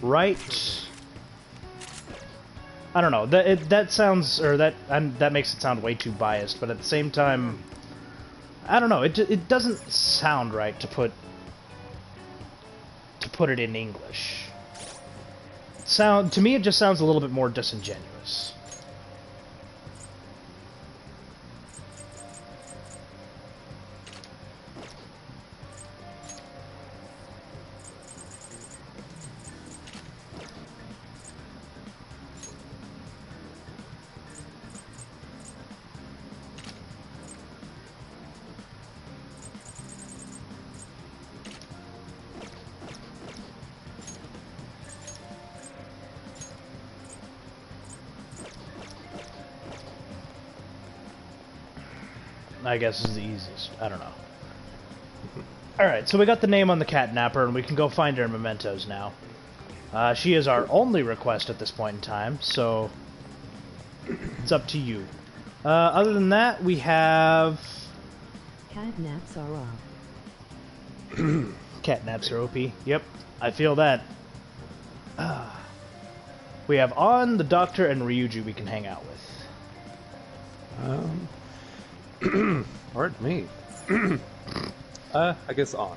right. I don't know. That sounds, or that makes it sound way too biased. But at the same time, I don't know. It doesn't sound right to put it in English. To me, it just sounds a little bit more disingenuous. I guess is the easiest. I don't know. Alright, so we got the name on the catnapper, and we can go find her in mementos now. She is our only request at this point in time, so it's up to you. Other than that, we have... Catnaps are off. Catnaps are OP. Yep, I feel that. We have On, the Doctor, and Ryuju we can hang out with. Pardon me. I guess On.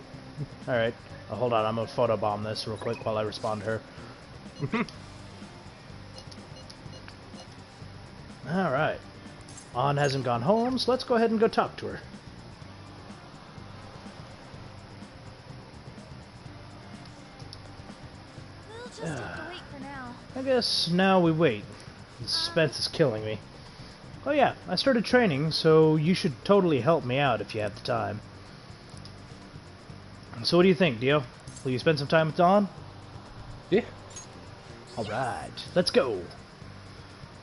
Alright. Oh, hold on, I'm gonna photobomb this real quick while I respond to her. Alright. On hasn't gone home, so let's go ahead and go talk to her. We'll just have to wait for now. I guess now we wait. The suspense is killing me. Oh yeah, I started training, so you should totally help me out if you have the time. So what do you think, Dio? Will you spend some time with Dawn? Yeah. Alright, let's go.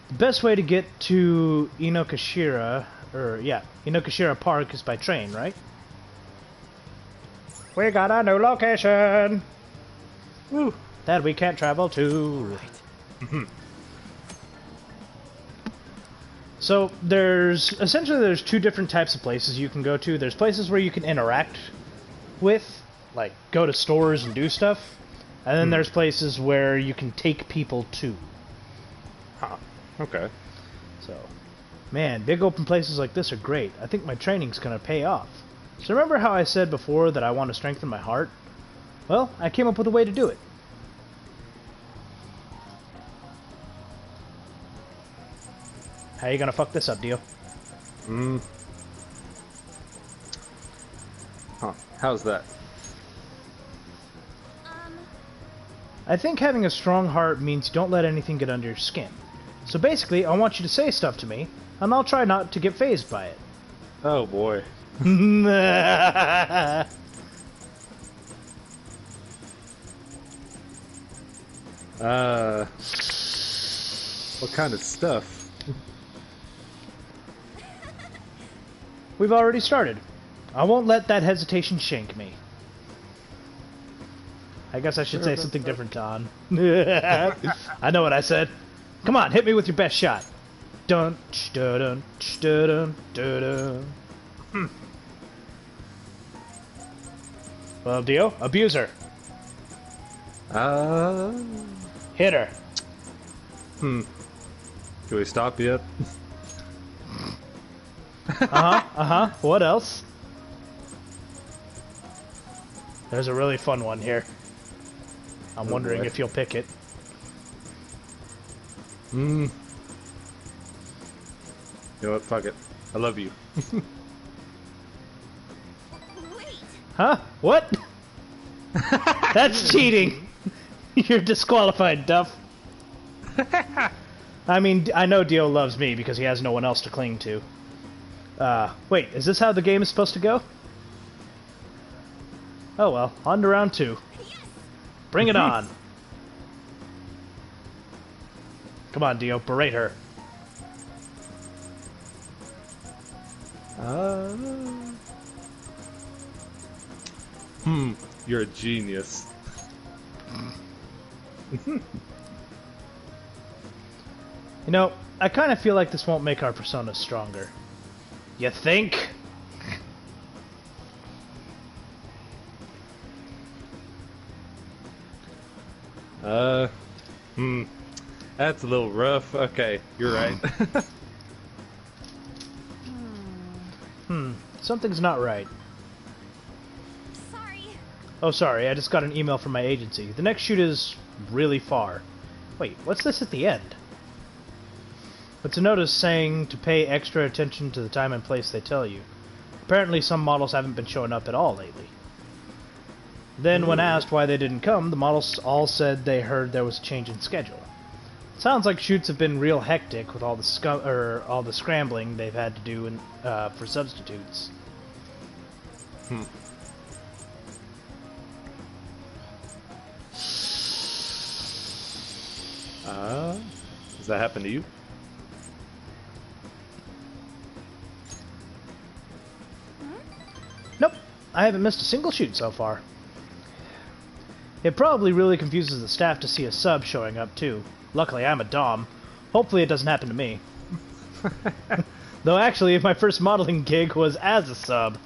The best way to get to Inokashira Park is by train, right? We got a new location! Woo! That we can't travel to. So there's two different types of places you can go to. There's places where you can interact with, like go to stores and do stuff, and then there's places where you can take people to. Huh. Okay. So, man, big open places like this are great. I think my training's gonna pay off. So remember how I said before that I want to strengthen my heart? Well, I came up with a way to do it. How you gonna fuck this up, Dio? Huh. How's that? I think having a strong heart means you don't let anything get under your skin. So basically, I want you to say stuff to me, and I'll try not to get fazed by it. Oh boy. What kind of stuff? We've already started. I won't let that hesitation shank me. I guess I should say something different, Don. I know what I said. Come on, hit me with your best shot. Dun, dun, dun, dun, dun. Well, Dio, abuse her. Hit her. Can we stop yet? What else? There's a really fun one here. I'm wondering if you'll pick it. You know what? Fuck it. I love you. Wait. Huh? What? That's cheating. You're disqualified, Duff. I mean, I know Dio loves me because he has no one else to cling to. Wait, is this how the game is supposed to go? Oh well, on to round 2. Bring it on! Come on, Dio, berate her. You're a genius. You know, I kind of feel like this won't make our personas stronger. You think? That's a little rough. Okay, you're right. Something's not right. Sorry. Oh, sorry, I just got an email from my agency. The next shoot is really far. Wait, what's this at the end? It's a notice saying to pay extra attention to the time and place they tell you. Apparently some models haven't been showing up at all lately. Then when asked why they didn't come, the models all said they heard there was a change in schedule. Sounds like shoots have been real hectic with all the all the scrambling they've had to do for substitutes. Does that happen to you? Nope, I haven't missed a single shoot so far. It probably really confuses the staff to see a sub showing up too. Luckily I'm a dom. Hopefully it doesn't happen to me. Though actually my first modeling gig was as a sub.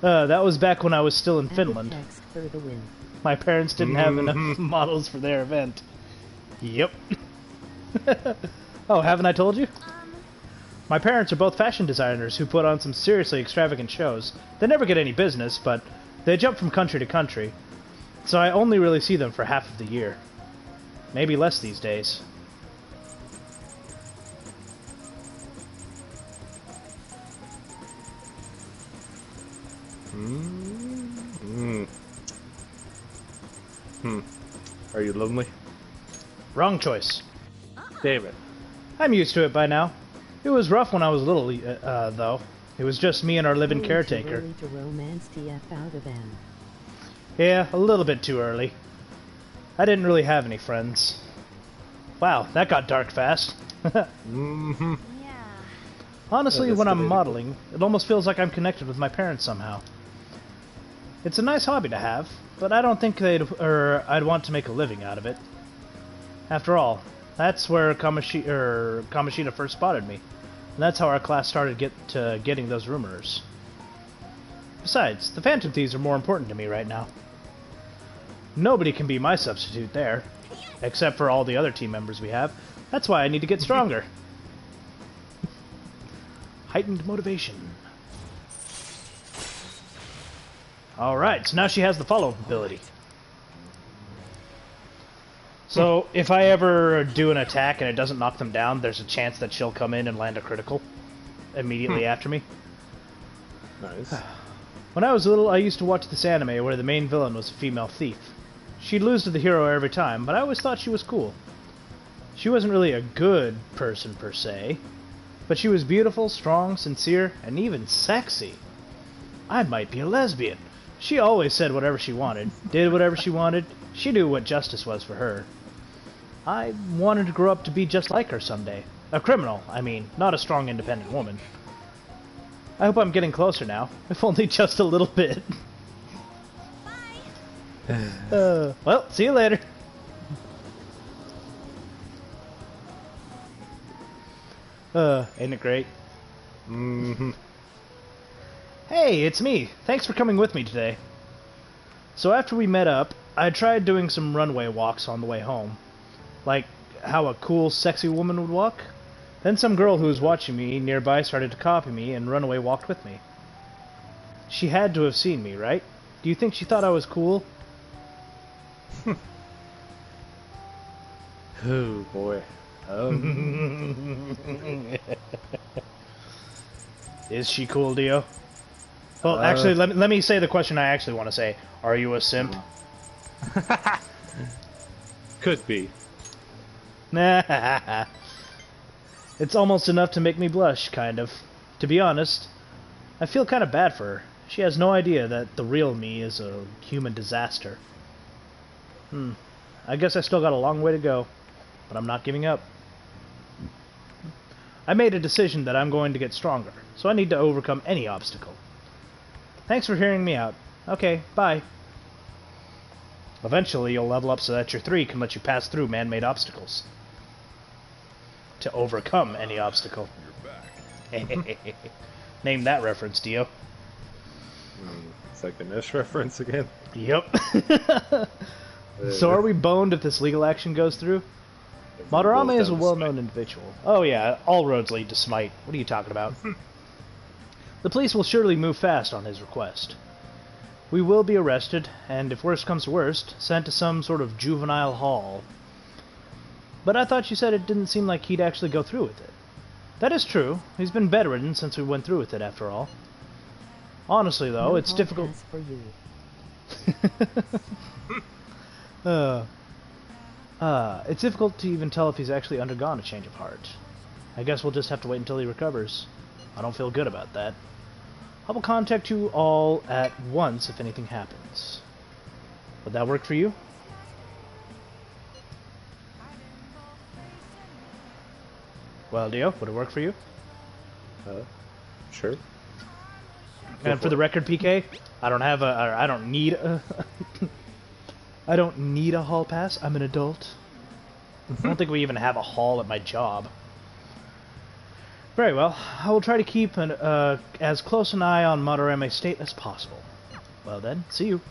That was back when I was still in Finland. For the win. My parents didn't have enough models for their event. Yep. Oh, haven't I told you? My parents are both fashion designers who put on some seriously extravagant shows. They never get any business, but they jump from country to country. So I only really see them for half of the year. Maybe less these days. Are you lonely? Wrong choice. Damn it. I'm used to it by now. It was rough when I was little, though. It was just me and our living caretaker. Too early to romance TF out of them. Yeah, a little bit too early. I didn't really have any friends. Wow, that got dark fast. Yeah. Honestly, Yeah, when I'm debatable. modeling, it almost feels like I'm connected with my parents somehow. It's a nice hobby to have, but I don't think I'd want to make a living out of it. After all, that's where Kamoshida first spotted me, and that's how our class started getting those rumors. Besides, the Phantom Thieves are more important to me right now. Nobody can be my substitute there, except for all the other team members we have. That's why I need to get stronger. Heightened motivation. Alright, so now she has the follow-up ability. So, if I ever do an attack and it doesn't knock them down, there's a chance that she'll come in and land a critical immediately after me. Nice. When I was little, I used to watch this anime where the main villain was a female thief. She'd lose to the hero every time, but I always thought she was cool. She wasn't really a good person per se, but she was beautiful, strong, sincere, and even sexy. I might be a lesbian. She always said whatever she wanted, did whatever she wanted. She knew what justice was for her. I wanted to grow up to be just like her someday. A criminal, I mean, not a strong, independent woman. I hope I'm getting closer now, if only just a little bit. Bye. Well, see you later. Ain't it great? Mm-hmm. Hey, it's me. Thanks for coming with me today. So after we met up, I tried doing some runway walks on the way home. Like how a cool, sexy woman would walk. Then some girl who was watching me nearby started to copy me and runaway walked with me. She had to have seen me, right? Do you think she thought I was cool? Oh, boy. Is she cool, Dio? Well, actually, let me say the question I actually want to say. Are you a simp? Could be. Nah. It's almost enough to make me blush, kind of. To be honest, I feel kind of bad for her. She has no idea that the real me is a human disaster. I guess I still got a long way to go, but I'm not giving up. I made a decision that I'm going to get stronger, so I need to overcome any obstacle. Thanks for hearing me out. Okay, bye. Eventually, you'll level up so that your 3 can let you pass through man-made obstacles. To overcome any obstacle. Name that reference, Dio. It's like a Nish reference again. Yep. So are we boned if this legal action goes through? Madarame is a well-known individual. Oh yeah, all roads lead to Smite. What are you talking about? The police will surely move fast on his request. We will be arrested, and if worst comes to worst, sent to some sort of juvenile hall. But I thought you said it didn't seem like he'd actually go through with it. That is true. He's been bedridden since we went through with it, after all. Honestly, though, No it's hall difficult... pass for you. It's difficult to even tell if he's actually undergone a change of heart. I guess we'll just have to wait until he recovers. I don't feel good about that. I will contact you all at once if anything happens. Would that work for you? Well, Dio, would it work for you? Sure. And for the record, PK, I don't need a I don't need a hall pass. I'm an adult. I don't think we even have a hall at my job. Very well. I will try to keep as close an eye on Madarame State as possible. Well then, see you.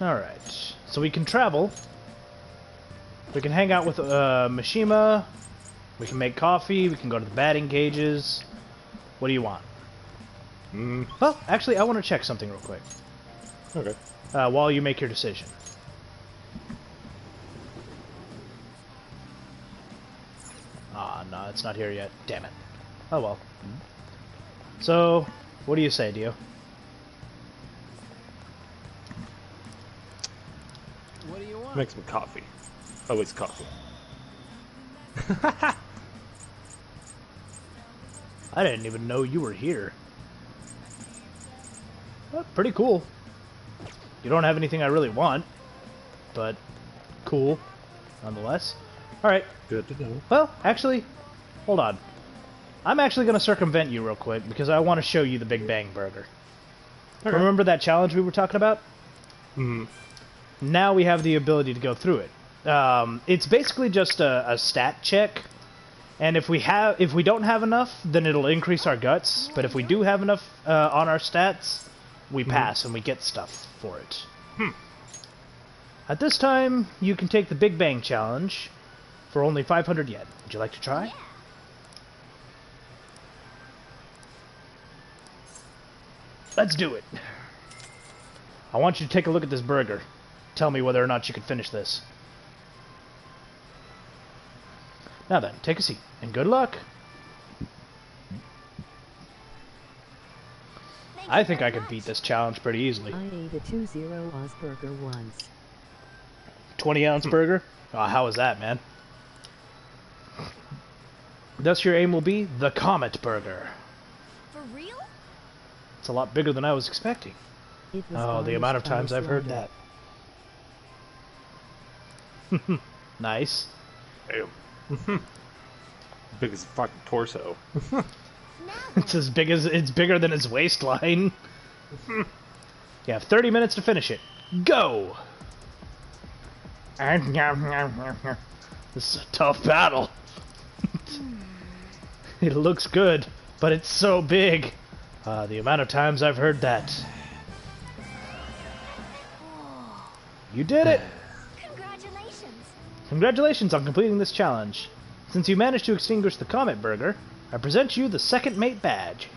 Alright. So we can travel. We can hang out with Mishima. We can make coffee. We can go to the batting cages. What do you want? Well, actually, I want to check something real quick. Okay. While you make your decision. Ah, no, it's not here yet. Damn it. Oh well. So, what do you say, Dio? What do you want? Make some coffee. Always coffee. I didn't even know you were here. Well, pretty cool. You don't have anything I really want, but cool, nonetheless. Alright. Good to know. Well, actually, hold on. I'm actually going to circumvent you real quick, because I want to show you the Big Bang Burger. Okay. Remember that challenge we were talking about? Mm-hmm. Now we have the ability to go through it. It's basically just a stat check, and if we don't have enough, then it'll increase our guts, but if we do have enough on our stats, we pass and we get stuff for it. At this time, you can take the Big Bang Challenge for only 500 yen. Would you like to try? Yeah. Let's do it. I want you to take a look at this burger. Tell me whether or not you can finish this. Now then, take a seat, and good luck. I think I could beat this challenge pretty easily. I ate a 2-0 Oz burger once. 20-ounce burger? Oh, how was that, man? Thus your aim will be the Comet Burger. For real? It's a lot bigger than I was expecting. It was Oh, the amount of times I've heard slaughter. that. Nice. Damn. Big as a fucking torso. Now It's bigger than his waistline. You have 30 minutes to finish it. Go! This is a tough battle. It looks good, but it's so big. The amount of times I've heard that. You did it! Congratulations. Congratulations on completing this challenge. Since you managed to extinguish the Comet Burger, I present you the Second Mate Badge.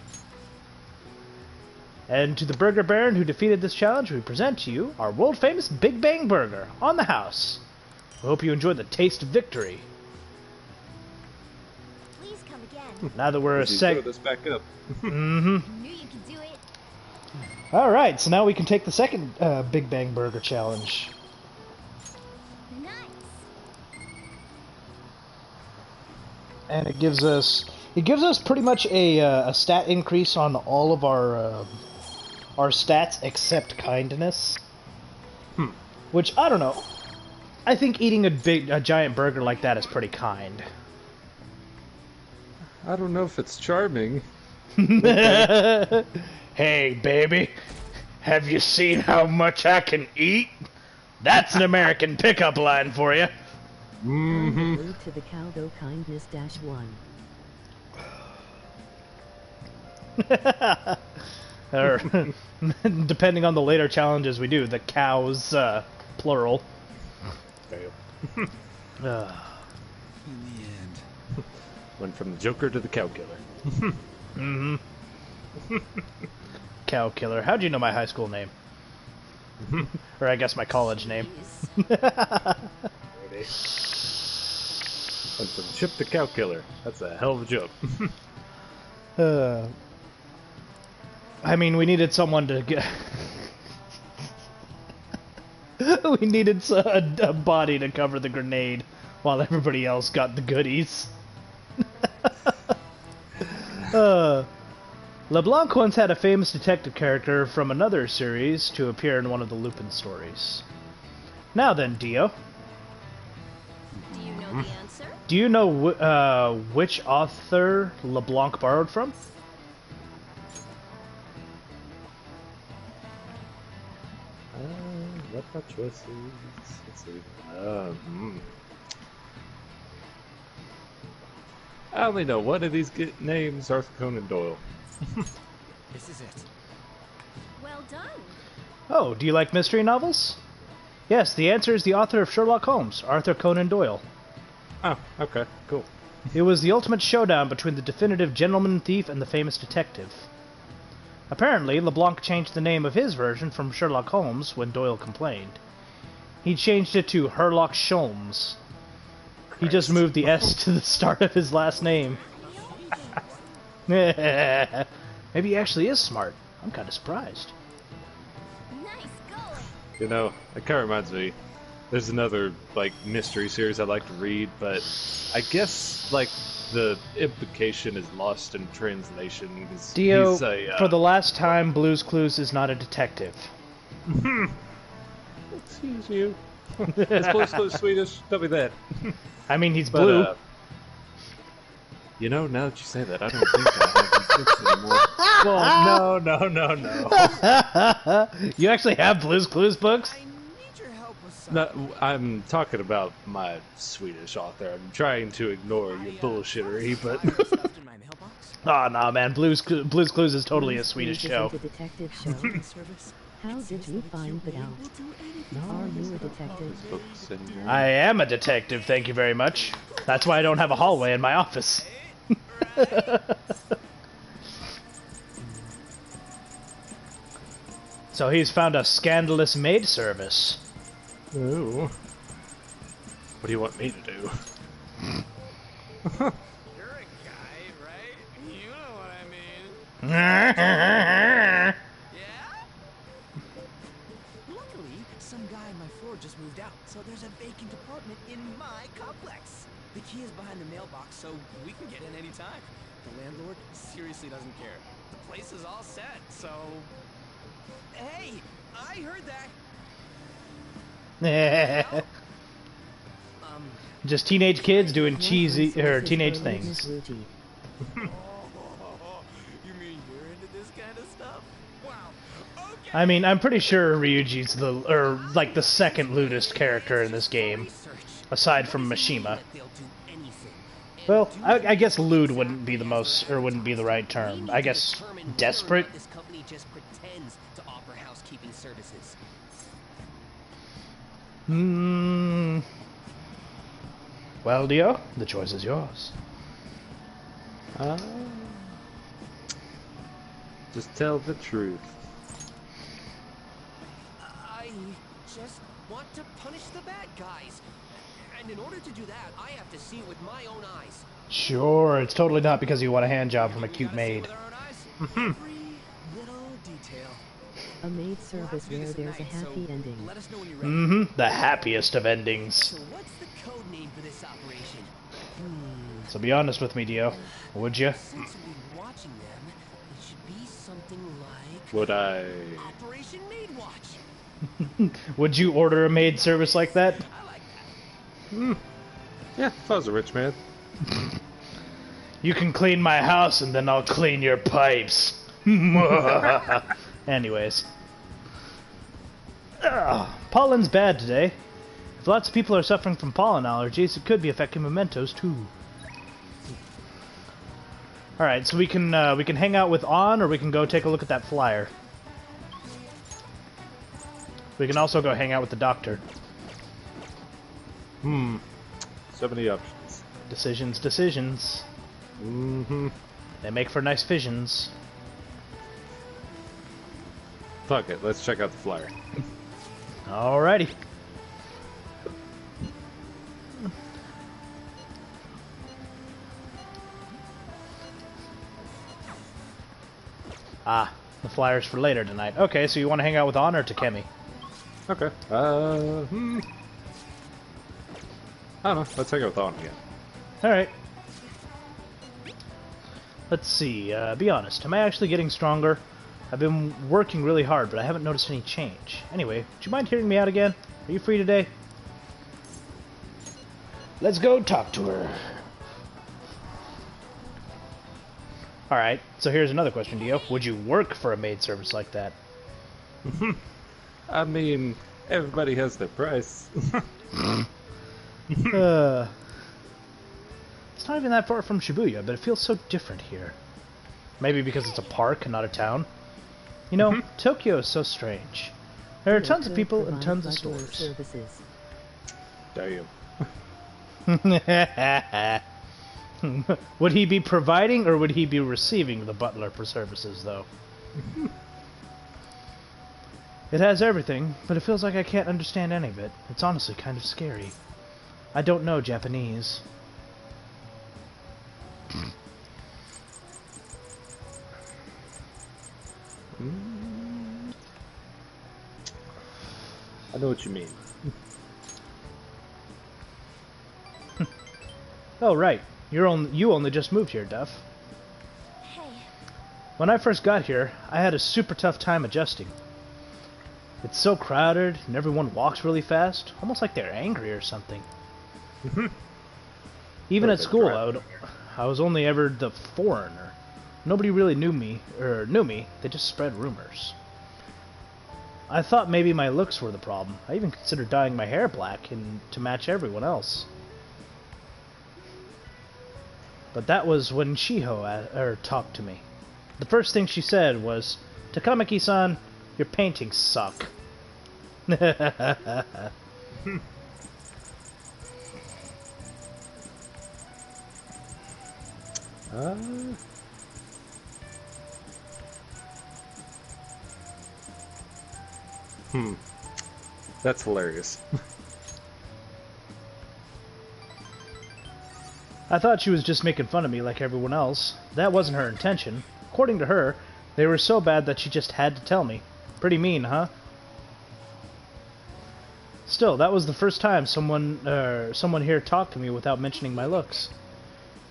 And to the Burger Baron who defeated this challenge, we present to you our world-famous Big Bang Burger on the house. We hope you enjoyed the taste of victory. Please come again. Now that we're a Throw sec... this back up. Knew you could do it. Alright, so now we can take the second Big Bang Burger challenge. and it gives us pretty much a stat increase on all of our stats except kindness. Which I don't know. I think eating a giant burger like that is pretty kind. I don't know if it's charming. Hey, baby, have you seen how much I can eat? That's an American pickup line for you. Mm-hmm. To the Caldo Kindness -1. Or, depending on the later challenges we do, the cows, plural. Fail. In the end. Went from the Joker to the cow killer. Mm-hmm. Cow killer. How'd you know my high school name? Or I guess my college name. Went from Chip to cow killer. That's a hell of a jump. I mean, we needed someone to get... we needed a body to cover the grenade while everybody else got the goodies. LeBlanc once had a famous detective character from another series to appear in one of the Lupin stories. Now then, Dio. Do you know the answer? Do you know which author LeBlanc borrowed from? What are choices? Let's see. I only know one of these names, Arthur Conan Doyle. This is it. Well done. Oh, do you like mystery novels? Yes, the answer is the author of Sherlock Holmes, Arthur Conan Doyle. Oh, okay, cool. It was the ultimate showdown between the definitive gentleman thief and the famous detective. Apparently, LeBlanc changed the name of his version from Sherlock Holmes when Doyle complained. He changed it to Herlock Sholmes. He just moved the S to the start of his last name. Maybe he actually is smart. I'm kind of surprised. Nice going. You know, it kind of reminds me, there's another, like, mystery series I like to read, but I guess, like, the implication is lost in translation. Dio, for the last time, Blue's Clues is not a detective. Excuse you. Is Blue's Clues Swedish? Tell me that. I mean, he's blue. You know, now that you say that, I don't think I have these books anymore. Well, no. You actually have Blue's Clues books? I need your help with something. No, I'm talking about my Swedish author. I'm trying to ignore your bullshittery, but... Stuffed in my mailbox. Oh, nah, man. Blue's Clues is totally a Swedish show. Isn't a detective show. Service. How did you find that out? Are you a detective? Books in your... I am a detective, thank you very much. That's why I don't have a hallway in my office. So he's found a scandalous maid service. Ooh. What do you want me to do? You're a guy, right? You know what I mean. Yeah? Yeah? Luckily, some guy on my floor just moved out, so there's a vacant apartment in my complex. The key is behind the mailbox, so we can get in anytime. The landlord seriously doesn't care. The place is all set, so... Hey, I heard that. Just teenage kids doing cheesy or teenage things. You mean you're into this kind of stuff? Wow. Okay. I mean, I'm pretty sure Ryuji's the second lewdest character in this game, aside from Mishima. Well, I guess lewd wouldn't be the right term. I guess desperate. This company just pretends to offer housekeeping services. Well, Dio, the choice is yours. Just tell the truth. I just want to punish the bad guys. And in order to do that, I have to see it with my own eyes. Sure, it's totally not because you want a hand job from a cute maid. Every little detail. A maid service where there's a happy ending. Let us know when you're ready. The happiest of endings. So what's the code name for this operation? So be honest with me, Dio. Would you? Since we'll be watching them, it should be something like Would I? Operation Maid Watch. Would you order a maid service like that? I like that. Yeah, if I was a rich man. You can clean my house and then I'll clean your pipes. Anyways. Pollen's bad today. If lots of people are suffering from pollen allergies, it could be affecting mementos too. Alright, so we can hang out with On, or we can go take a look at that flyer. We can also go hang out with the doctor. So many options. Decisions. Mm-hmm. They make for nice visions. Fuck it, let's check out the flyer. Alrighty. Ah, the flyer's for later tonight. Okay, so you want to hang out with On or Takemi? Okay. I don't know. Let's hang out with On again. Alright. Let's see, be honest. Am I actually getting stronger? I've been working really hard, but I haven't noticed any change. Anyway, would you mind hearing me out again? Are you free today? Let's go talk to her. Alright, so here's another question, Dio. Would you work for a maid service like that? I mean, everybody has their price. It's not even that far from Shibuya, but it feels so different here. Maybe because it's a park and not a town. You know, Tokyo is so strange. There are tons of people and tons of stores. Services. Damn. Would he be providing or would he be receiving the butler for services, though? It has everything, but it feels like I can't understand any of it. It's honestly kind of scary. I don't know Japanese. I know what you mean. Oh, right. You only just moved here, Duff. Hey, When I first got here, I had a super tough time adjusting. It's so crowded, and everyone walks really fast, almost like they're angry or something. Even at school, I was only ever the foreigner. Nobody really knew me. They just spread rumors. I thought maybe my looks were the problem. I even considered dyeing my hair black to match everyone else. But that was when Shiho talked to me. The first thing she said was, "Takamaki-san, your paintings suck." That's hilarious. I thought she was just making fun of me like everyone else. That wasn't her intention. According to her, they were so bad that she just had to tell me. Pretty mean, huh? Still, that was the first time someone here talked to me without mentioning my looks.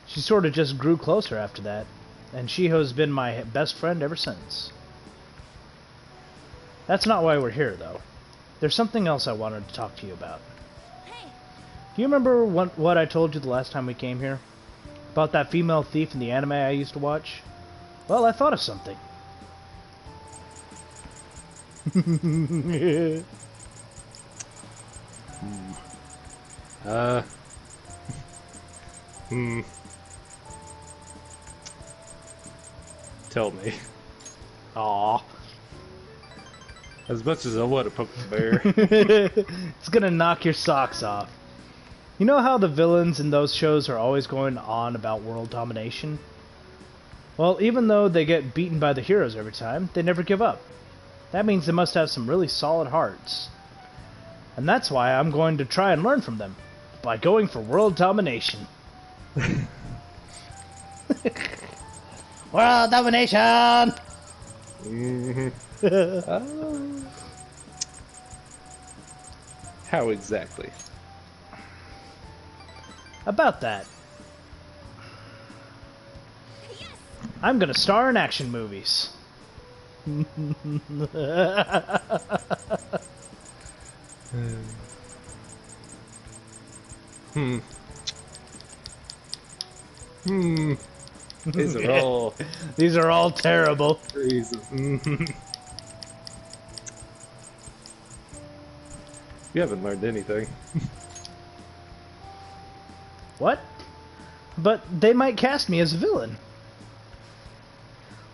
She sort of just grew closer after that, and Shiho's been my best friend ever since. That's not why we're here, though. There's something else I wanted to talk to you about. hey, Do you remember what I told you the last time we came here? About that female thief in the anime I used to watch? Well, I thought of something. Tell me. Aw. As much as I want to poke the bear. It's gonna knock your socks off. You know how the villains in those shows are always going on about world domination? Well, even though they get beaten by the heroes every time, they never give up. That means they must have some really solid hearts. And that's why I'm going to try and learn from them. By going for world domination. World domination! How exactly? About that. I'm gonna star in action movies. These are all These are all terrible. Jesus. You haven't learned anything. What? But they might cast me as a villain.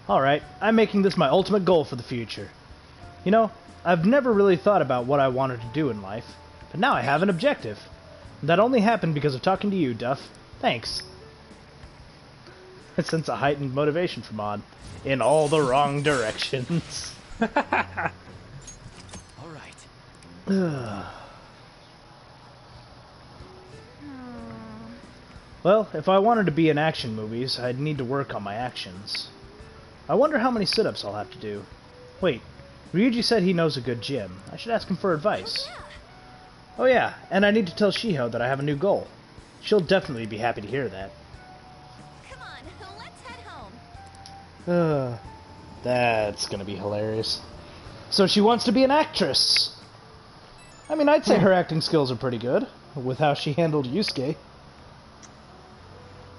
Alright, I'm making this my ultimate goal for the future. You know, I've never really thought about what I wanted to do in life, but now I have an objective. That only happened because of talking to you, Duff. Thanks. I sense a heightened motivation from On. In all the wrong directions. Alright. Well, if I wanted to be in action movies, I'd need to work on my actions. I wonder how many sit-ups I'll have to do. Wait, Ryuji said he knows a good gym. I should ask him for advice. Oh yeah, and I need to tell Shiho that I have a new goal. She'll definitely be happy to hear that. Come on, let's head home. That's gonna be hilarious. So she wants to be an actress! I mean, I'd say her acting skills are pretty good, with how she handled Yusuke.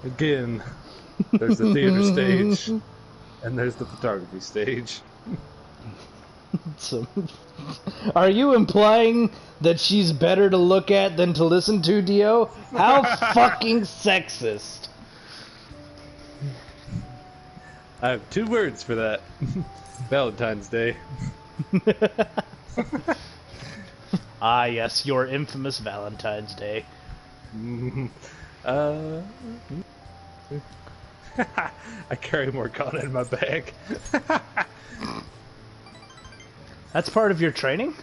Again, there's the theater stage, and there's the photography stage. So, are you implying that she's better to look at than to listen to, Dio? How fucking sexist. I have 2 words for that. Valentine's Day. Ah, yes, your infamous Valentine's Day. I carry more Morgana in my bag. That's part of your training?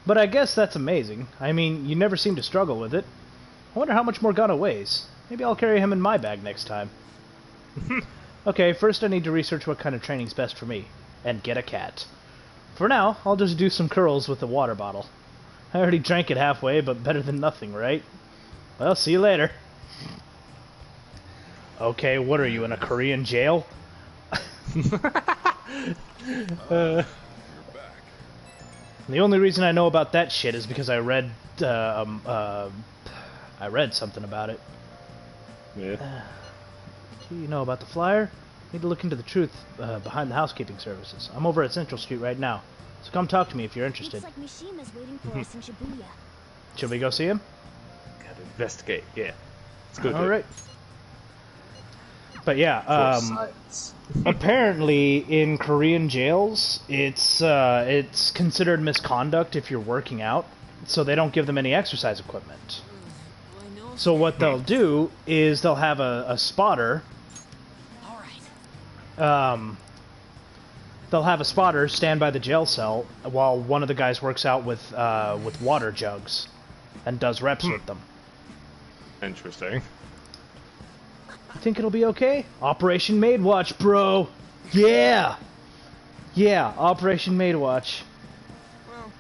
But I guess that's amazing. I mean, you never seem to struggle with it. I wonder how much Morgana weighs. Maybe I'll carry him in my bag next time. Okay, first I need to research what kind of training's best for me. And get a cat. For now, I'll just do some curls with the water bottle. I already drank it halfway, but better than nothing, right? Well, see you later. Okay, what are you, in a Korean jail? The only reason I know about that shit is because I read something about it. Yeah. Do you know about the flyer? Need to look into the truth behind the housekeeping services. I'm over at Central Street right now, so come talk to me if you're interested. Looks like Mishima's waiting for us in Shibuya. Should we go see him? Gotta investigate, yeah. Let's go do it. All right. But yeah, For science. apparently in Korean jails, it's considered misconduct if you're working out, so they don't give them any exercise equipment. So what they'll do is they'll have a spotter. They'll have a spotter stand by the jail cell while one of the guys works out with water jugs and does reps with them. Interesting. You think it'll be okay? Operation Maid Watch, bro! Yeah! Yeah, Operation Maid Watch. Well,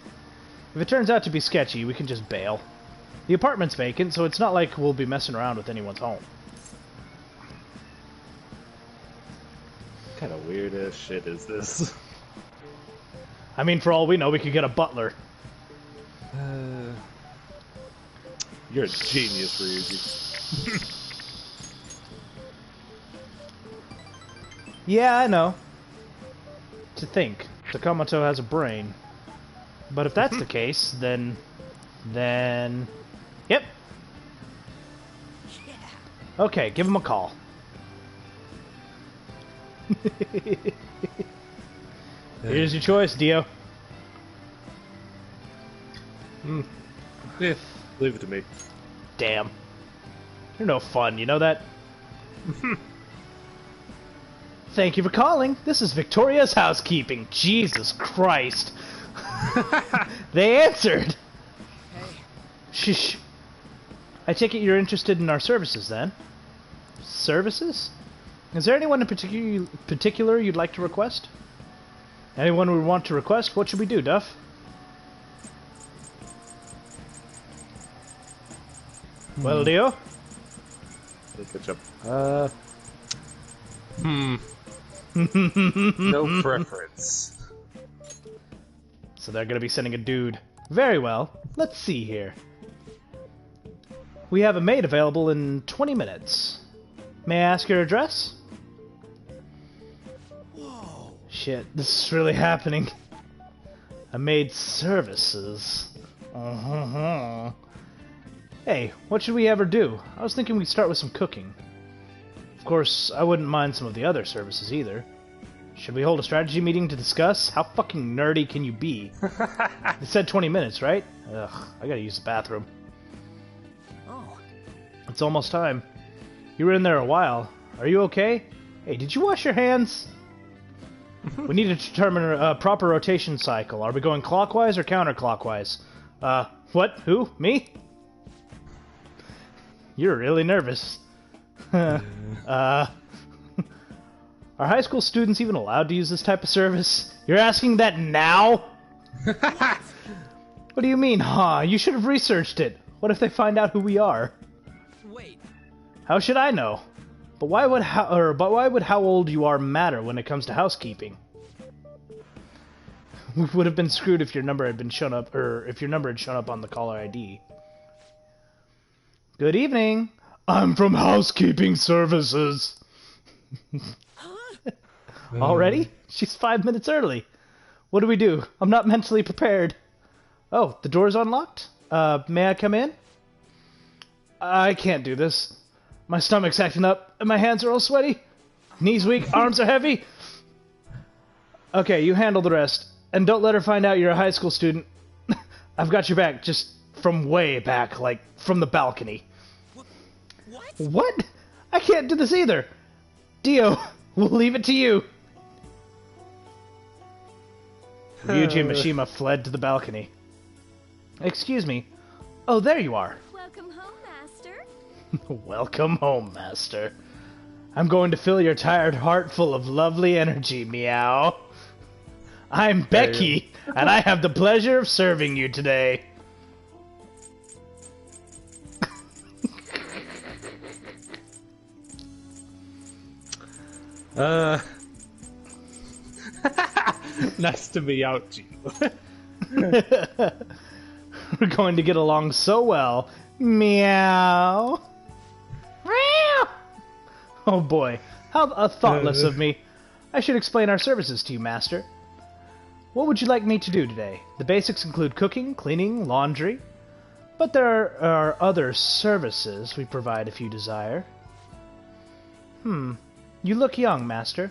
If it turns out to be sketchy, we can just bail. The apartment's vacant, so it's not like we'll be messing around with anyone's home. What kind of weird ass shit is this? I mean, for all we know, we could get a butler. You're a genius, Ryuji. Yeah, I know. To think, Sakamoto has a brain. But if that's the case, then... Yep. Okay, give him a call. Here's your choice, Dio. Yeah, leave it to me. Damn. You're no fun, you know that? Thank you for calling. This is Victoria's Housekeeping. Jesus Christ. They answered. hey, Shh. I take it you're interested in our services, then? Services? Is there anyone in particular you'd like to request? Anyone we want to request? What should we do, Duff? Well, Dio? Catch up. No preference. So they're gonna be sending a dude. Very well. Let's see here. We have a maid available in 20 minutes. May I ask your address? Whoa. Shit, this is really happening. A maid services. Hey, what should we ever do? I was thinking we'd start with some cooking. Of course, I wouldn't mind some of the other services either. Should we hold a strategy meeting to discuss? How fucking nerdy can you be? They said 20 minutes, right? Ugh, I gotta use the bathroom. Oh, It's almost time. You were in there a while. Are you okay? Hey, did you wash your hands? We need to determine a proper rotation cycle. Are we going clockwise or counterclockwise? What? Who? Me? You're really nervous. Are high school students even allowed to use this type of service? You're asking that now? What do you mean, huh? You should have researched it. What if they find out who we are? wait. How should I know? But why would how old you are matter when it comes to housekeeping? We would have been screwed if your number had been shown up, or if your number had shown up on the caller ID. Good evening. I'm from housekeeping services. Already? She's 5 minutes early. What do we do? I'm not mentally prepared. Oh, the door's unlocked? May I come in? I can't do this. My stomach's acting up, and my hands are all sweaty. Knees weak, arms are heavy. Okay, you handle the rest. And don't let her find out you're a high school student. I've got your back, just from way back, like, from the balcony. What? What? I can't do this either. Dio, we'll leave it to you. Ryuji and Mishima fled to the balcony. Excuse me. Oh, there you are. Welcome home, Master. Welcome home, Master. I'm going to fill your tired heart full of lovely energy, meow. I'm Becky, and I have the pleasure of serving you today. Nice to be out to you. We're going to get along so well. Meow. Meow. Oh boy, how thoughtless of me. I should explain our services to you, Master. What would you like me to do today? The basics include cooking, cleaning, laundry. But there are other services we provide if you desire. You look young, Master.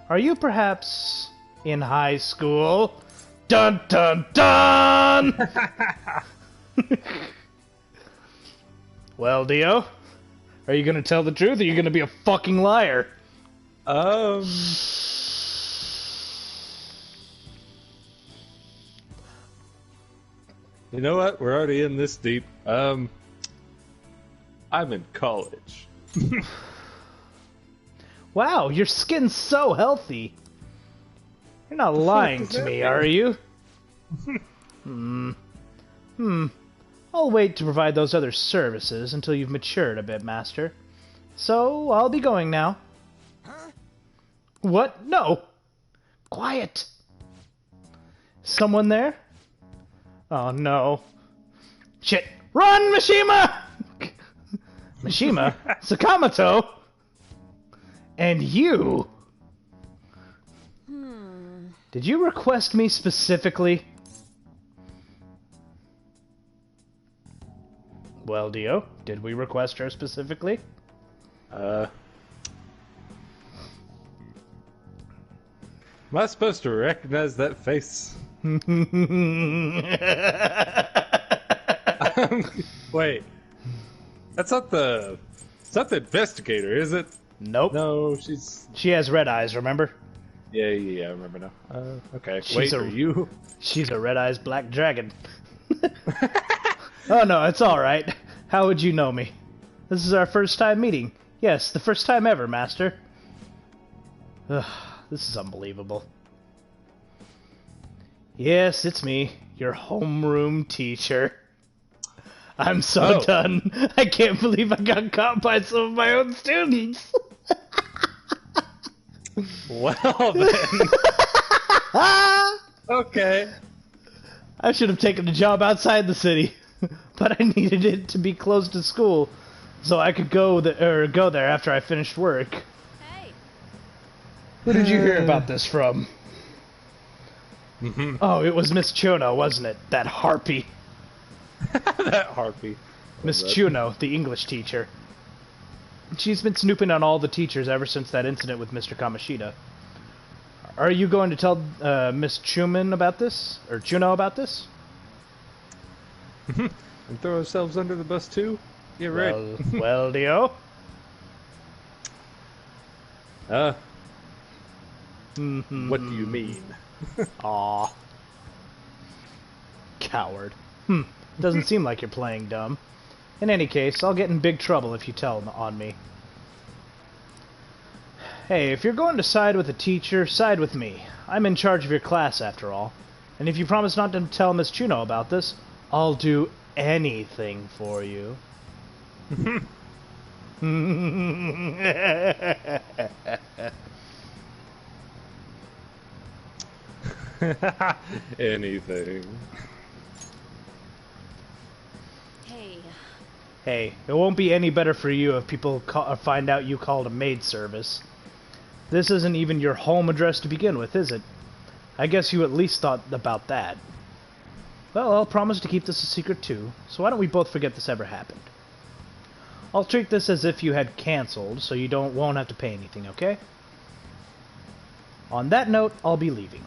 Are you perhaps in high school? Dun dun dun! Well, Dio, are you gonna tell the truth or are you gonna be a fucking liar? You know what? We're already in this deep. I'm in college. Wow, your skin's so healthy. You're not lying to me, are you? I'll wait to provide those other services until you've matured a bit, Master. So, I'll be going now. Huh? What? No! Quiet! Someone there? Oh no. Shit! Run, Mishima! Mishima? Sakamoto? And you? Did you request me specifically? Well, Dio, did we request her specifically? Am I supposed to recognize that face? Wait. That's not the... It's not the investigator, is it? Nope. No, she's... She has red eyes, remember? Yeah, I remember now. Okay. She's Wait, are you... She's a red-eyes black dragon. Oh no, it's alright. How would you know me? This is our first time meeting. Yes, the first time ever, Master. Ugh, this is unbelievable. Yes, it's me, your homeroom teacher. I'm so done. I can't believe I got caught by some of my own students. Well then. Okay. I should have taken a job outside the city, but I needed it to be close to school, so I could go there after I finished work. Hey. Who did you hear about this from? Oh, it was Miss Chuno, wasn't it? That harpy. That harpy. Miss Chuno, the English teacher. She's been snooping on all the teachers ever since that incident with Mr. Kamoshida. Are you going to tell Miss Chuman about this? Or Chuno about this? And throw ourselves under the bus too? Yeah, right. Well, Dio? What do you mean? Aw. Coward. Doesn't seem like you're playing dumb. In any case, I'll get in big trouble if you tell on me. Hey, if you're going to side with a teacher, side with me. I'm in charge of your class, after all. And if you promise not to tell Miss Chuno about this, I'll do anything for you. Anything. Hey, it won't be any better for you if people find out you called a maid service. This isn't even your home address to begin with, is it? I guess you at least thought about that. Well, I'll promise to keep this a secret too, so why don't we both forget this ever happened? I'll treat this as if you had cancelled, so you won't have to pay anything, okay? On that note, I'll be leaving.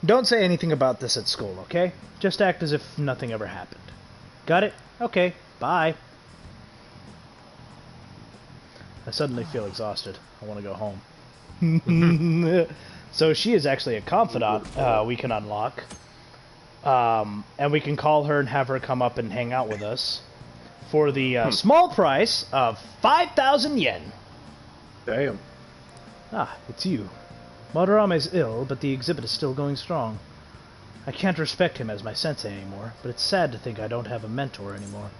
Don't say anything about this at school, okay? Just act as if nothing ever happened. Got it? Okay, bye. I suddenly feel exhausted. I want to go home. So she is actually a confidant we can unlock. And we can call her and have her come up and hang out with us for the small price of 5,000 yen. Damn. Ah, it's you. Madarame's ill, but the exhibit is still going strong. I can't respect him as my sensei anymore, but it's sad to think I don't have a mentor anymore.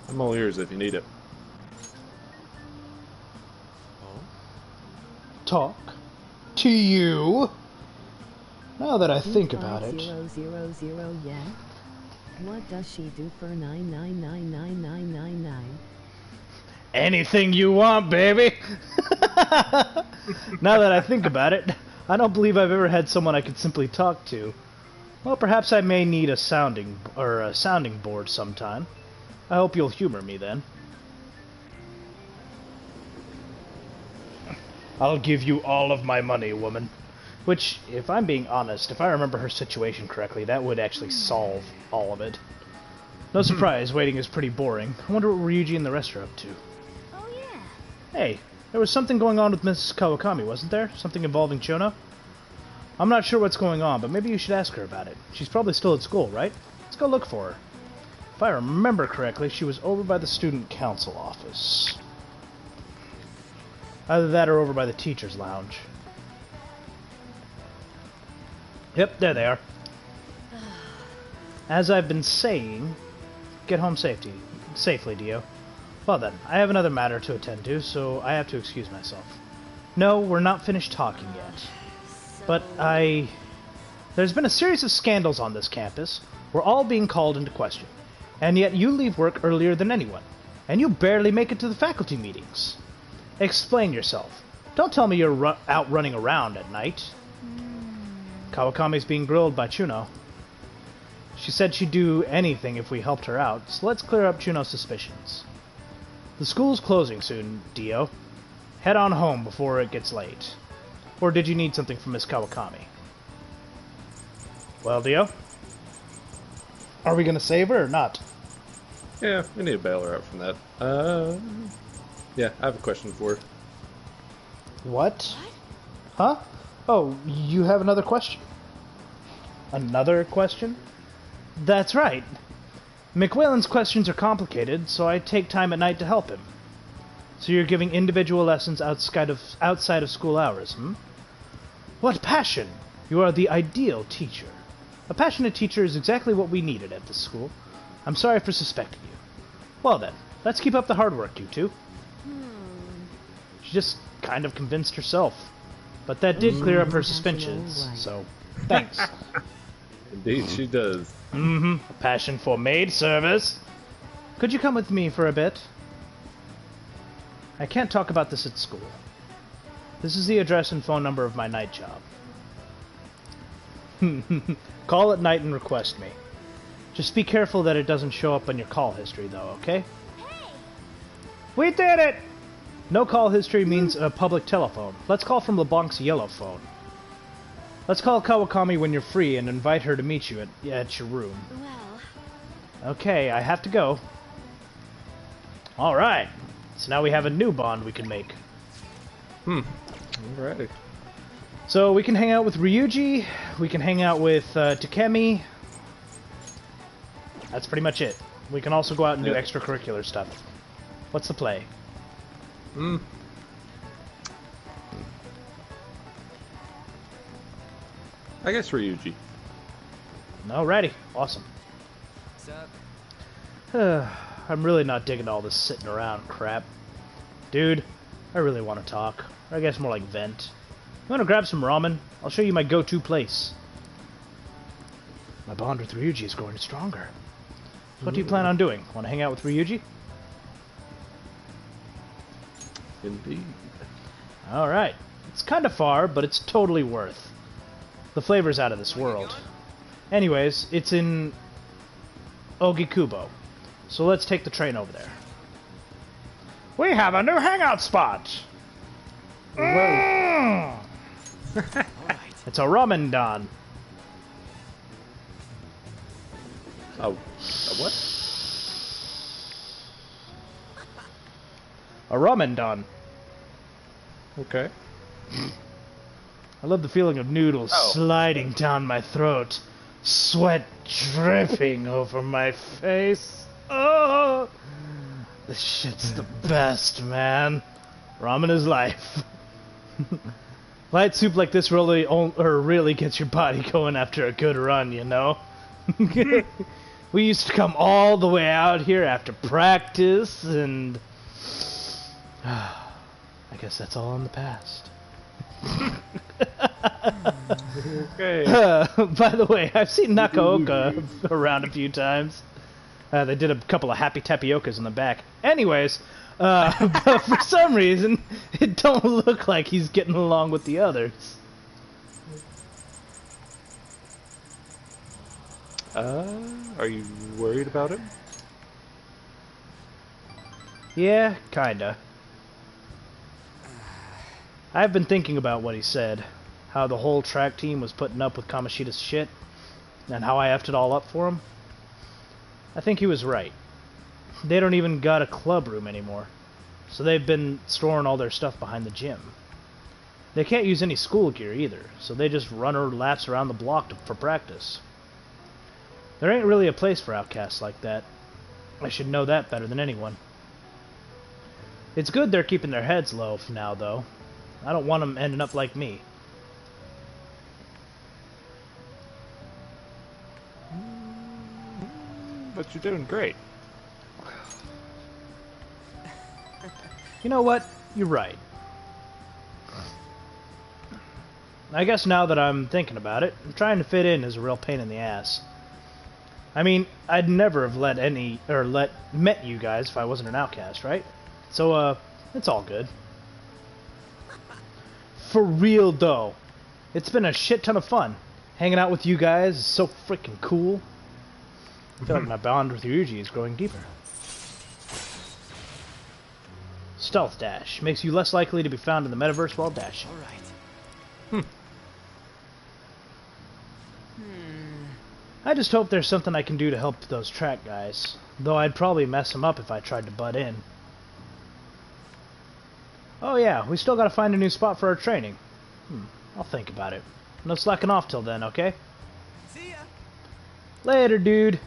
I'm all ears if you need it. Talk to you? Now that I think about it... 000 yen? What does she do for 9999999? Anything you want, baby! Now that I think about it, I don't believe I've ever had someone I could simply talk to. Well, perhaps I may need a sounding board sometime. I hope you'll humor me then. I'll give you all of my money, woman. Which, if I'm being honest, if I remember her situation correctly, that would actually solve all of it. No surprise, waiting is pretty boring. I wonder what Ryuji and the rest are up to. Oh, yeah. Hey, there was something going on with Mrs. Kawakami, wasn't there? Something involving Chono? I'm not sure what's going on, but maybe you should ask her about it. She's probably still at school, right? Let's go look for her. If I remember correctly, she was over by the student council office. Either that or over by the teacher's lounge. Yep, there they are. As I've been saying, get home safely, Dio. Well then, I have another matter to attend to, so I have to excuse myself. No, we're not finished talking yet. But there's been a series of scandals on this campus. We're all being called into question. And yet you leave work earlier than anyone. And you barely make it to the faculty meetings. Explain yourself. Don't tell me you're out running around at night. Kawakami's being grilled by Chuno. She said she'd do anything if we helped her out, so let's clear up Chuno's suspicions. The school's closing soon, Dio. Head on home before it gets late. Or did you need something from Miss Kawakami? Well, Dio? Are we gonna save her or not? Yeah, we need to bail her out from that. Yeah, I have a question for her. What? Huh? Oh, you have another question? Another question? That's right. McWhalen's questions are complicated, so I take time at night to help him. So you're giving individual lessons outside of school hours, hmm? What passion! You are the ideal teacher. A passionate teacher is exactly what we needed at this school. I'm sorry for suspecting you. Well then, let's keep up the hard work, you two. She just kind of convinced herself. But that did clear up her suspicions, so thanks. Indeed, she does. A passion for maid service. Could you come with me for a bit? I can't talk about this at school. This is the address and phone number of my night job. Call at night and request me. Just be careful that it doesn't show up on your call history, though, okay? Hey! We did it! No call history means a public telephone. Let's call from LeBlanc's yellow phone. Let's call Kawakami when you're free and invite her to meet you at your room. Well... Okay, I have to go. Alright. So now we have a new bond we can make. Alrighty. So we can hang out with Ryuji, we can hang out with Takemi. That's pretty much it. We can also go out and do extracurricular stuff. What's the play? I guess Ryuji. Alrighty, awesome. What's up? I'm really not digging all this sitting around crap. Dude, I really want to talk. Or I guess more like vent. You want to grab some ramen? I'll show you my go-to place. My bond with Ryuji is growing stronger. So what do you plan on doing? Want to hang out with Ryuji? Indeed. Alright. It's kind of far, but it's totally worth. The flavor's out of this world. Anyways, it's in Ogikubo. So let's take the train over there. We have a new hangout spot! It's a ramen don. Oh, a what? A ramen don. Okay. I love the feeling of noodles sliding down my throat, sweat dripping over my face. Oh, this shit's the best, man. Ramen is life. Light soup like this really gets your body going after a good run, you know? We used to come all the way out here after practice, and I guess that's all in the past. Okay. By the way, I've seen Nakaoka around a few times. They did a couple of happy tapiokas in the back. Anyways, but for some reason, it don't look like he's getting along with the others. Are you worried about him? Yeah, kinda. I've been thinking about what he said. How the whole track team was putting up with Kamoshida's shit, and how I effed it all up for him. I think he was right. They don't even got a club room anymore, so they've been storing all their stuff behind the gym. They can't use any school gear either, so they just run or laps around the block for practice. There ain't really a place for outcasts like that. I should know that better than anyone. It's good they're keeping their heads low for now, though. I don't want them ending up like me. But you're doing great. You know what? You're right. I guess now that I'm thinking about it, trying to fit in is a real pain in the ass. I mean, I'd never have met you guys if I wasn't an outcast, right? So, it's all good. For real, though. It's been a shit ton of fun. Hanging out with you guys is so freaking cool. I feel like my bond with Ryuji is growing deeper. Stealth dash makes you less likely to be found in the metaverse while dashing. Alright. I just hope there's something I can do to help those track guys. Though I'd probably mess them up if I tried to butt in. Oh yeah, we still gotta find a new spot for our training. I'll think about it. No slacking off till then, okay? See ya! Later, dude.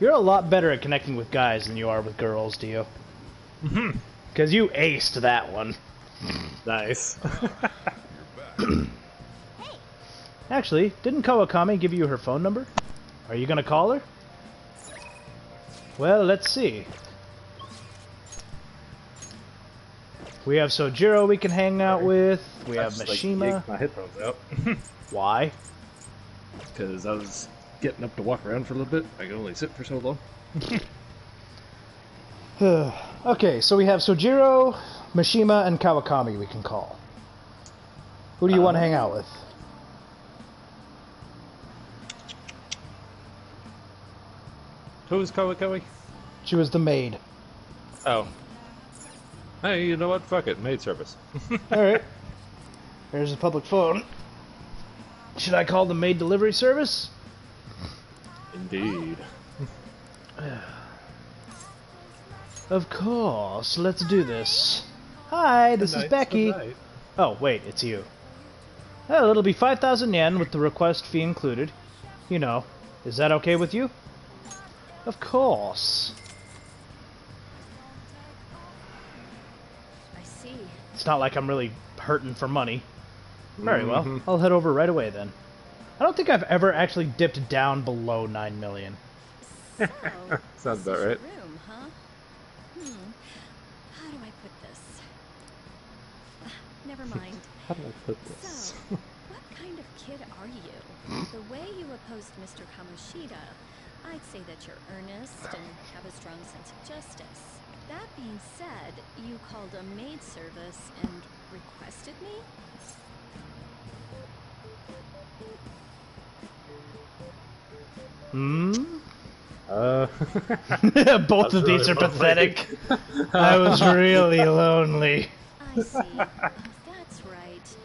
You're a lot better at connecting with guys than you are with girls, Dio. Because you aced that one. Nice. Hey! Actually, didn't Kawakami give you her phone number? Are you gonna call her? Well, let's see. We have Sojiro we can hang out with. We have Mishima. Yanked my headphones out. Why? Because I was getting up to walk around for a little bit. I can only sit for so long. Okay, so we have Sojiro, Mishima, and Kawakami we can call. Who do you want to hang out with? Who is Kawakami? She was the maid. Oh. Hey, you know what? Fuck it. Maid service. Alright. There's a public phone. Should I call the maid delivery service? Indeed. Of course. Let's do this. Hi, this is Becky. Oh, wait, it's you. Well, it'll be 5,000 yen with the request fee included. You know. Is that okay with you? Of course. I see. It's not like I'm really hurting for money. Very well. I'll head over right away then. I don't think I've ever actually dipped down below 9 million. So, Sounds this about is your right. room, huh? How do I put this? Never mind. How do I put this? So, what kind of kid are you? The way you opposed Mr. Kamoshida, I'd say that you're earnest and have a strong sense of justice. That being said, you called a maid service and requested me? Both of these are pathetic. I was really lonely. I see. That's right.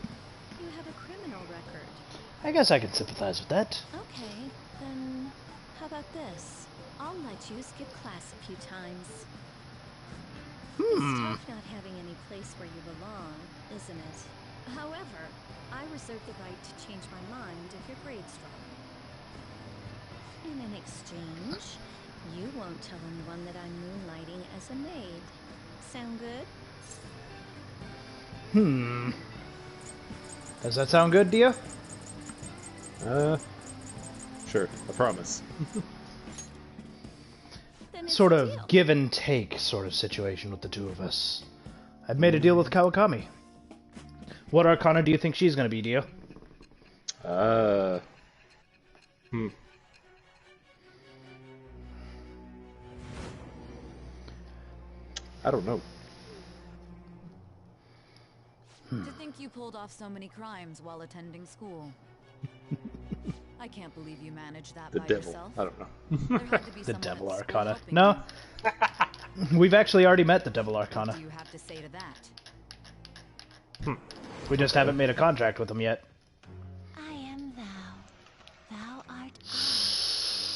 You have a criminal record. I guess I can sympathize with that. Okay, then how about this? I'll let you skip class a few times. It's tough not having any place where you belong, isn't it? However, I reserve the right to change my mind if your grades drop. In an exchange, you won't tell anyone that I'm moonlighting as a maid. Sound good? Does that sound good, Dio? Sure. I promise. Then it's Sort a of deal. give and take sort of situation with the two of us. I've made a deal with Kawakami. What arcana do you think she's gonna be, Dio? I don't know. To think you pulled off so many crimes while attending school. I can't believe you managed that The by devil. yourself. I don't know. There had to be The someone Devil at school Arcana. helping No. you. We've actually already met the Devil Arcana. What do you have to say to that? We just haven't made a contract with them yet. I am thou. Thou art I.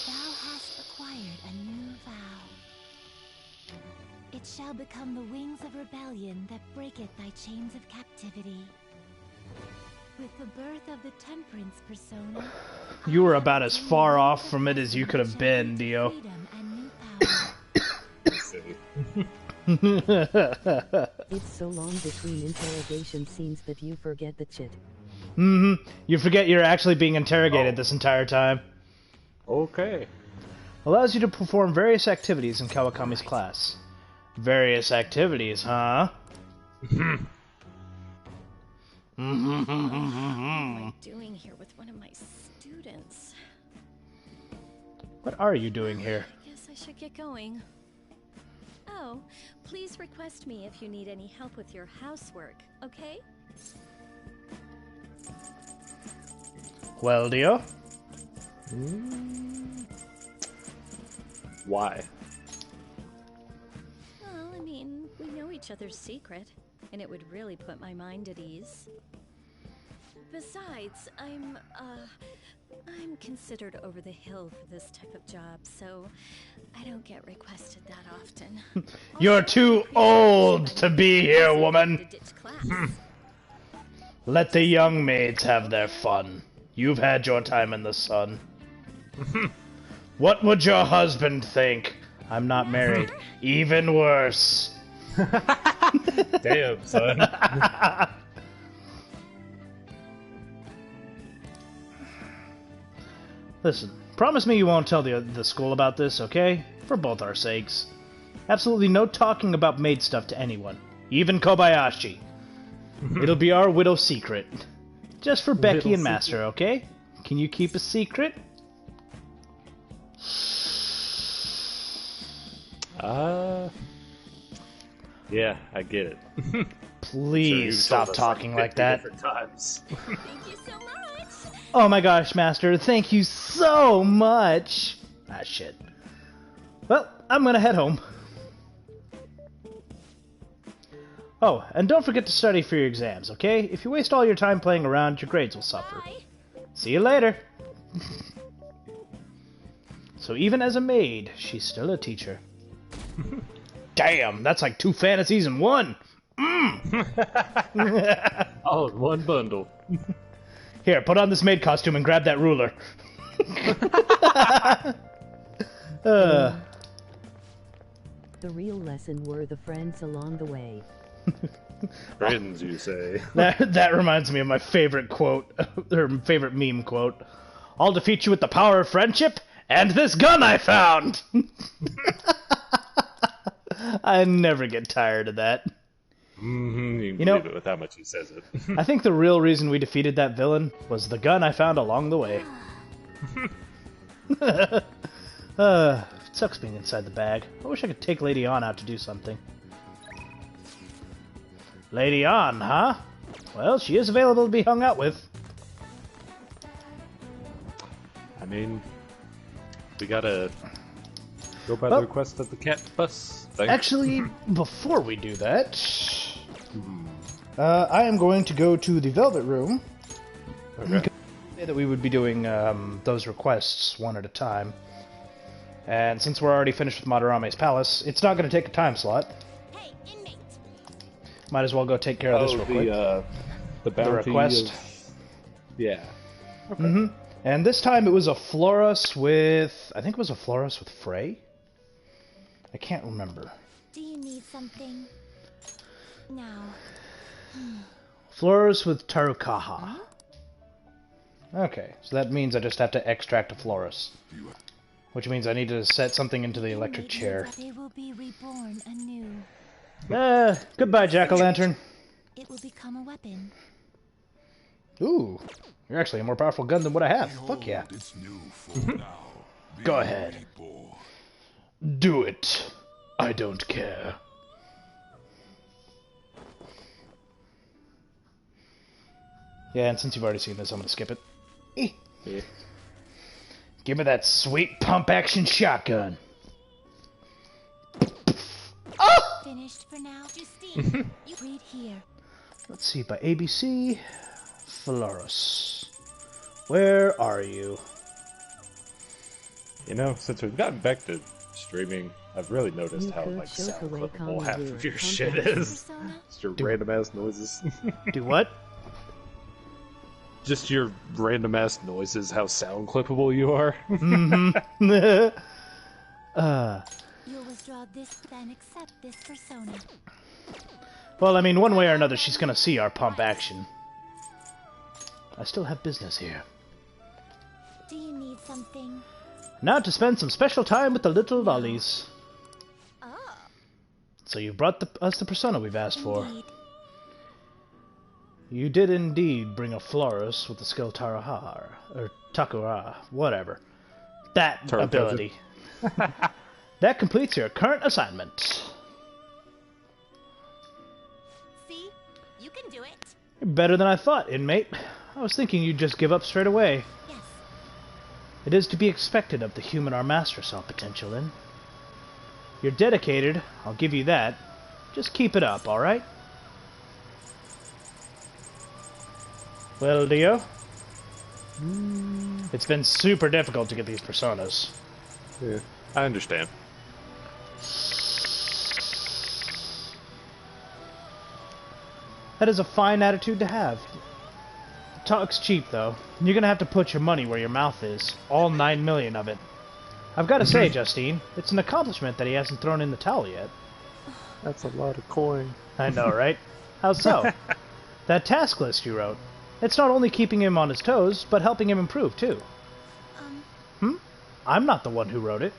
Thou hast acquired a new vow. It shall become the wings of rebellion that breaketh thy chains of captivity. With the birth of the temperance persona, You were about as far off from it as you could have been, Dio. freedom and new power. It's so long between interrogation scenes that you forget the chit. You forget you're actually being interrogated this entire time. Okay. Allows you to perform various activities in Kawakami's class. Various activities, huh? What am I doing here with one of my students? What are you doing here? Guess I should get going. Oh, please request me if you need any help with your housework, okay? Well, Dio? Why? Well, I mean, we know each other's secret, and it would really put my mind at ease. Besides, I'm considered over the hill for this type of job, so I don't get requested that often. You're too old to be here, woman! To ditch class. Let the young maids have their fun. You've had your time in the sun. What would your husband think? I'm not married. Even worse. Damn, son. Listen, promise me you won't tell the school about this, okay? For both our sakes. Absolutely no talking about maid stuff to anyone. Even Kobayashi. It'll be our widow secret. Just for Becky and Master, okay? Can you keep a secret? Yeah, I get it. Please stop talking like that. Times. Thank you so much. Oh my gosh, Master, thank you so much. Ah, shit. Well, I'm gonna head home. Oh, and don't forget to study for your exams, okay? If you waste all your time playing around, your grades will suffer. Bye. See you later. So even as a maid, she's still a teacher. Damn, that's like 2 fantasies in one. All in one bundle. Here, put on this maid costume and grab that ruler. The real lesson were the friends along the way. Friends, you say? That reminds me of my favorite quote, or favorite meme quote. I'll defeat you with the power of friendship and this gun I found! I never get tired of that. You know, believe it with how much he says it. I think the real reason we defeated that villain was the gun I found along the way. It sucks being inside the bag. I wish I could take Lady On out to do something. Lady On, huh? Well, she is available to be hung out with. I mean, we gotta go by the request of the cat bus thing. Actually, before we do that, I am going to go to the Velvet Room. Okay. Say that we would be doing those requests one at a time. And since we're already finished with Madarame's palace, it's not going to take a time slot. Hey, inmate. Might as well go take care of this real quick. The bounty request. Yeah. Okay. And this time it was a Florus with... I think it was a Florus with Frey? I can't remember. Do you need something? Now. Florus with Tarukaha. Okay, so that means I just have to extract a Florus. Which means I need to set something into the electric chair. They will be reborn anew. Goodbye, Jack-o'-lantern. It will become a weapon. Ooh, you're actually a more powerful gun than what I have. Fuck yeah. Go ahead. Do it. I don't care. Yeah, and since you've already seen this, I'm gonna skip it. Yeah. Give me that sweet pump-action shotgun. Oh! Finished for now. Justine, you read here. Let's see, by ABC, Florus. Where are you? You know, since we've gotten back to streaming, I've really noticed how could like choke sound away clippable half of your Conjure. shit is. Just your random ass noises. Do what? Just your random ass noises, how sound clippable you are. You'll withdraw this, then accept this persona. Well, I mean, one way or another, she's gonna see our pump action. I still have business here. Do you need something? Now to spend some special time with the little lollies. Oh. So you brought us the persona we've asked for. Indeed. You did indeed bring a Florus with the skill Tarahar, or Takura, whatever. That ability. That completes your current assignment. See? You can do it. You're better than I thought, inmate. I was thinking you'd just give up straight away. Yes. It is to be expected of the human our master saw potential in. You're dedicated, I'll give you that. Just keep it up, alright? Well, Dio? It's been super difficult to get these personas. Yeah, I understand. That is a fine attitude to have. Talk's cheap, though. You're gonna have to put your money where your mouth is. All 9 million of it. I've gotta say, Justine, it's an accomplishment that he hasn't thrown in the towel yet. That's a lot of coin. I know, right? How so? That task list you wrote. It's not only keeping him on his toes, but helping him improve, too. I'm not the one who wrote it.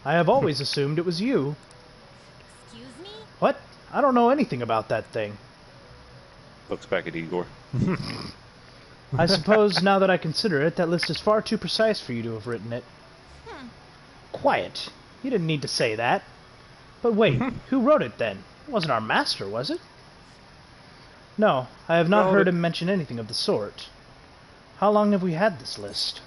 I have always assumed it was you. Excuse me? What? I don't know anything about that thing. Looks back at Igor. I suppose, now that I consider it, that list is far too precise for you to have written it. Quiet. You didn't need to say that. But wait, who wrote it then? It wasn't our master, was it? No, I have not heard him mention anything of the sort. How long have we had this list?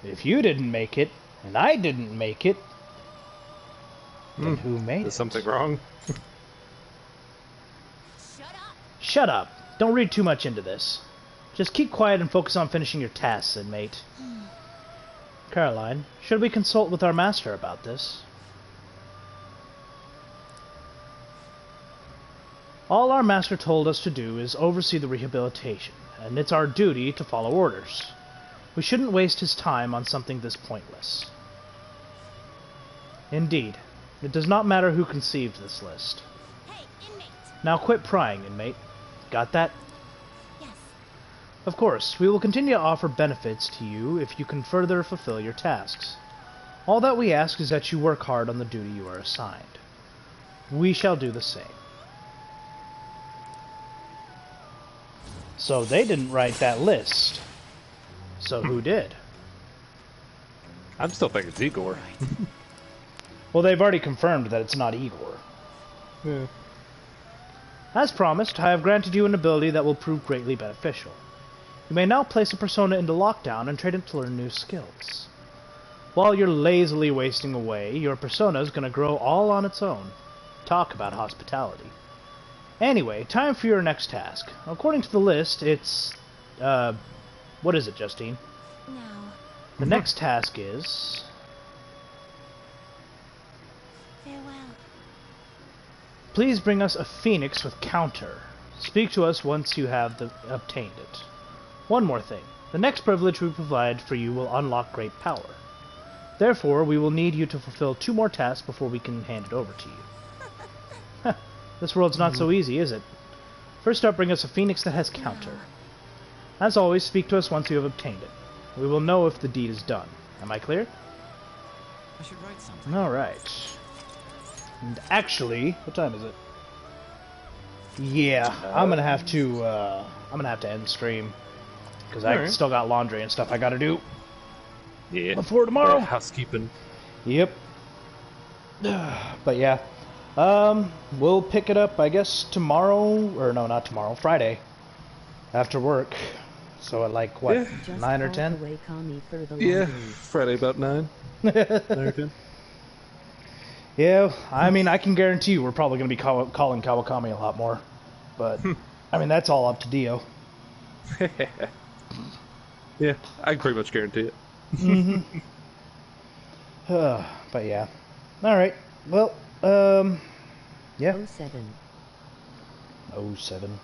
If you didn't make it, and I didn't make it, then who made it? Is something wrong? Shut up. Don't read too much into this. Just keep quiet and focus on finishing your tasks, inmate. Caroline, should we consult with our master about this? All our master told us to do is oversee the rehabilitation, and it's our duty to follow orders. We shouldn't waste his time on something this pointless. Indeed, it does not matter who conceived this list. Hey, inmate! Now quit prying, inmate. Got that? Yes. Of course, we will continue to offer benefits to you if you can further fulfill your tasks. All that we ask is that you work hard on the duty you are assigned. We shall do the same. So they didn't write that list. So who did? I'm still thinking it's Igor. Well, they've already confirmed that it's not Igor. Yeah. As promised, I have granted you an ability that will prove greatly beneficial. You may now place a persona into lockdown and trade it to learn new skills. While you're lazily wasting away, your persona is going to grow all on its own. Talk about hospitality. Anyway, time for your next task. According to the list, it's... what is it, Justine? No. The next task is... Farewell. Please bring us a phoenix with counter. Speak to us once you have obtained it. One more thing. The next privilege we provide for you will unlock great power. Therefore, we will need you to fulfill 2 more tasks before we can hand it over to you. This world's not so easy, is it? First up, bring us a phoenix that has counter. As always, speak to us once you have obtained it. We will know if the deed is done. Am I clear? I should write something. Alright. And actually, what time is it? Yeah, I'm gonna have to end stream. Because I still got laundry and stuff I gotta do. Yeah. Before tomorrow. Housekeeping. Yep. But yeah. We'll pick it up, I guess, tomorrow, or no, not tomorrow, Friday. After work. So at like, what, 9 or 10? Yeah, Friday about 9. 9 or 10. Yeah, I mean, I can guarantee you we're probably going to be calling Kawakami a lot more. But, I mean, that's all up to Dio. Yeah, I can pretty much guarantee it. But yeah. Alright, well, yeah. 07. 07.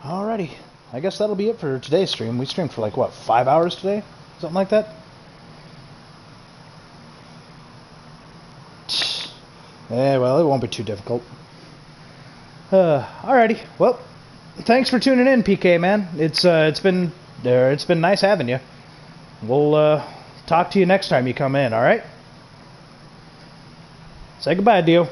Alrighty. I guess that'll be it for today's stream. We streamed for like, what, 5 hours today? Something like that? Yeah, well, it won't be too difficult. Alrighty. Well, thanks for tuning in, PK, man. It's been nice having you. We'll talk to you next time you come in, alright? Say goodbye, Dio.